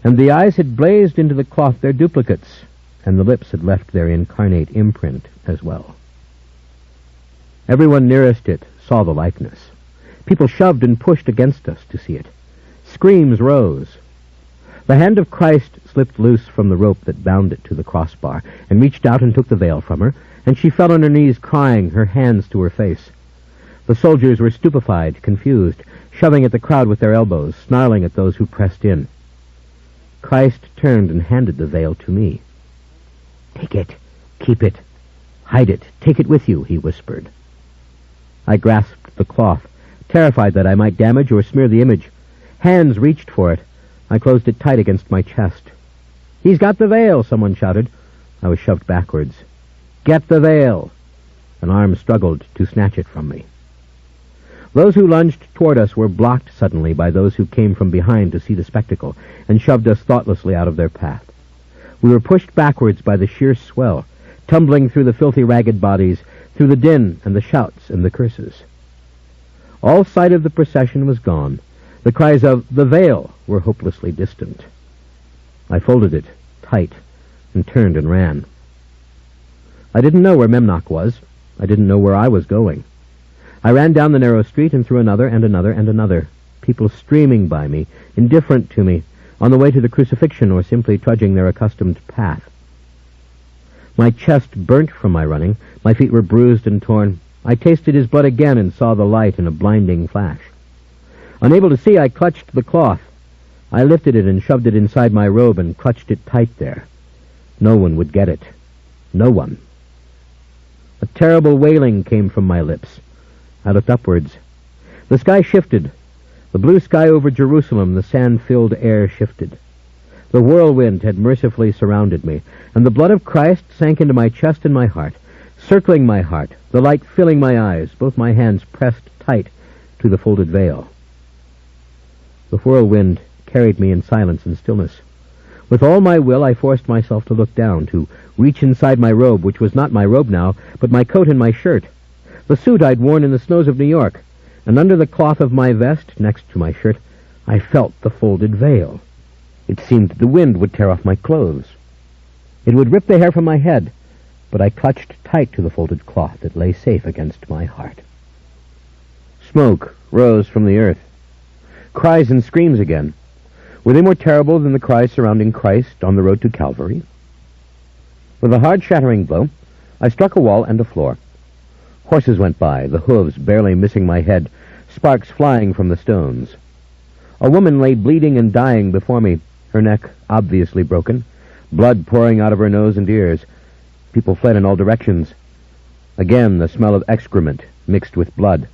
and the eyes had blazed into the cloth their duplicates, and the lips had left their incarnate imprint as well. Everyone nearest it saw the likeness. People shoved and pushed against us to see it. Screams rose. The hand of Christ slipped loose from the rope that bound it to the crossbar, and reached out and took the veil from her, and she fell on her knees crying, her hands to her face. The soldiers were stupefied, confused, shoving at the crowd with their elbows, snarling at those who pressed in. Christ turned and handed the veil to me. "Take it. Keep it. "Hide it. Take it with you," he whispered. I grasped the cloth, terrified that I might damage or smear the image. Hands reached for it. I closed it tight against my chest. "He's got the veil," someone shouted. I was shoved backwards. "Get the veil!" An arm struggled to snatch it from me. Those who lunged toward us were blocked suddenly by those who came from behind to see the spectacle, and shoved us thoughtlessly out of their path. We were pushed backwards by the sheer swell, tumbling through the filthy, ragged bodies, through the din and the shouts and the curses. All sight of the procession was gone. The cries of "the veil" were hopelessly distant. I folded it tight and turned and ran. I didn't know where Memnoch was. I didn't know where I was going. I ran down the narrow street and through another and another and another, people streaming by me, indifferent to me, on the way to the crucifixion or simply trudging their accustomed path. My chest burnt from my running. My feet were bruised and torn. I tasted his blood again and saw the light in a blinding flash. Unable to see, I clutched the cloth. I lifted it and shoved it inside my robe and clutched it tight there. No one would get it. No one. A terrible wailing came from my lips. I looked upwards. The sky shifted. The blue sky over Jerusalem, the sand-filled air shifted. The whirlwind had mercifully surrounded me, and the blood of Christ sank into my chest and my heart, circling my heart, the light filling my eyes, both my hands pressed tight to the folded veil. The whirlwind carried me in silence and stillness. With all my will, I forced myself to look down, to reach inside my robe, which was not my robe now, but my coat and my shirt, the suit I'd worn in the snows of New York, and under the cloth of my vest, next to my shirt, I felt the folded veil. It seemed the wind would tear off my clothes. It would rip the hair from my head, but I clutched tight to the folded cloth that lay safe against my heart. Smoke rose from the earth. Cries and screams again. Were they more terrible than the cries surrounding Christ on the road to Calvary? With a hard shattering blow, I struck a wall and a floor. Horses went by, the hooves barely missing my head, sparks flying from the stones. A woman lay bleeding and dying before me, her neck obviously broken, blood pouring out of her nose and ears. People fled in all directions. Again, the smell of excrement mixed with blood.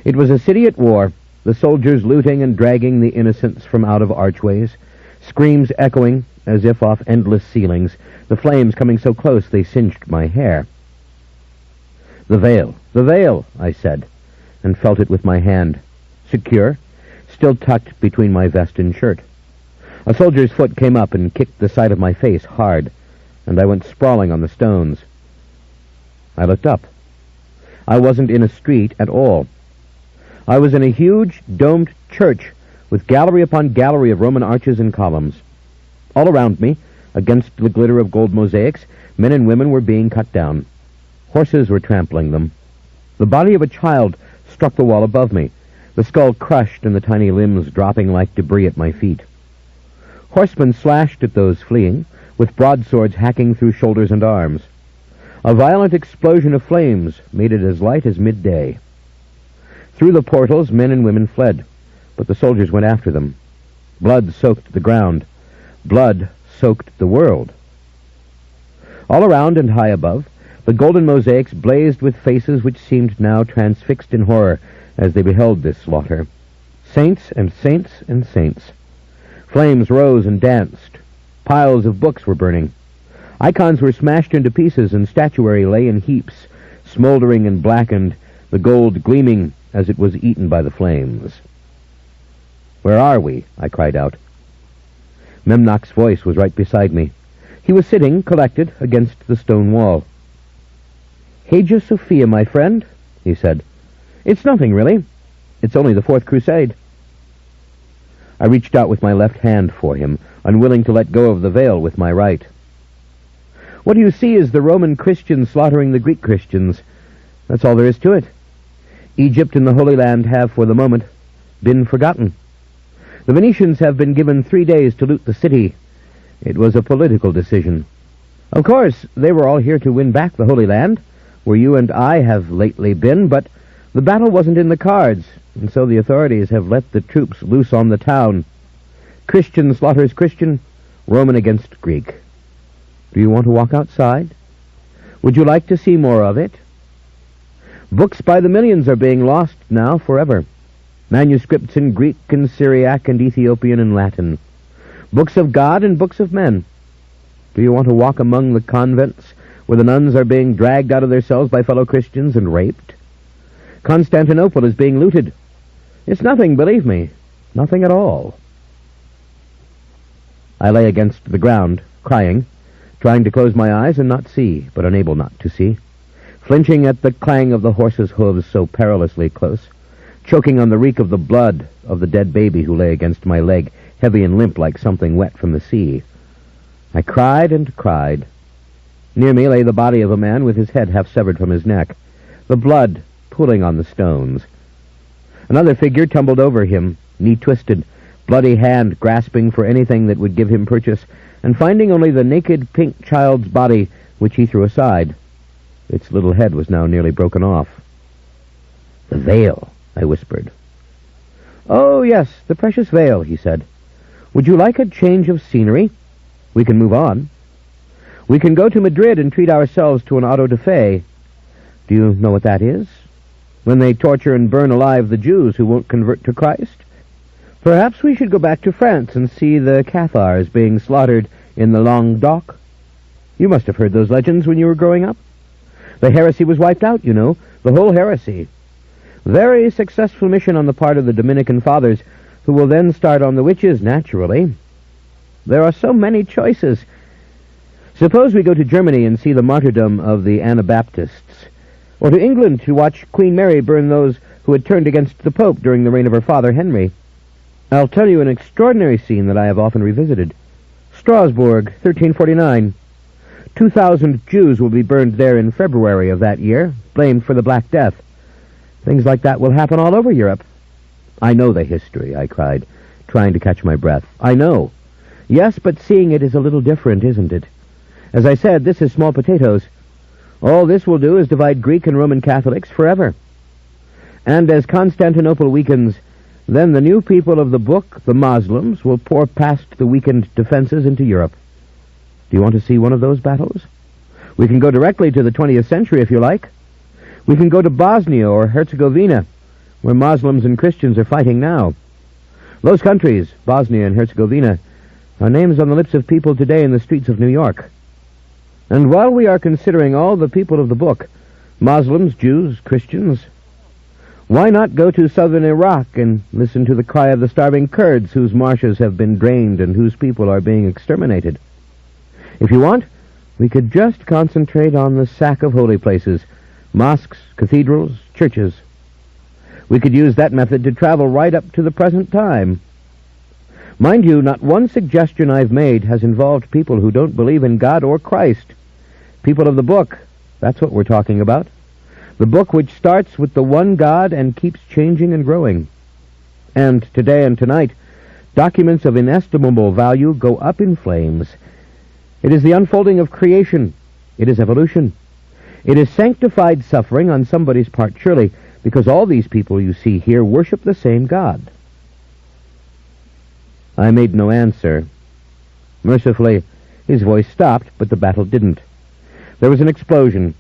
It was a city at war, the soldiers looting and dragging the innocents from out of archways, screams echoing as if off endless ceilings, the flames coming so close they singed my hair. The veil, I said, and felt it with my hand, secure, still tucked between my vest and shirt. A soldier's foot came up and kicked the side of my face hard, and I went sprawling on the stones. I looked up. I wasn't in a street at all. I was in a huge, domed church with gallery upon gallery of Roman arches and columns. All around me, against the glitter of gold mosaics, men and women were being cut down. Horses were trampling them. The body of a child struck the wall above me, the skull crushed and the tiny limbs dropping like debris at my feet. Horsemen slashed at those fleeing, with broadswords hacking through shoulders and arms. A violent explosion of flames made it as light as midday. Through the portals, men and women fled, but the soldiers went after them. Blood soaked the ground. Blood soaked the world. All around and high above, the golden mosaics blazed with faces which seemed now transfixed in horror as they beheld this slaughter. Saints and saints and saints. Flames rose and danced. Piles of books were burning. Icons were smashed into pieces and statuary lay in heaps, smoldering and blackened, the gold gleaming as it was eaten by the flames. "Where are we?" I cried out. Memnoch's voice was right beside me. He was sitting, collected, against the stone wall. "Hagia Sophia, my friend," he said. "It's nothing, really. It's only the Fourth Crusade." I reached out with my left hand for him, unwilling to let go of the veil with my right. "What you see is the Roman Christians slaughtering the Greek Christians. That's all there is to it. Egypt and the Holy Land have, for the moment, been forgotten. The Venetians have been given 3 days to loot the city. It was a political decision. Of course, they were all here to win back the Holy Land, where you and I have lately been, but the battle wasn't in the cards, and so the authorities have let the troops loose on the town. Christian slaughters Christian, Roman against Greek. Do you want to walk outside? Would you like to see more of it? Books by the millions are being lost now forever. Manuscripts in Greek and Syriac and Ethiopian and Latin. Books of God and books of men. Do you want to walk among the convents where the nuns are being dragged out of their cells by fellow Christians and raped? Constantinople is being looted. It's nothing, believe me. Nothing at all. I lay against the ground, crying, trying to close my eyes and not see, but unable not to see, flinching at the clang of the horse's hooves so perilously close, choking on the reek of the blood of the dead baby who lay against my leg, heavy and limp like something wet from the sea. I cried and cried. Near me lay the body of a man with his head half severed from his neck, the blood pooling on the stones. Another figure tumbled over him, knee-twisted, bloody hand grasping for anything that would give him purchase, and finding only the naked pink child's body, which he threw aside. Its little head was now nearly broken off. "The veil," I whispered. "Oh, yes, the precious veil," he said. "Would you like a change of scenery? We can move on. We can go to Madrid and treat ourselves to an auto da fe. Do you know what that is? When they torture and burn alive the Jews who won't convert to Christ? Perhaps we should go back to France and see the Cathars being slaughtered in the Languedoc. You must have heard those legends when you were growing up. The heresy was wiped out, you know, the whole heresy. Very successful mission on the part of the Dominican fathers, who will then start on the witches, naturally. There are so many choices. Suppose we go to Germany and see the martyrdom of the Anabaptists, or to England to watch Queen Mary burn those who had turned against the Pope during the reign of her father Henry. I'll tell you an extraordinary scene that I have often revisited. Strasbourg, 1349. 2,000 Jews will be burned there in February of that year, blamed for the Black Death. Things like that will happen all over Europe. I know the history, I cried, trying to catch my breath. I know. Yes, but seeing it is a little different, isn't it? As I said, this is small potatoes. All this will do is divide Greek and Roman Catholics forever. And as Constantinople weakens, then the new people of the book, the Muslims, will pour past the weakened defenses into Europe. Do you want to see one of those battles? We can go directly to the 20th century if you like. We can go to Bosnia or Herzegovina, where Muslims and Christians are fighting now. Those countries, Bosnia and Herzegovina, are names on the lips of people today in the streets of New York. And while we are considering all the people of the book, Muslims, Jews, Christians, why not go to southern Iraq and listen to the cry of the starving Kurds whose marshes have been drained and whose people are being exterminated? If you want, we could just concentrate on the sack of holy places, mosques, cathedrals, churches. We could use that method to travel right up to the present time. Mind you, not one suggestion I've made has involved people who don't believe in God or Christ. People of the book, that's what we're talking about. The book which starts with the one God and keeps changing and growing. And today and tonight, documents of inestimable value go up in flames. It is the unfolding of creation. It is evolution. It is sanctified suffering on somebody's part, surely, because all these people you see here worship the same God. I made no answer. Mercifully, his voice stopped, but the battle didn't. There was an explosion.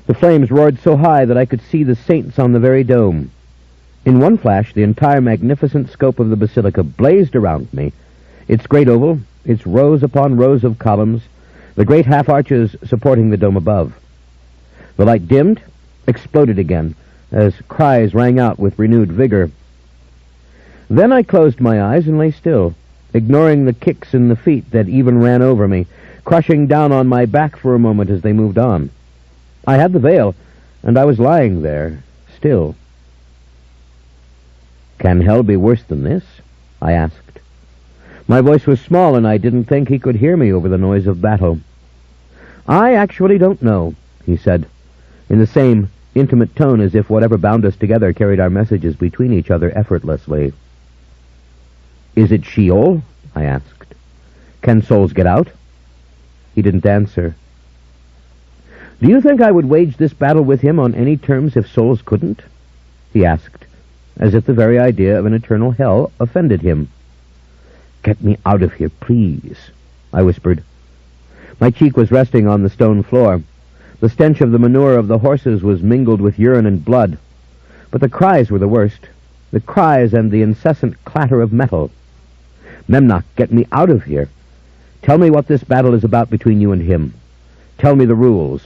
The flames roared so high that I could see the saints on the very dome. In one flash, the entire magnificent scope of the basilica blazed around me. Its great oval, its rows upon rows of columns, the great half-arches supporting the dome above. The light dimmed, exploded again, as cries rang out with renewed vigor. Then I closed my eyes and lay still, ignoring the kicks in the feet that even ran over me, crushing down on my back for a moment as they moved on. I had the veil, and I was lying there, still. "Can hell be worse than this?" I asked. My voice was small, and I didn't think he could hear me over the noise of battle. "I actually don't know," he said, in the same intimate tone as if whatever bound us together carried our messages between each other effortlessly. "Is it Sheol?" I asked. "Can souls get out?" He didn't answer. "Do you think I would wage this battle with him on any terms if souls couldn't?" he asked, as if the very idea of an eternal hell offended him. "Get me out of here, please," I whispered. My cheek was resting on the stone floor. The stench of the manure of the horses was mingled with urine and blood. But the cries were the worst. The cries and the incessant clatter of metal. Memnoch, get me out of here. Tell me what this battle is about between you and him. Tell me the rules.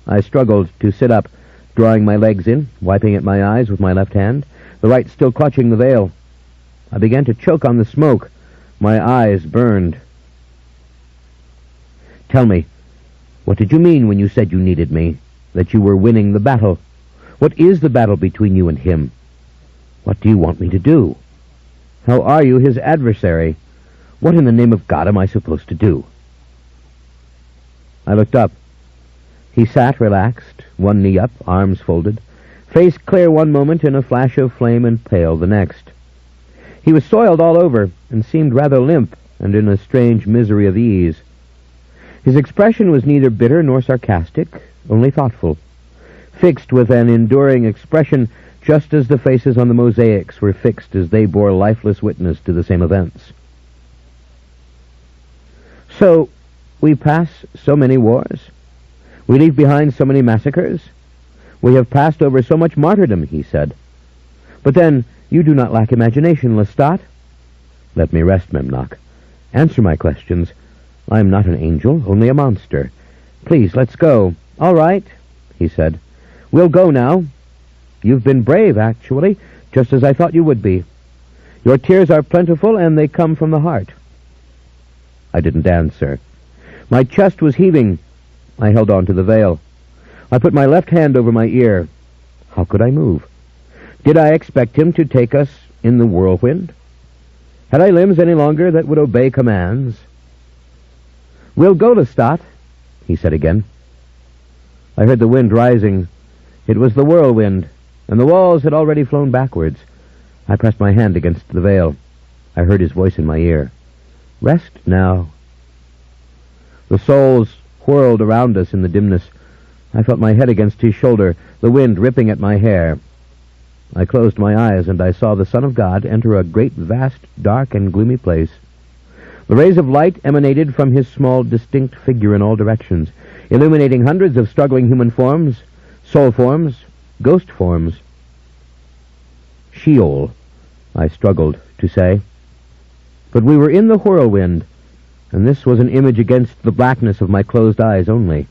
I struggled to sit up, drawing my legs in, wiping at my eyes with my left hand, the right still clutching the veil. I began to choke on the smoke. My eyes burned. Tell me, what did you mean when you said you needed me? That you were winning the battle? What is the battle between you and him? What do you want me to do? How are you his adversary? What in the name of God am I supposed to do? I looked up. He sat relaxed, one knee up, arms folded, face clear one moment in a flash of flame and pale the next. He was soiled all over and seemed rather limp and in a strange misery of ease. His expression was neither bitter nor sarcastic, only thoughtful, fixed with an enduring expression, just as the faces on the mosaics were fixed as they bore lifeless witness to the same events. So, we pass so many wars. We leave behind so many massacres. We have passed over so much martyrdom, he said. But then, you do not lack imagination, Lestat. Let me rest, Memnoch. Answer my questions. I am not an angel, only a monster. Please, let's go. All right, he said. We'll go now. You've been brave, actually, just as I thought you would be. Your tears are plentiful, and they come from the heart. I didn't answer. My chest was heaving. I held on to the veil. I put my left hand over my ear. How could I move? Did I expect him to take us in the whirlwind? Had I limbs any longer that would obey commands? We'll go, Lestat, he said again. I heard the wind rising. It was the whirlwind, and the walls had already flown backwards. I pressed my hand against the veil. I heard his voice in my ear. Rest now. The souls whirled around us in the dimness. I felt my head against his shoulder, the wind ripping at my hair. I closed my eyes, and I saw the Son of God enter a great, vast, dark, and gloomy place. The rays of light emanated from his small, distinct figure in all directions, illuminating hundreds of struggling human forms, soul forms, ghost forms. Sheol, I struggled to say. But we were in the whirlwind, and this was an image against the blackness of my closed eyes only.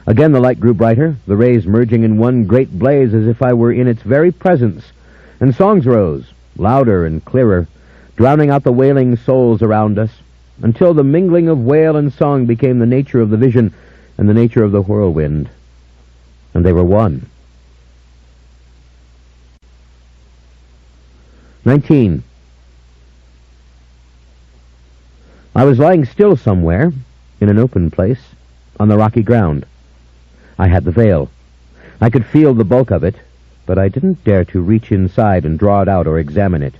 Again the light grew brighter, the rays merging in one great blaze as if I were in its very presence, and songs rose, louder and clearer, drowning out the wailing souls around us, until the mingling of wail and song became the nature of the vision and the nature of the whirlwind. And they were one. 19. I was lying still somewhere, in an open place, on the rocky ground. I had the veil. I could feel the bulk of it, but I didn't dare to reach inside and draw it out or examine it.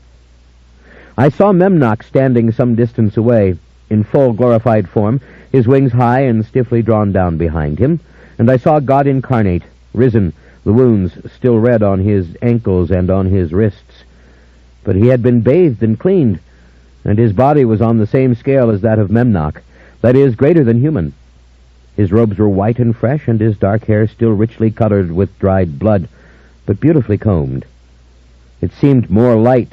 I saw Memnoch standing some distance away, in full glorified form, his wings high and stiffly drawn down behind him, and I saw God incarnate, risen, the wounds still red on his ankles and on his wrists. But he had been bathed and cleaned, and his body was on the same scale as that of Memnoch, that is, greater than human. His robes were white and fresh, and his dark hair still richly colored with dried blood, but beautifully combed. It seemed more light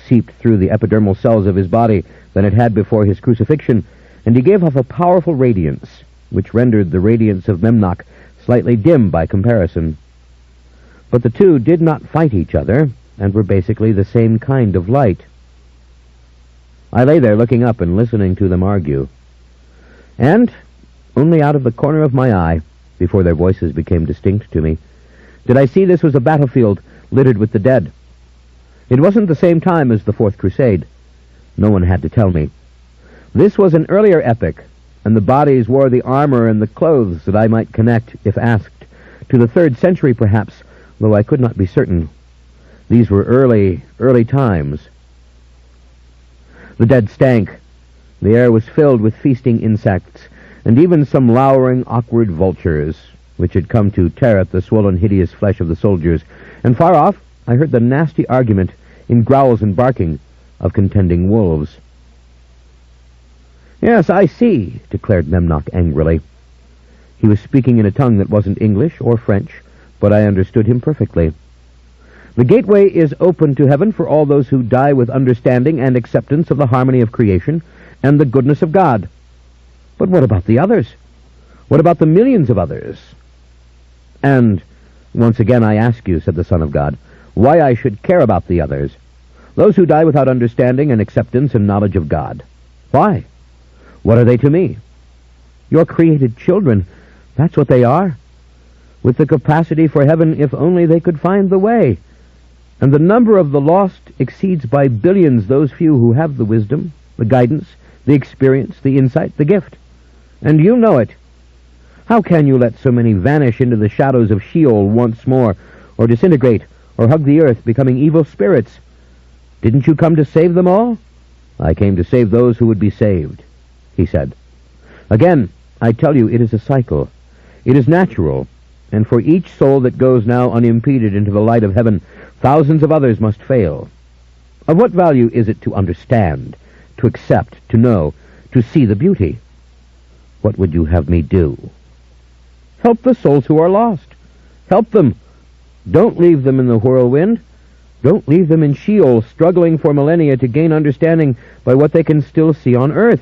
seeped through the epidermal cells of his body than it had before his crucifixion, and he gave off a powerful radiance, which rendered the radiance of Memnoch slightly dim by comparison. But the two did not fight each other, and were basically the same kind of light. I lay there looking up and listening to them argue. And, only out of the corner of my eye, before their voices became distinct to me, did I see this was a battlefield littered with the dead. It wasn't the same time as the Fourth Crusade. No one had to tell me. This was an earlier epoch, and the bodies wore the armor and the clothes that I might connect, if asked, to the 3rd century perhaps, though I could not be certain. These were early times. The dead stank. The air was filled with feasting insects, and even some lowering, awkward vultures, which had come to tear at the swollen, hideous flesh of the soldiers, and far off I heard the nasty argument, in growls and barking, of contending wolves. "Yes, I see," declared Memnoch angrily. He was speaking in a tongue that wasn't English or French, but I understood him perfectly. The gateway is open to heaven for all those who die with understanding and acceptance of the harmony of creation and the goodness of God. But what about the others? What about the millions of others? And once again I ask you, said the Son of God, why I should care about the others, those who die without understanding and acceptance and knowledge of God. Why? What are they to me? Your created children, that's what they are, with the capacity for heaven if only they could find the way. And the number of the lost exceeds by billions those few who have the wisdom, the guidance, the experience, the insight, the gift. And you know it. How can you let so many vanish into the shadows of Sheol once more, or disintegrate, or hug the earth, becoming evil spirits? Didn't you come to save them all? I came to save those who would be saved, he said. Again, I tell you, it is a cycle. It is natural, and for each soul that goes now unimpeded into the light of heaven, thousands of others must fail. Of what value is it to understand, to accept, to know, to see the beauty? What would you have me do? Help the souls who are lost. Help them. Don't leave them in the whirlwind. Don't leave them in Sheol, struggling for millennia to gain understanding by what they can still see on earth.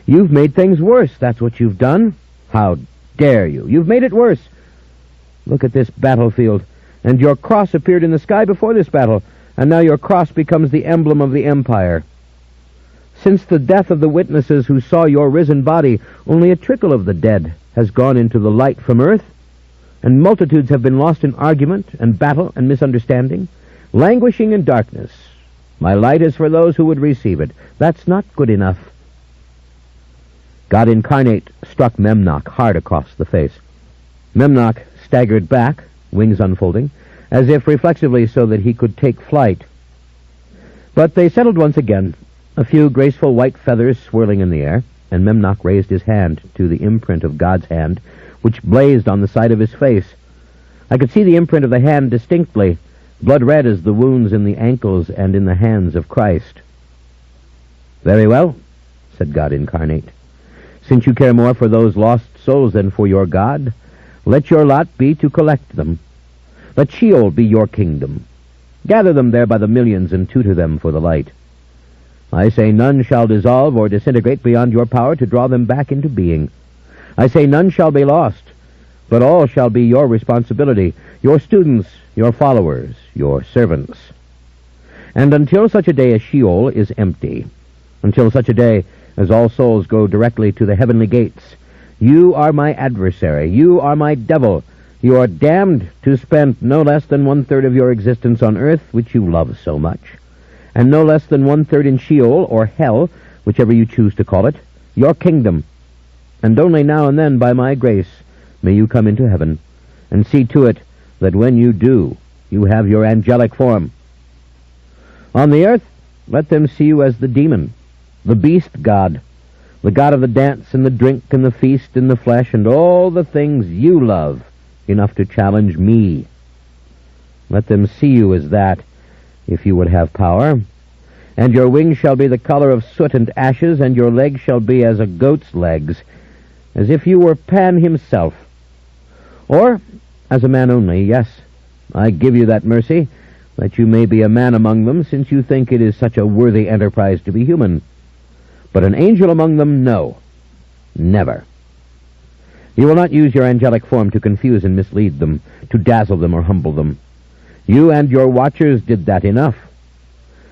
You've made things worse, that's what you've done. How dare you? You've made it worse. Look at this battlefield, and your cross appeared in the sky before this battle, and now your cross becomes the emblem of the empire. Since the death of the witnesses who saw your risen body, only a trickle of the dead has gone into the light from earth, and multitudes have been lost in argument and battle and misunderstanding, languishing in darkness. My light is for those who would receive it. That's not good enough. God incarnate struck Memnoch hard across the face. Memnoch staggered back, wings unfolding, as if reflexively so that he could take flight. But they settled once again, a few graceful white feathers swirling in the air, and Memnoch raised his hand to the imprint of God's hand, which blazed on the side of his face. I could see the imprint of the hand distinctly, blood-red as the wounds in the ankles and in the hands of Christ. Very well, said God incarnate. Since you care more for those lost souls than for your God, let your lot be to collect them. Let Sheol be your kingdom. Gather them there by the millions and tutor them for the light. I say none shall dissolve or disintegrate beyond your power to draw them back into being. I say none shall be lost, but all shall be your responsibility, your students, your followers, your servants. And until such a day as Sheol is empty, until such a day as all souls go directly to the heavenly gates, you are my adversary, you are my devil, you are damned to spend no less than 1/3 of your existence on earth, which you love so much, and no less than 1/3 in Sheol, or hell, whichever you choose to call it, your kingdom. And only now and then, by my grace, may you come into heaven, and see to it that when you do, you have your angelic form. On the earth, let them see you as the demon, the beast god, the god of the dance and the drink and the feast and the flesh and all the things you love enough to challenge me. Let them see you as that, if you would have power. And your wings shall be the color of soot and ashes, and your legs shall be as a goat's legs, as if you were Pan himself. Or as a man only, yes, I give you that mercy, that you may be a man among them, since you think it is such a worthy enterprise to be human. But an angel among them, no, never. You will not use your angelic form to confuse and mislead them, to dazzle them or humble them. You and your watchers did that enough.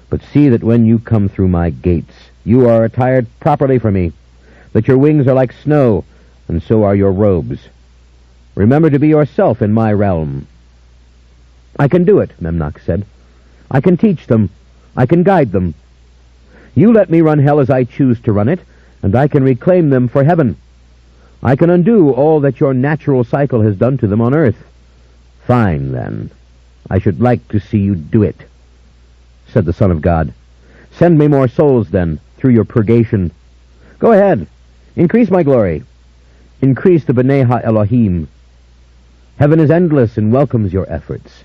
But see that when you come through my gates, you are attired properly for me, that your wings are like snow, and so are your robes. Remember to be yourself in my realm. I can do it, Memnoch said. I can teach them. I can guide them. You let me run hell as I choose to run it, and I can reclaim them for heaven. I can undo all that your natural cycle has done to them on earth. Fine, then. I should like to see you do it, said the Son of God. Send me more souls, then, through your purgation. Go ahead. Increase my glory. Increase the B'nai Ha-Elohim. Heaven is endless and welcomes your efforts.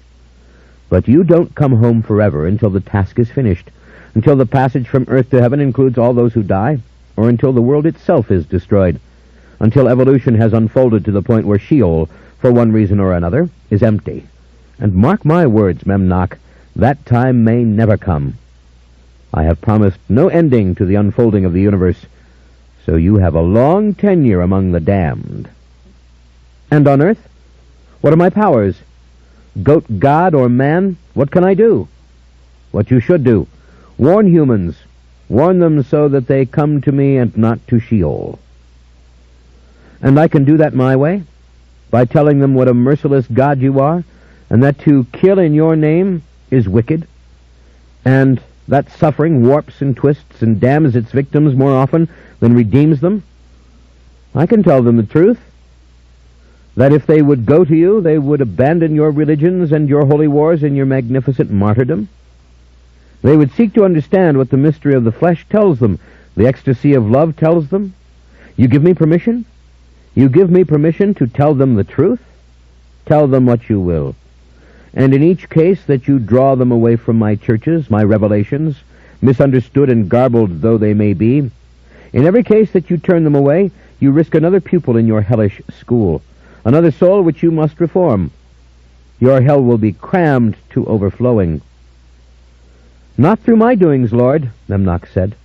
But you don't come home forever until the task is finished, until the passage from earth to heaven includes all those who die, or until the world itself is destroyed. until evolution has unfolded to the point where Sheol, for one reason or another, is empty. And mark my words, Memnoch, that time may never come. I have promised no ending to the unfolding of the universe, so you have a long tenure among the damned. And on Earth? What are my powers? Goat god or man? What can I do? What you should do. Warn humans. Warn them so that they come to me and not to Sheol. And I can do that my way, by telling them what a merciless God you are, and that to kill in your name is wicked, and that suffering warps and twists and damns its victims more often than redeems them. I can tell them the truth, that if they would go to you, they would abandon your religions and your holy wars and your magnificent martyrdom. They would seek to understand what the mystery of the flesh tells them, the ecstasy of love tells them. You give me permission? You give me permission to tell them the truth? Tell them what you will. And in each case that you draw them away from my churches, my revelations, misunderstood and garbled though they may be, in every case that you turn them away, you risk another pupil in your hellish school, another soul which you must reform. Your hell will be crammed to overflowing. Not through my doings, Lord, Memnoch said.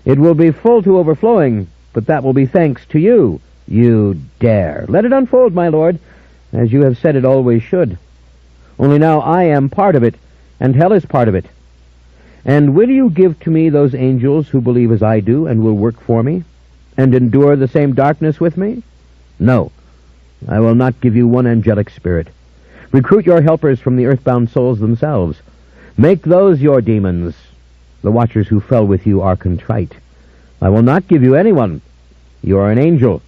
It will be full to overflowing, but that will be thanks to you. You dare. Let it unfold, my Lord, as you have said it always should. Only now I am part of it, and hell is part of it. And will you give to me those angels who believe as I do and will work for me, and endure the same darkness with me? No, I will not give you one angelic spirit. Recruit your helpers from the earthbound souls themselves. Make those your demons. The watchers who fell with you are contrite. I will not give you anyone. You are an angel.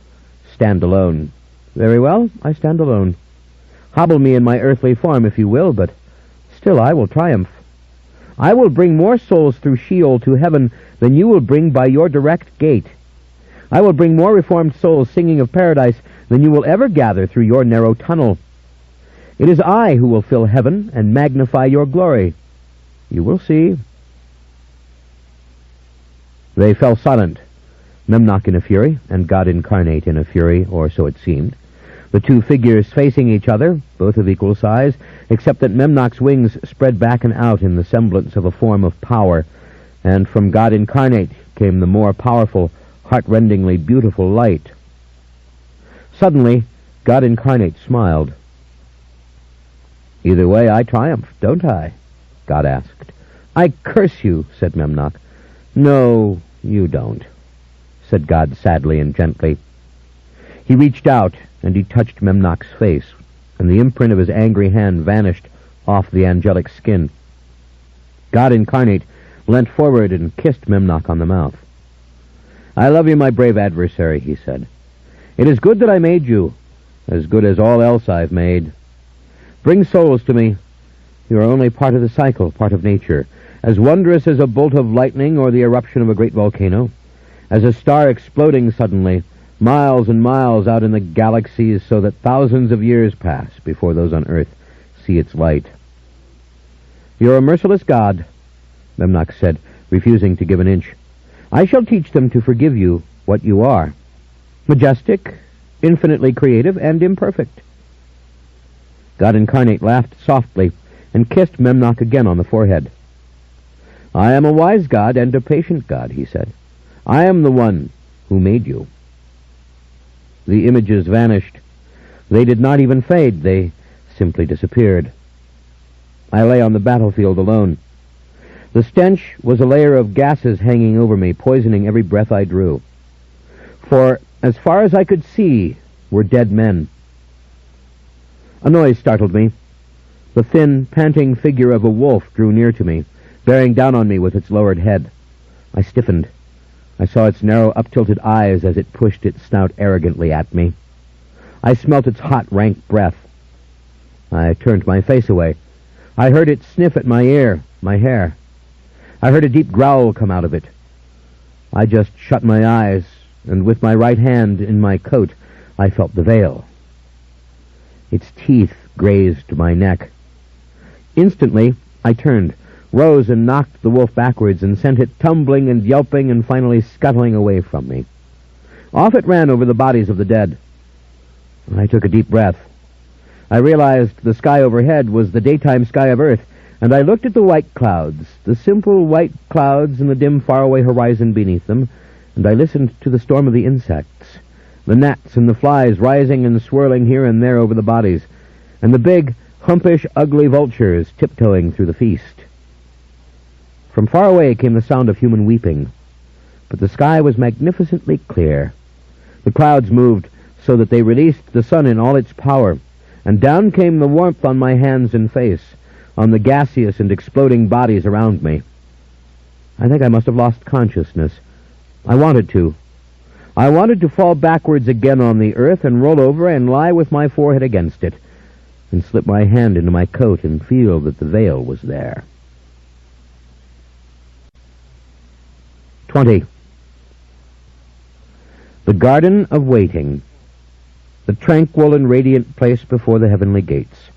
Stand alone. Very well, I stand alone. Hobble me in my earthly form, if you will, but still I will triumph. I will bring more souls through Sheol to heaven than you will bring by your direct gate. I will bring more reformed souls singing of paradise than you will ever gather through your narrow tunnel. It is I who will fill heaven and magnify your glory. You will see. They fell silent, Memnoch in a fury, and God incarnate in a fury, or so it seemed. The two figures facing each other, both of equal size, except that Memnoch's wings spread back and out in the semblance of a form of power, and from God incarnate came the more powerful, heart-rendingly beautiful light. Suddenly, God incarnate smiled. Either way, I triumph, don't I? God asked. I curse you, said Memnoch. No, you don't, said God sadly and gently. He reached out, and he touched Memnoch's face, and the imprint of his angry hand vanished off the angelic skin. God incarnate leant forward and kissed Memnoch on the mouth. I love you, my brave adversary, he said. It is good that I made you, as good as all else I've made. Bring souls to me. You are only part of the cycle, part of nature, as wondrous as a bolt of lightning or the eruption of a great volcano, as a star exploding suddenly, miles and miles out in the galaxies, so that thousands of years pass before those on Earth see its light. You're a merciless God, Memnoch said, refusing to give an inch. I shall teach them to forgive you what you are. Majestic, infinitely creative, and imperfect. God incarnate laughed softly and kissed Memnoch again on the forehead. I am a wise God and a patient God, he said. I am the one who made you. The images vanished. They did not even fade. They simply disappeared. I lay on the battlefield alone. The stench was a layer of gases hanging over me, poisoning every breath I drew. For, as far as I could see, were dead men. A noise startled me. The thin, panting figure of a wolf drew near to me, bearing down on me with its lowered head. I stiffened. I saw its narrow, up-tilted eyes as it pushed its snout arrogantly at me. I smelt its hot, rank breath. I turned my face away. I heard it sniff at my ear, my hair. I heard a deep growl come out of it. I just shut my eyes, and with my right hand in my coat, I felt the veil. Its teeth grazed my neck. Instantly, I turned, rose and knocked the wolf backwards and sent it tumbling and yelping and finally scuttling away from me. Off it ran over the bodies of the dead. I took a deep breath. I realized the sky overhead was the daytime sky of Earth, and I looked at the white clouds, the simple white clouds and the dim faraway horizon beneath them, and I listened to the storm of the insects, the gnats and the flies rising and swirling here and there over the bodies, and the big, humpish, ugly vultures tiptoeing through the feast. From far away came the sound of human weeping, but the sky was magnificently clear. The clouds moved so that they released the sun in all its power, and down came the warmth on my hands and face, on the gaseous and exploding bodies around me. I think I must have lost consciousness. I wanted to. I wanted to fall backwards again on the earth and roll over and lie with my forehead against it, and slip my hand into my coat and feel that the veil was there. 20. The Garden of Waiting, the tranquil and radiant place before the heavenly gates,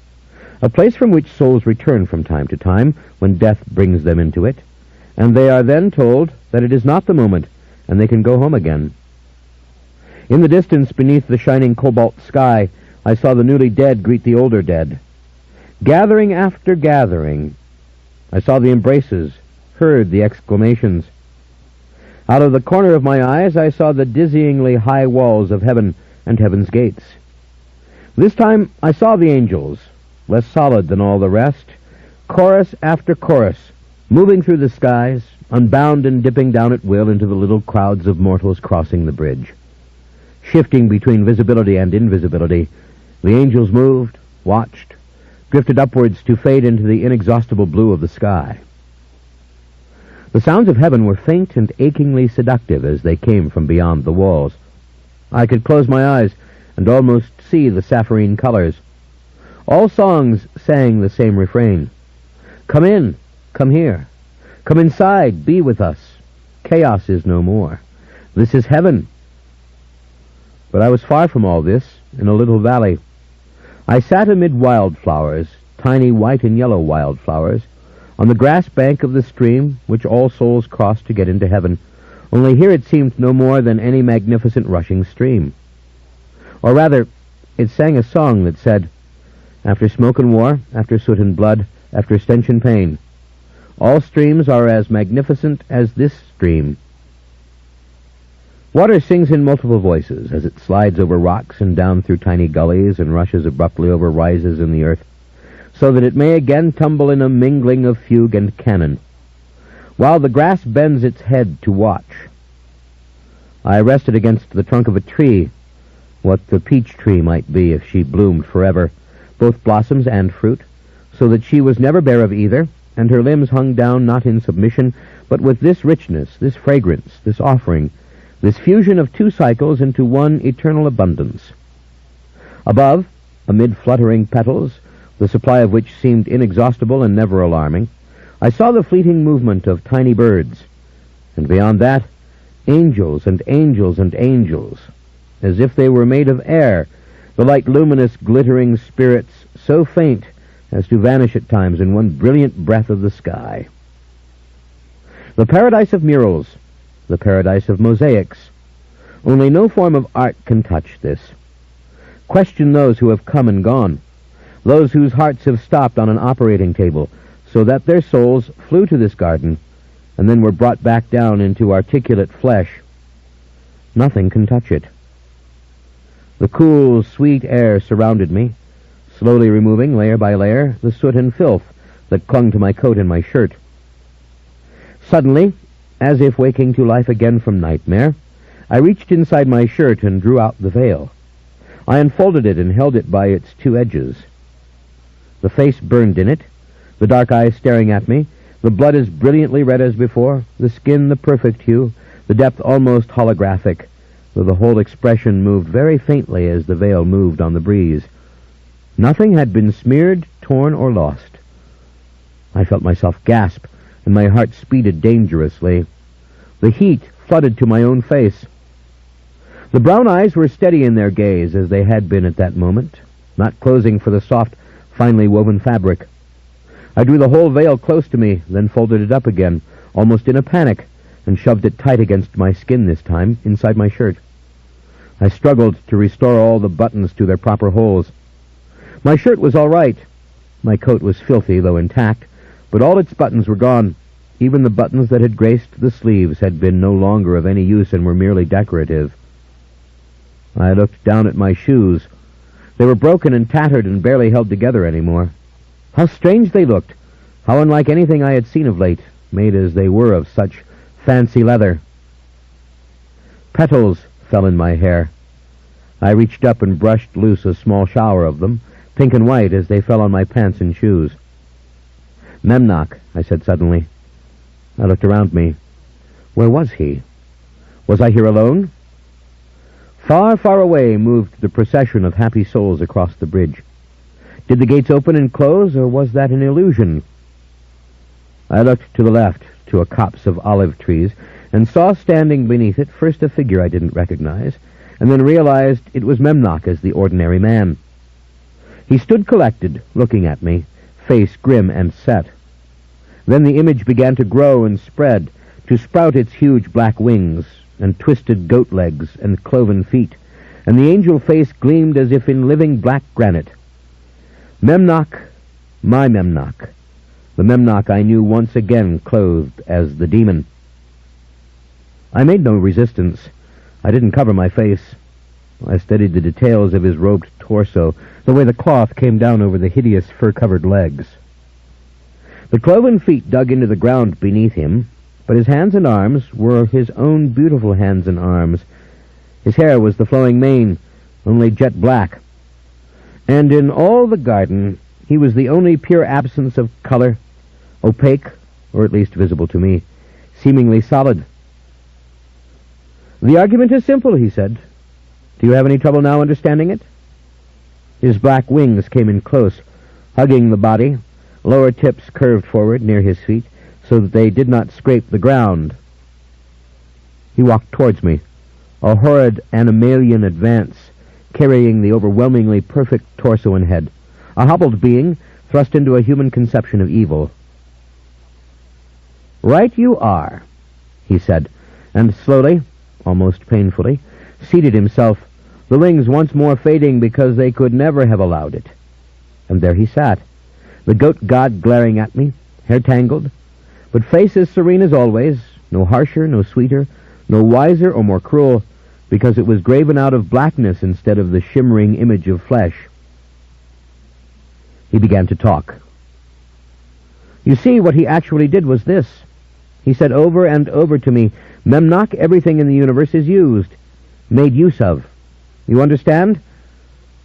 a place from which souls return from time to time when death brings them into it, and they are then told that it is not the moment, and they can go home again. In the distance, beneath the shining cobalt sky, I saw the newly dead greet the older dead. Gathering after gathering, I saw the embraces, heard the exclamations. Out of the corner of my eyes, I saw the dizzyingly high walls of heaven and heaven's gates. This time, I saw the angels, less solid than all the rest, chorus after chorus, moving through the skies, unbound and dipping down at will into the little crowds of mortals crossing the bridge. Shifting between visibility and invisibility, the angels moved, watched, drifted upwards to fade into the inexhaustible blue of the sky. The sounds of heaven were faint and achingly seductive as they came from beyond the walls. I could close my eyes and almost see the sapphirine colors. All songs sang the same refrain. Come in, come here. Come inside, be with us. Chaos is no more. This is heaven. But I was far from all this, in a little valley. I sat amid wildflowers, tiny white and yellow wildflowers, on the grass bank of the stream which all souls cross to get into heaven, only here it seemed no more than any magnificent rushing stream. Or rather, it sang a song that said, after smoke and war, after soot and blood, after stench and pain, all streams are as magnificent as this stream. Water sings in multiple voices as it slides over rocks and down through tiny gullies and rushes abruptly over rises in the earth, so that it may again tumble in a mingling of fugue and cannon, while the grass bends its head to watch. I rested against the trunk of a tree, what the peach tree might be if she bloomed forever, both blossoms and fruit, so that she was never bare of either, and her limbs hung down not in submission, but with this richness, this fragrance, this offering, this fusion of two cycles into one eternal abundance. Above, amid fluttering petals, the supply of which seemed inexhaustible and never alarming, I saw the fleeting movement of tiny birds, and beyond that, angels and angels and angels, as if they were made of air, the light luminous glittering spirits so faint as to vanish at times in one brilliant breath of the sky. The paradise of murals, the paradise of mosaics. Only no form of art can touch this. Question those who have come and gone, those whose hearts have stopped on an operating table, so that their souls flew to this garden and then were brought back down into articulate flesh. Nothing can touch it. The cool, sweet air surrounded me, slowly removing, layer by layer, the soot and filth that clung to my coat and my shirt. Suddenly, as if waking to life again from nightmare, I reached inside my shirt and drew out the veil. I unfolded it and held it by its two edges. The face burned in it, the dark eyes staring at me, the blood as brilliantly red as before, the skin the perfect hue, the depth almost holographic, though the whole expression moved very faintly as the veil moved on the breeze. Nothing had been smeared, torn, or lost. I felt myself gasp, and my heart speeded dangerously. The heat flooded to my own face. The brown eyes were steady in their gaze, as they had been at that moment, not closing for the soft, finely woven fabric. I drew the whole veil close to me, then folded it up again, almost in a panic, and shoved it tight against my skin this time, inside my shirt. I struggled to restore all the buttons to their proper holes. My shirt was all right. My coat was filthy, though intact, but all its buttons were gone. Even the buttons that had graced the sleeves had been no longer of any use and were merely decorative. I looked down at my shoes. They were broken and tattered and barely held together anymore. How strange they looked! How unlike anything I had seen of late, made as they were of such fancy leather. Petals fell in my hair. I reached up and brushed loose a small shower of them, pink and white as they fell on my pants and shoes. Memnoch, I said suddenly. I looked around me. Where was he? Was I here alone? Far, far away moved the procession of happy souls across the bridge. Did the gates open and close, or was that an illusion? I looked to the left, to a copse of olive trees, and saw standing beneath it first a figure I didn't recognize, and then realized it was Memnoch as the ordinary man. He stood collected, looking at me, face grim and set. Then the image began to grow and spread, to sprout its huge black wings, and twisted goat legs and cloven feet, and the angel face gleamed as if in living black granite. Memnoch, my Memnoch, the Memnoch I knew once again clothed as the demon. I made no resistance. I didn't cover my face. I studied the details of his robed torso, the way the cloth came down over the hideous fur-covered legs. The cloven feet dug into the ground beneath him, but his hands and arms were his own beautiful hands and arms. His hair was the flowing mane, only jet black. And in all the garden, he was the only pure absence of color, opaque, or at least visible to me, seemingly solid. The argument is simple, he said. Do you have any trouble now understanding it? His black wings came in close, hugging the body, lower tips curved forward near his feet, so that they did not scrape the ground. He walked towards me, a horrid animalian advance, carrying the overwhelmingly perfect torso and head, a hobbled being thrust into a human conception of evil. Right you are, he said, and slowly, almost painfully, seated himself, the wings once more fading because they could never have allowed it. And there he sat, the goat god glaring at me, hair tangled, but face as serene as always, no harsher, no sweeter, no wiser or more cruel, because it was graven out of blackness instead of the shimmering image of flesh. He began to talk. You see, what he actually did was this. He said over and over to me, Memnoch, everything in the universe is used, made use of. You understand?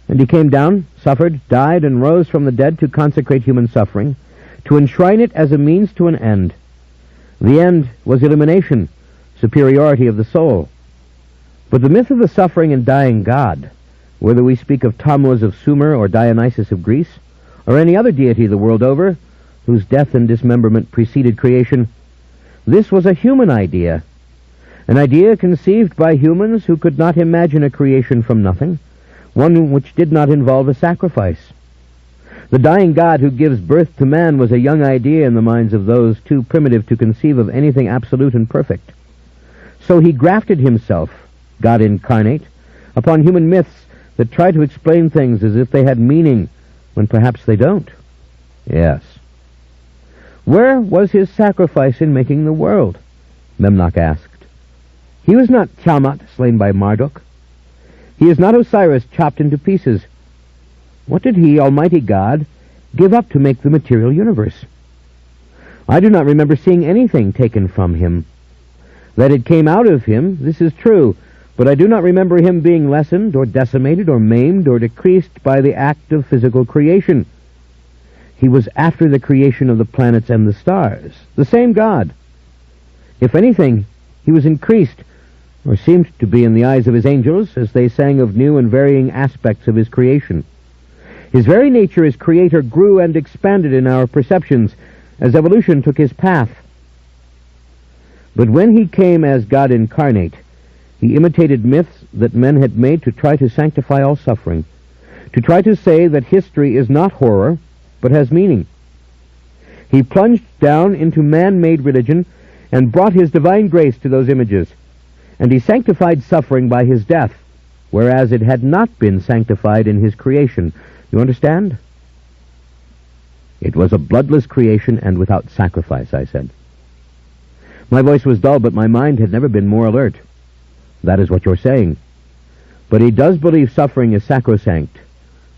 And he came down, suffered, died, and rose from the dead to consecrate human suffering, to enshrine it as a means to an end. The end was illumination, superiority of the soul. But the myth of the suffering and dying god, whether we speak of Tammuz of Sumer or Dionysus of Greece, or any other deity the world over, whose death and dismemberment preceded creation, this was a human idea, an idea conceived by humans who could not imagine a creation from nothing, one which did not involve a sacrifice. The dying god who gives birth to man was a young idea in the minds of those too primitive to conceive of anything absolute and perfect. So he grafted himself, God incarnate, upon human myths that try to explain things as if they had meaning, when perhaps they don't. Yes. Where was his sacrifice in making the world? Memnoch asked. He was not Tiamat slain by Marduk. He is not Osiris chopped into pieces. What did he, Almighty God, give up to make the material universe? I do not remember seeing anything taken from him. That it came out of him, this is true, but I do not remember him being lessened or decimated or maimed or decreased by the act of physical creation. He was after the creation of the planets and the stars, the same God. If anything, he was increased, or seemed to be in the eyes of his angels, as they sang of new and varying aspects of his creation. His very nature as creator grew and expanded in our perceptions as evolution took his path. But when he came as God incarnate, he imitated myths that men had made to try to sanctify all suffering, to try to say that history is not horror, but has meaning. He plunged down into man-made religion and brought his divine grace to those images, and he sanctified suffering by his death, whereas it had not been sanctified in his creation. You understand? It was a bloodless creation and without sacrifice, I said. My voice was dull, but my mind had never been more alert. That is what you're saying. But he does believe suffering is sacrosanct,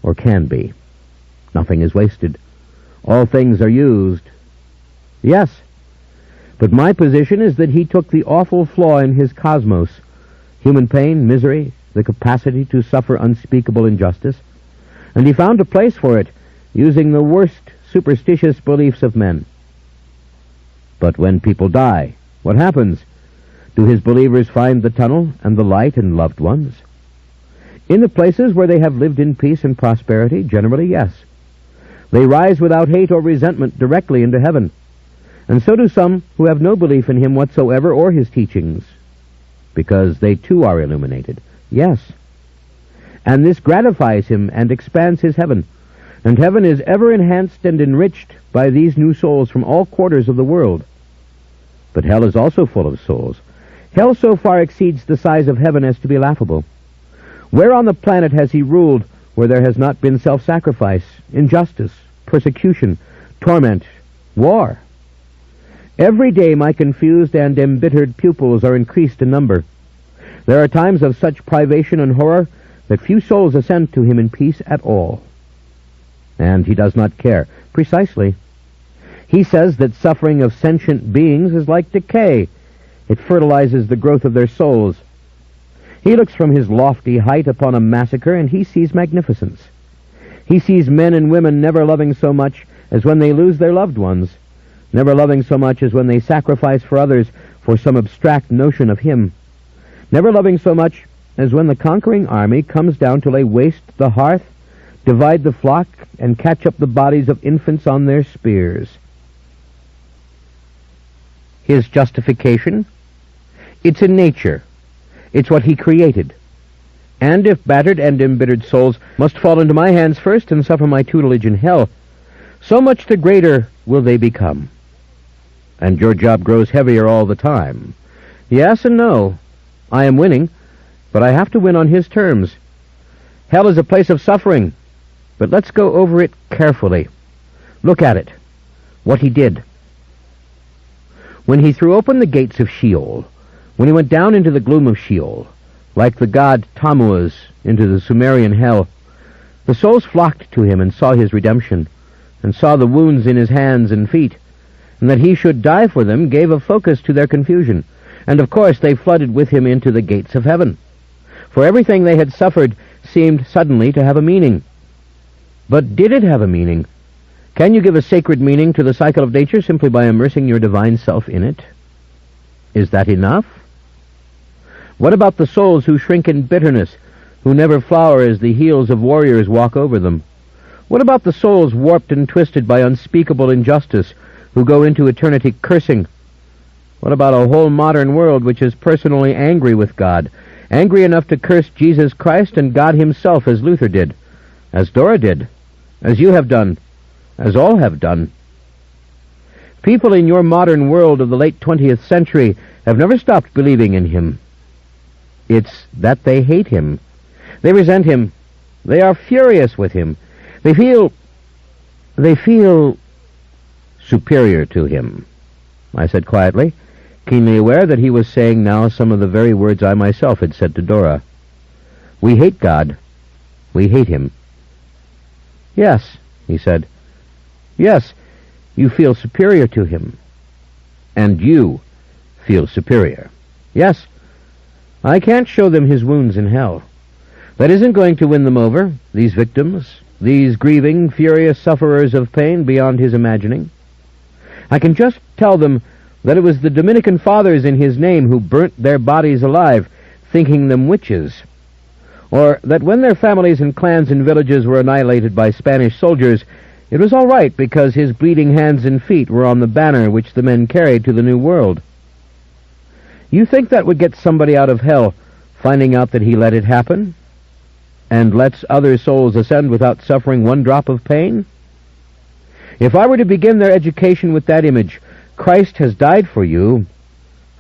or can be. Nothing is wasted. All things are used. Yes, but my position is that he took the awful flaw in his cosmos, human pain, misery, the capacity to suffer unspeakable injustice, and he found a place for it, using the worst superstitious beliefs of men. But when people die, what happens? Do his believers find the tunnel and the light and loved ones? In the places where they have lived in peace and prosperity, generally, yes. They rise without hate or resentment directly into heaven. And so do some who have no belief in him whatsoever or his teachings, because they too are illuminated. Yes. And this gratifies him and expands his heaven. And heaven is ever enhanced and enriched by these new souls from all quarters of the world. But hell is also full of souls. Hell so far exceeds the size of heaven as to be laughable. Where on the planet has he ruled where there has not been self-sacrifice, injustice, persecution, torment, war? Every day my confused and embittered pupils are increased in number. There are times of such privation and horror that few souls ascend to him in peace at all. And he does not care. Precisely. He says that suffering of sentient beings is like decay. It fertilizes the growth of their souls. He looks from his lofty height upon a massacre, and he sees magnificence. He sees men and women never loving so much as when they lose their loved ones, never loving so much as when they sacrifice for others for some abstract notion of him, never loving so much as when the conquering army comes down to lay waste the hearth, divide the flock, and catch up the bodies of infants on their spears. His justification? It's in nature. It's what he created. And if battered and embittered souls must fall into my hands first and suffer my tutelage in hell, so much the greater will they become. And your job grows heavier all the time. Yes and no. I am winning, but I have to win on his terms. Hell is a place of suffering, but let's go over it carefully. Look at it. What he did. When he threw open the gates of Sheol, when he went down into the gloom of Sheol, like the god Tammuz into the Sumerian hell, the souls flocked to him and saw his redemption, and saw the wounds in his hands and feet, and that he should die for them gave a focus to their confusion, and of course they flooded with him into the gates of heaven. For everything they had suffered seemed suddenly to have a meaning. But did it have a meaning? Can you give a sacred meaning to the cycle of nature simply by immersing your divine self in it? Is that enough? What about the souls who shrink in bitterness, who never flower as the heels of warriors walk over them? What about the souls warped and twisted by unspeakable injustice, who go into eternity cursing? What about a whole modern world which is personally angry with God, angry enough to curse Jesus Christ and God himself, as Luther did, as Dora did, as you have done, as all have done? People in your modern world of the late 20th century have never stopped believing in him. It's that they hate him. They resent him. They are furious with him. They feel superior to him, I said quietly, keenly aware that he was saying now some of the very words I myself had said to Dora. We hate God. We hate him. Yes, he said. Yes, you feel superior to him. And you feel superior. Yes, I can't show them his wounds in hell. That isn't going to win them over, these victims, these grieving, furious sufferers of pain beyond his imagining. I can just tell them that it was the Dominican fathers in his name who burnt their bodies alive, thinking them witches, or that when their families and clans and villages were annihilated by Spanish soldiers, it was all right because his bleeding hands and feet were on the banner which the men carried to the New World. You think that would get somebody out of hell, finding out that he let it happen, and lets other souls ascend without suffering one drop of pain? If I were to begin their education with that image, Christ has died for you,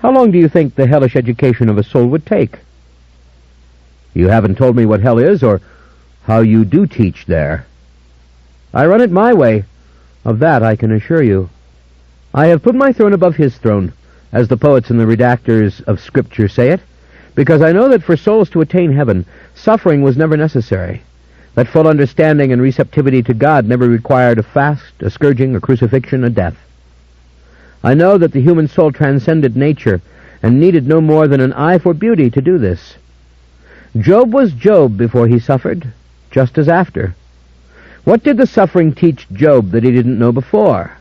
how long do you think the hellish education of a soul would take? You haven't told me what hell is, or how you do teach there. I run it my way. Of that I can assure you. I have put my throne above his throne, as the poets and the redactors of Scripture say it, because I know that for souls to attain heaven, suffering was never necessary, that full understanding and receptivity to God never required a fast, a scourging, a crucifixion, a death. I know that the human soul transcended nature and needed no more than an eye for beauty to do this. Job was Job before he suffered, just as after. What did the suffering teach Job that he didn't know before?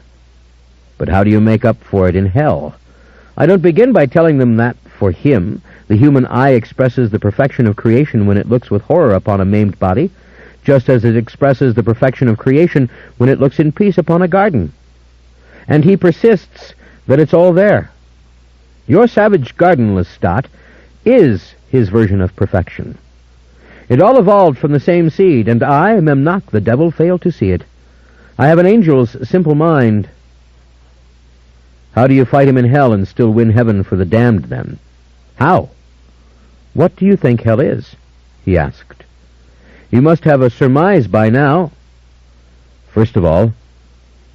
But how do you make up for it in hell? I don't begin by telling them that, for him, the human eye expresses the perfection of creation when it looks with horror upon a maimed body, just as it expresses the perfection of creation when it looks in peace upon a garden. And he persists that it's all there. Your savage garden, Lestat, is his version of perfection. It all evolved from the same seed, and I, Memnoch, the devil, failed to see it. I have an angel's simple mind. How do you fight him in hell and still win heaven for the damned, then? How? What do you think hell is? He asked. You must have a surmise by now. First of all,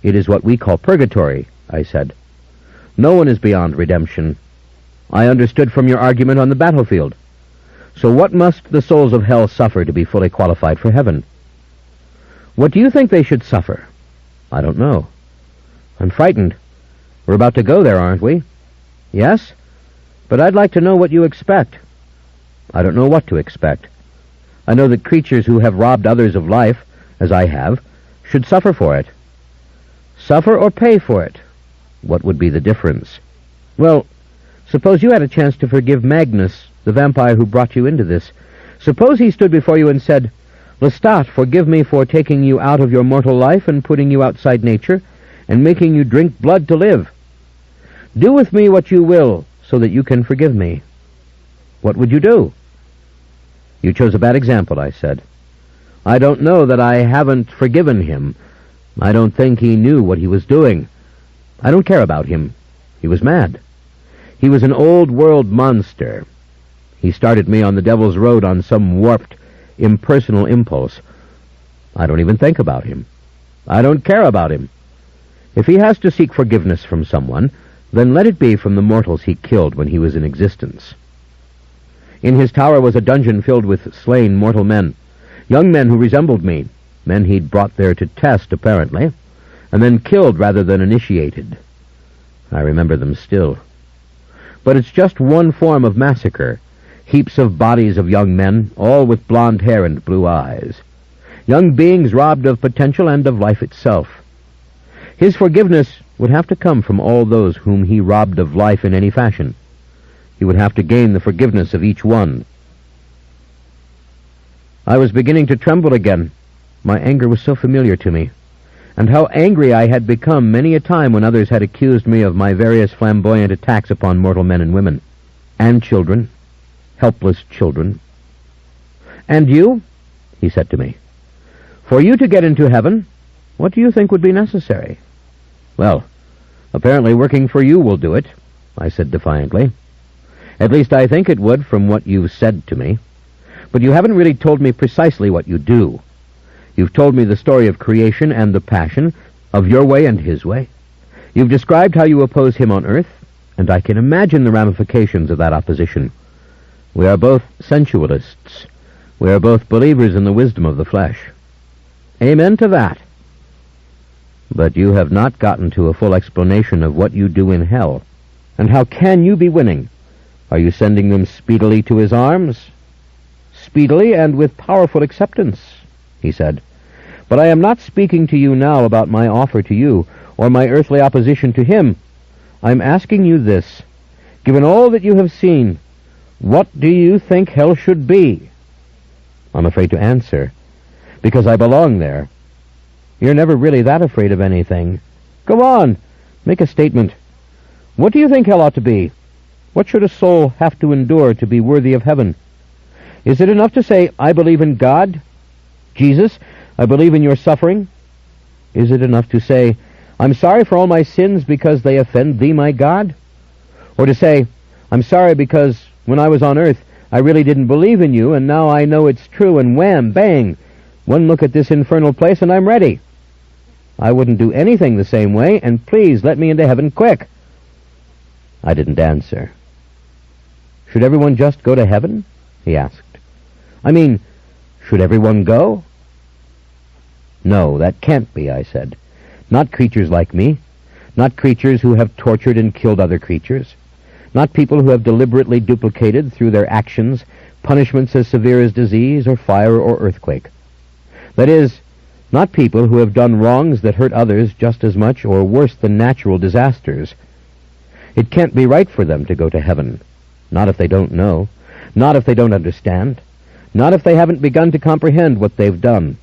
it is what we call purgatory, I said. No one is beyond redemption. I understood from your argument on the battlefield. So what must the souls of hell suffer to be fully qualified for heaven? What do you think they should suffer? I don't know. I'm frightened. We're about to go there, aren't we? Yes, but I'd like to know what you expect. I don't know what to expect. I know that creatures who have robbed others of life, as I have, should suffer for it. Suffer or pay for it? What would be the difference? Well, suppose you had a chance to forgive Magnus, the vampire who brought you into this. Suppose he stood before you and said, Lestat, forgive me for taking you out of your mortal life and putting you outside nature, and making you drink blood to live. Do with me what you will, so that you can forgive me. What would you do? You chose a bad example, I said. I don't know that I haven't forgiven him. I don't think he knew what he was doing. I don't care about him. He was mad. He was an old-world monster. He started me on the devil's road on some warped, impersonal impulse. I don't even think about him. I don't care about him. If he has to seek forgiveness from someone, then let it be from the mortals he killed when he was in existence. In his tower was a dungeon filled with slain mortal men, young men who resembled me, men he'd brought there to test, apparently, and then killed rather than initiated. I remember them still. But it's just one form of massacre, heaps of bodies of young men, all with blonde hair and blue eyes, young beings robbed of potential and of life itself. His forgiveness would have to come from all those whom he robbed of life in any fashion. He would have to gain the forgiveness of each one. I was beginning to tremble again. My anger was so familiar to me, and how angry I had become many a time when others had accused me of my various flamboyant attacks upon mortal men and women, and children, helpless children. And you, he said to me, for you to get into heaven, what do you think would be necessary? Well, apparently working for you will do it, I said defiantly. At least I think it would from what you've said to me. But you haven't really told me precisely what you do. You've told me the story of creation and the passion, of your way and his way. You've described how you oppose him on earth, and I can imagine the ramifications of that opposition. We are both sensualists. We are both believers in the wisdom of the flesh. Amen to that. But you have not gotten to a full explanation of what you do in hell. And how can you be winning? Are you sending them speedily to his arms? Speedily and with powerful acceptance, he said. But I am not speaking to you now about my offer to you, or my earthly opposition to him. I am asking you this. Given all that you have seen, what do you think hell should be? I'm afraid to answer, because I belong there. You're never really that afraid of anything. Go on, make a statement. What do you think hell ought to be? What should a soul have to endure to be worthy of heaven? Is it enough to say, I believe in God? Jesus, I believe in your suffering? Is it enough to say, I'm sorry for all my sins because they offend thee, my God? Or to say, I'm sorry because when I was on earth, I really didn't believe in you, and now I know it's true, and wham, bang, one look at this infernal place and I'm ready. I wouldn't do anything the same way, and please let me into heaven quick." I didn't answer. "Should everyone just go to heaven?" he asked. "I mean, should everyone go?" "No, that can't be," I said. "Not creatures like me. Not creatures who have tortured and killed other creatures. Not people who have deliberately duplicated, through their actions, punishments as severe as disease or fire or earthquake. That is, not people who have done wrongs that hurt others just as much or worse than natural disasters. It can't be right for them to go to heaven. Not if they don't know. Not if they don't understand. Not if they haven't begun to comprehend what they've done.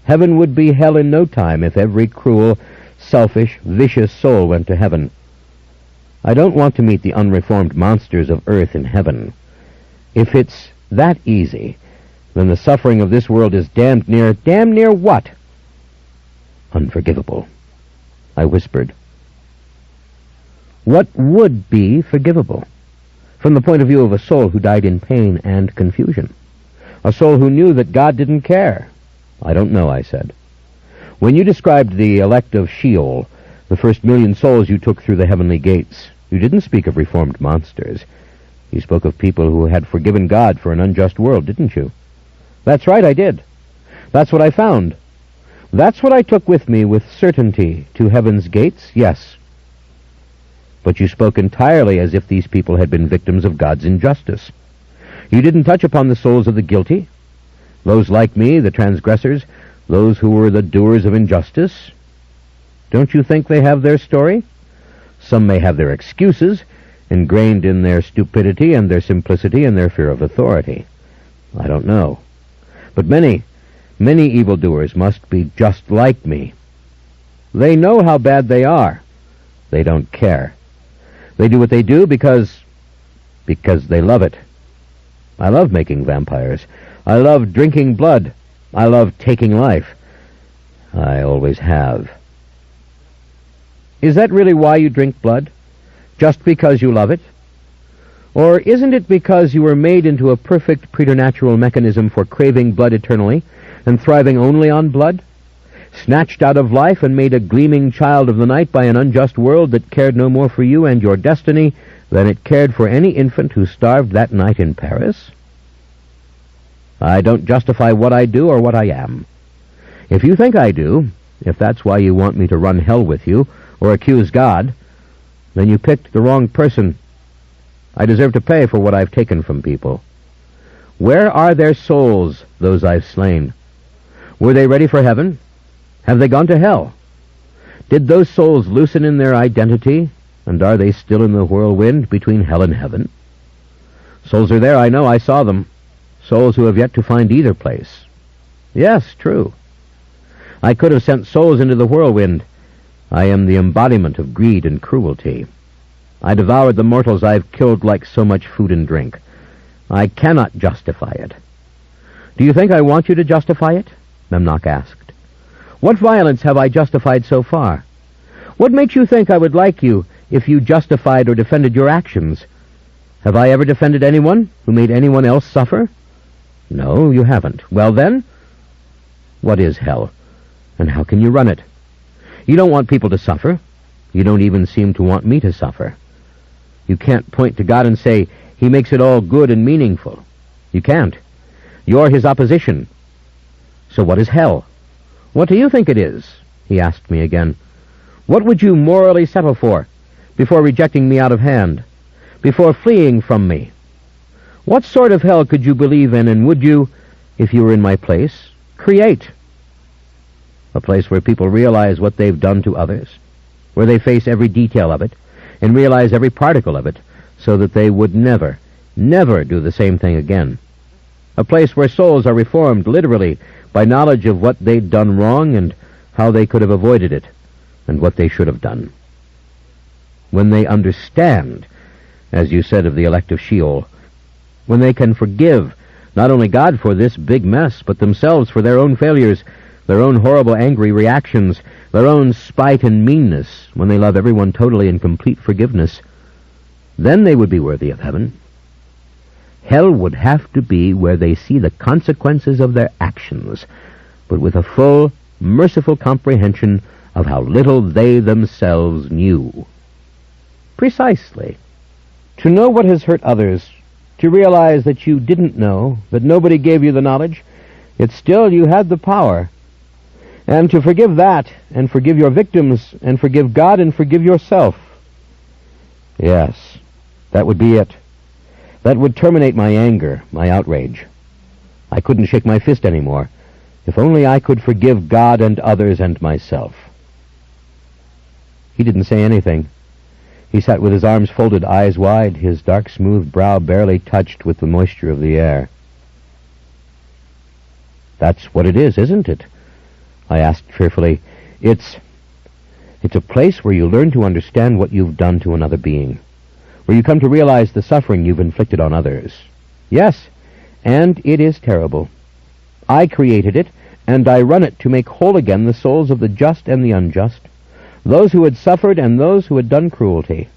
Heaven would be hell in no time if every cruel, selfish, vicious soul went to heaven. I don't want to meet the unreformed monsters of earth in heaven. If it's that easy, then the suffering of this world is damned near what? Unforgivable, I whispered. What would be forgivable? From the point of view of a soul who died in pain and confusion. A soul who knew that God didn't care. I don't know, I said. When you described the elect of Sheol, the first 1,000,000 souls you took through the heavenly gates, you didn't speak of reformed monsters. You spoke of people who had forgiven God for an unjust world, didn't you? That's right, I did. That's what I found. That's what I took with me with certainty to heaven's gates, yes. But you spoke entirely as if these people had been victims of God's injustice. You didn't touch upon the souls of the guilty, those like me, the transgressors, those who were the doers of injustice. Don't you think they have their story? Some may have their excuses, ingrained in their stupidity and their simplicity and their fear of authority. I don't know. But many evildoers must be just like me. They know how bad they are. They don't care. They do what they do because they love it. I love making vampires. I love drinking blood. I love taking life. I always have. Is that really why you drink blood? Just because you love it? Or isn't it because you were made into a perfect preternatural mechanism for craving blood eternally and thriving only on blood? Snatched out of life and made a gleaming child of the night by an unjust world that cared no more for you and your destiny than it cared for any infant who starved that night in Paris? I don't justify what I do or what I am. If you think I do, if that's why you want me to run hell with you or accuse God, then you picked the wrong person. I deserve to pay for what I've taken from people. Where are their souls, those I've slain? Were they ready for heaven? Have they gone to hell? Did those souls loosen in their identity, and are they still in the whirlwind between hell and heaven? Souls are there, I know, I saw them. Souls who have yet to find either place. Yes, true. I could have sent souls into the whirlwind. I am the embodiment of greed and cruelty. I devoured the mortals I've killed like so much food and drink. I cannot justify it. Do you think I want you to justify it? Memnoch asked. What violence have I justified so far? What makes you think I would like you if you justified or defended your actions? Have I ever defended anyone who made anyone else suffer? No, you haven't. Well then, what is hell? And how can you run it? You don't want people to suffer. You don't even seem to want me to suffer. You can't point to God and say, He makes it all good and meaningful. You can't. You're His opposition. So what is hell? What do you think it is? He asked me again. What would you morally settle for before rejecting me out of hand, before fleeing from me? What sort of hell could you believe in, and would you, if you were in my place, create? A place where people realize what they've done to others, where they face every detail of it, and realize every particle of it, so that they would never do the same thing again. A place where souls are reformed, literally, by knowledge of what they'd done wrong and how they could have avoided it, and what they should have done. When they understand, as you said of the elect of Sheol, when they can forgive not only God for this big mess, but themselves for their own failures, their own horrible angry reactions, their own spite and meanness, when they love everyone totally in complete forgiveness, then they would be worthy of heaven. Hell would have to be where they see the consequences of their actions, but with a full, merciful comprehension of how little they themselves knew. Precisely. To know what has hurt others, to realize that you didn't know, that nobody gave you the knowledge, yet still you had the power. And to forgive that, and forgive your victims, and forgive God, and forgive yourself. Yes, that would be it. That would terminate my anger, my outrage. I couldn't shake my fist anymore. If only I could forgive God and others and myself. He didn't say anything. He sat with his arms folded, eyes wide, his dark, smooth brow barely touched with the moisture of the air. That's what it is, isn't it? I asked fearfully. It's a place where you learn to understand what you've done to another being, where you come to realize the suffering you've inflicted on others. Yes, and it is terrible. I created it, and I run it to make whole again the souls of the just and the unjust, those who had suffered and those who had done cruelty.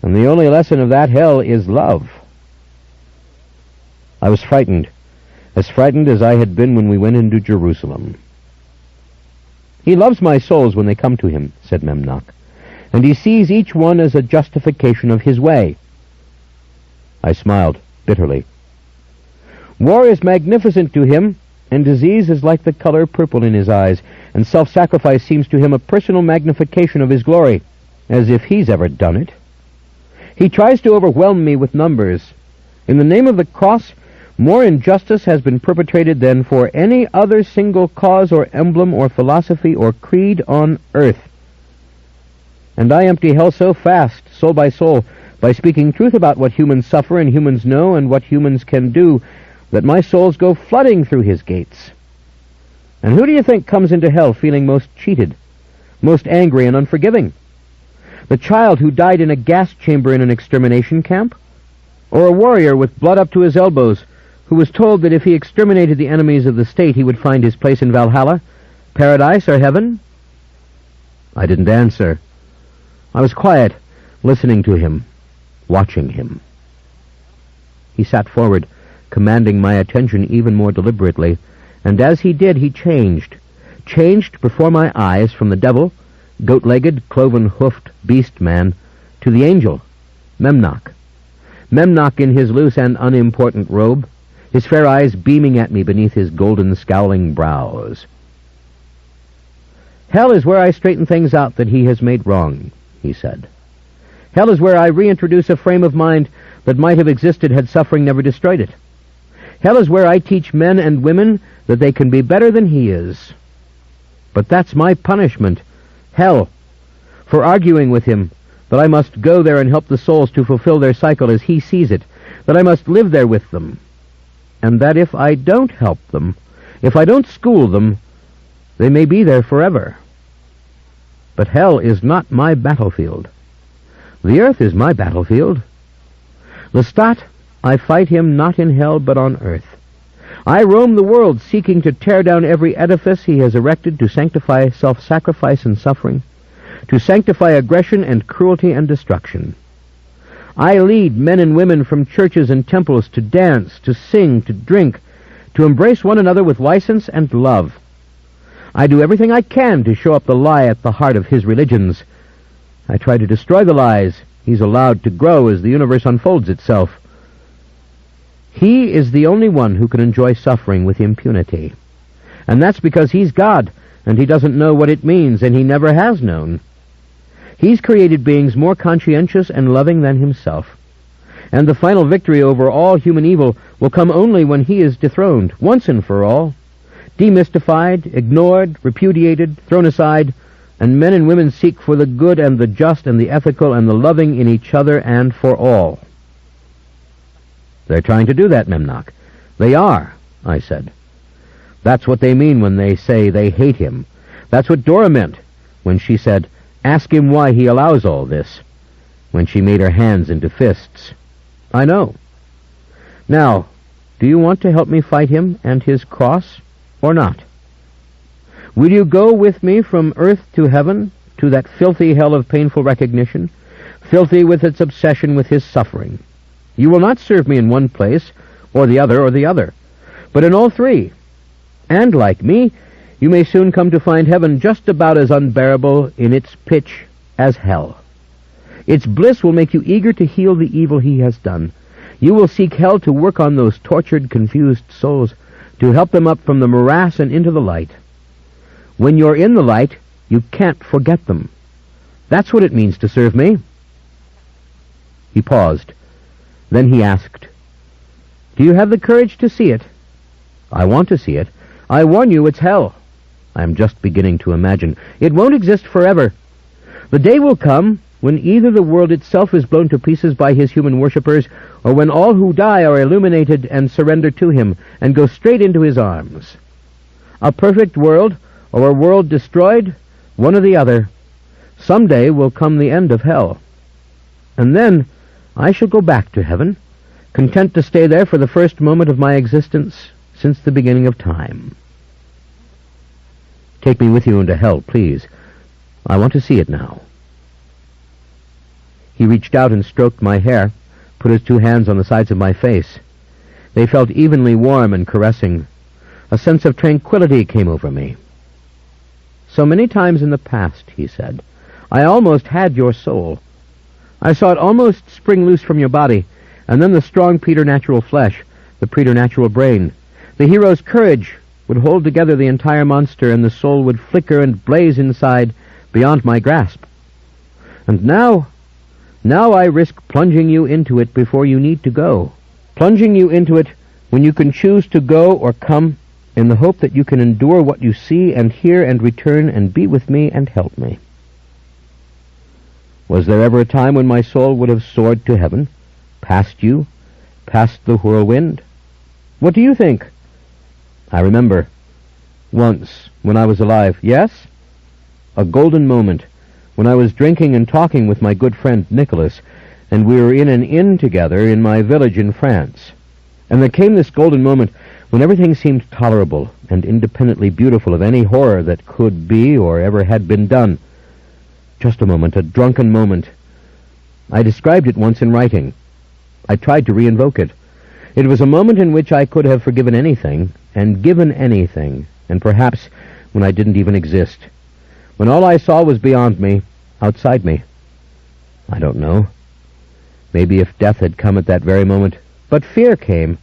And the only lesson of that hell is love. I was frightened, as frightened as I had been when we went into Jerusalem. He loves my souls when they come to him, said Memnoch, and he sees each one as a justification of his way. I smiled bitterly. War is magnificent to him, and disease is like the color purple in his eyes, and self-sacrifice seems to him a personal magnification of his glory, as if he's ever done it. He tries to overwhelm me with numbers. In the name of the cross, more injustice has been perpetrated than for any other single cause or emblem or philosophy or creed on earth. And I empty hell so fast, soul by soul, by speaking truth about what humans suffer and humans know and what humans can do, that my souls go flooding through his gates. And who do you think comes into hell feeling most cheated, most angry and unforgiving? The child who died in a gas chamber in an extermination camp? Or a warrior with blood up to his elbows, who was told that if he exterminated the enemies of the state, he would find his place in Valhalla, paradise, or heaven? I didn't answer. I was quiet, listening to him, watching him. He sat forward, commanding my attention even more deliberately, and as he did, he changed before my eyes from the devil, goat-legged, cloven-hoofed beast-man, to the angel, Memnoch. Memnoch in his loose and unimportant robe, his fair eyes beaming at me beneath his golden, scowling brows. Hell is where I straighten things out that he has made wrong, he said. Hell is where I reintroduce a frame of mind that might have existed had suffering never destroyed it. Hell is where I teach men and women that they can be better than he is. But that's my punishment, hell, for arguing with him, that I must go there and help the souls to fulfill their cycle as he sees it, that I must live there with them, and that if I don't help them, if I don't school them, they may be there forever. But hell is not my battlefield. The earth is my battlefield. Lestat, I fight him not in hell but on earth. I roam the world seeking to tear down every edifice he has erected to sanctify self-sacrifice and suffering, to sanctify aggression and cruelty and destruction. I lead men and women from churches and temples to dance, to sing, to drink, to embrace one another with license and love. I do everything I can to show up the lie at the heart of his religions. I try to destroy the lies he's allowed to grow as the universe unfolds itself. He is the only one who can enjoy suffering with impunity. And that's because he's God, and he doesn't know what it means, and he never has known. He's created beings more conscientious and loving than himself. And the final victory over all human evil will come only when he is dethroned, once and for all, demystified, ignored, repudiated, thrown aside, and men and women seek for the good and the just and the ethical and the loving in each other and for all. They're trying to do that, Memnoch. They are, I said. That's what they mean when they say they hate him. That's what Dora meant when she said, "Ask him why he allows all this," when she made her hands into fists. I know. Now, do you want to help me fight him and his cross, or not? Will you go with me from earth to heaven, to that filthy hell of painful recognition, filthy with its obsession with his suffering? You will not serve me in one place, or the other, but in all three. And, like me, you may soon come to find heaven just about as unbearable in its pitch as hell. Its bliss will make you eager to heal the evil he has done. You will seek hell to work on those tortured, confused souls, to help them up from the morass and into the light. When you're in the light, you can't forget them. That's what it means to serve me." He paused. Then he asked, "Do you have the courage to see it?" "I want to see it. I warn you, it's hell. I am just beginning to imagine. It won't exist forever. The day will come when either the world itself is blown to pieces by his human worshippers, or when all who die are illuminated and surrender to him and go straight into his arms. A perfect world, or a world destroyed, one or the other. Someday will come the end of hell. And then I shall go back to heaven, content to stay there for the first moment of my existence since the beginning of time." "Take me with you into hell, please. I want to see it now." He reached out and stroked my hair, put his 2 hands on the sides of my face. They felt evenly warm and caressing. A sense of tranquility came over me. "So many times in the past," he said, "I almost had your soul. I saw it almost spring loose from your body, and then the strong preternatural flesh, the preternatural brain. The hero's courage would hold together the entire monster, and the soul would flicker and blaze inside beyond my grasp. And now I risk plunging you into it before you need to go. Plunging you into it when you can choose to go or come, in the hope that you can endure what you see and hear and return and be with me and help me. Was there ever a time when my soul would have soared to heaven, past you, past the whirlwind? What do you think?" "I remember. Once, when I was alive." "Yes?" "A golden moment, when I was drinking and talking with my good friend Nicholas, and we were in an inn together in my village in France. And there came this golden moment when everything seemed tolerable and independently beautiful of any horror that could be or ever had been done. Just a moment, a drunken moment. I described it once in writing. I tried to re-invoke it. It was a moment in which I could have forgiven anything and given anything, and perhaps when I didn't even exist, when all I saw was beyond me, outside me. I don't know. Maybe if death had come at that very moment. But fear came.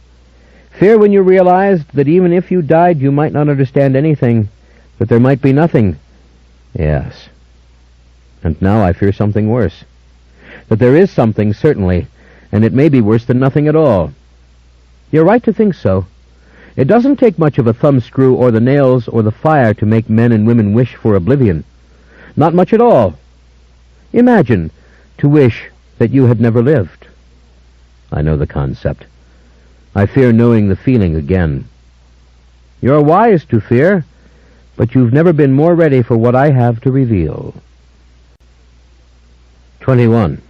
Fear when you realized that even if you died you might not understand anything, that there might be nothing. Yes. And now I fear something worse. That there is something, certainly, and it may be worse than nothing at all. You're right to think so. It doesn't take much of a thumbscrew or the nails or the fire to make men and women wish for oblivion. Not much at all. Imagine to wish that you had never lived. I know the concept. I fear knowing the feeling again. You're wise to fear, but you've never been more ready for what I have to reveal. 21.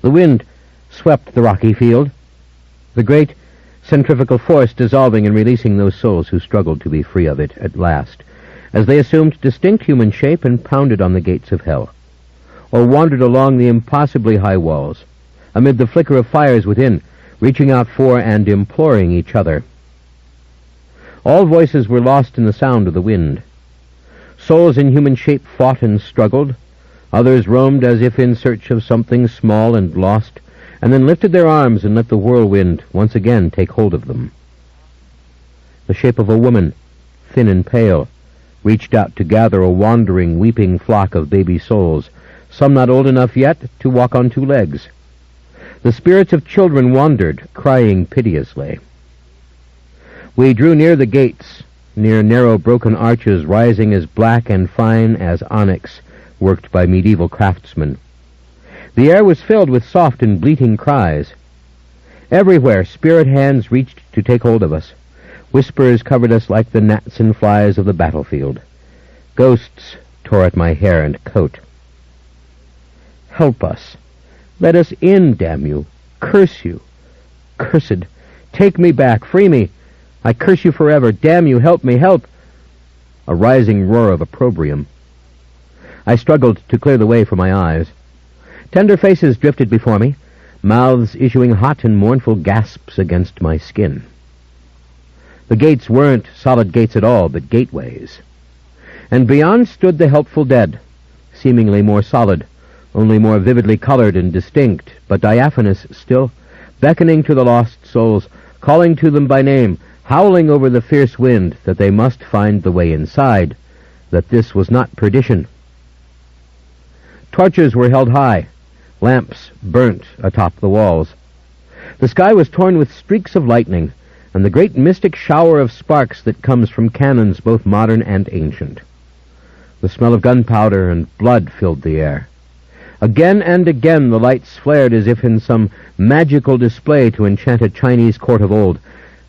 The wind swept the rocky field, the great centrifugal force dissolving and releasing those souls who struggled to be free of it at last, as they assumed distinct human shape and pounded on the gates of hell, or wandered along the impossibly high walls, amid the flicker of fires within, reaching out for and imploring each other. All voices were lost in the sound of the wind. Souls in human shape fought and struggled. Others roamed as if in search of something small and lost, and then lifted their arms and let the whirlwind once again take hold of them. The shape of a woman, thin and pale, reached out to gather a wandering, weeping flock of baby souls, some not old enough yet to walk on 2 legs. The spirits of children wandered, crying piteously. We drew near the gates, near narrow broken arches rising as black and fine as onyx, worked by medieval craftsmen. The air was filled with soft and bleating cries. Everywhere spirit hands reached to take hold of us. Whispers covered us like the gnats and flies of the battlefield. Ghosts tore at my hair and coat. Help us. Let us in, damn you. Curse you. Cursed. Take me back. Free me. I curse you forever. Damn you. Help me. Help. A rising roar of opprobrium. I struggled to clear the way for my eyes. Tender faces drifted before me, mouths issuing hot and mournful gasps against my skin. The gates weren't solid gates at all, but gateways. And beyond stood the helpful dead, seemingly more solid, only more vividly colored and distinct, but diaphanous still, beckoning to the lost souls, calling to them by name, howling over the fierce wind that they must find the way inside, that this was not perdition. Torches were held high, lamps burnt atop the walls. The sky was torn with streaks of lightning, and the great mystic shower of sparks that comes from cannons both modern and ancient. The smell of gunpowder and blood filled the air. Again and again the lights flared as if in some magical display to enchant a Chinese court of old,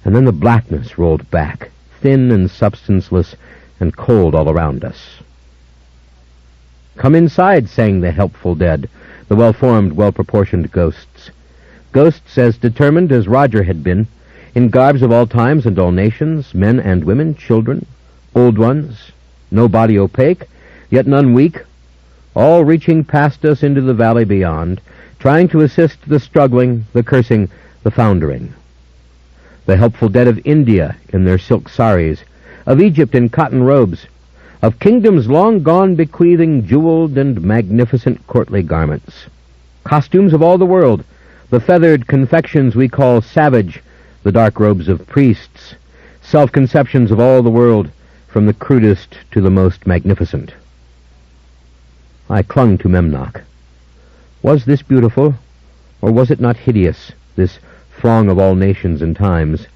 and then the blackness rolled back, thin and substanceless and cold all around us. "Come inside," sang the helpful dead, the well-formed, well-proportioned ghosts. Ghosts as determined as Roger had been, in garbs of all times and all nations, men and women, children, old ones, no body opaque, yet none weak, all reaching past us into the valley beyond, trying to assist the struggling, the cursing, the foundering. The helpful dead of India in their silk saris, of Egypt in cotton robes, of kingdoms long gone bequeathing jeweled and magnificent courtly garments. Costumes of all the world, the feathered confections we call savage, the dark robes of priests, self-conceptions of all the world, from the crudest to the most magnificent. I clung to Memnoch. Was this beautiful, or was it not hideous, this throng of all nations and times?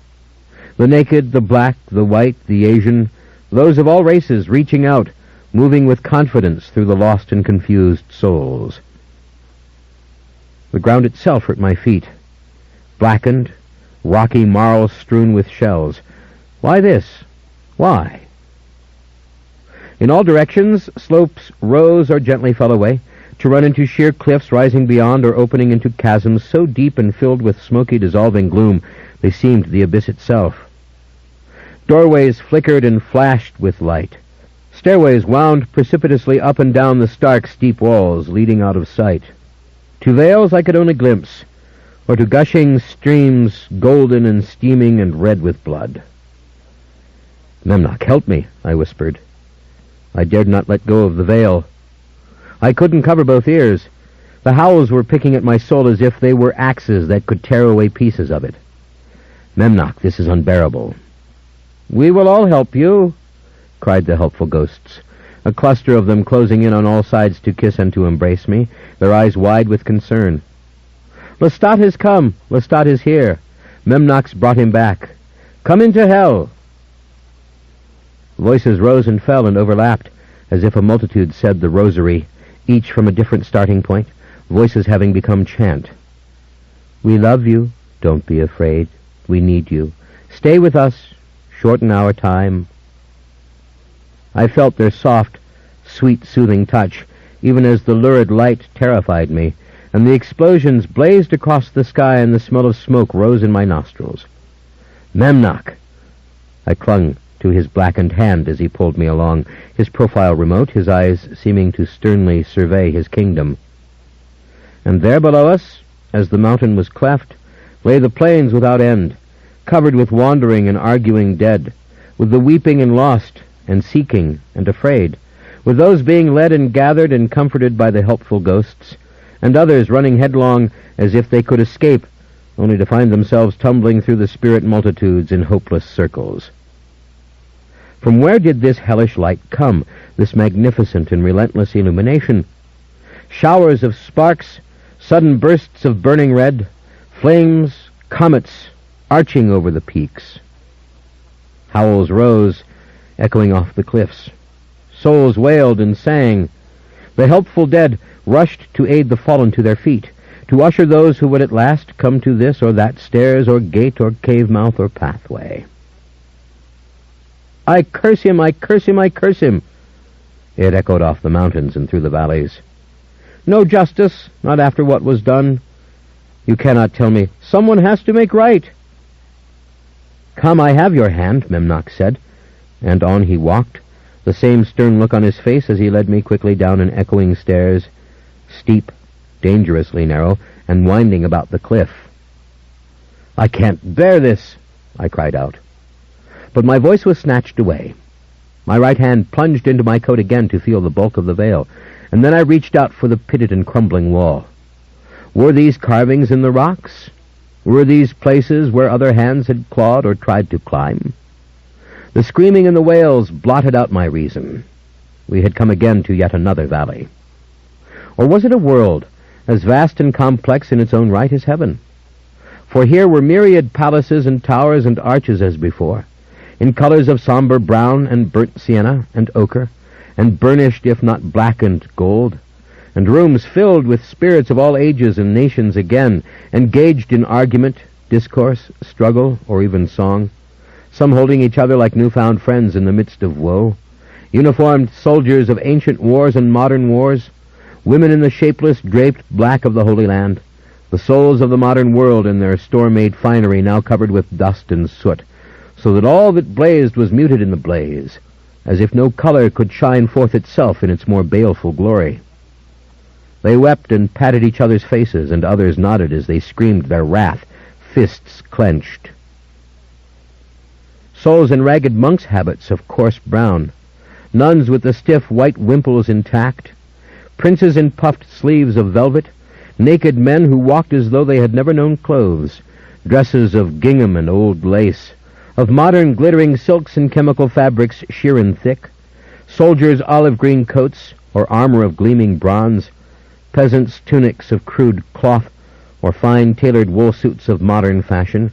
The naked, the black, the white, the Asian, those of all races reaching out, moving with confidence through the lost and confused souls. The ground itself hurt my feet, blackened, rocky marl strewn with shells. Why this? Why? In all directions, slopes rose or gently fell away, to run into sheer cliffs rising beyond or opening into chasms so deep and filled with smoky dissolving gloom they seemed the abyss itself. Doorways flickered and flashed with light. Stairways wound precipitously up and down the stark, steep walls, leading out of sight. To vales I could only glimpse, or to gushing streams, golden and steaming and red with blood. "Memnoch, help me," I whispered. I dared not let go of the veil. I couldn't cover both ears. The howls were picking at my soul as if they were axes that could tear away pieces of it. "Memnoch, this is unbearable." "We will all help you," cried the helpful ghosts, a cluster of them closing in on all sides to kiss and to embrace me, their eyes wide with concern. "Lestat has come. Lestat is here. Memnoch's brought him back. Come into hell." Voices rose and fell and overlapped, as if a multitude said the rosary, each from a different starting point, voices having become chant. "We love you. Don't be afraid. We need you. Stay with us. Shorten our time." I felt their soft, sweet, soothing touch, even as the lurid light terrified me, and the explosions blazed across the sky and the smell of smoke rose in my nostrils. "Memnoch!" I clung to his blackened hand as he pulled me along, his profile remote, his eyes seeming to sternly survey his kingdom. And there below us, as the mountain was cleft, lay the plains without end, covered with wandering and arguing dead, with the weeping and lost, and seeking and afraid, with those being led and gathered and comforted by the helpful ghosts, and others running headlong as if they could escape, only to find themselves tumbling through the spirit multitudes in hopeless circles. From where did this hellish light come, this magnificent and relentless illumination? Showers of sparks, sudden bursts of burning red, flames, comets, arching over the peaks. Howls rose, echoing off the cliffs. Souls wailed and sang. The helpful dead rushed to aid the fallen to their feet, to usher those who would at last come to this or that stairs or gate or cave mouth or pathway. "I curse him, I curse him, I curse him!" It echoed off the mountains and through the valleys. "No justice, not after what was done. You cannot tell me. Someone has to make right." "Come, I have your hand," Memnoch said, and on he walked, the same stern look on his face as he led me quickly down an echoing stairs, steep, dangerously narrow, and winding about the cliff. "I can't bear this," I cried out. But my voice was snatched away. My right hand plunged into my coat again to feel the bulk of the veil, and then I reached out for the pitted and crumbling wall. Were these carvings in the rocks? Were these places where other hands had clawed or tried to climb? The screaming and the wails blotted out my reason. We had come again to yet another valley. Or was it a world as vast and complex in its own right as heaven? For here were myriad palaces and towers and arches as before, in colors of somber brown and burnt sienna and ochre, and burnished if not blackened gold, and rooms filled with spirits of all ages and nations again, engaged in argument, discourse, struggle, or even song, some holding each other like newfound friends in the midst of woe, uniformed soldiers of ancient wars and modern wars, women in the shapeless, draped black of the Holy Land, the souls of the modern world in their store-made finery now covered with dust and soot, so that all that blazed was muted in the blaze, as if no color could shine forth itself in its more baleful glory. They wept and patted each other's faces, and others nodded as they screamed their wrath, fists clenched. Souls in ragged monks' habits of coarse brown, nuns with the stiff white wimples intact, princes in puffed sleeves of velvet, naked men who walked as though they had never known clothes, dresses of gingham and old lace, of modern glittering silks and chemical fabrics sheer and thick, soldiers' olive-green coats or armor of gleaming bronze, peasants' tunics of crude cloth or fine tailored wool suits of modern fashion,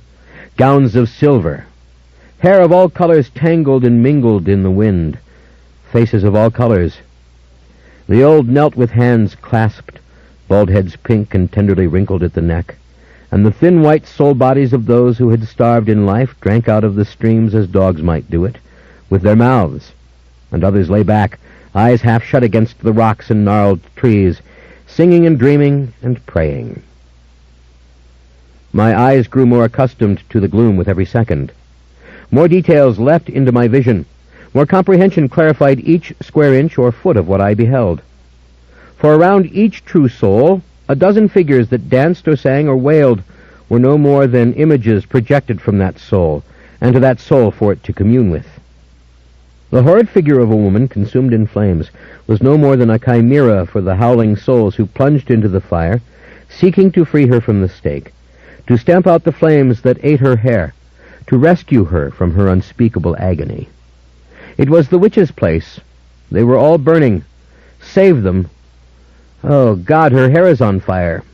gowns of silver, hair of all colors tangled and mingled in the wind, faces of all colors. The old knelt with hands clasped, bald heads pink and tenderly wrinkled at the neck, and the thin white soul bodies of those who had starved in life drank out of the streams as dogs might do it, with their mouths, and others lay back, eyes half shut against the rocks and gnarled trees, singing and dreaming and praying. My eyes grew more accustomed to the gloom with every second. More details leapt into my vision. More comprehension clarified each square inch or foot of what I beheld. For around each true soul, a dozen figures that danced or sang or wailed were no more than images projected from that soul, and to that soul for it to commune with. The horrid figure of a woman consumed in flames was no more than a chimera for the howling souls who plunged into the fire, seeking to free her from the stake, to stamp out the flames that ate her hair, to rescue her from her unspeakable agony. It was the witch's place. They were all burning. Save them. Oh, God, her hair is on fire.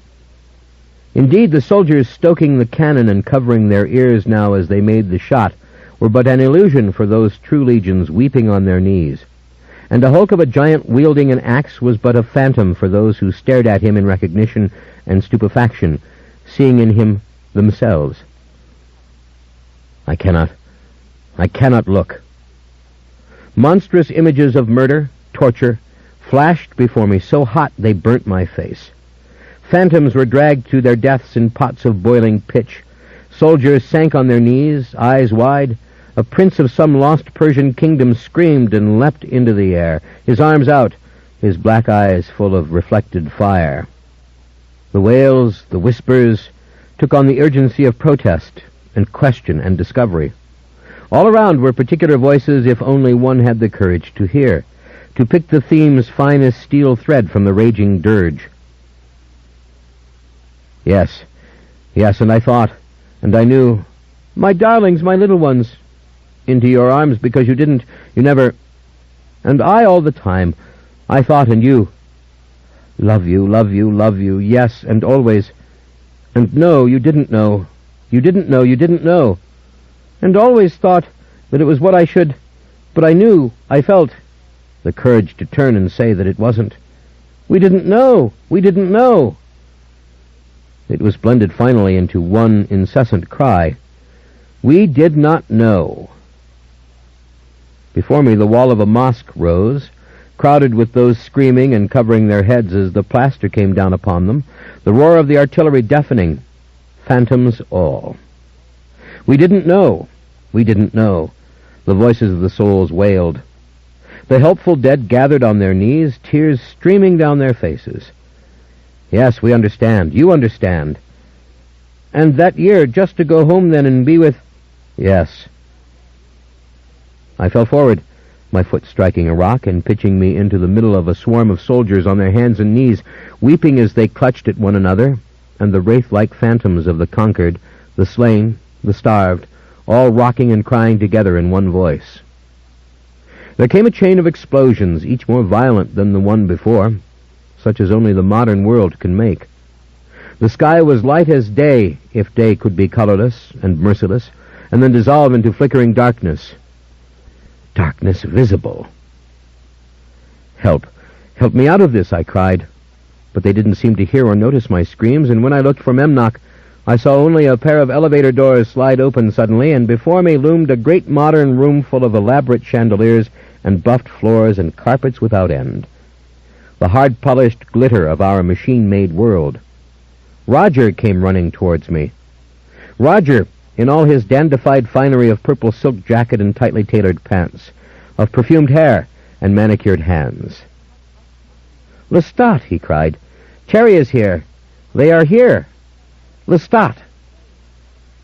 Indeed, the soldiers stoking the cannon and covering their ears now as they made the shot were but an illusion for those true legions weeping on their knees, and the hulk of a giant wielding an axe was but a phantom for those who stared at him in recognition and stupefaction, seeing in him themselves. I cannot look. Monstrous images of murder, torture, flashed before me so hot they burnt my face. Phantoms were dragged to their deaths in pots of boiling pitch. Soldiers sank on their knees, eyes wide. A prince of some lost Persian kingdom screamed and leapt into the air, his arms out, his black eyes full of reflected fire. The wails, the whispers, took on the urgency of protest and question and discovery. All around were particular voices if only one had the courage to hear, to pick the theme's finest steel thread from the raging dirge. Yes, and I thought, and I knew, my darlings, my little ones, into your arms because you never, and I all the time, I thought, and you, love you, yes, and always, and no, you didn't know, and always thought that it was what I should, but I knew, I felt, the courage to turn and say that it wasn't. We didn't know. It was blended finally into one incessant cry. We did not know. Before me the wall of a mosque rose, crowded with those screaming and covering their heads as the plaster came down upon them, the roar of the artillery deafening, phantoms all. We didn't know. The voices of the souls wailed. The helpful dead gathered on their knees, tears streaming down their faces. Yes, we understand. You understand. And that year, just to go home then and be with... Yes. I fell forward, my foot striking a rock and pitching me into the middle of a swarm of soldiers on their hands and knees, weeping as they clutched at one another, and the wraith-like phantoms of the conquered, the slain, the starved, all rocking and crying together in one voice. There came a chain of explosions, each more violent than the one before, such as only the modern world can make. The sky was light as day, if day could be colorless and merciless, and then dissolve into flickering darkness. Darkness visible. Help! Help me out of this, I cried. But they didn't seem to hear or notice my screams, and when I looked for Memnoch, I saw only a pair of elevator doors slide open suddenly, and before me loomed a great modern room full of elaborate chandeliers and buffed floors and carpets without end. The hard-polished glitter of our machine-made world. Roger came running towards me. Roger, in all his dandified finery of purple silk jacket and tightly tailored pants, of perfumed hair and manicured hands. "Lestat," he cried. "Terry is here. They are here. Lestat."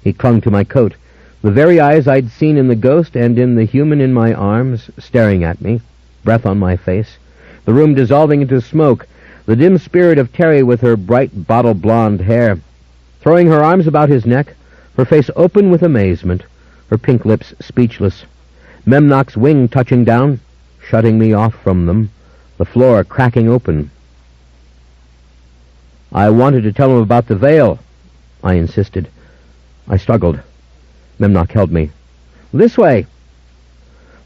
He clung to my coat, the very eyes I'd seen in the ghost and in the human in my arms, staring at me, breath on my face, the room dissolving into smoke, the dim spirit of Terry with her bright bottle-blonde hair, throwing her arms about his neck, her face open with amazement, her pink lips speechless, Memnoch's wing touching down, shutting me off from them, the floor cracking open. "I wanted to tell him about the veil," I insisted. I struggled. Memnoch held me. "This way!"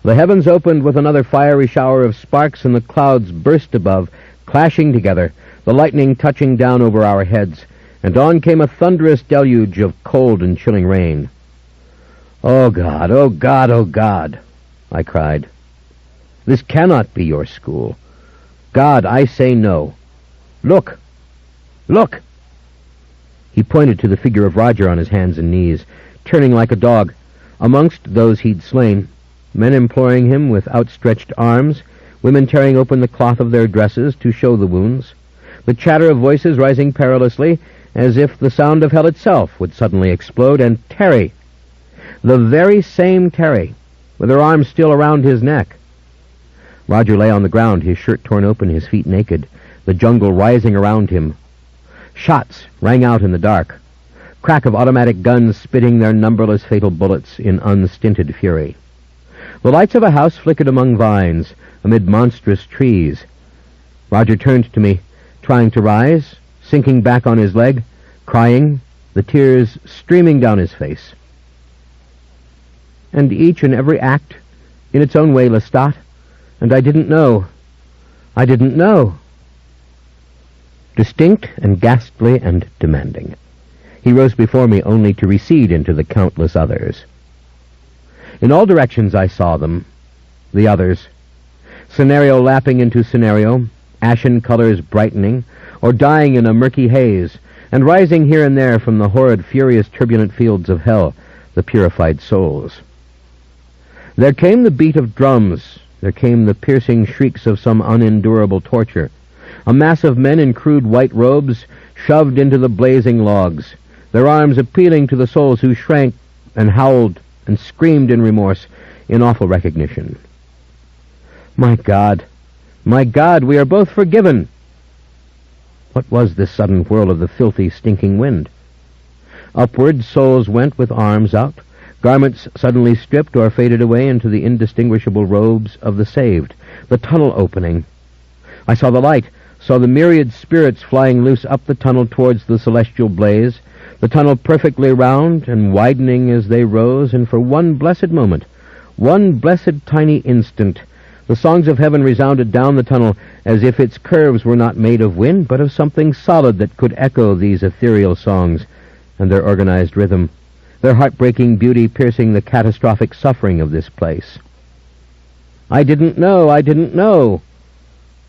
The heavens opened with another fiery shower of sparks, and the clouds burst above, clashing together, the lightning touching down over our heads, and on came a thunderous deluge of cold and chilling rain. "Oh God, oh God, oh God!" I cried. "This cannot be your school. God, I say no. Look! Look!" He pointed to the figure of Roger on his hands and knees, turning like a dog, amongst those he'd slain, men imploring him with outstretched arms, women tearing open the cloth of their dresses to show the wounds, the chatter of voices rising perilously, as if the sound of hell itself would suddenly explode, and Terry, the very same Terry, with her arms still around his neck. Roger lay on the ground, his shirt torn open, his feet naked, the jungle rising around him. Shots rang out in the dark, crack of automatic guns spitting their numberless fatal bullets in unstinted fury. The lights of a house flickered among vines, amid monstrous trees. Roger turned to me, trying to rise, sinking back on his leg, crying, the tears streaming down his face. And each and every act, in its own way, Lestat, and I didn't know. I didn't know. Distinct and ghastly and demanding, he rose before me only to recede into the countless others. In all directions I saw them, the others, scenario lapping into scenario, ashen colors brightening, or dying in a murky haze, and rising here and there from the horrid, furious, turbulent fields of hell, the purified souls. There came the beat of drums, there came the piercing shrieks of some unendurable torture, a mass of men in crude white robes shoved into the blazing logs, their arms appealing to the souls who shrank and howled and screamed in remorse, in awful recognition. My God, we are both forgiven! What was this sudden whirl of the filthy, stinking wind? Upward souls went with arms out, garments suddenly stripped or faded away into the indistinguishable robes of the saved, the tunnel opening. I saw the light, saw the myriad spirits flying loose up the tunnel towards the celestial blaze, the tunnel perfectly round and widening as they rose, and for one blessed moment, one blessed tiny instant, the songs of heaven resounded down the tunnel as if its curves were not made of wind, but of something solid that could echo these ethereal songs and their organized rhythm, their heartbreaking beauty piercing the catastrophic suffering of this place. I didn't know.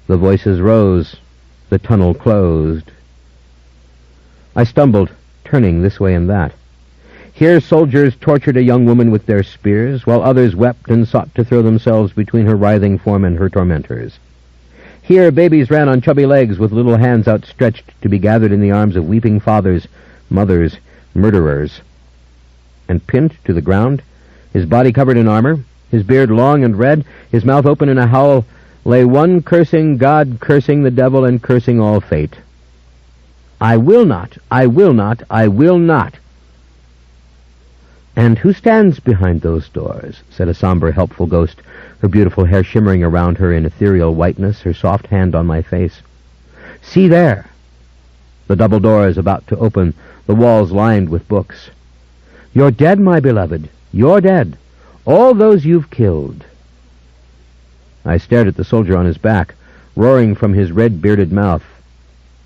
The voices rose. The tunnel closed. I stumbled, turning this way and that. Here soldiers tortured a young woman with their spears, while others wept and sought to throw themselves between her writhing form and her tormentors. Here babies ran on chubby legs with little hands outstretched to be gathered in the arms of weeping fathers, mothers, murderers. And pinned to the ground, his body covered in armor, his beard long and red, his mouth open in a howl, lay one cursing God, cursing the devil, and cursing all fate. I will not, I will not, I will not. And who stands behind those doors? Said a somber, helpful ghost, her beautiful hair shimmering around her in ethereal whiteness, her soft hand on my face. See there! The double door is about to open, the walls lined with books. You're dead, my beloved. You're dead. All those you've killed. I stared at the soldier on his back, roaring from his red-bearded mouth.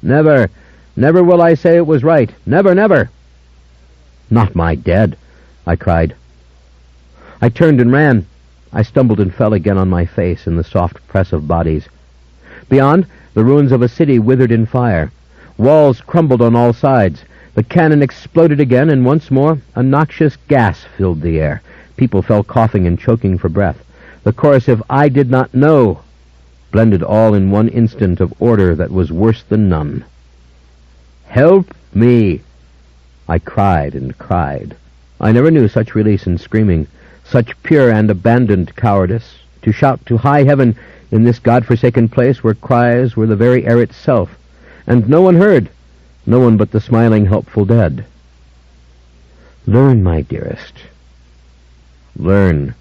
Never, never will I say it was right. Never, never. Not my dead, I cried. I turned and ran. I stumbled and fell again on my face in the soft press of bodies. Beyond, the ruins of a city withered in fire. Walls crumbled on all sides. The cannon exploded again, and once more a noxious gas filled the air. People fell coughing and choking for breath. The chorus of I did not know blended all in one instant of order that was worse than none. Help me! I cried and cried. I never knew such release and screaming, such pure and abandoned cowardice, to shout to high heaven in this God-forsaken place where cries were the very air itself, and no one heard, no one but the smiling, helpful dead. Learn, my dearest. Learn.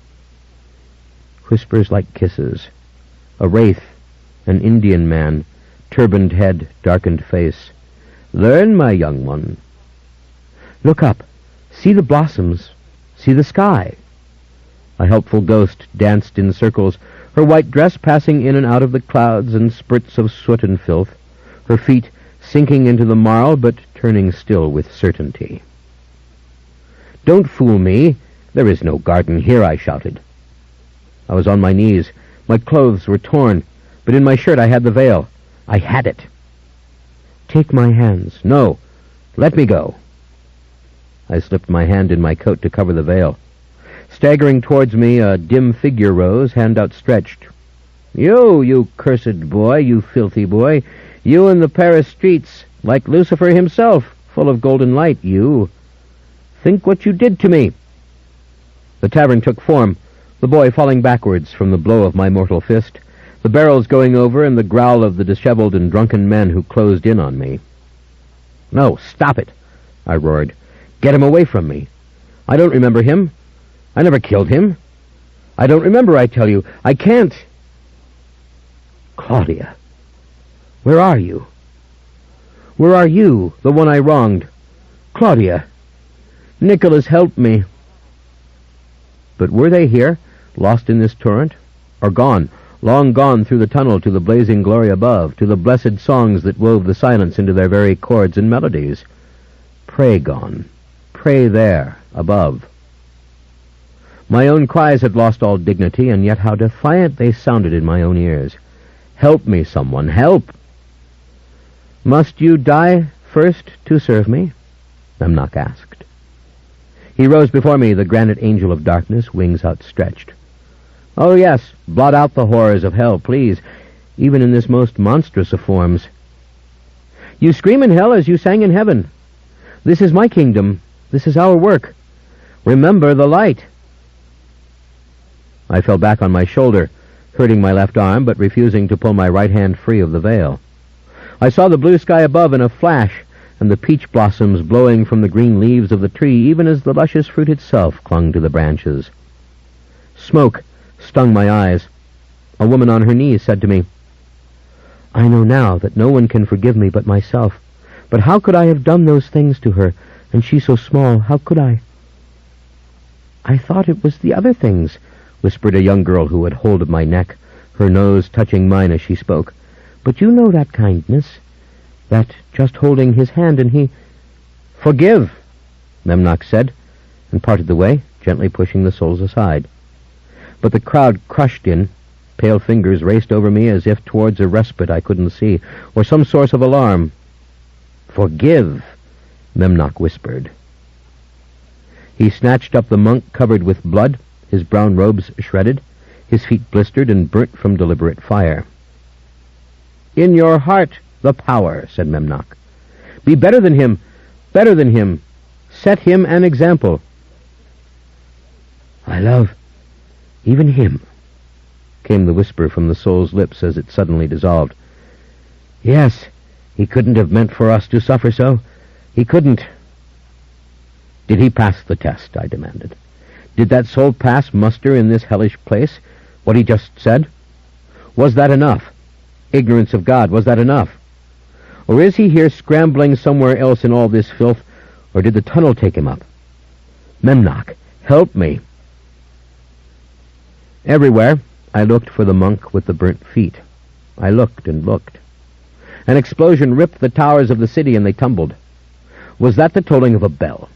Whispers like kisses. A wraith, an Indian man, turbaned head, darkened face. Learn, my young one. Look up. See the blossoms. See the sky. A helpful ghost danced in circles, her white dress passing in and out of the clouds and spurts of soot and filth, her feet sinking into the marl but turning still with certainty. Don't fool me. There is no garden here, I shouted. I was on my knees. My clothes were torn, but in my shirt I had the veil. I had it. Take my hands. No, let me go. I slipped my hand in my coat to cover the veil. Staggering towards me, a dim figure rose, hand outstretched. You cursed boy, you filthy boy, you in the Paris streets, like Lucifer himself, full of golden light, you. Think what you did to me. The tavern took form, the boy falling backwards from the blow of my mortal fist, the barrels going over and the growl of the disheveled and drunken men who closed in on me. No, stop it, I roared. Get him away from me. I don't remember him. I never killed him. I don't remember, I tell you. I can't. Claudia, where are you? Where are you, the one I wronged? Claudia, Nicholas, help me. But were they here, lost in this torrent, or gone, long gone through the tunnel to the blazing glory above, to the blessed songs that wove the silence into their very chords and melodies? Pray gone. Pray there, above. My own cries had lost all dignity, and yet how defiant they sounded in my own ears. Help me, someone, help! Must you die first to serve me? Memnoch asked. He rose before me, the granite angel of darkness, wings outstretched. Oh yes, blot out the horrors of hell, please, even in this most monstrous of forms. You scream in hell as you sang in heaven. This is my kingdom. This is our work. Remember the light. I fell back on my shoulder, hurting my left arm, but refusing to pull my right hand free of the veil. I saw the blue sky above in a flash, and the peach blossoms blowing from the green leaves of the tree, even as the luscious fruit itself clung to the branches. Smoke stung my eyes. A woman on her knees said to me, I know now that no one can forgive me but myself. But how could I have done those things to her, and she so small? How could I? I thought it was the other things, whispered a young girl who had hold of my neck, her nose touching mine as she spoke. But you know that kindness, that just holding his hand, and he... Forgive, Memnoch said, and parted the way, gently pushing the souls aside. But the crowd crushed in. Pale fingers raced over me as if towards a respite I couldn't see, or some source of alarm. Forgive, Memnoch whispered. He snatched up the monk covered with blood, his brown robes shredded, his feet blistered and burnt from deliberate fire. In your heart the power, said Memnoch. Be better than him, better than him. Set him an example. I love even him, came the whisper from the soul's lips as it suddenly dissolved. Yes, he couldn't have meant for us to suffer so. He couldn't. Did he pass the test? I demanded. Did that soul pass muster in this hellish place? What he just said? Was that enough? Ignorance of God, was that enough? Or is he here scrambling somewhere else in all this filth, or did the tunnel take him up? Memnoch, help me. Everywhere I looked for the monk with the burnt feet. I looked and looked. An explosion ripped the towers of the city and they tumbled. Was that the tolling of a bell?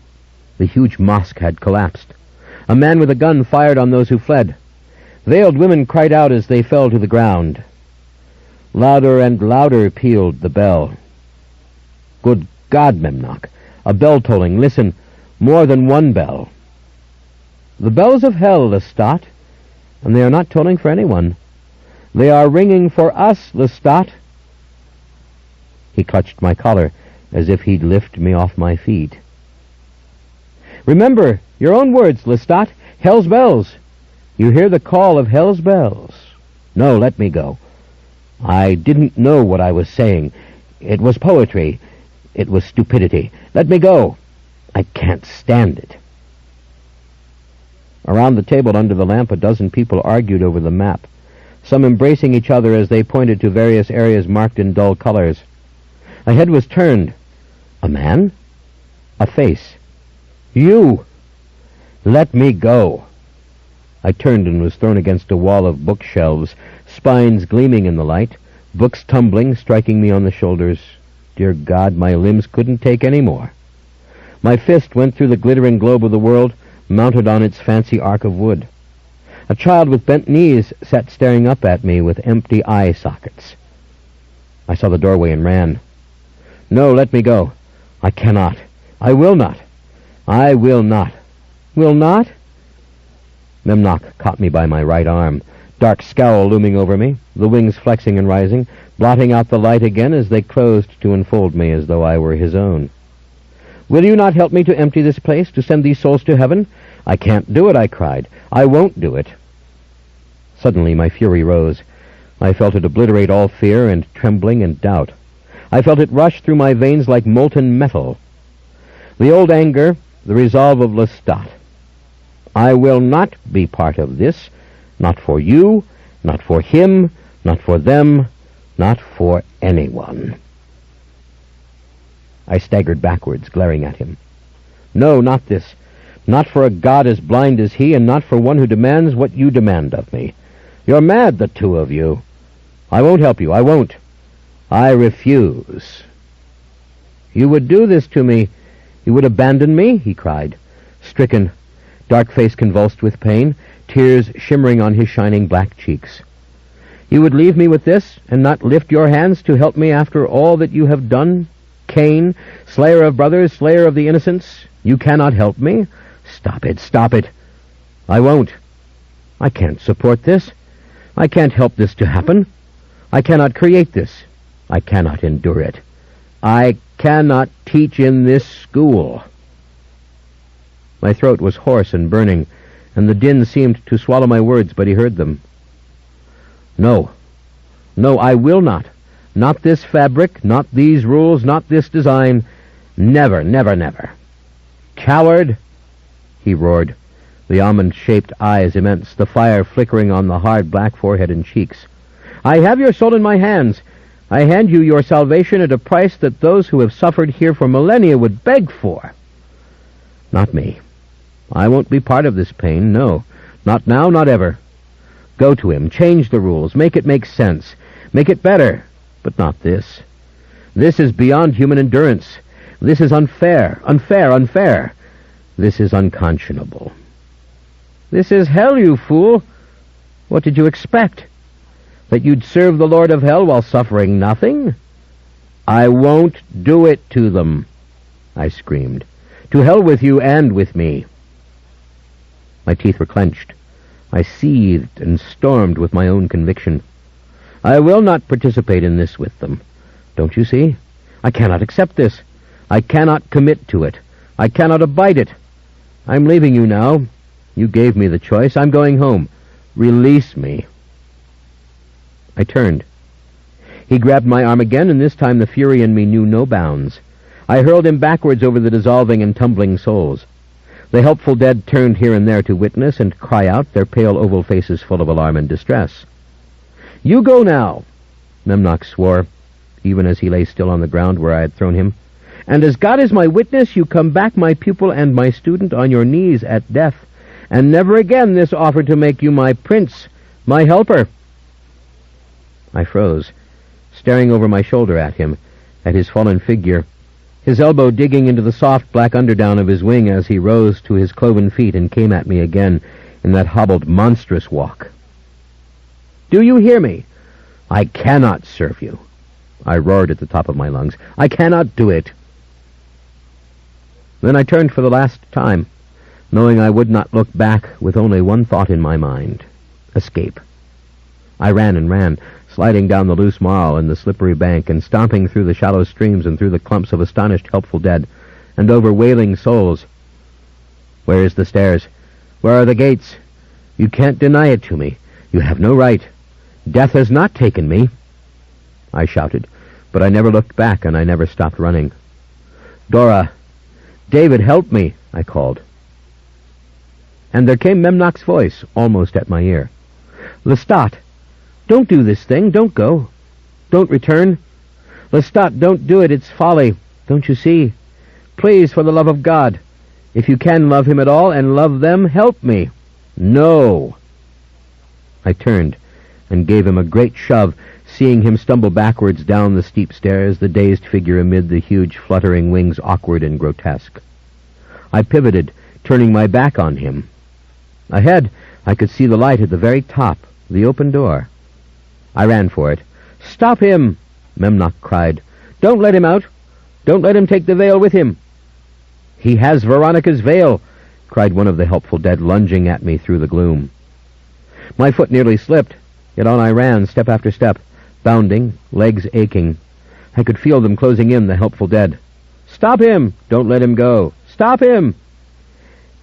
The huge mosque had collapsed. A man with a gun fired on those who fled. Veiled women cried out as they fell to the ground. Louder and louder pealed the bell. Good God, Memnoch, a bell tolling, listen, more than one bell. The bells of hell, Lestat, and they are not tolling for anyone. They are ringing for us, Lestat. He clutched my collar as if he'd lift me off my feet. Remember your own words, Lestat, hell's bells. You hear the call of hell's bells. No, let me go. I didn't know what I was saying. It was poetry. It was stupidity. Let me go. I can't stand it. Around the table under the lamp, a dozen people argued over the map, some embracing each other as they pointed to various areas marked in dull colors. A head was turned. A man? A face. You! Let me go. I turned and was thrown against a wall of bookshelves, spines gleaming in the light, books tumbling, striking me on the shoulders. Dear God, my limbs couldn't take any more. My fist went through the glittering globe of the world, mounted on its fancy arc of wood. A child with bent knees sat staring up at me with empty eye sockets. I saw the doorway and ran. No, let me go. I cannot. I will not. I will not. Will not? Memnoch caught me by my right arm, dark scowl looming over me, the wings flexing and rising, blotting out the light again as they closed to enfold me as though I were his own. Will you not help me to empty this place, to send these souls to heaven? I can't do it, I cried. I won't do it. Suddenly my fury rose. I felt it obliterate all fear and trembling and doubt. I felt it rush through my veins like molten metal. The old anger, the resolve of Lestat. I will not be part of this, not for you, not for him, not for them, not for anyone. I staggered backwards, glaring at him. No, not this. Not for a god as blind as he, and not for one who demands what you demand of me. You're mad, the two of you. I won't help you. I won't. I refuse. You would do this to me. You would abandon me? He cried, stricken, dark face convulsed with pain, tears shimmering on his shining black cheeks. You would leave me with this, and not lift your hands to help me after all that you have done? Cain, slayer of brothers, slayer of the innocents, you cannot help me? Stop it, stop it. I won't. I can't support this. I can't help this to happen. I cannot create this. I cannot endure it. I cannot teach in this school. My throat was hoarse and burning, and the din seemed to swallow my words, but he heard them. No. No, I will not. Not this fabric, not these rules, not this design. Never, never, never. Coward! He roared, the almond-shaped eyes immense, the fire flickering on the hard black forehead and cheeks. I have your soul in my hands. I hand you your salvation at a price that those who have suffered here for millennia would beg for. Not me. I won't be part of this pain, no. Not now, not ever. Go to him, change the rules, make it make sense, make it better. But not this. This is beyond human endurance. This is unfair, unfair, unfair. This is unconscionable. This is hell, you fool. What did you expect? That you'd serve the Lord of Hell while suffering nothing? I won't do it to them, I screamed. To hell with you and with me. My teeth were clenched. I seethed and stormed with my own conviction. I will not participate in this with them. Don't you see? I cannot accept this. I cannot commit to it. I cannot abide it. I'm leaving you now. You gave me the choice. I'm going home. Release me. I turned. He grabbed my arm again, and this time the fury in me knew no bounds. I hurled him backwards over the dissolving and tumbling souls. The helpful dead turned here and there to witness and cry out, their pale oval faces full of alarm and distress. You go now, Memnoch swore, even as he lay still on the ground where I had thrown him. And as God is my witness, you come back, my pupil and my student, on your knees at death, and never again this offer to make you my prince, my helper. I froze, staring over my shoulder at him, at his fallen figure, his elbow digging into the soft black underdown of his wing as he rose to his cloven feet and came at me again in that hobbled, monstrous walk. Do you hear me? I cannot serve you. I roared at the top of my lungs. I cannot do it. Then I turned for the last time, knowing I would not look back with only one thought in my mind: escape. I ran and ran, sliding down the loose marl and the slippery bank, and stomping through the shallow streams and through the clumps of astonished, helpful dead, and over wailing souls. Where is the stairs? Where are the gates? You can't deny it to me. You have no right. Death has not taken me. I shouted, but I never looked back, and I never stopped running. Dora! David, help me! I called. And there came Memnoch's voice, almost at my ear. Lestat! Don't do this thing. Don't go. Don't return. Lestat, don't do it. It's folly. Don't you see? Please, for the love of God, if you can love him at all and love them, help me. No. I turned and gave him a great shove, seeing him stumble backwards down the steep stairs, the dazed figure amid the huge fluttering wings awkward and grotesque. I pivoted, turning my back on him. Ahead, I could see the light at the very top, the open door. I ran for it. Stop him! Memnoch cried. Don't let him out. Don't let him take the veil with him. He has Veronica's veil, cried one of the helpful dead, lunging at me through the gloom. My foot nearly slipped, yet on I ran, step after step, bounding, legs aching. I could feel them closing in, the helpful dead. Stop him! Don't let him go. Stop him!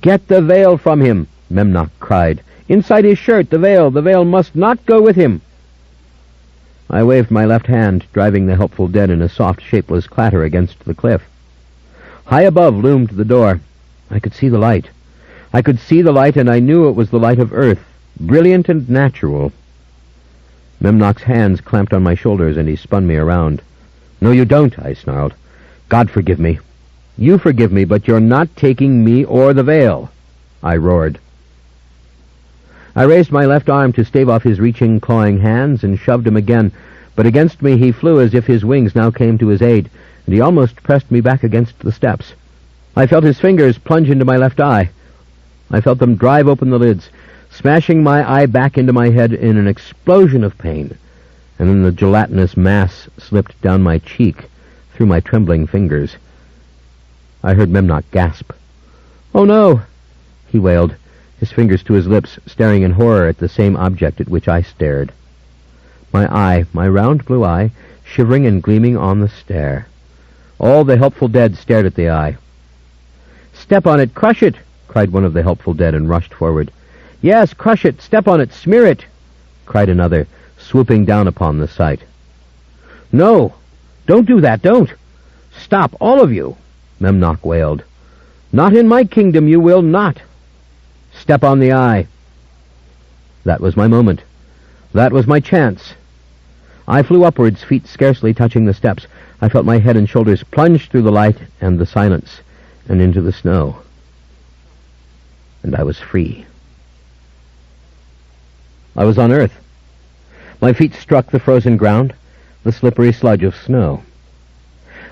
Get the veil from him, Memnoch cried. Inside his shirt, the veil must not go with him. I waved my left hand, driving the helpful dead in a soft, shapeless clatter against the cliff. High above loomed the door. I could see the light. I could see the light, and I knew it was the light of earth, brilliant and natural. Memnoch's hands clamped on my shoulders, and he spun me around. No, you don't, I snarled. God forgive me. You forgive me, but you're not taking me or the veil, I roared. I raised my left arm to stave off his reaching, clawing hands and shoved him again, but against me he flew as if his wings now came to his aid, and he almost pressed me back against the steps. I felt his fingers plunge into my left eye. I felt them drive open the lids, smashing my eye back into my head in an explosion of pain, and then the gelatinous mass slipped down my cheek through my trembling fingers. I heard Memnoch gasp. "Oh, no!" he wailed, his fingers to his lips, staring in horror at the same object at which I stared. My round blue eye, shivering and gleaming on the stair. All the helpful dead stared at the eye. "Step on it, crush it!" cried one of the helpful dead, and rushed forward. "Yes, crush it, step on it, smear it!" cried another, swooping down upon the sight. "No! Don't do that, don't! Stop, all of you!" Memnoch wailed. "Not in my kingdom, you will not! Step on the eye!" That was my moment. That was my chance. I flew upwards, feet scarcely touching the steps. I felt my head and shoulders plunge through the light and the silence and into the snow. And I was free. I was on earth. My feet struck the frozen ground, the slippery sludge of snow.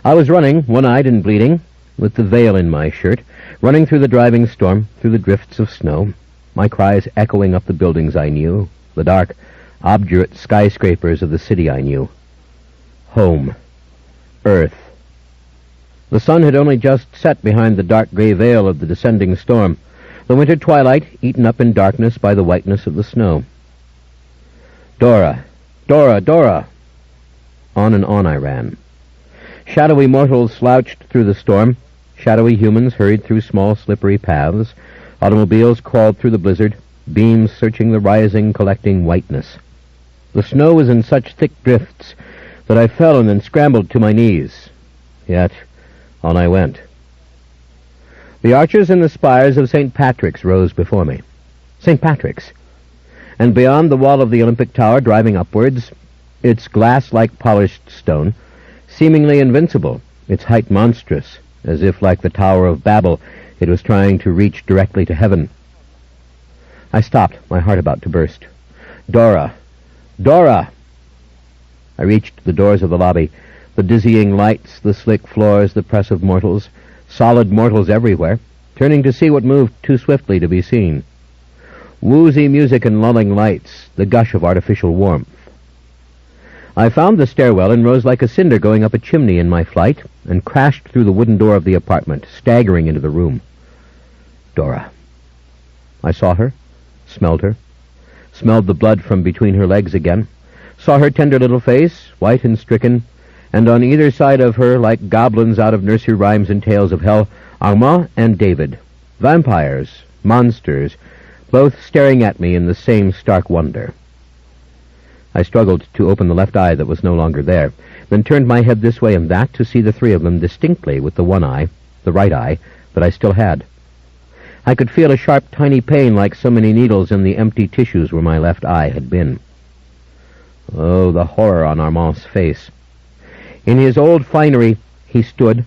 I was running, one-eyed and bleeding, with the veil in my shirt, running through the driving storm, through the drifts of snow, my cries echoing up the buildings I knew, the dark, obdurate skyscrapers of the city I knew. Home. Earth. The sun had only just set behind the dark gray veil of the descending storm, the winter twilight eaten up in darkness by the whiteness of the snow. Dora, Dora, Dora! On and on I ran. Shadowy mortals slouched through the storm. Shadowy humans hurried through small, slippery paths. Automobiles crawled through the blizzard, beams searching the rising, collecting whiteness. The snow was in such thick drifts that I fell and then scrambled to my knees. Yet on I went. The arches and the spires of St. Patrick's rose before me. St. Patrick's. And beyond the wall of the Olympic Tower, driving upwards, its glass like polished stone, seemingly invincible, its height monstrous, as if, like the Tower of Babel, it was trying to reach directly to heaven. I stopped, my heart about to burst. Dora! Dora! I reached the doors of the lobby, the dizzying lights, the slick floors, the press of mortals, solid mortals everywhere, turning to see what moved too swiftly to be seen. Woozy music and lulling lights, the gush of artificial warmth. I found the stairwell and rose like a cinder going up a chimney in my flight, and crashed through the wooden door of the apartment, staggering into the room. Dora. I saw her, smelled the blood from between her legs again, saw her tender little face, white and stricken, and on either side of her, like goblins out of nursery rhymes and tales of hell, Armand and David, vampires, monsters, both staring at me in the same stark wonder. I struggled to open the left eye that was no longer there, then turned my head this way and that to see the three of them distinctly with the one eye, the right eye, that I still had. I could feel a sharp, tiny pain like so many needles in the empty tissues where my left eye had been. Oh, the horror on Armand's face. In his old finery he stood,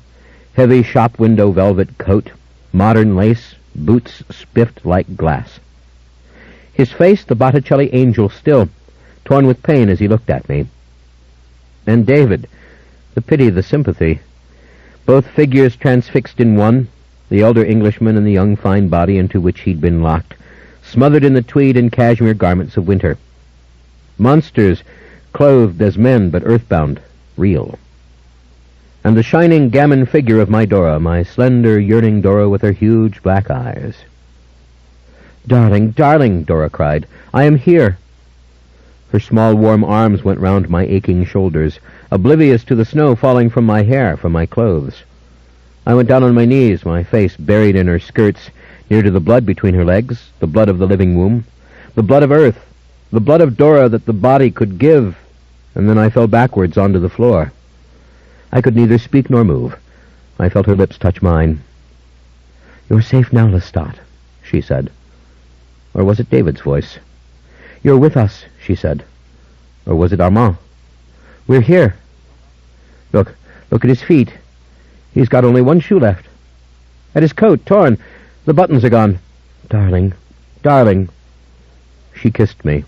heavy shop window velvet coat, modern lace, boots spiffed like glass. His face the Botticelli angel still, torn with pain as he looked at me. And David, the pity, the sympathy, both figures transfixed in one, the elder Englishman and the young fine body into which he'd been locked, smothered in the tweed and cashmere garments of winter. Monsters, clothed as men but earthbound, real. And the shining gammon figure of my Dora, my slender, yearning Dora with her huge black eyes. "Darling, darling," Dora cried, "I am here." Her small, warm arms went round my aching shoulders, oblivious to the snow falling from my hair, from my clothes. I went down on my knees, my face buried in her skirts, near to the blood between her legs, the blood of the living womb, the blood of earth, the blood of Dora that the body could give, and then I fell backwards onto the floor. I could neither speak nor move. I felt her lips touch mine. "You're safe now, Lestat," she said. Or was it David's voice? "You're with us," she said. Or was it Armand? "We're here. Look at his feet. He's got only one shoe left. At his coat, torn. The buttons are gone. Darling, darling." She kissed me.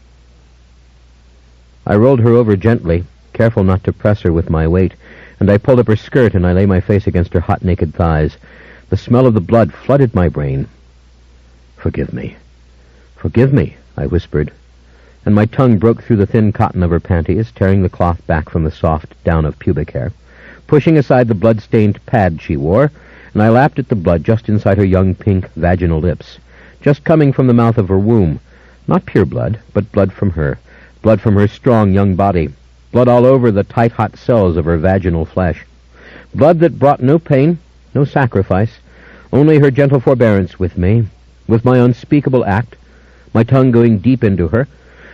I rolled her over gently, careful not to press her with my weight, and I pulled up her skirt and I lay my face against her hot, naked thighs. The smell of the blood flooded my brain. "Forgive me. Forgive me," I whispered, and my tongue broke through the thin cotton of her panties, tearing the cloth back from the soft down of pubic hair, pushing aside the blood-stained pad she wore, and I lapped at the blood just inside her young pink vaginal lips, just coming from the mouth of her womb. Not pure blood, but blood from her strong young body, blood all over the tight hot cells of her vaginal flesh, blood that brought no pain, no sacrifice, only her gentle forbearance with me, with my unspeakable act, my tongue going deep into her,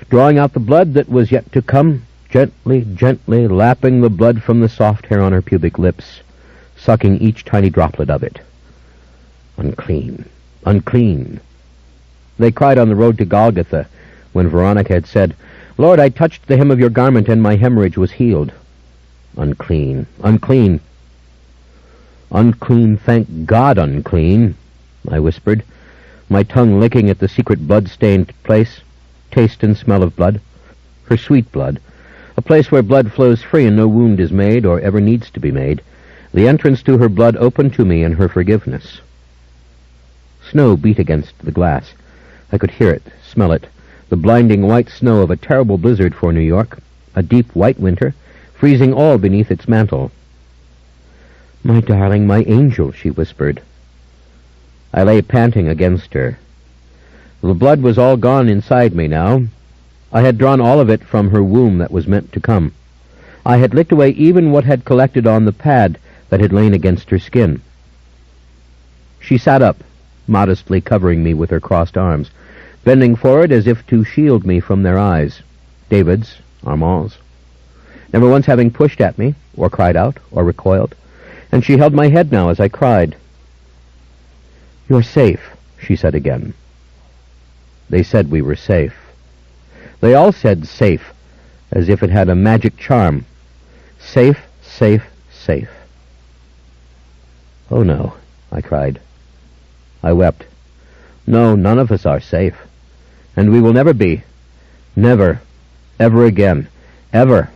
drawing out the blood that was yet to come, gently, gently lapping the blood from the soft hair on her pubic lips, sucking each tiny droplet of it. Unclean, unclean. They cried on the road to Golgotha when Veronica had said, "Lord, I touched the hem of your garment and my hemorrhage was healed." Unclean, unclean. "Unclean, thank God, unclean," I whispered, my tongue licking at the secret blood-stained place, taste and smell of blood, her sweet blood, a place where blood flows free and no wound is made or ever needs to be made, the entrance to her blood open to me in her forgiveness. Snow beat against the glass. I could hear it, smell it, the blinding white snow of a terrible blizzard for New York, a deep white winter, freezing all beneath its mantle. "My darling, my angel," she whispered. I lay panting against her. The blood was all gone inside me now. I had drawn all of it from her womb that was meant to come. I had licked away even what had collected on the pad that had lain against her skin. She sat up, modestly covering me with her crossed arms, bending forward as if to shield me from their eyes, David's, Armand's, never once having pushed at me, or cried out, or recoiled, and she held my head now as I cried. "You're safe," she said again. They said we were safe. They all said safe, as if it had a magic charm. Safe, safe, safe. "Oh no," I cried. I wept. "No, none of us are safe. And we will never be. Never. Ever again. Ever."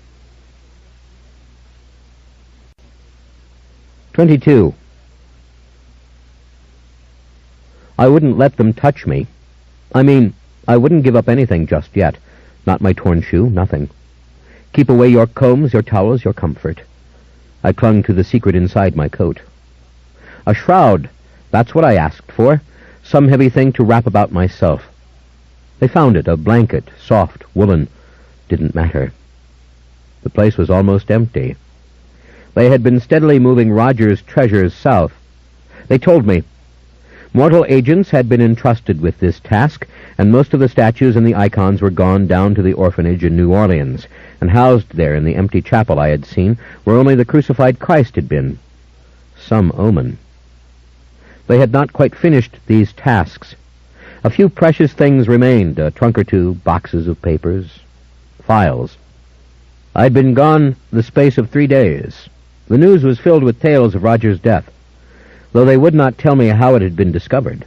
22. I wouldn't let them touch me. I mean, I wouldn't give up anything just yet. Not my torn shoe, nothing. Keep away your combs, your towels, your comfort. I clung to the secret inside my coat. A shroud, that's what I asked for. Some heavy thing to wrap about myself. They found it, a blanket, soft, woolen. Didn't matter. The place was almost empty. They had been steadily moving Roger's treasures south. They told me. Mortal agents had been entrusted with this task, and most of the statues and the icons were gone down to the orphanage in New Orleans, and housed there in the empty chapel I had seen, where only the crucified Christ had been. Some omen. They had not quite finished these tasks. A few precious things remained, a trunk or two, boxes of papers, files. I'd been gone the space of 3 days. The news was filled with tales of Roger's death, though they would not tell me how it had been discovered.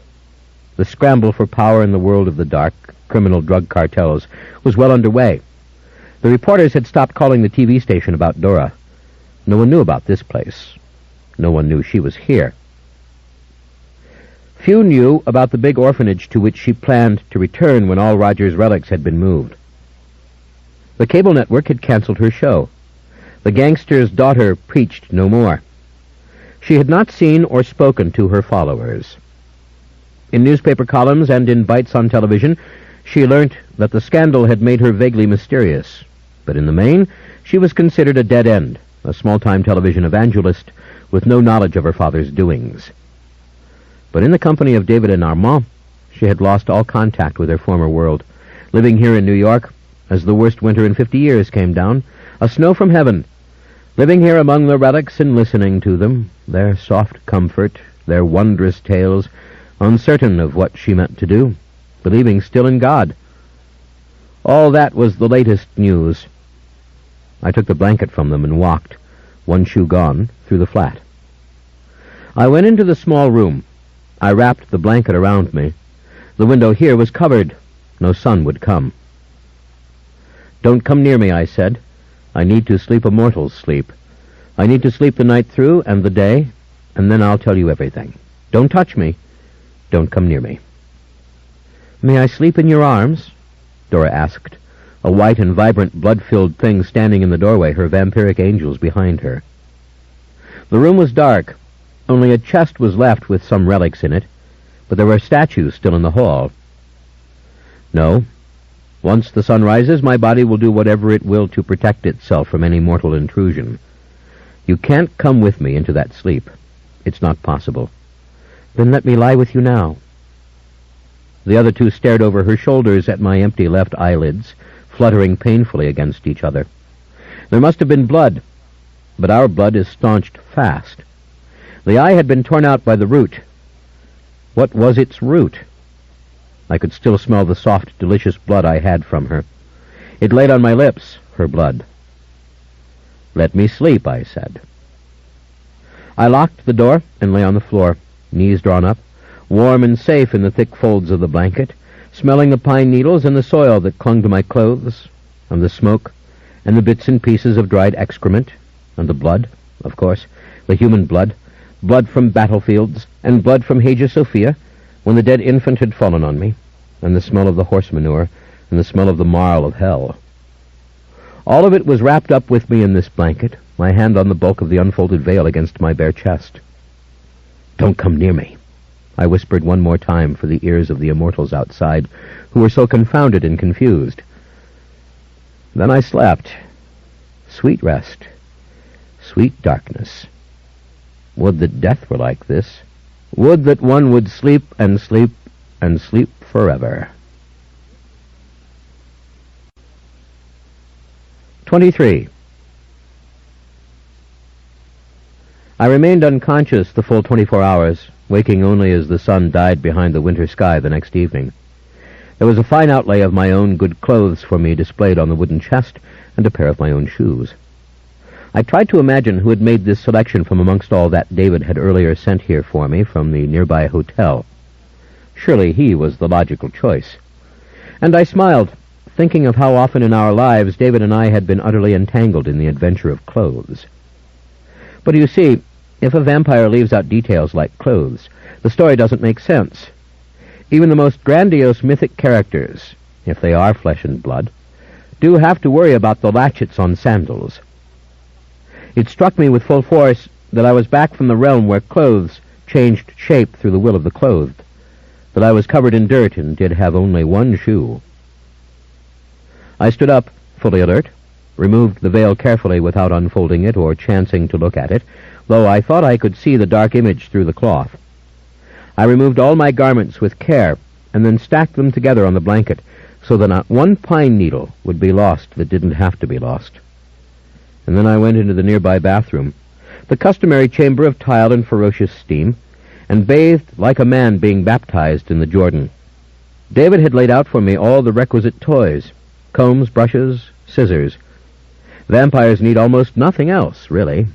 The scramble for power in the world of the dark, criminal drug cartels, was well underway. The reporters had stopped calling the TV station about Dora. No one knew about this place. No one knew she was here. Few knew about the big orphanage to which she planned to return when all Roger's relics had been moved. The cable network had canceled her show. The gangster's daughter preached no more. She had not seen or spoken to her followers. In newspaper columns and in bites on television, she learnt that the scandal had made her vaguely mysterious. But in the main, she was considered a dead end, a small-time television evangelist with no knowledge of her father's doings. But in the company of David and Armand, she had lost all contact with her former world, living here in New York as the worst winter in 50 years came down, a snow from heaven, living here among the relics and listening to them, their soft comfort, their wondrous tales, uncertain of what she meant to do, believing still in God. All that was the latest news. I took the blanket from them and walked, one shoe gone, through the flat. I went into the small room. I wrapped the blanket around me. The window here was covered. No sun would come. "Don't come near me," I said. "I need to sleep a mortal's sleep. I need to sleep the night through and the day, and then I'll tell you everything. Don't touch me. Don't come near me." "May I sleep in your arms?" Dora asked, a white and vibrant, blood-filled thing standing in the doorway, her vampiric angels behind her. The room was dark. Only a chest was left with some relics in it, but there were statues still in the hall. "No. Once the sun rises, my body will do whatever it will to protect itself from any mortal intrusion. You can't come with me into that sleep. It's not possible." "Then let me lie with you now." The other two stared over her shoulders at my empty left eyelids, fluttering painfully against each other. There must have been blood, but our blood is staunched fast. The eye had been torn out by the root. What was its root? I could still smell the soft, delicious blood I had from her. It laid on my lips, her blood. "Let me sleep," I said. I locked the door and lay on the floor, knees drawn up, warm and safe in the thick folds of the blanket, smelling the pine needles and the soil that clung to my clothes, and the smoke, and the bits and pieces of dried excrement, and the blood, of course, the human blood, blood from battlefields, and blood from Hagia Sophia, when the dead infant had fallen on me, and the smell of the horse manure, and the smell of the marl of hell. All of it was wrapped up with me in this blanket, my hand on the bulk of the unfolded veil against my bare chest. "Don't come near me," I whispered one more time for the ears of the immortals outside, who were so confounded and confused. Then I slept. Sweet rest. Sweet darkness. Would that death were like this. Would that one would sleep and sleep and sleep forever. 23. I remained unconscious the full 24 hours, waking only as the sun died behind the winter sky the next evening. There was a fine outlay of my own good clothes for me displayed on the wooden chest, and a pair of my own shoes. I tried to imagine who had made this selection from amongst all that David had earlier sent here for me from the nearby hotel. Surely he was the logical choice. And I smiled, thinking of how often in our lives David and I had been utterly entangled in the adventure of clothes. But you see, if a vampire leaves out details like clothes, the story doesn't make sense. Even the most grandiose mythic characters, if they are flesh and blood, do have to worry about the latchets on sandals. It struck me with full force that I was back from the realm where clothes changed shape through the will of the clothed, that I was covered in dirt and did have only one shoe. I stood up, fully alert, removed the veil carefully without unfolding it or chancing to look at it, though I thought I could see the dark image through the cloth. I removed all my garments with care, and then stacked them together on the blanket, so that not one pine needle would be lost that didn't have to be lost. And then I went into the nearby bathroom, the customary chamber of tile and ferocious steam, and bathed like a man being baptized in the Jordan. David had laid out for me all the requisite toys, combs, brushes, scissors. Vampires need almost nothing else, really.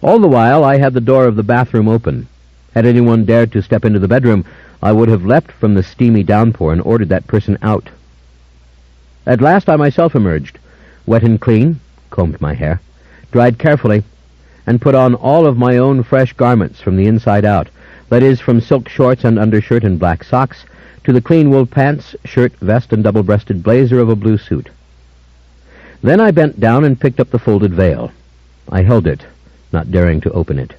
All the while, I had the door of the bathroom open. Had anyone dared to step into the bedroom, I would have leapt from the steamy downpour and ordered that person out. At last I myself emerged, wet and clean, combed my hair, dried carefully, and put on all of my own fresh garments from the inside out, that is, from silk shorts and undershirt and black socks, to the clean wool pants, shirt, vest, and double-breasted blazer of a blue suit. Then I bent down and picked up the folded veil. I held it, not daring to open it.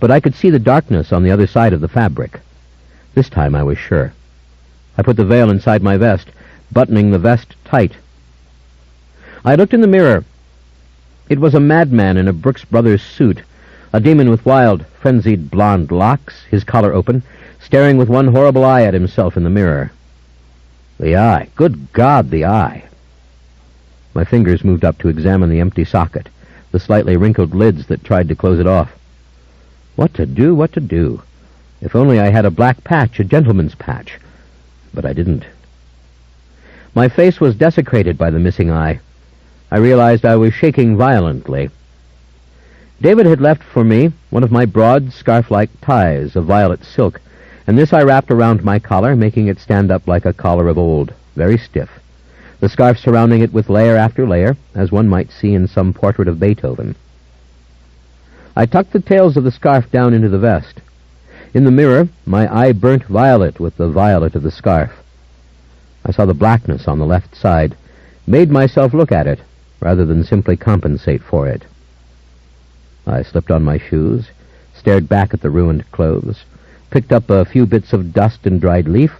But I could see the darkness on the other side of the fabric. This time I was sure. I put the veil inside my vest, buttoning the vest tight. I looked in the mirror. It was a madman in a Brooks Brothers suit, a demon with wild, frenzied blonde locks, his collar open, staring with one horrible eye at himself in the mirror. The eye. Good God, the eye. My fingers moved up to examine the empty socket, the slightly wrinkled lids that tried to close it off. What to do, what to do? If only I had a black patch, a gentleman's patch. But I didn't. My face was desecrated by the missing eye. I realized I was shaking violently. David had left for me one of my broad, scarf-like ties of violet silk, and this I wrapped around my collar, making it stand up like a collar of old, very stiff, the scarf surrounding it with layer after layer, as one might see in some portrait of Beethoven. I tucked the tails of the scarf down into the vest. In the mirror, my eye burnt violet with the violet of the scarf. I saw the blackness on the left side, made myself look at it, rather than simply compensate for it. I slipped on my shoes, stared back at the ruined clothes, picked up a few bits of dust and dried leaf,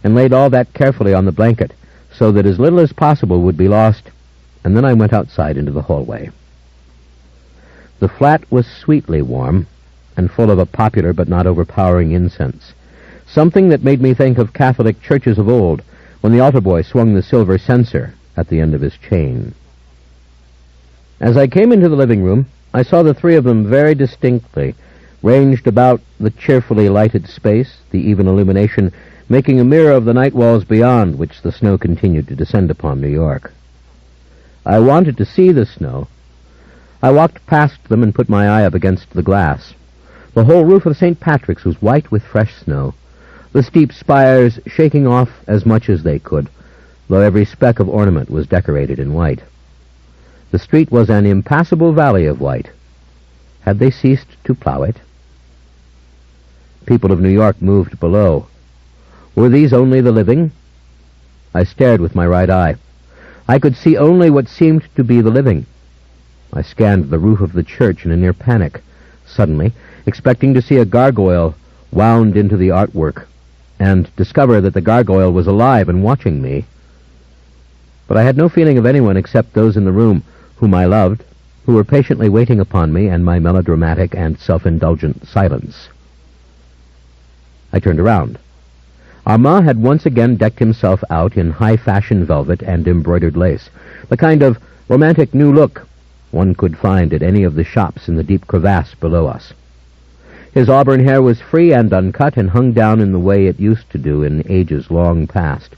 and laid all that carefully on the blanket, so that as little as possible would be lost, and then I went outside into the hallway. The flat was sweetly warm, and full of a popular but not overpowering incense, something that made me think of Catholic churches of old, when the altar boy swung the silver censer at the end of his chain. As I came into the living room, I saw the three of them very distinctly, ranged about the cheerfully lighted space, the even illumination making a mirror of the night walls beyond which the snow continued to descend upon New York. I wanted to see the snow. I walked past them and put my eye up against the glass. The whole roof of St. Patrick's was white with fresh snow, the steep spires shaking off as much as they could, though every speck of ornament was decorated in white. The street was an impassable valley of white. Had they ceased to plow it? People of New York moved below. Were these only the living? I stared with my right eye. I could see only what seemed to be the living. I scanned the roof of the church in a near panic, suddenly, expecting to see a gargoyle wound into the artwork, and discover that the gargoyle was alive and watching me. But I had no feeling of anyone except those in the room whom I loved, who were patiently waiting upon me and my melodramatic and self-indulgent silence. I turned around. Armand had once again decked himself out in high-fashion velvet and embroidered lace, the kind of romantic new look one could find at any of the shops in the deep crevasse below us. His auburn hair was free and uncut and hung down in the way it used to do in ages long past,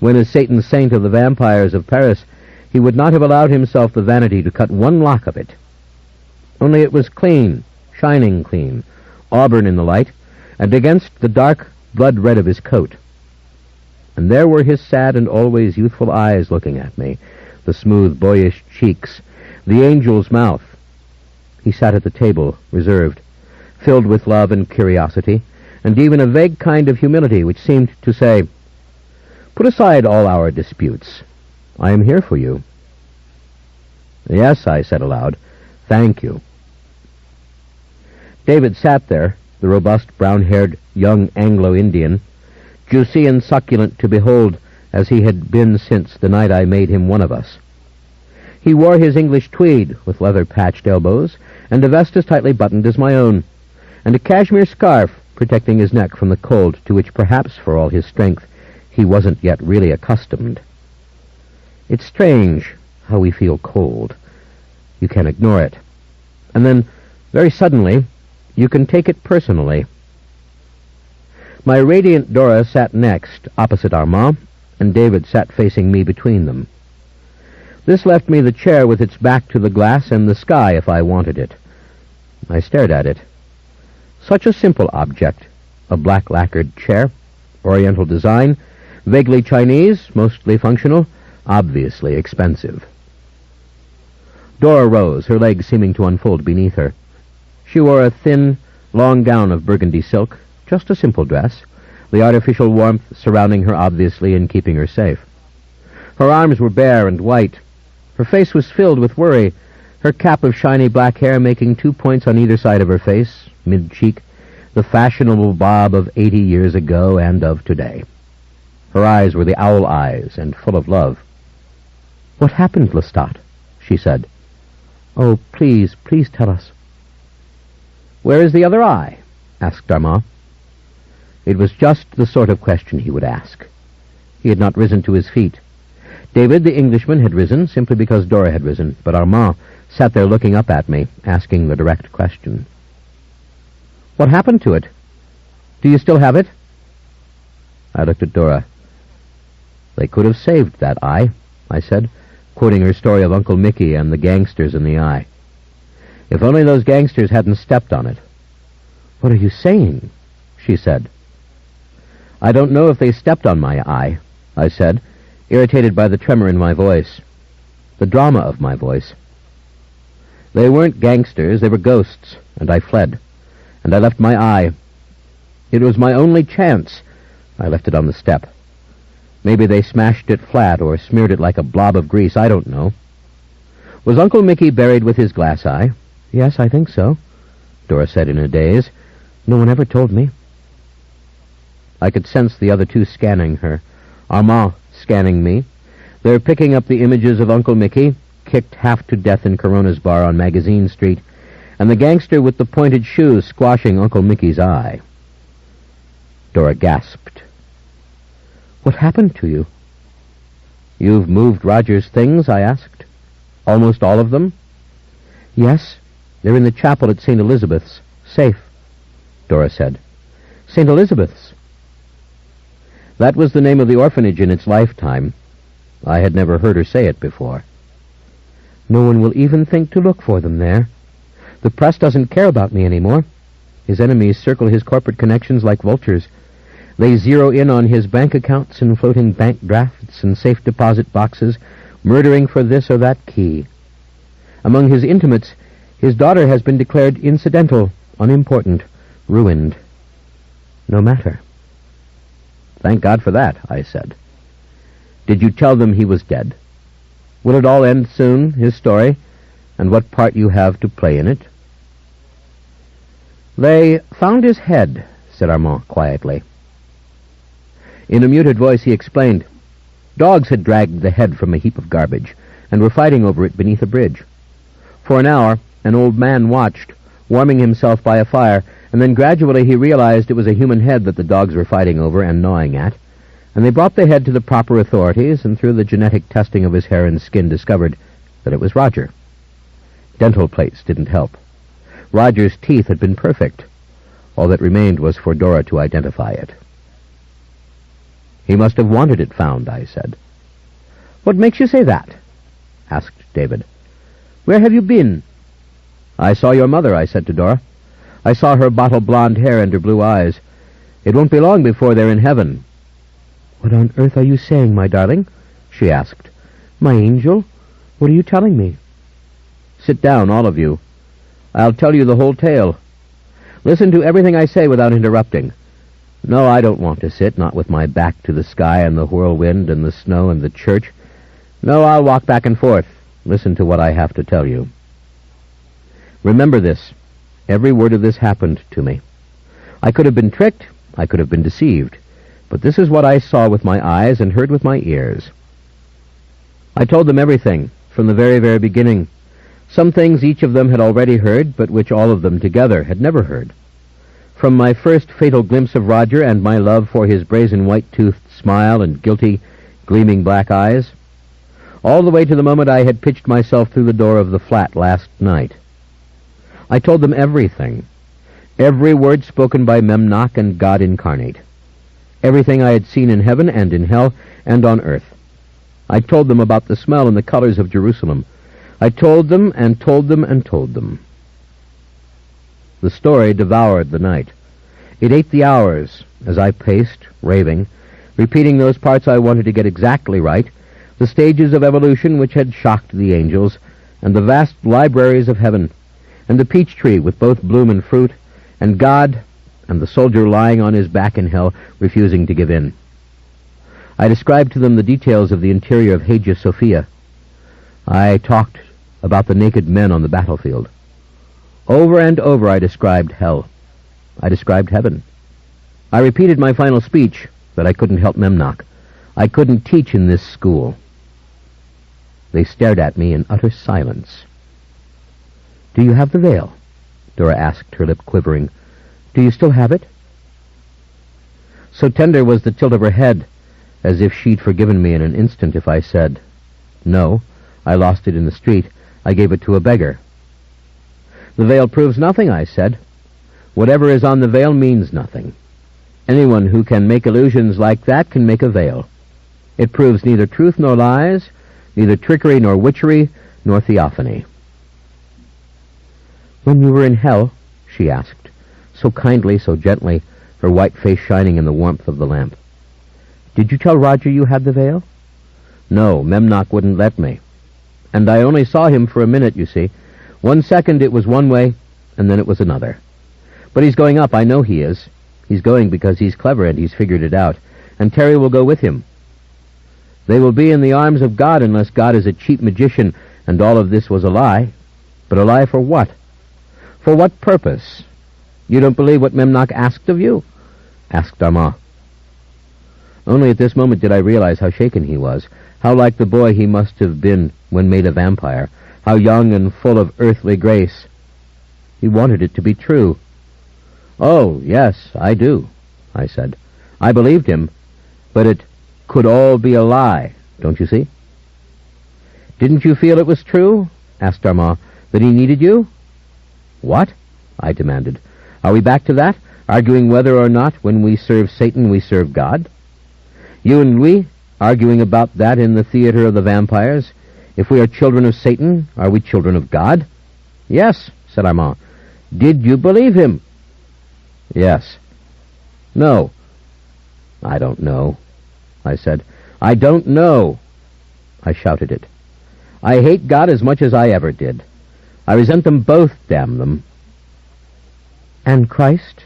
when, as Satan's saint of the vampires of Paris, he would not have allowed himself the vanity to cut one lock of it. Only it was clean, shining clean, auburn in the light, and against the dark blood red of his coat. And there were his sad and always youthful eyes looking at me, the smooth, boyish cheeks, the angel's mouth. He sat at the table, reserved, filled with love and curiosity, and even a vague kind of humility which seemed to say, "Put aside all our disputes. I am here for you." "Yes," I said aloud. "Thank you." David sat there, the robust, brown-haired young Anglo-Indian, juicy and succulent to behold as he had been since the night I made him one of us. He wore his English tweed with leather-patched elbows, and a vest as tightly buttoned as my own, and a cashmere scarf protecting his neck from the cold to which, perhaps for all his strength, he wasn't yet really accustomed. It's strange how we feel cold. You can ignore it. And then, very suddenly, you can take it personally. My radiant Dora sat next, opposite Armand, and David sat facing me between them. This left me the chair with its back to the glass and the sky if I wanted it. I stared at it. Such a simple object, a black lacquered chair, oriental design, vaguely Chinese, mostly functional, obviously expensive. Dora rose, her legs seeming to unfold beneath her. She wore a thin, long gown of burgundy silk, just a simple dress, the artificial warmth surrounding her obviously and keeping her safe. Her arms were bare and white. Her face was filled with worry, her cap of shiny black hair making 2 points on either side of her face, mid-cheek, the fashionable bob of 80 years ago and of today. Her eyes were the owl eyes and full of love. "What happened, Lestat?" she said. "Oh, please, please tell us." "Where is the other eye?" asked Armand. It was just the sort of question he would ask. He had not risen to his feet. David, the Englishman, had risen simply because Dora had risen, but Armand sat there looking up at me, asking the direct question. "What happened to it? Do you still have it?" I looked at Dora. "They could have saved that eye," I said, quoting her story of Uncle Mickey and the gangsters in the eye. "If only those gangsters hadn't stepped on it." "What are you saying?" she said. "I don't know if they stepped on my eye," I said, irritated by the tremor in my voice, the drama of my voice. "They weren't gangsters, they were ghosts, and I fled, and I left my eye. It was my only chance. I left it on the step. Maybe they smashed it flat or smeared it like a blob of grease, I don't know." "Was Uncle Mickey buried with his glass eye?" "Yes, I think so," Dora said in a daze. "No one ever told me." I could sense the other two scanning her, Armand scanning me. They're picking up the images of Uncle Mickey, kicked half to death in Corona's bar on Magazine Street, and the gangster with the pointed shoes squashing Uncle Mickey's eye. Dora gasped. "What happened to you?" "You've moved Roger's things?" I asked. "Almost all of them?" "Yes. They're in the chapel at St. Elizabeth's. Safe," Dora said. "St. Elizabeth's?" That was the name of the orphanage in its lifetime. I had never heard her say it before. "No one will even think to look for them there. The press doesn't care about me anymore. His enemies circle his corporate connections like vultures. They zero in on his bank accounts and floating bank drafts and safe deposit boxes, murdering for this or that key. Among his intimates, his daughter has been declared incidental, unimportant, ruined. No matter." "Thank God for that," I said. "Did you tell them he was dead? Will it all end soon, his story, and what part you have to play in it?" "They found his head," said Armand quietly. In a muted voice he explained, Dogs had dragged the head from a heap of garbage, and were fighting over it beneath a bridge. For an hour, an old man watched, warming himself by a fire, and then gradually he realized it was a human head that the dogs were fighting over and gnawing at, and they brought the head to the proper authorities, and through the genetic testing of his hair and skin discovered that it was Roger. Dental plates didn't help. Roger's teeth had been perfect. All that remained was for Dora to identify it. "He must have wanted it found," I said. "What makes you say that?" asked David. "Where have you been?" "I saw your mother," I said to Dora. "I saw her bottle-blonde hair and her blue eyes. It won't be long before they're in heaven." "What on earth are you saying, my darling?" she asked. "My angel, what are you telling me?" "Sit down, all of you. I'll tell you the whole tale. Listen to everything I say without interrupting. No, I don't want to sit, not with my back to the sky and the whirlwind and the snow and the church. No, I'll walk back and forth. Listen to what I have to tell you. Remember this. Every word of this happened to me. I could have been tricked, I could have been deceived, but this is what I saw with my eyes and heard with my ears. I told them everything, from the very, very beginning. Some things each of them had already heard, but which all of them together had never heard. From my first fatal glimpse of Roger and my love for his brazen white-toothed smile and guilty, gleaming black eyes, all the way to the moment I had pitched myself through the door of the flat last night. I told them everything, every word spoken by Memnoch and God incarnate, everything I had seen in heaven and in hell and on earth. I told them about the smell and the colors of Jerusalem. I told them and told them and told them. The story devoured the night. It ate the hours as I paced, raving, repeating those parts I wanted to get exactly right, the stages of evolution which had shocked the angels, and the vast libraries of heaven, and the peach tree with both bloom and fruit, and God, and the soldier lying on his back in hell, refusing to give in. I described to them the details of the interior of Hagia Sophia. I talked about the naked men on the battlefield. Over and over I described hell. I described heaven. I repeated my final speech, but I couldn't help Memnoch. I couldn't teach in this school. They stared at me in utter silence. "Do you have the veil?" Dora asked, her lip quivering. "Do you still have it?" So tender was the tilt of her head, as if she'd forgiven me in an instant if I said, "No, I lost it in the street. I gave it to a beggar." "The veil proves nothing," I said. "Whatever is on the veil means nothing. Anyone who can make illusions like that can make a veil. It proves neither truth nor lies, neither trickery nor witchery, nor theophany." "When you were in hell," she asked, so kindly, so gently, her white face shining in the warmth of the lamp, "did you tell Roger you had the veil?" "No, Memnoch wouldn't let me. And I only saw him for a minute, you see. 1 second it was one way, and then it was another. But he's going up, I know he is. He's going because he's clever and he's figured it out. And Terry will go with him. They will be in the arms of God unless God is a cheap magician, and all of this was a lie. But a lie for what? For what purpose? You don't believe what Memnoch asked of you?" asked Armand. Only at this moment did I realize how shaken he was, how like the boy he must have been when made a vampire, how young and full of earthly grace. He wanted it to be true. "Oh, yes, I do," I said. "I believed him, but it could all be a lie, don't you see?" "Didn't you feel it was true?" asked Armand. "That he needed you?" "What?" I demanded. "Are we back to that, arguing whether or not when we serve Satan we serve God? You and we, arguing about that in the theater of the vampires? If we are children of Satan, are we children of God?" "Yes," said Armand. "Did you believe him?" "Yes." "No." "I don't know," I said. "I don't know." I shouted it. "I hate God as much as I ever did. I resent them both, damn them." "And Christ?"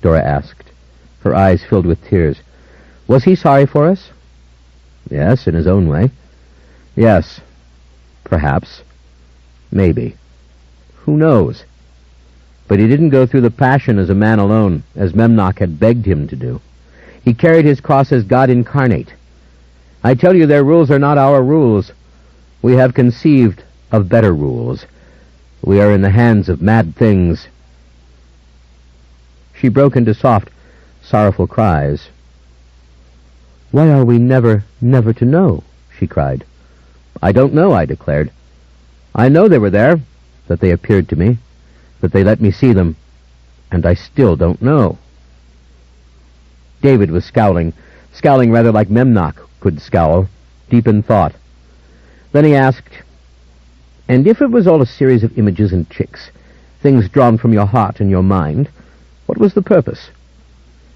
Dora asked, her eyes filled with tears. "Was he sorry for us?" "Yes, in his own way. Yes. Perhaps. Maybe. Who knows? But he didn't go through the passion as a man alone, as Memnoch had begged him to do. He carried his cross as God incarnate. I tell you, their rules are not our rules. We have conceived of better rules. We are in the hands of mad things." She broke into soft, sorrowful cries. "Why are we never to know?" she cried. "I don't know," I declared. "I know they were there, that they appeared to me, that they let me see them, and I still don't know." David was scowling rather like Memnoch could scowl, deep in thought. Then he asked, "And if it was all a series of images and tricks, things drawn from your heart and your mind, what was the purpose?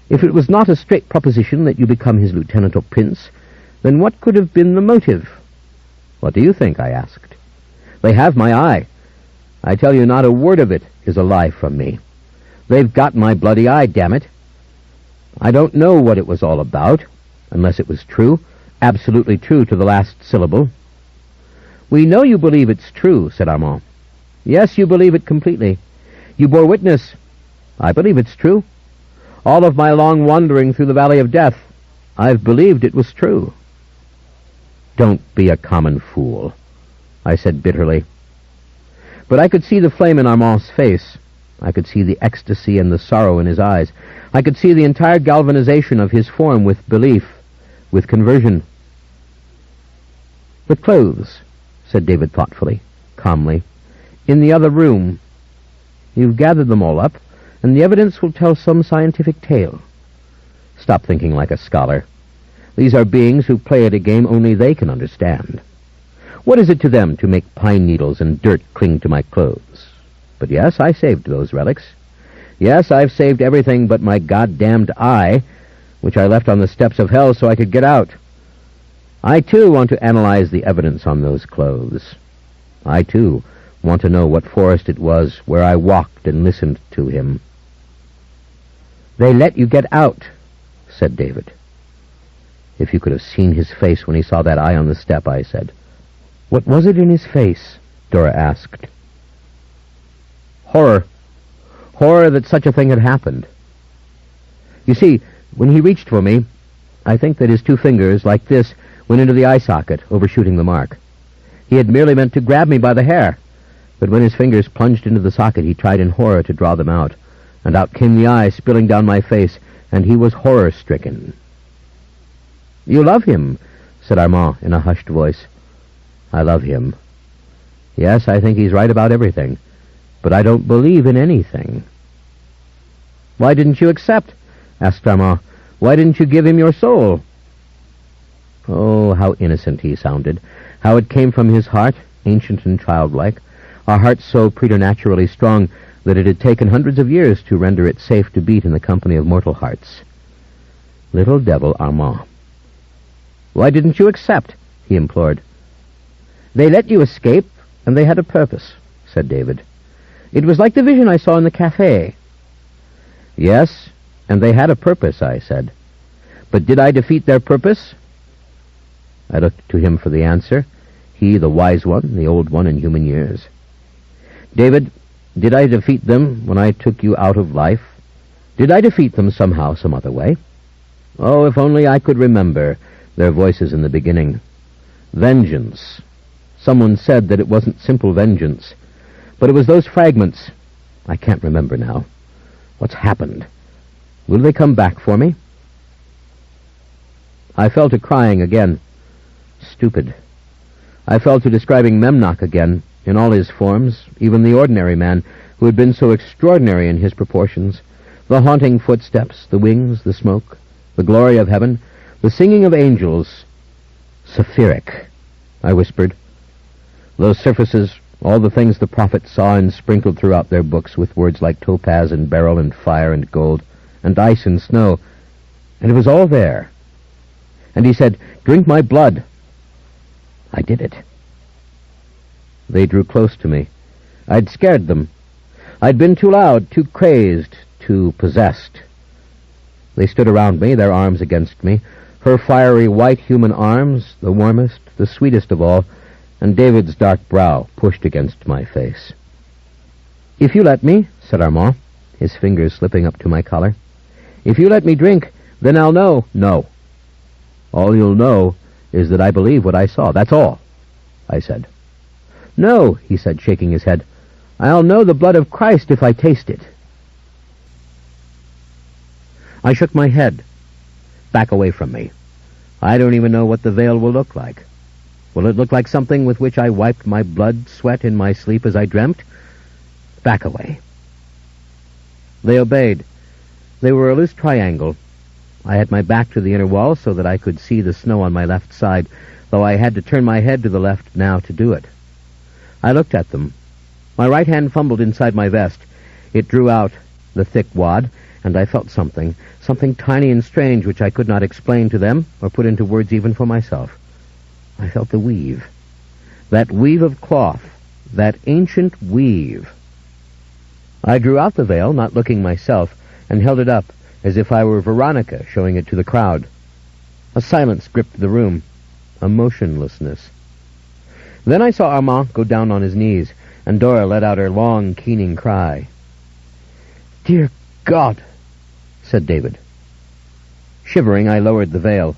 If it was not a straight proposition that you become his lieutenant or prince, then what could have been the motive?" "What do you think?" I asked. "They have my eye. I tell you, not a word of it is a lie from me. They've got my bloody eye, damn it. I don't know what it was all about, unless it was true, absolutely true to the last syllable." "We know you believe it's true," said Armand. "Yes, you believe it completely. You bore witness. I believe it's true. All of my long wandering through the valley of death, I've believed it was true." "Don't be a common fool," I said bitterly. But I could see the flame in Armand's face. I could see the ecstasy and the sorrow in his eyes. I could see the entire galvanization of his form with belief, with conversion. "The clothes," said David thoughtfully, calmly, "in the other room. You've gathered them all up, and the evidence will tell some scientific tale. Stop thinking like a scholar. These are beings who play at a game only they can understand. What is it to them to make pine needles and dirt cling to my clothes? But yes, I saved those relics. Yes, I've saved everything but my goddamned eye, which I left on the steps of hell so I could get out. I, too, want to analyze the evidence on those clothes. I, too, want to know what forest it was where I walked and listened to him." "They let you get out," said David. If you could have seen his face when he saw that eye on the step, I said. "What was it in his face?" Dora asked. "Horror. Horror that such a thing had happened. You see, when he reached for me, I think that his two fingers, like this, went into the eye socket, overshooting the mark. He had merely meant to grab me by the hair, but when his fingers plunged into the socket, he tried in horror to draw them out, and out came the eye spilling down my face, and he was horror-stricken." "You love him," said Armand in a hushed voice. "I love him. Yes, I think he's right about everything, but I don't believe in anything." "Why didn't you accept?" asked Armand. "Why didn't you give him your soul?" Oh, how innocent he sounded, how it came from his heart, ancient and childlike, a heart so preternaturally strong that it had taken hundreds of years to render it safe to beat in the company of mortal hearts. Little devil Armand. "Why didn't you accept?" he implored. "They let you escape, and they had a purpose," said David. "It was like the vision I saw in the cafe." "Yes, and they had a purpose," I said. "But did I defeat their purpose?" I looked to him for the answer, he, the wise one, the old one in human years. "David, did I defeat them when I took you out of life? Did I defeat them somehow, some other way? Oh, if only I could remember their voices in the beginning. Vengeance. Someone said that it wasn't simple vengeance, but it was those fragments. I can't remember now. What's happened? Will they come back for me?" I fell to crying again. Stupid. I fell to describing Memnoch again, in all his forms, even the ordinary man, who had been so extraordinary in his proportions, the haunting footsteps, the wings, the smoke, the glory of heaven, the singing of angels. "Sapphiric," I whispered. "Those surfaces, all the things the prophets saw and sprinkled throughout their books with words like topaz and beryl and fire and gold, and ice and snow, and it was all there. And he said, 'Drink my blood.' I did it." They drew close to me. I'd scared them. I'd been too loud, too crazed, too possessed. They stood around me, their arms against me, her fiery white human arms, the warmest, the sweetest of all, and David's dark brow pushed against my face. "If you let me," said Armand, his fingers slipping up to my collar, "if you let me drink, then I'll know." "No. All you'll know is that I believe what I saw. That's all, I said. No, he said, shaking his head. I'll know the blood of Christ if I taste it. I shook my head. Back away from me. I don't even know what the veil will look like. Will it look like something with which I wiped my blood sweat in my sleep as I dreamt? Back away. They obeyed. They were a loose triangle. I had my back to the inner wall so that I could see the snow on my left side, though I had to turn my head to the left now to do it. I looked at them. My right hand fumbled inside my vest. It drew out the thick wad, and I felt something tiny and strange which I could not explain to them or put into words even for myself. I felt the weave. That weave of cloth. That ancient weave. I drew out the veil, not looking myself, and held it up as if I were Veronica showing it to the crowd. A silence gripped the room. A motionlessness. Then I saw Armand go down on his knees, and Dora let out her long, keening cry. "Dear God," said David. Shivering, I lowered the veil,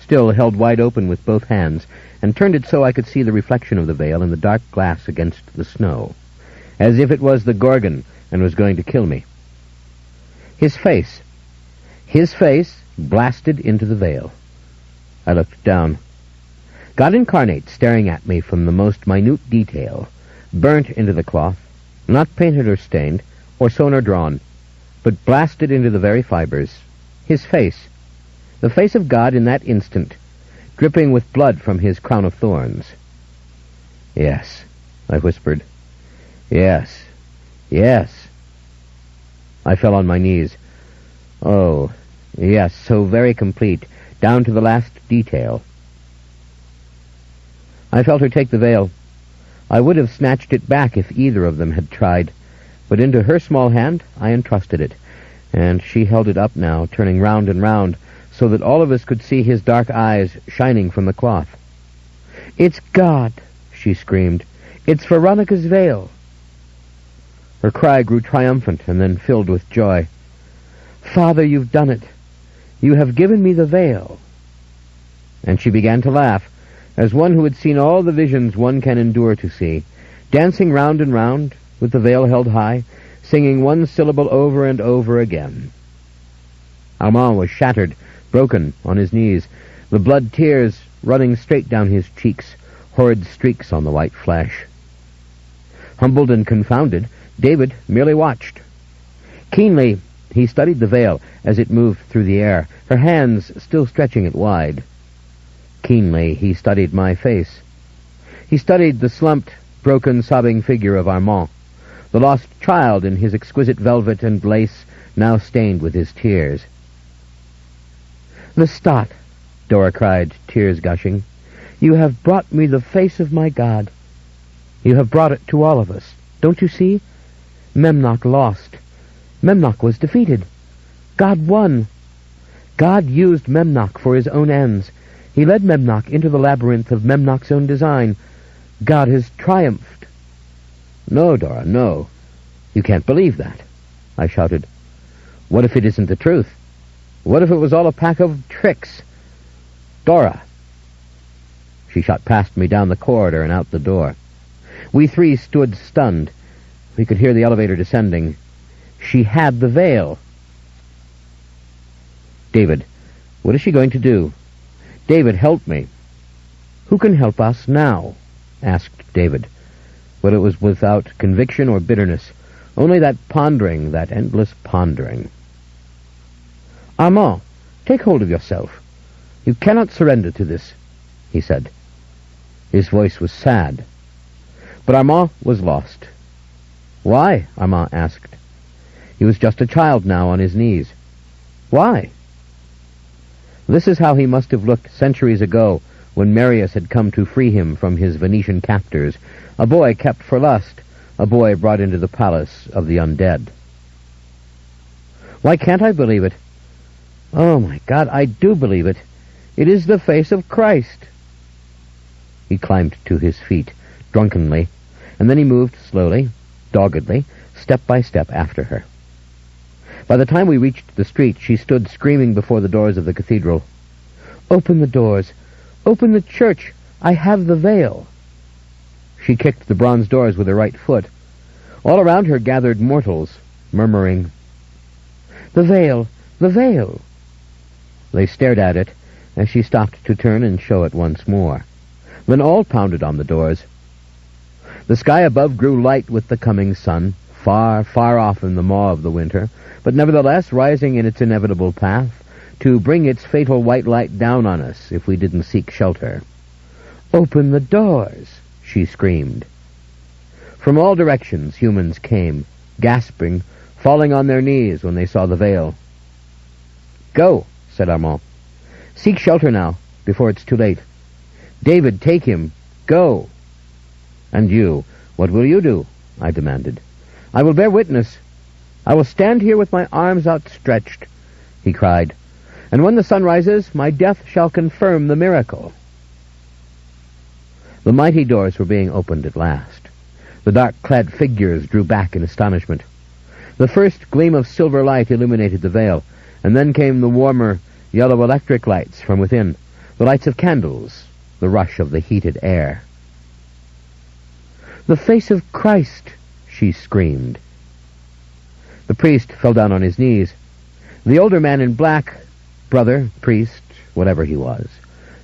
still held wide open with both hands, and turned it so I could see the reflection of the veil in the dark glass against the snow, as if it was the Gorgon and was going to kill me. His face blasted into the veil. I looked down. God incarnate staring at me from the most minute detail, burnt into the cloth, not painted or stained, or sewn or drawn, but blasted into the very fibers. His face, the face of God in that instant, dripping with blood from his crown of thorns. "Yes," I whispered. "Yes, yes." I fell on my knees. Oh, yes, so very complete, down to the last detail. I felt her take the veil. I would have snatched it back if either of them had tried, but into her small hand I entrusted it, and she held it up now, turning round and round, so that all of us could see his dark eyes shining from the cloth. "It's God," she screamed. "It's Veronica's veil." Her cry grew triumphant and then filled with joy. "Father, you've done it. You have given me the veil." And she began to laugh, as one who had seen all the visions one can endure to see, dancing round and round, with the veil held high, singing one syllable over and over again. Armand was shattered, broken, on his knees, the blood tears running straight down his cheeks, horrid streaks on the white flesh. Humbled and confounded, David merely watched. Keenly, he studied the veil as it moved through the air, her hands still stretching it wide. Keenly, he studied my face. He studied the slumped, broken, sobbing figure of Armand, the lost child in his exquisite velvet and lace now stained with his tears. "Lestat," Dora cried, tears gushing, "you have brought me the face of my God. You have brought it to all of us. Don't you see? Memnoch lost. Memnoch was defeated. God won. God used Memnoch for his own ends. He led Memnoch into the labyrinth of Memnoch's own design. God has triumphed." "No, Dora, no. You can't believe that," I shouted. "What if it isn't the truth? What if it was all a pack of tricks? Dora!" She shot past me down the corridor and out the door. We three stood stunned. We could hear the elevator descending. She had the veil. "David, what is she going to do? David, help me." "Who can help us now?" asked David. But it was without conviction or bitterness, only that pondering, that endless pondering. "Armand, take hold of yourself. You cannot surrender to this," he said. His voice was sad. But Armand was lost. "Why?" Armand asked. He was just a child now on his knees. "Why?" This is how he must have looked centuries ago, when Marius had come to free him from his Venetian captors, a boy kept for lust, a boy brought into the palace of the undead. "Why can't I believe it? Oh, my God, I do believe it. It is the face of Christ." He climbed to his feet, drunkenly, and then he moved slowly, doggedly, step by step after her. By the time we reached the street, she stood screaming before the doors of the cathedral. "Open the doors! Open the church. I have the veil." She kicked the bronze doors with her right foot. All around her gathered mortals, murmuring, "The veil! The veil!" They stared at it as she stopped to turn and show it once more. Then all pounded on the doors. The sky above grew light with the coming sun, far, far off in the maw of the winter, but nevertheless rising in its inevitable path to bring its fatal white light down on us if we didn't seek shelter. "Open the doors!" she screamed. From all directions humans came, gasping, falling on their knees when they saw the veil. "Go," said Armand. "Seek shelter now, before it's too late. David, take him. Go." "And you, what will you do?" I demanded. "I will bear witness. I will stand here with my arms outstretched," he cried. "And when the sun rises, my death shall confirm the miracle." The mighty doors were being opened at last. The dark-clad figures drew back in astonishment. The first gleam of silver light illuminated the veil, and then came the warmer, yellow electric lights from within, the lights of candles, the rush of the heated air. "The face of Christ!" she screamed. The priest fell down on his knees. The older man in black, brother, priest, whatever he was,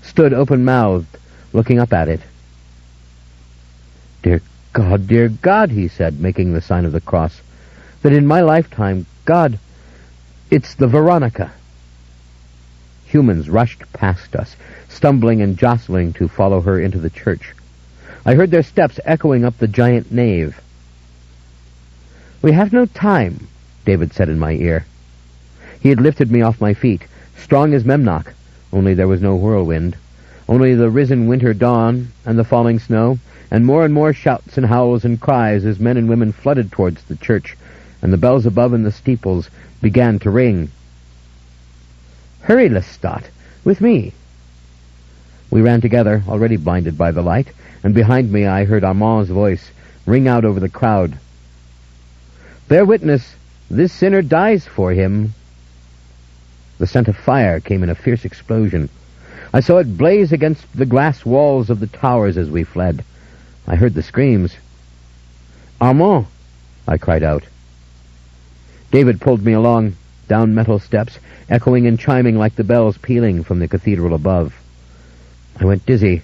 stood open-mouthed, looking up at it. Dear God," he said, making the sign of the cross, "that in my lifetime, God, it's the Veronica." Humans rushed past us, stumbling and jostling to follow her into the church. I heard their steps echoing up the giant nave. "We have no time," David said in my ear. He had lifted me off my feet, strong as Memnoch, only there was no whirlwind, only the risen winter dawn and the falling snow, and more shouts and howls and cries as men and women flooded towards the church, and the bells above in the steeples began to ring. "Hurry, Lestat, with me." We ran together, already blinded by the light, and behind me I heard Armand's voice ring out over the crowd. "Bear witness, this sinner dies for him." The scent of fire came in a fierce explosion. I saw it blaze against the glass walls of the towers as we fled. I heard the screams. "Armand!" I cried out. David pulled me along, down metal steps, echoing and chiming like the bells pealing from the cathedral above. I went dizzy.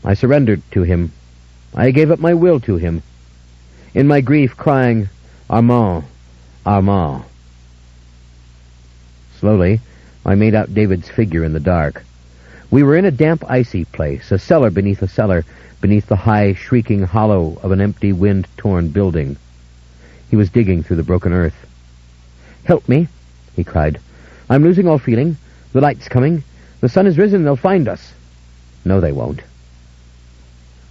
I surrendered to him. I gave up my will to him. In my grief, crying, "Armand! Armand!" Slowly, I made out David's figure in the dark. We were in a damp, icy place, a cellar, beneath the high, shrieking hollow of an empty, wind-torn building. He was digging through the broken earth. "Help me," he cried. "I'm losing all feeling. The light's coming. The sun has risen. They'll find us." "No, they won't."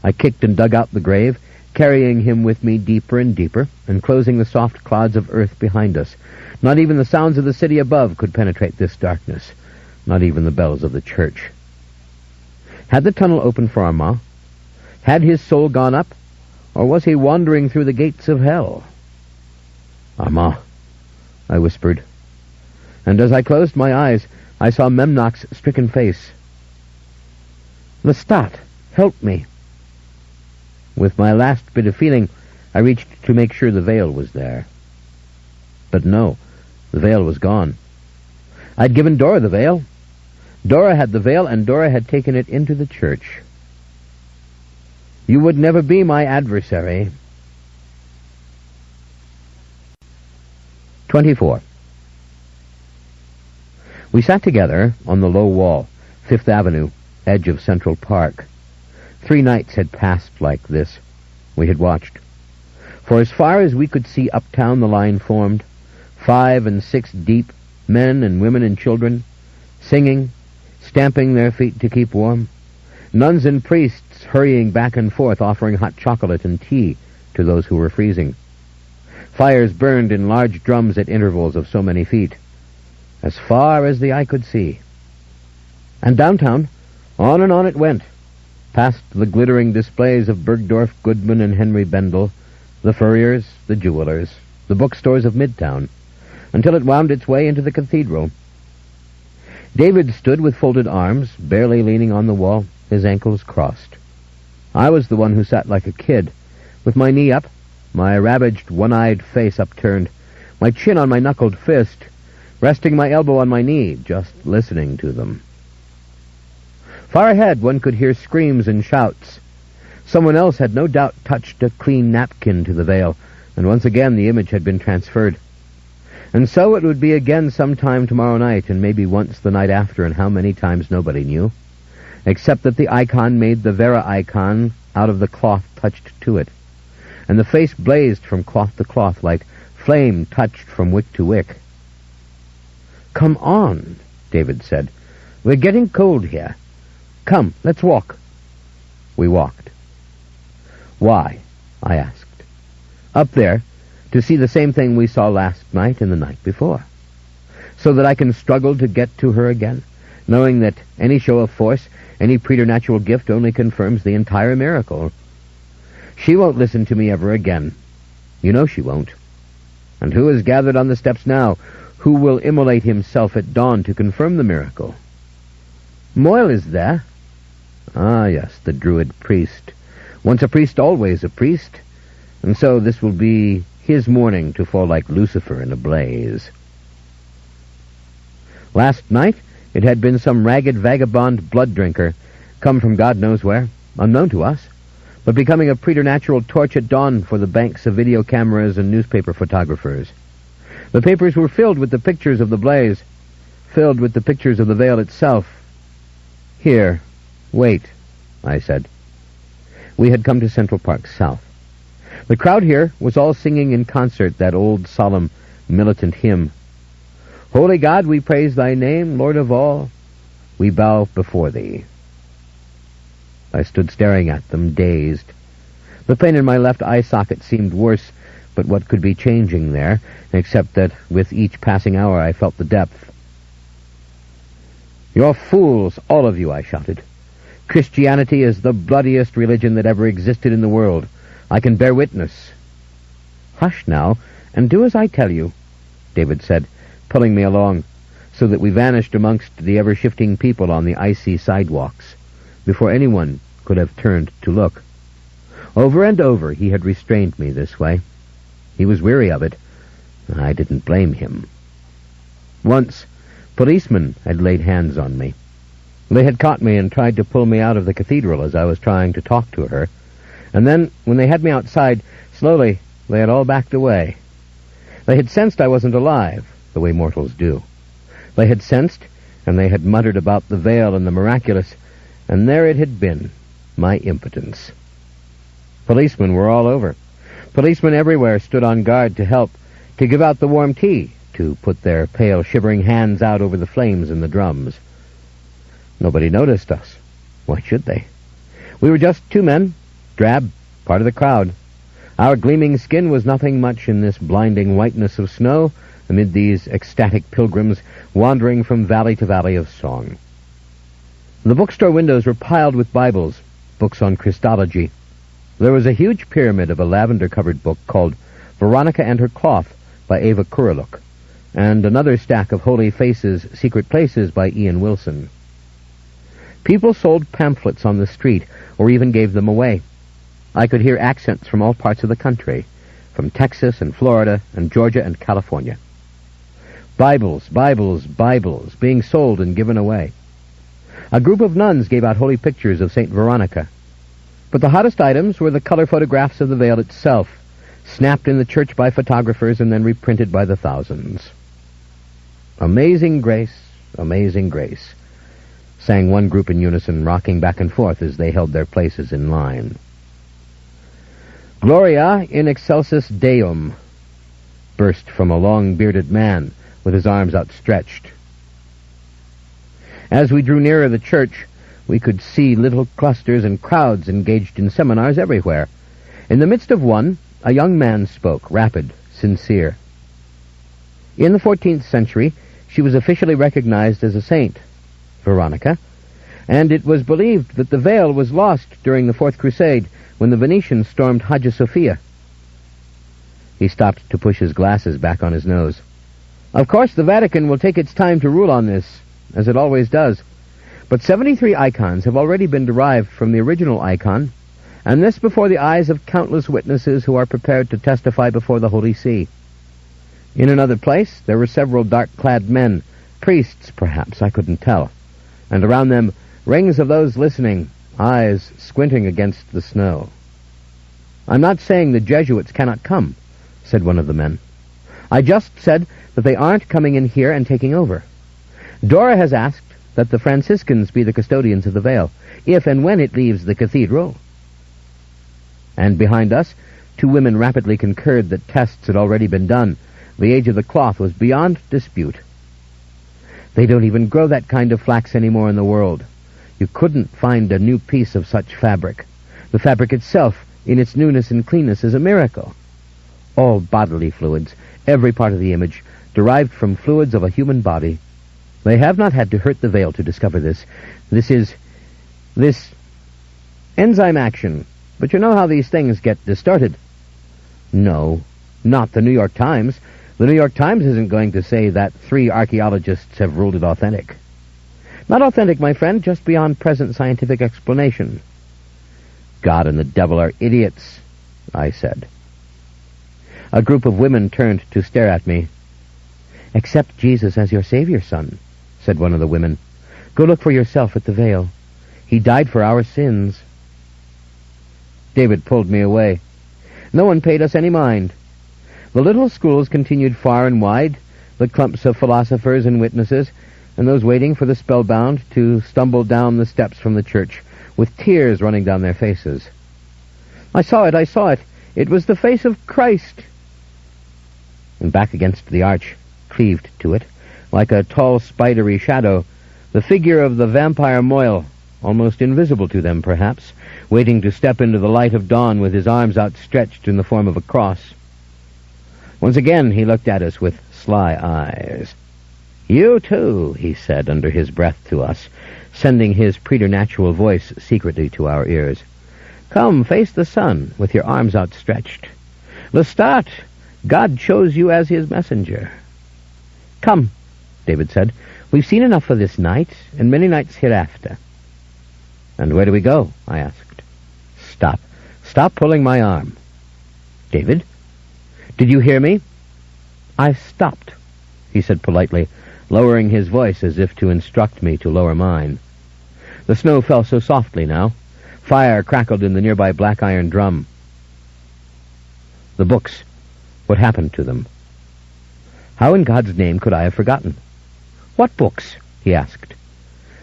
I kicked and dug out the grave, carrying him with me deeper and deeper, and closing the soft clods of earth behind us. Not even the sounds of the city above could penetrate this darkness, not even the bells of the church. Had the tunnel opened for Armand? Had his soul gone up, or was he wandering through the gates of hell? "Armand," I whispered. And as I closed my eyes, I saw Memnoch's stricken face. "Lestat, help me." With my last bit of feeling, I reached to make sure the veil was there. But no, the veil was gone. I'd given Dora the veil. Dora had the veil, and Dora had taken it into the church. You would never be my adversary. 24. We sat together on the low wall, 5th Avenue, edge of Central Park. 3 nights had passed like this. We had watched. For as far as we could see uptown, the line formed, 5 and 6 deep, men and women and children, singing, stamping their feet to keep warm, nuns and priests hurrying back and forth, offering hot chocolate and tea to those who were freezing. Fires burned in large drums at intervals of so many feet, as far as the eye could see. And downtown, on and on it went, past the glittering displays of Bergdorf Goodman and Henry Bendel, the furriers, the jewelers, the bookstores of Midtown, until it wound its way into the cathedral. David stood with folded arms, barely leaning on the wall, his ankles crossed. I was the one who sat like a kid, with my knee up, my ravaged, one-eyed face upturned, my chin on my knuckled fist, resting my elbow on my knee, just listening to them. Far ahead one could hear screams and shouts. Someone else had no doubt touched a clean napkin to the veil, and once again the image had been transferred. And so it would be again sometime tomorrow night, and maybe once the night after, and how many times nobody knew, except that the icon made the Vera icon out of the cloth touched to it, and the face blazed from cloth to cloth like flame touched from wick to wick. "Come on," David said. "We're getting cold here. Come, let's walk." We walked. "Why?" I asked. "Up there, to see the same thing we saw last night and the night before. So that I can struggle to get to her again, knowing that any show of force, any preternatural gift only confirms the entire miracle. She won't listen to me ever again. You know she won't. And who is gathered on the steps now? Who will immolate himself at dawn to confirm the miracle? Moyle is there." "Ah, yes, the Druid priest. Once a priest, always a priest. And so this will be his morning to fall like Lucifer in a blaze." Last night it had been some ragged vagabond blood-drinker, come from God knows where, unknown to us, but becoming a preternatural torch at dawn for the banks of video cameras and newspaper photographers. The papers were filled with the pictures of the blaze, filled with the pictures of the veil itself. "Here, wait," I said. We had come to Central Park South. The crowd here was all singing in concert that old, solemn, militant hymn. "Holy God, we praise thy name, Lord of all. We bow before thee." I stood staring at them, dazed. The pain in my left eye socket seemed worse, but what could be changing there, except that with each passing hour I felt the depth. "You're fools, all of you," I shouted. "Christianity is the bloodiest religion that ever existed in the world. I can bear witness." "Hush now, and do as I tell you," David said, pulling me along, so that we vanished amongst the ever-shifting people on the icy sidewalks, before anyone could have turned to look. Over and over he had restrained me this way. He was weary of it. I didn't blame him. Once, policemen had laid hands on me. They had caught me and tried to pull me out of the cathedral as I was trying to talk to her. And then, when they had me outside, slowly, they had all backed away. They had sensed I wasn't alive, the way mortals do. They had sensed, and they had muttered about the veil and the miraculous, and there it had been, my impotence. Policemen were all over. Policemen everywhere stood on guard to help, to give out the warm tea, to put their pale, shivering hands out over the flames and the drums. Nobody noticed us. Why should they? We were just two men, drab, part of the crowd. Our gleaming skin was nothing much in this blinding whiteness of snow, amid these ecstatic pilgrims wandering from valley to valley of song. The bookstore windows were piled with Bibles, books on Christology. There was a huge pyramid of a lavender-covered book called Veronica and Her Cloth by Ava Kureluk, and another stack of Holy Faces, Secret Places by Ian Wilson. People sold pamphlets on the street, or even gave them away. I could hear accents from all parts of the country, from Texas and Florida and Georgia and California. Bibles, Bibles, Bibles, being sold and given away. A group of nuns gave out holy pictures of St. Veronica. But the hottest items were the color photographs of the veil itself, snapped in the church by photographers and then reprinted by the thousands. "Amazing grace, amazing grace," sang one group in unison, rocking back and forth as they held their places in line. "Gloria in excelsis Deum," burst from a long-bearded man with his arms outstretched. As we drew nearer the church, we could see little clusters and crowds engaged in seminars everywhere. In the midst of one, a young man spoke, rapid, sincere. In the 14th century, she was officially recognized as a saint, Veronica, and it was believed that the veil was lost during the Fourth Crusade when the Venetians stormed Hagia Sophia. He stopped to push his glasses back on his nose. "Of course the Vatican will take its time to rule on this, as it always does. But 73 icons have already been derived from the original icon, and this before the eyes of countless witnesses who are prepared to testify before the Holy See. In another place, there were several dark-clad men, priests perhaps, I couldn't tell, and around them rings of those listening, eyes squinting against the snow. "I'm not saying the Jesuits cannot come," said one of the men. "I just said that they aren't coming in here and taking over. Dora has asked that the Franciscans be the custodians of the veil, if and when it leaves the cathedral." And behind us, 2 women rapidly concurred that tests had already been done. The age of the cloth was beyond dispute. "They don't even grow that kind of flax anymore in the world. You couldn't find a new piece of such fabric. The fabric itself, in its newness and cleanness, is a miracle. All bodily fluids, every part of the image, derived from fluids of a human body. They have not had to hurt the veil to discover this. This enzyme action. But you know how these things get distorted." "No, not the New York Times. The New York Times isn't going to say that 3 archaeologists have ruled it authentic. Not authentic, my friend, just beyond present scientific explanation." "God and the devil are idiots," I said. A group of women turned to stare at me. "Accept Jesus as your Savior, son," said one of the women. "Go look for yourself at the veil. He died for our sins." David pulled me away. No one paid us any mind. The little schools continued far and wide, the clumps of philosophers and witnesses, and those waiting for the spellbound to stumble down the steps from the church, with tears running down their faces. I saw it. It was the face of Christ." And back against the arch, cleaved to it, like a tall spidery shadow, the figure of the vampire Moyle, almost invisible to them, perhaps, waiting to step into the light of dawn with his arms outstretched in the form of a cross. Once again he looked at us with sly eyes. "You too," he said under his breath to us, sending his preternatural voice secretly to our ears. "Come, face the sun with your arms outstretched. Lestat, God chose you as his messenger." "Come," David said. "We've seen enough for this night, and many nights hereafter." "And where do we go?" I asked. Stop pulling my arm." "David? Did you hear me?" "I've stopped," he said politely, lowering his voice as if to instruct me to lower mine. The snow fell so softly now. Fire crackled in the nearby black iron drum. "The books. What happened to them?" How in God's name could I have forgotten? "What books?" he asked.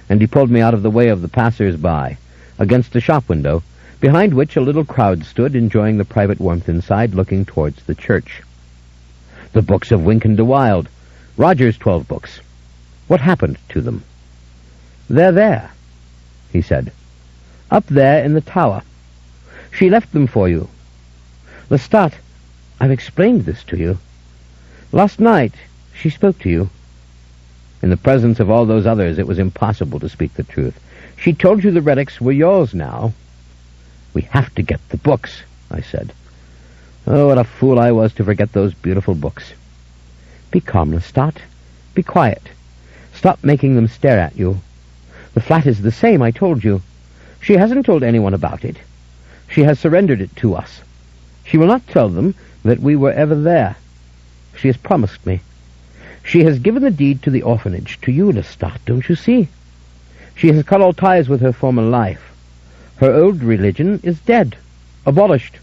And he pulled me out of the way of the passers-by, against a shop window, behind which a little crowd stood, enjoying the private warmth inside, looking towards the church. "The books of Wynkyn de Wilde. Roger's 12 books. What happened to them?" "They're there," he said. "Up there in the tower. She left them for you. Lestat, I've explained this to you. Last night she spoke to you. In the presence of all those others, it was impossible to speak the truth. She told you the relics were yours now." "We have to get the books," I said. Oh, what a fool I was to forget those beautiful books. "Be calm, Lestat. Be quiet. Stop making them stare at you. The flat is the same, I told you. She hasn't told anyone about it. She has surrendered it to us. She will not tell them that we were ever there. She has promised me. She has given the deed to the orphanage, to you, Lestat, don't you see? She has cut all ties with her former life. Her old religion is dead, abolished.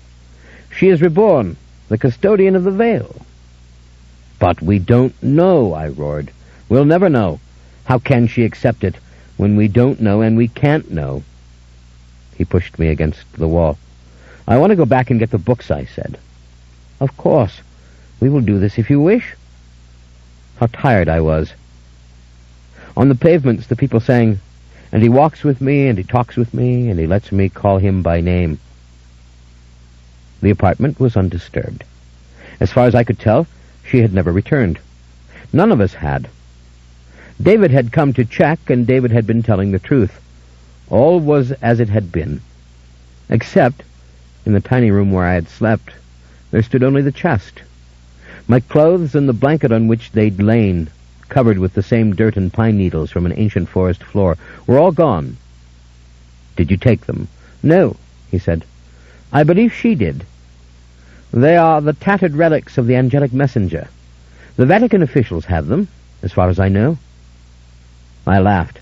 She is reborn, the custodian of the veil." "But we don't know," I roared. "We'll never know. How can she accept it when we don't know and we can't know?" He pushed me against the wall. "I want to go back and get the books," I said. "Of course. We will do this if you wish." How tired I was. On the pavements the people sang, "And he walks with me, and he talks with me, and he lets me call him by name." The apartment was undisturbed. As far as I could tell, she had never returned. None of us had. David had come to check, and David had been telling the truth. All was as it had been. Except, in the tiny room where I had slept, there stood only the chest. My clothes and the blanket on which they'd lain, covered with the same dirt and pine needles from an ancient forest floor, were all gone. "Did you take them?" "No," he said. "I believe she did. They are the tattered relics of the angelic messenger. The Vatican officials have them, as far as I know." I laughed.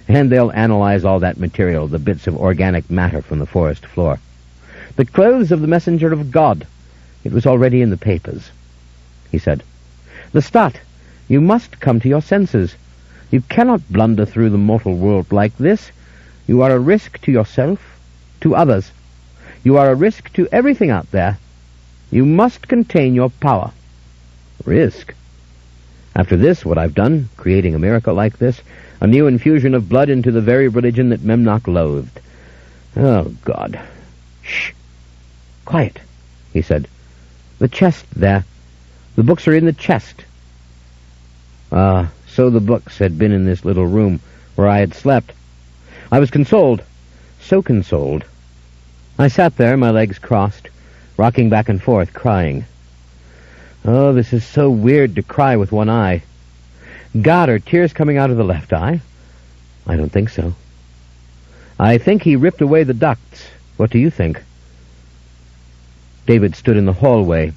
"And they'll analyze all that material, the bits of organic matter from the forest floor. The clothes of the messenger of God. It was already in the papers." He said, "Lestat, you must come to your senses. You cannot blunder through the mortal world like this. You are a risk to yourself, to others. You are a risk to everything out there. You must contain your power." Risk? After this, what I've done, creating a miracle like this, a new infusion of blood into the very religion that Memnoch loathed. Oh, God. Shh. Quiet, he said. "The chest there. The books are in the chest." So the books had been in this little room where I had slept. I was consoled. So consoled. I sat there, my legs crossed, rocking back and forth, crying. Oh, this is so weird to cry with one eye. God, are tears coming out of the left eye? I don't think so. I think he ripped away the ducts. What do you think? David stood in the hallway.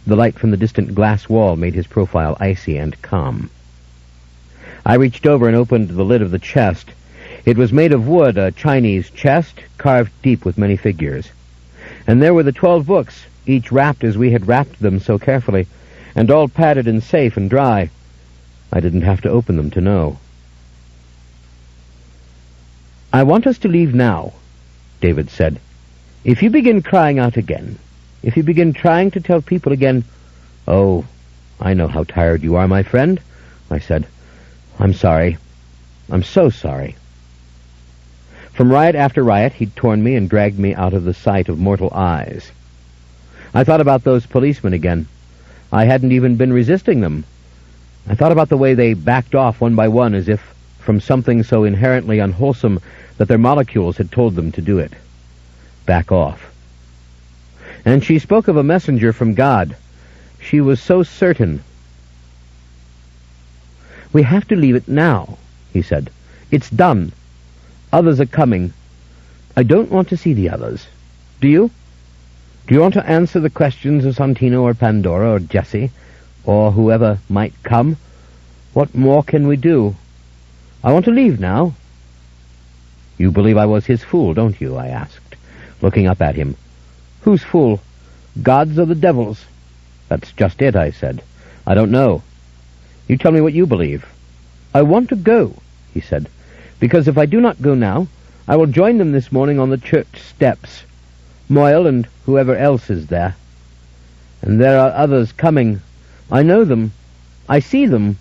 The light from the distant glass wall made his profile icy and calm. I reached over and opened the lid of the chest. It was made of wood, a Chinese chest, carved deep with many figures. And there were the 12 books, each wrapped as we had wrapped them so carefully, and all padded and safe and dry. I didn't have to open them to know. "I want us to leave now," David said. "If you begin crying out again, if you begin trying to tell people again—" "Oh, I know how tired you are, my friend," I said. "I'm sorry. I'm so sorry." From riot after riot, he'd torn me and dragged me out of the sight of mortal eyes. I thought about those policemen again. I hadn't even been resisting them. I thought about the way they backed off one by one as if from something so inherently unwholesome that their molecules had told them to do it. Back off. And she spoke of a messenger from God. She was so certain. "We have to leave it now," he said. "It's done. Others are coming. I don't want to see the others. Do you? Do you want to answer the questions of Santino or Pandora or Jessie, or whoever might come? What more can we do? I want to leave now." "You believe I was his fool, don't you?" I asked, looking up at him. "Whose fool? God's or the devil's?" "That's just it," I said. "I don't know. You tell me what you believe." "I want to go," he said, "because if I do not go now, I will join them this morning on the church steps. Moyle and whoever else is there. And there are others coming. I know them. I see them."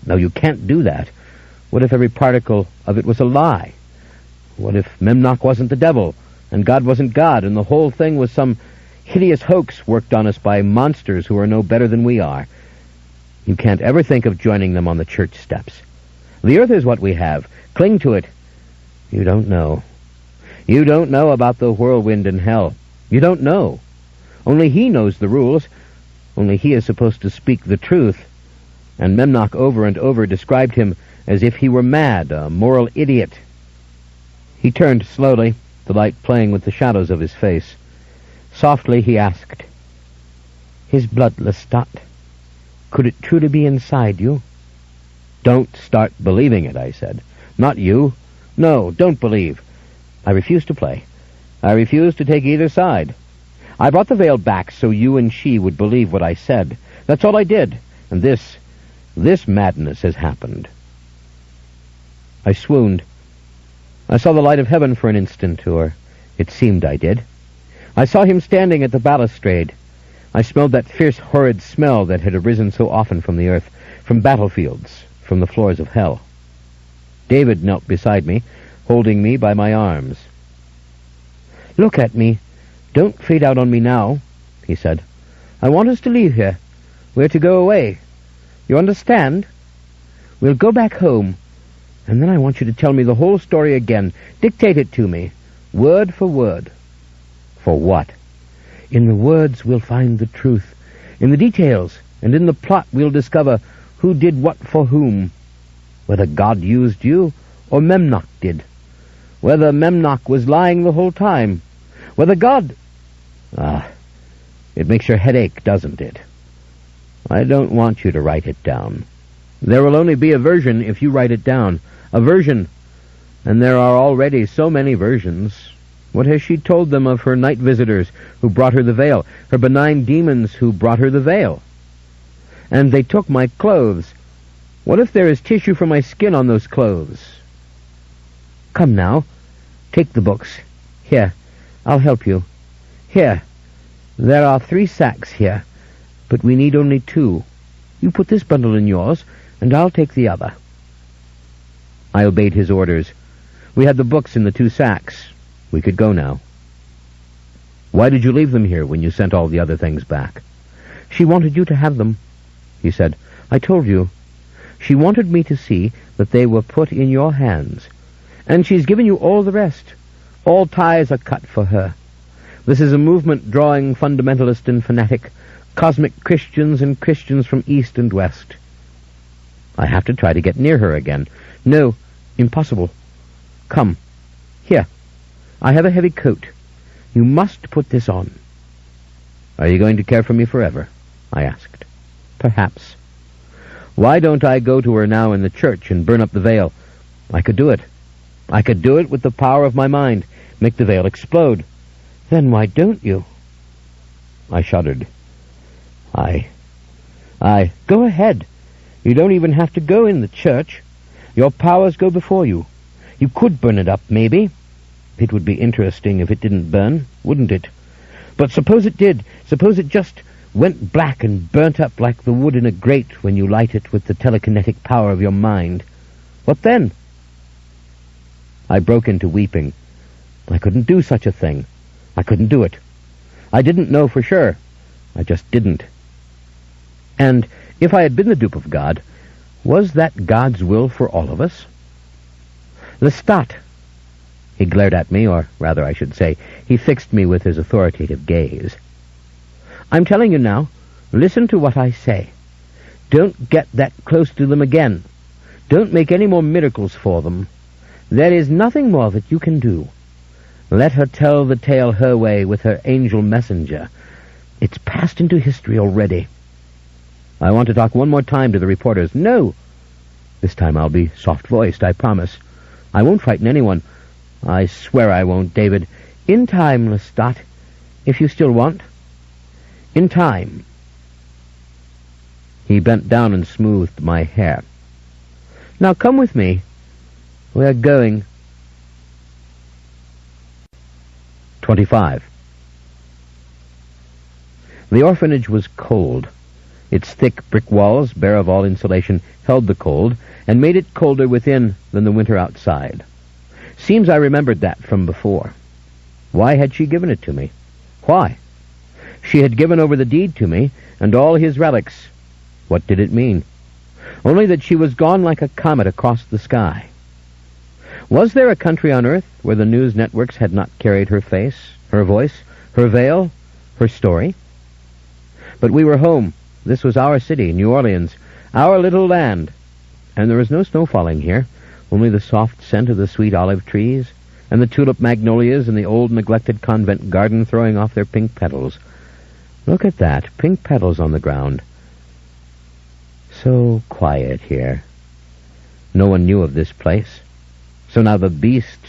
"No, you can't do that. What if every particle of it was a lie? What if Memnoch wasn't the devil, and God wasn't God, and the whole thing was some hideous hoax worked on us by monsters who are no better than we are? You can't ever think of joining them on the church steps. The earth is what we have. Cling to it. You don't know. You don't know about the whirlwind and hell. You don't know. Only he knows the rules. Only he is supposed to speak the truth. And Memnoch over and over described him as if he were mad, a moral idiot." He turned slowly, the light playing with the shadows of his face. Softly he asked, "His blood, Lestat, could it truly be inside you?" "Don't start believing it," I said. "Not you. No, don't believe. I refuse to play. I refuse to take either side. I brought the veil back so you and she would believe what I said. That's all I did. And this madness has happened." I swooned. I saw the light of heaven for an instant, or it seemed I did. I saw him standing at the balustrade. I smelled that fierce, horrid smell that had arisen so often from the earth, from battlefields, from the floors of hell. David knelt beside me, holding me by my arms. "Look at me. Don't fade out on me now," he said. "I want us to leave here. We're to go away. You understand? We'll go back home, and then I want you to tell me the whole story again. Dictate it to me, word for word." "For what?" "In the words we'll find the truth. In the details and in the plot we'll discover who did what for whom, whether God used you or Memnoch did, whether Memnoch was lying the whole time, whether God... it makes your head ache, doesn't it? I don't want you to write it down. There will only be a version if you write it down. A version. And there are already so many versions. What has she told them of her night visitors who brought her the veil, her benign demons who brought her the veil? And they took my clothes. What if there is tissue from my skin on those clothes? Come now, take the books. Here, I'll help you. Here, there are 3 sacks here, but we need only 2. You put this bundle in yours, and I'll take the other. I obeyed his orders. We had the books in the 2 sacks. We could go now. Why did you leave them here when you sent all the other things back? She wanted you to have them, he said. I told you. She wanted me to see that they were put in your hands. And she's given you all the rest. All ties are cut for her. This is a movement drawing fundamentalist and fanatic, cosmic Christians and Christians from east and west. I have to try to get near her again. No, impossible. Come. Here. I have a heavy coat. You must put this on. Are you going to care for me forever? I asked. Perhaps. Why don't I go to her now in the church and burn up the veil? I could do it. I could do it with the power of my mind, make the veil explode. Then why don't you? I shuddered. Go ahead. You don't even have to go in the church. Your powers go before you. You could burn it up, maybe. It would be interesting if it didn't burn, wouldn't it? But suppose it did. Suppose it just went black and burnt up like the wood in a grate when you light it with the telekinetic power of your mind. What then? I broke into weeping. I couldn't do such a thing. I couldn't do it. I didn't know for sure. I just didn't. And if I had been the dupe of God, was that God's will for all of us? Lestat. He glared at me, or rather I should say, he fixed me with his authoritative gaze. I'm telling you now, listen to what I say. Don't get that close to them again. Don't make any more miracles for them. There is nothing more that you can do. Let her tell the tale her way with her angel messenger. It's passed into history already. I want to talk one more time to the reporters. No! This time I'll be soft-voiced, I promise. I won't frighten anyone. I swear I won't, David. In time, Lestat, if you still want. In time. He bent down and smoothed my hair. Now come with me. We're going. 25. The orphanage was cold. Its thick brick walls, bare of all insulation, held the cold, and made it colder within than the winter outside. Seems I remembered that from before. Why had she given it to me? Why? She had given over the deed to me, and all his relics. What did it mean? Only that she was gone like a comet across the sky. Was there a country on earth where the news networks had not carried her face, her voice, her veil, her story? But we were home. This was our city, New Orleans, our little land. And there was no snow falling here, only the soft scent of the sweet olive trees, and the tulip magnolias in the old neglected convent garden throwing off their pink petals. Look at that, pink petals on the ground. So quiet here. No one knew of this place. So now the beast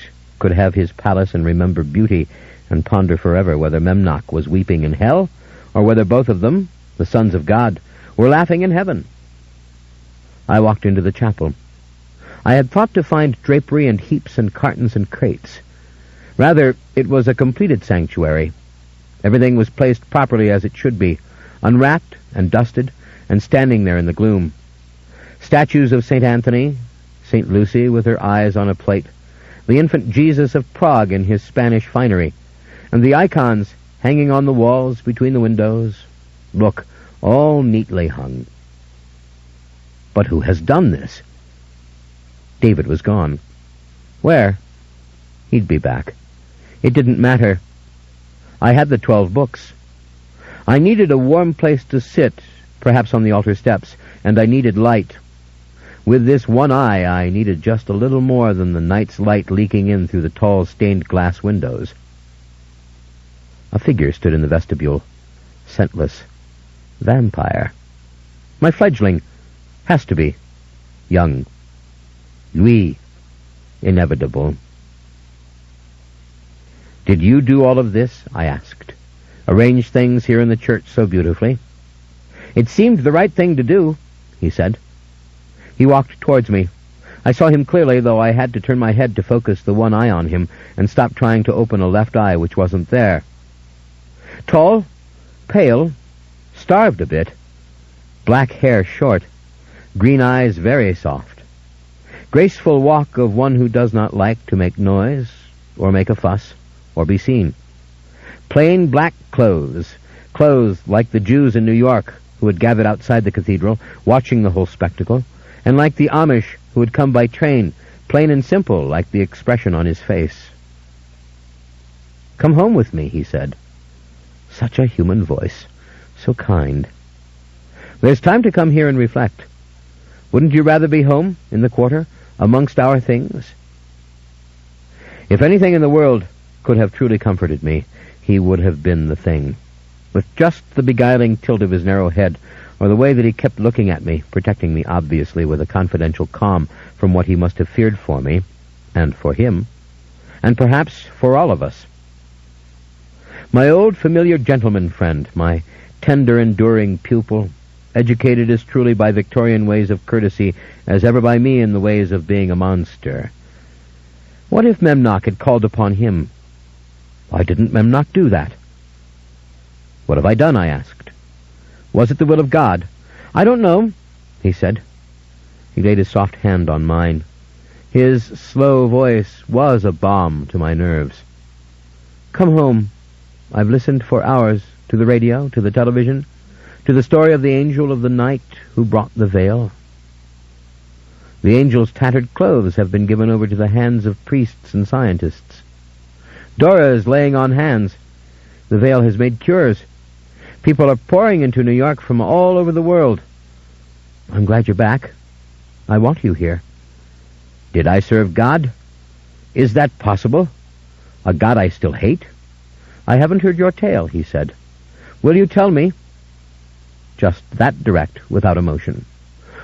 could have his palace and remember beauty and ponder forever whether Memnoch was weeping in hell or whether both of them, the sons of God, were laughing in heaven. I walked into the chapel. I had thought to find drapery and heaps and cartons and crates. Rather, it was a completed sanctuary. Everything was placed properly as it should be, unwrapped and dusted and standing there in the gloom. Statues of St. Anthony, St. Lucy with her eyes on a plate, the infant Jesus of Prague in his Spanish finery, and the icons hanging on the walls between the windows. Look, all neatly hung. But who has done this? David was gone. Where? He'd be back. It didn't matter. I had the 12 books. I needed a warm place to sit perhaps on the altar steps, and I needed light. With this one eye, I needed just a little more than the night's light leaking in through the tall stained glass windows. A figure stood in the vestibule, scentless. Vampire. My fledgling. Has to be. Young. Louis. Inevitable. "Did you do all of this?" I asked. "Arrange things here in the church so beautifully?" "It seemed the right thing to do," he said. He walked towards me. I saw him clearly, though I had to turn my head to focus the one eye on him and stop trying to open a left eye which wasn't there. Tall, pale, starved a bit, black hair short, green eyes very soft, graceful walk of one who does not like to make noise or make a fuss or be seen. Plain black clothes like the Jews in New York who had gathered outside the cathedral, watching the whole spectacle, and like the Amish who had come by train, plain and simple like the expression on his face. "Come home with me," he said. Such a human voice, so kind. "There's time to come here and reflect. Wouldn't you rather be home, in the quarter, amongst our things?" If anything in the world could have truly comforted me, he would have been the thing. With just the beguiling tilt of his narrow head, or the way that he kept looking at me, protecting me obviously with a confidential calm from what he must have feared for me, and for him, and perhaps for all of us. My old familiar gentleman friend, my tender enduring pupil, educated as truly by Victorian ways of courtesy as ever by me in the ways of being a monster. What if Memnoch had called upon him? Why didn't Memnoch do that? "What have I done?" I asked. "Was it the will of God?" "I don't know," he said. He laid his soft hand on mine. His slow voice was a balm to my nerves. "Come home. I've listened for hours to the radio, to the television, to the story of the angel of the night who brought the veil. The angel's tattered clothes have been given over to the hands of priests and scientists. Dora is laying on hands. The veil has made cures. People are pouring into New York from all over the world. I'm glad you're back. I want you here. Did I serve God? Is that possible? A God I still hate? I haven't heard your tale," he said. "Will you tell me?" Just that direct, without emotion.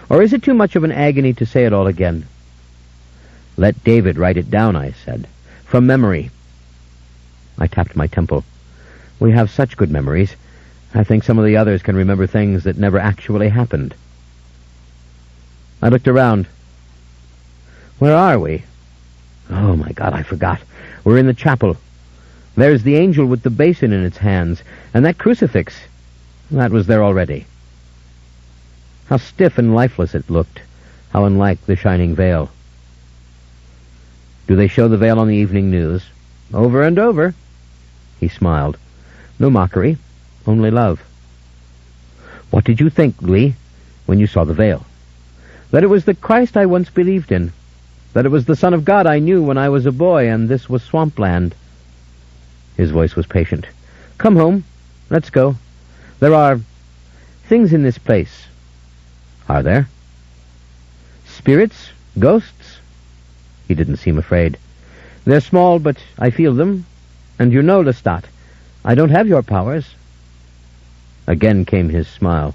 "Or is it too much of an agony to say it all again?" "Let David write it down," I said. "From memory." I tapped my temple. We have such good memories. I think some of the others can remember things that never actually happened. I looked around. Where are we? Oh, my God, I forgot. We're in the chapel. There's the angel with the basin in its hands, and that crucifix. That was there already. How stiff and lifeless it looked. How unlike the shining veil. Do they show the veil on the evening news? Over and over. He smiled. No mockery, only love. What did you think, Lee, when you saw the veil? That it was the Christ I once believed in. That it was the Son of God I knew when I was a boy, and this was swampland. His voice was patient. Come home. Let's go. There are things in this place. Are there? Spirits? Ghosts? He didn't seem afraid. They're small, but I feel them. And you know, Lestat, I don't have your powers. Again came his smile.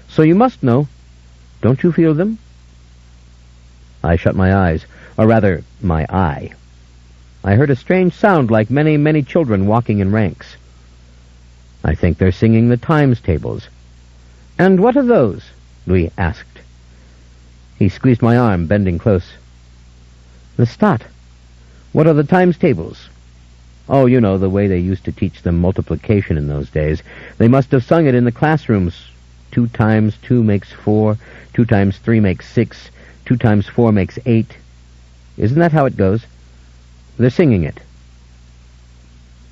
So you must know. Don't you feel them? I shut my eyes, or rather, my eye. I heard a strange sound like many, many children walking in ranks. I think they're singing the times tables. And what are those? Louis asked. He squeezed my arm, bending close. Lestat, what are the times tables? Oh, you know, the way they used to teach them multiplication in those days. They must have sung it in the classrooms. 2 times 2 makes 4, 2 times 3 makes 6, 2 times 4 makes 8. Isn't that how it goes? They're singing it.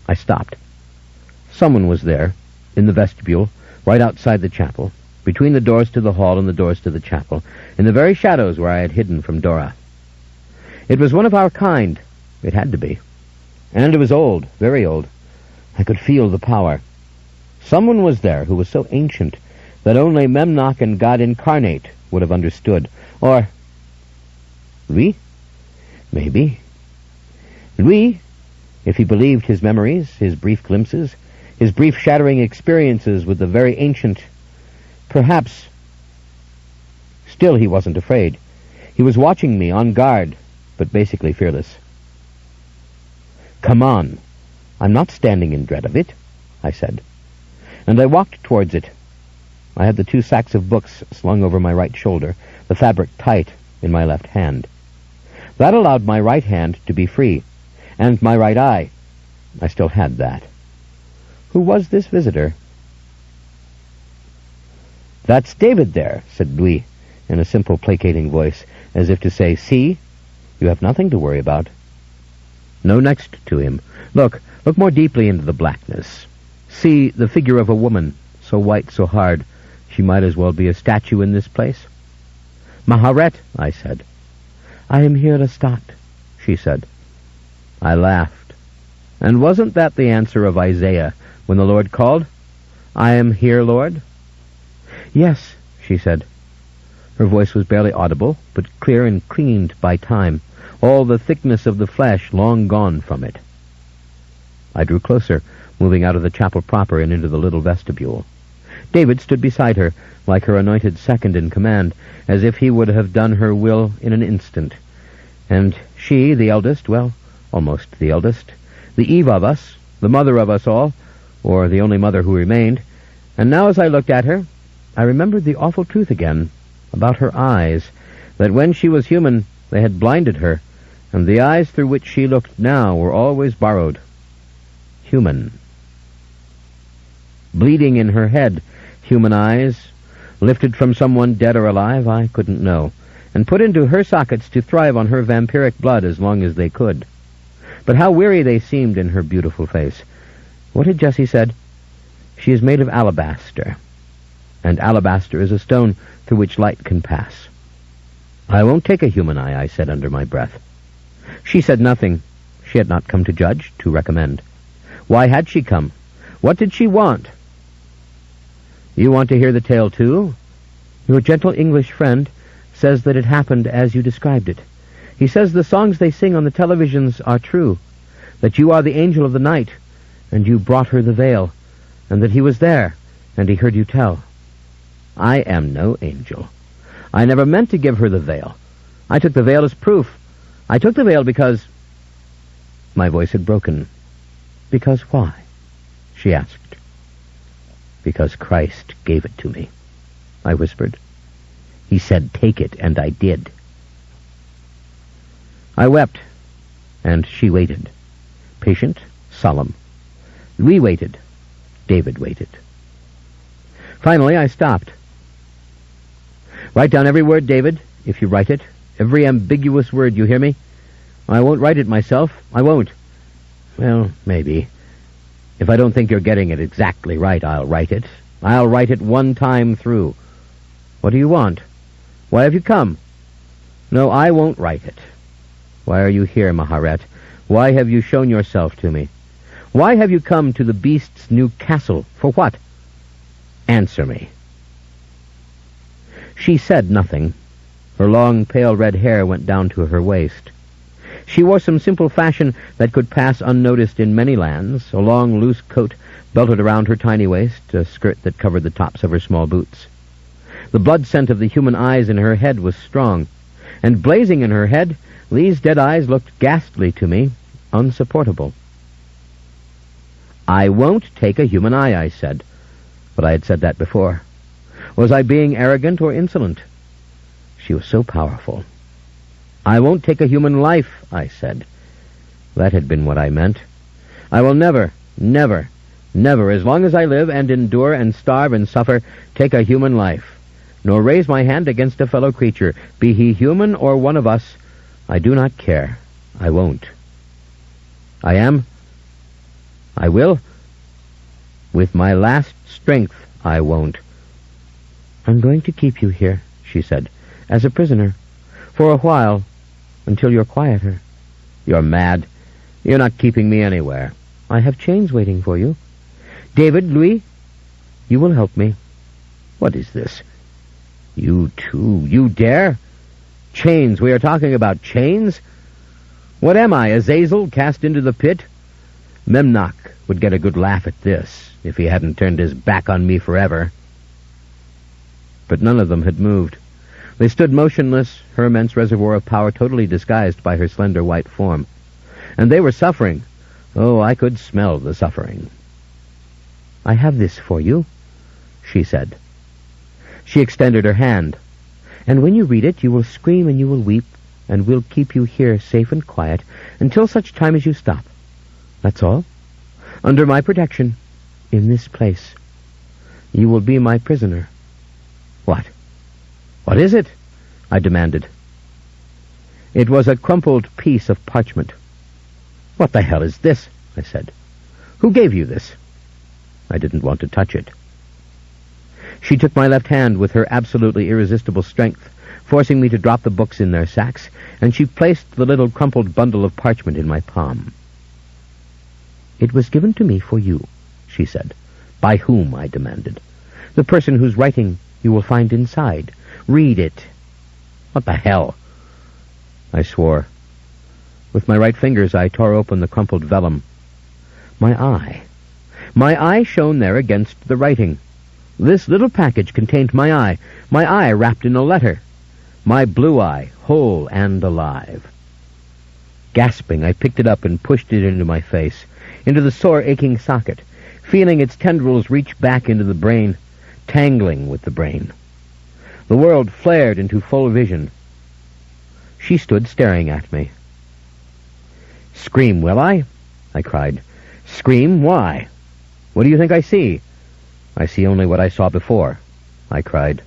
I stopped. Someone was there, in the vestibule, right outside the chapel, between the doors to the hall and the doors to the chapel, in the very shadows where I had hidden from Dora. It was one of our kind. It had to be. And it was old, very old. I could feel the power. Someone was there who was so ancient that only Memnoch and God incarnate would have understood. Or, Louis? Maybe. Louis, if he believed his memories, his brief glimpses, his brief shattering experiences with the very ancient, perhaps. Still, he wasn't afraid. He was watching me, on guard, but basically fearless. "Come on. I'm not standing in dread of it," I said. And I walked towards it. I had the 2 sacks of books slung over my right shoulder, the fabric tight in my left hand. That allowed my right hand to be free, and my right eye. I still had that. Who was this visitor? "That's David there," said Louis, in a simple, placating voice, as if to say, "See, you have nothing to worry about." No next to him. Look more deeply into the blackness. See the figure of a woman, so white, so hard, she might as well be a statue in this place. "Maharet," I said. "I am here, Lestat," she said. I laughed. And wasn't that the answer of Isaiah when the Lord called? "I am here, Lord?" "Yes," she said. Her voice was barely audible, but clear and cleaned by time, all the thickness of the flesh long gone from it. I drew closer, moving out of the chapel proper and into the little vestibule. David stood beside her, like her anointed second in command, as if he would have done her will in an instant. And she, the eldest, well, almost the eldest, the Eve of us, the mother of us all, or the only mother who remained. And now as I looked at her, I remembered the awful truth again, about her eyes, that when she was human they had blinded her, and the eyes through which she looked now were always borrowed. Human. Bleeding in her head, human eyes, lifted from someone dead or alive, I couldn't know, and put into her sockets to thrive on her vampiric blood as long as they could. But how weary they seemed in her beautiful face. What had Jessie said? She is made of alabaster, and alabaster is a stone through which light can pass. "I won't take a human eye," I said under my breath. She said nothing. She had not come to judge, to recommend. Why had she come? What did she want? "You want to hear the tale, too?" "Your gentle English friend says that it happened as you described it. He says the songs they sing on the televisions are true, that you are the angel of the night, and you brought her the veil, and that he was there, and he heard you tell." "I am no angel. I never meant to give her the veil. I took the veil as proof. I took the veil because—" My voice had broken. "Because why?" she asked. "Because Christ gave it to me," I whispered. "He said, 'Take it,' and I did." I wept, and she waited. Patient, solemn. We waited. David waited. Finally, I stopped. "Write down every word, David, if you write it. Every ambiguous word, you hear me? I won't write it myself. I won't. Well, maybe. If I don't think you're getting it exactly right, I'll write it. I'll write it one time through. What do you want? Why have you come? No, I won't write it. Why are you here, Maharet? Why have you shown yourself to me? Why have you come to the beast's new castle? For what? Answer me." She said nothing. Her long, pale red hair went down to her waist. She wore some simple fashion that could pass unnoticed in many lands, a long, loose coat belted around her tiny waist, a skirt that covered the tops of her small boots. The blood scent of the human eyes in her head was strong, and blazing in her head, these dead eyes looked ghastly to me, unsupportable. "I won't take a human eye," I said, but I had said that before. Was I being arrogant or insolent? She was so powerful. "I won't take a human life," I said. That had been what I meant. I will never, never, never, as long as I live and endure and starve and suffer, take a human life, nor raise my hand against a fellow creature, be he human or one of us. I do not care. I won't. I am. I will. With my last strength, I won't. "I'm going to keep you here," she said, "as a prisoner, for a while, until you're quieter." "You're mad. You're not keeping me anywhere." "I have chains waiting for you. David, Louis, you will help me. What is this? You too, you dare? Chains, we are talking about chains? What am I, Azazel cast into the pit? Memnoch would get a good laugh at this, if he hadn't turned his back on me forever. But none of them had moved. They stood motionless, her immense reservoir of power totally disguised by her slender white form. And they were suffering. Oh, I could smell the suffering. "I have this for you," she said. She extended her hand. "And when you read it, you will scream and you will weep, and we'll keep you here safe and quiet until such time as you stop. That's all. Under my protection, in this place. You will be my prisoner." "What? What is it?" I demanded. It was a crumpled piece of parchment. "What the hell is this?" I said. "Who gave you this?" I didn't want to touch it. She took my left hand with her absolutely irresistible strength, forcing me to drop the books in their sacks, and she placed the little crumpled bundle of parchment in my palm. "It was given to me for you," she said. "By whom?" I demanded. "The person whose writing you will find inside. Read it." "What the hell?" I swore. With my right fingers I tore open the crumpled vellum. My eye shone there against the writing. This little package contained my eye wrapped in a letter. My blue eye, whole and alive. Gasping, I picked it up and pushed it into my face, into the sore, aching socket, feeling its tendrils reach back into the brain, tangling with the brain. The world flared into full vision. She stood staring at me. "Scream, will I?" I cried. "Scream? Why? What do you think I see?" "I see only what I saw before," I cried.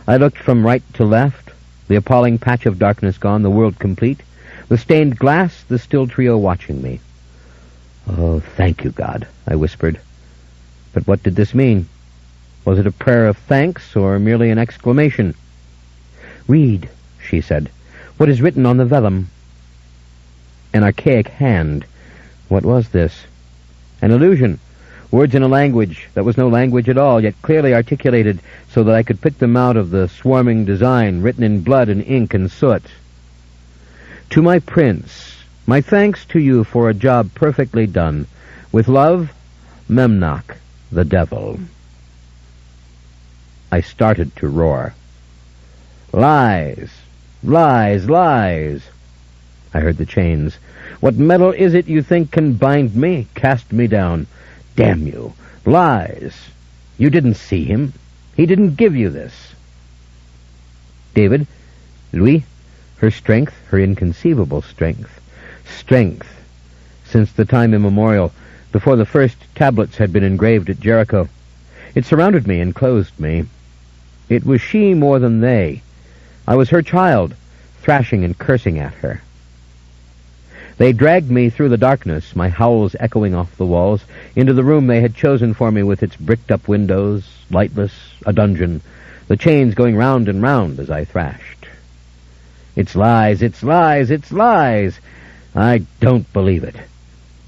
I looked from right to left, the appalling patch of darkness gone, the world complete, the stained glass, the still trio watching me. "Oh, thank you, God," I whispered. But what did this mean? Was it a prayer of thanks or merely an exclamation? "Read," she said, "what is written on the vellum." An archaic hand. What was this? An illusion. Words in a language that was no language at all, yet clearly articulated so that I could pick them out of the swarming design, written in blood and ink and soot. "To my prince, my thanks to you for a job perfectly done. With love, Memnoch, the devil." I started to roar. "Lies! Lies! Lies!" I heard the chains. "What metal is it you think can bind me, cast me down? Damn you! Lies! You didn't see him. He didn't give you this." David, Louis, her strength, her inconceivable strength. Strength, since the time immemorial, before the first tablets had been engraved at Jericho. It surrounded me, enclosed me. It was she more than they. I was her child, thrashing and cursing at her. They dragged me through the darkness, my howls echoing off the walls, into the room they had chosen for me with its bricked-up windows, lightless, a dungeon, the chains going round and round as I thrashed. "It's lies, it's lies, it's lies! I don't believe it.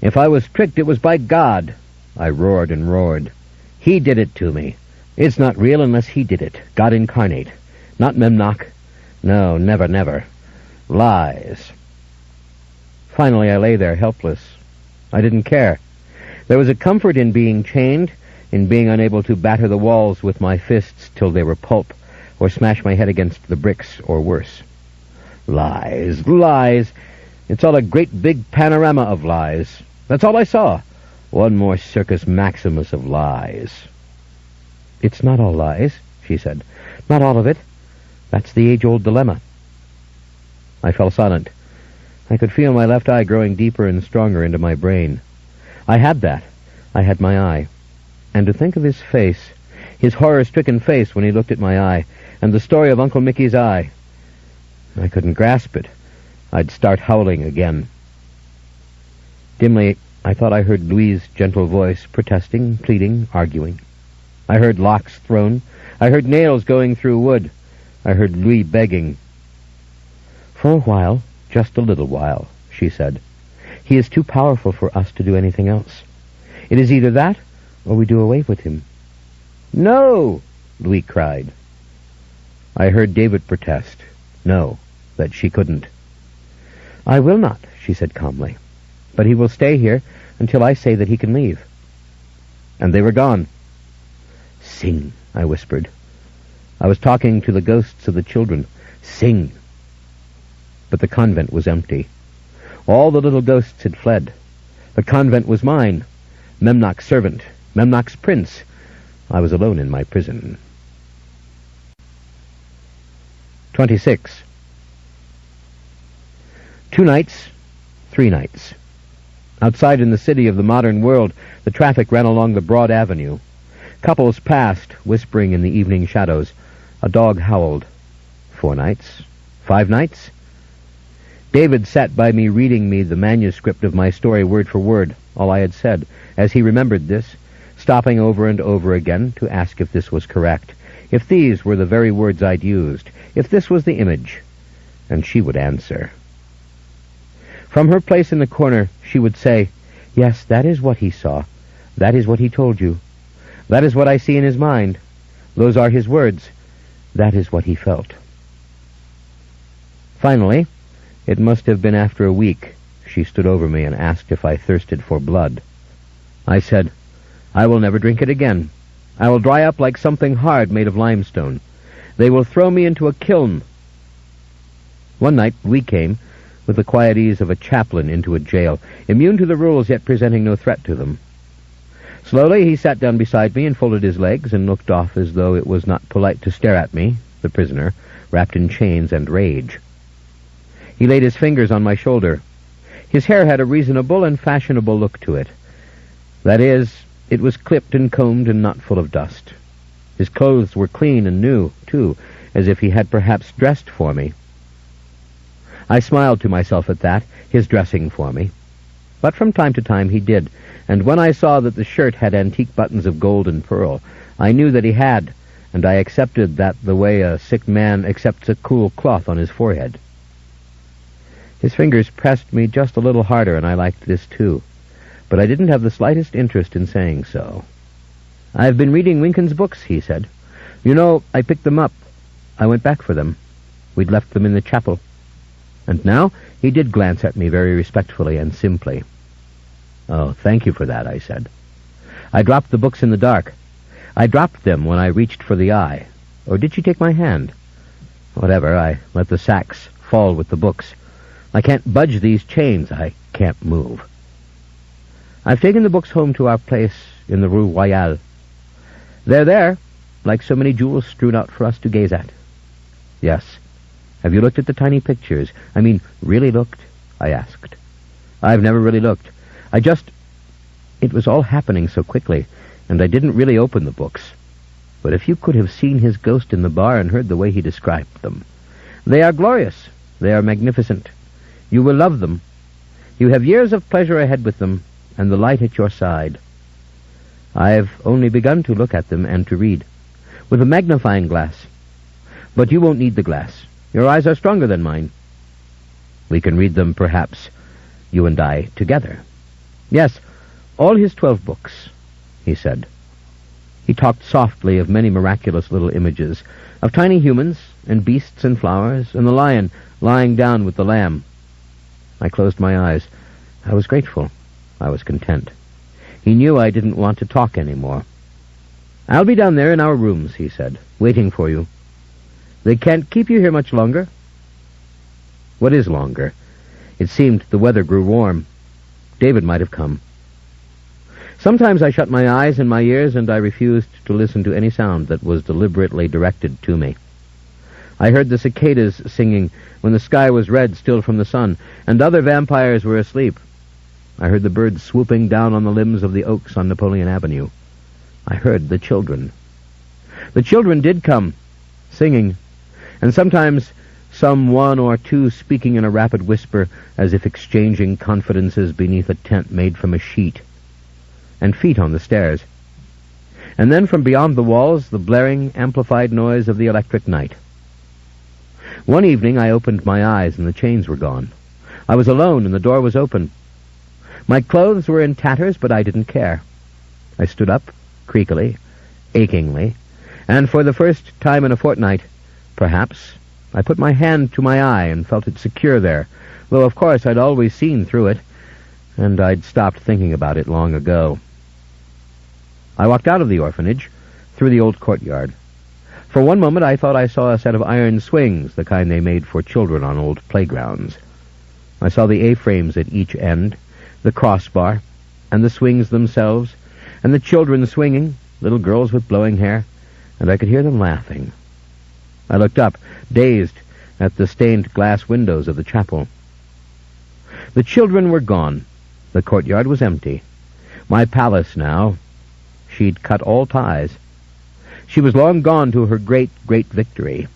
If I was tricked, it was by God." I roared and roared. "He did it to me. It's not real unless he did it, God incarnate. Not Memnoch. No, never, never. Lies." Finally, I lay there, helpless. I didn't care. There was a comfort in being chained, in being unable to batter the walls with my fists till they were pulp, or smash my head against the bricks, or worse. Lies, lies. It's all a great big panorama of lies. That's all I saw. One more Circus Maximus of lies. "It's not all lies," she said. "Not all of it. That's the age-old dilemma." I fell silent. I could feel my left eye growing deeper and stronger into my brain. I had that. I had my eye. And to think of his face, his horror-stricken face when he looked at my eye, and the story of Uncle Mickey's eye. I couldn't grasp it. I'd start howling again. Dimly, I thought I heard Louis' gentle voice, protesting, pleading, arguing. I heard locks thrown. I heard nails going through wood. I heard Louis begging. "For a while, just a little while," she said. "He is too powerful for us to do anything else. It is either that, or we do away with him." "No!" Louis cried. I heard David protest. No, that she couldn't. I will not, she said calmly. But he will stay here until I say that he can leave. And they were gone. Sing, I whispered. I was talking to the ghosts of the children. Sing. But the convent was empty. All the little ghosts had fled. The convent was mine. Memnoch's servant. Memnoch's prince. I was alone in my prison. 26. 2 nights, 3 nights. Outside in the city of the modern world, the traffic ran along the broad avenue. Couples passed, whispering in the evening shadows. A dog howled. 4 nights, 5 nights. David sat by me reading me the manuscript of my story word for word, all I had said, as he remembered this, stopping over and over again to ask if this was correct, if these were the very words I'd used, if this was the image. And she would answer. From her place in the corner, she would say, Yes, that is what he saw. That is what he told you. That is what I see in his mind. Those are his words. That is what he felt. Finally, it must have been after a week, she stood over me and asked if I thirsted for blood. I said, I will never drink it again. I will dry up like something hard made of limestone. They will throw me into a kiln. One night we came, with the quiet ease of a chaplain into a jail, immune to the rules yet presenting no threat to them. Slowly he sat down beside me and folded his legs and looked off as though it was not polite to stare at me, the prisoner, wrapped in chains and rage. He laid his fingers on my shoulder. His hair had a reasonable and fashionable look to it. That is, it was clipped and combed and not full of dust. His clothes were clean and new, too, as if he had perhaps dressed for me. I smiled to myself at that, his dressing for me. But from time to time he did, and when I saw that the shirt had antique buttons of gold and pearl, I knew that he had, and I accepted that the way a sick man accepts a cool cloth on his forehead. His fingers pressed me just a little harder, and I liked this too, but I didn't have the slightest interest in saying so. I've been reading Winkin's books, he said. You know, I picked them up. I went back for them. We'd left them in the chapel. And now he did glance at me very respectfully and simply. Oh, thank you for that, I said. I dropped the books in the dark. I dropped them when I reached for the eye. Or did she take my hand? Whatever, I let the sacks fall with the books. I can't budge these chains. I can't move. I've taken the books home to our place in the Rue Royale. They're there, like so many jewels strewn out for us to gaze at. Yes. Have you looked at the tiny pictures? I mean, really looked? I asked. I've never really looked. It was all happening so quickly, and I didn't really open the books. But if you could have seen his ghost in the bar and heard the way he described them. They are glorious. They are magnificent. You will love them. You have years of pleasure ahead with them, and the light at your side. I've only begun to look at them and to read, with a magnifying glass. But you won't need the glass. Your eyes are stronger than mine. We can read them, perhaps, you and I, together. Yes, all his 12 books, he said. He talked softly of many miraculous little images, of tiny humans, and beasts and flowers, and the lion lying down with the lamb. I closed my eyes. I was grateful. I was content. He knew I didn't want to talk any more. I'll be down there in our rooms, he said, waiting for you. They can't keep you here much longer. What is longer? It seemed the weather grew warm. David might have come. Sometimes I shut my eyes and my ears, and I refused to listen to any sound that was deliberately directed to me. I heard the cicadas singing when the sky was red still from the sun, and other vampires were asleep. I heard the birds swooping down on the limbs of the oaks on Napoleon Avenue. I heard the children. The children did come, singing, and sometimes some one or two speaking in a rapid whisper as if exchanging confidences beneath a tent made from a sheet, and feet on the stairs. And then from beyond the walls the blaring, amplified noise of the electric night. One evening I opened my eyes and the chains were gone. I was alone and the door was open. My clothes were in tatters, but I didn't care. I stood up, creakily, achingly, And for the first time in a fortnight, perhaps, I put my hand to my eye and felt it secure there, though of course I'd always seen through it, and I'd stopped thinking about it long ago. I walked out of the orphanage, through the old courtyard. For one moment I thought I saw a set of iron swings, the kind they made for children on old playgrounds. I saw the A-frames at each end, the crossbar, and the swings themselves, and the children swinging, little girls with blowing hair, and I could hear them laughing. I looked up, dazed, at the stained glass windows of the chapel. The children were gone. The courtyard was empty. My Pallas now, she'd cut all ties. She was long gone to her great, great victory.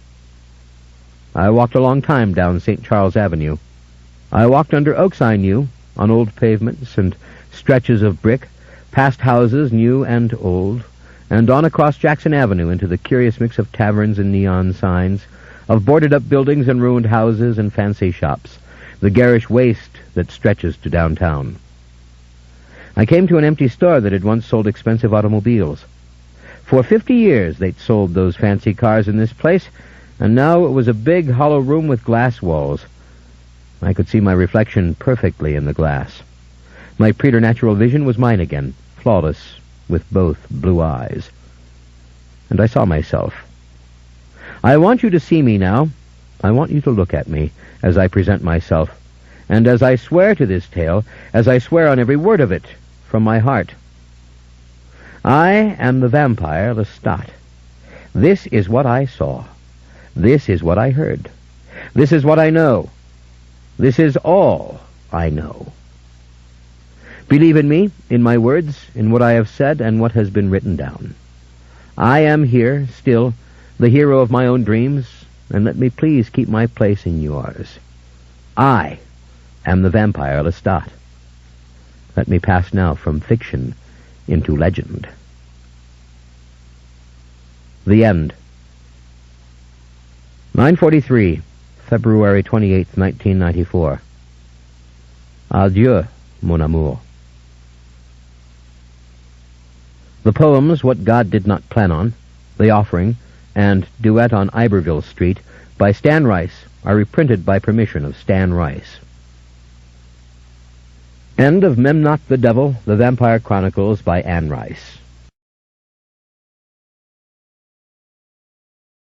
I walked a long time down St. Charles Avenue. I walked under oaks I knew, on old pavements and stretches of brick, past houses new and old, and on across Jackson Avenue into the curious mix of taverns and neon signs, of boarded-up buildings and ruined houses and fancy shops, the garish waste that stretches to downtown. I came to an empty store that had once sold expensive automobiles. For 50 years they'd sold those fancy cars in this place, and now it was a big hollow room with glass walls. I could see my reflection perfectly in the glass. My preternatural vision was mine again, flawless, with both blue eyes. And I saw myself. I want you to see me now. I want you to look at me as I present myself, and as I swear to this tale, as I swear on every word of it, from my heart. I am the vampire Lestat. This is what I saw. This is what I heard. This is what I know. This is all I know. Believe in me, in my words, in what I have said and what has been written down. I am here, still, the hero of my own dreams, and let me please keep my place in yours. I am the vampire Lestat. Let me pass now from fiction into legend. The End. 9:43, February 28th, 1994. Adieu, mon amour. The poems What God Did Not Plan On, The Offering, and Duet on Iberville Street by Stan Rice are reprinted by permission of Stan Rice. End of Memnoch the Devil, The Vampire Chronicles by Anne Rice.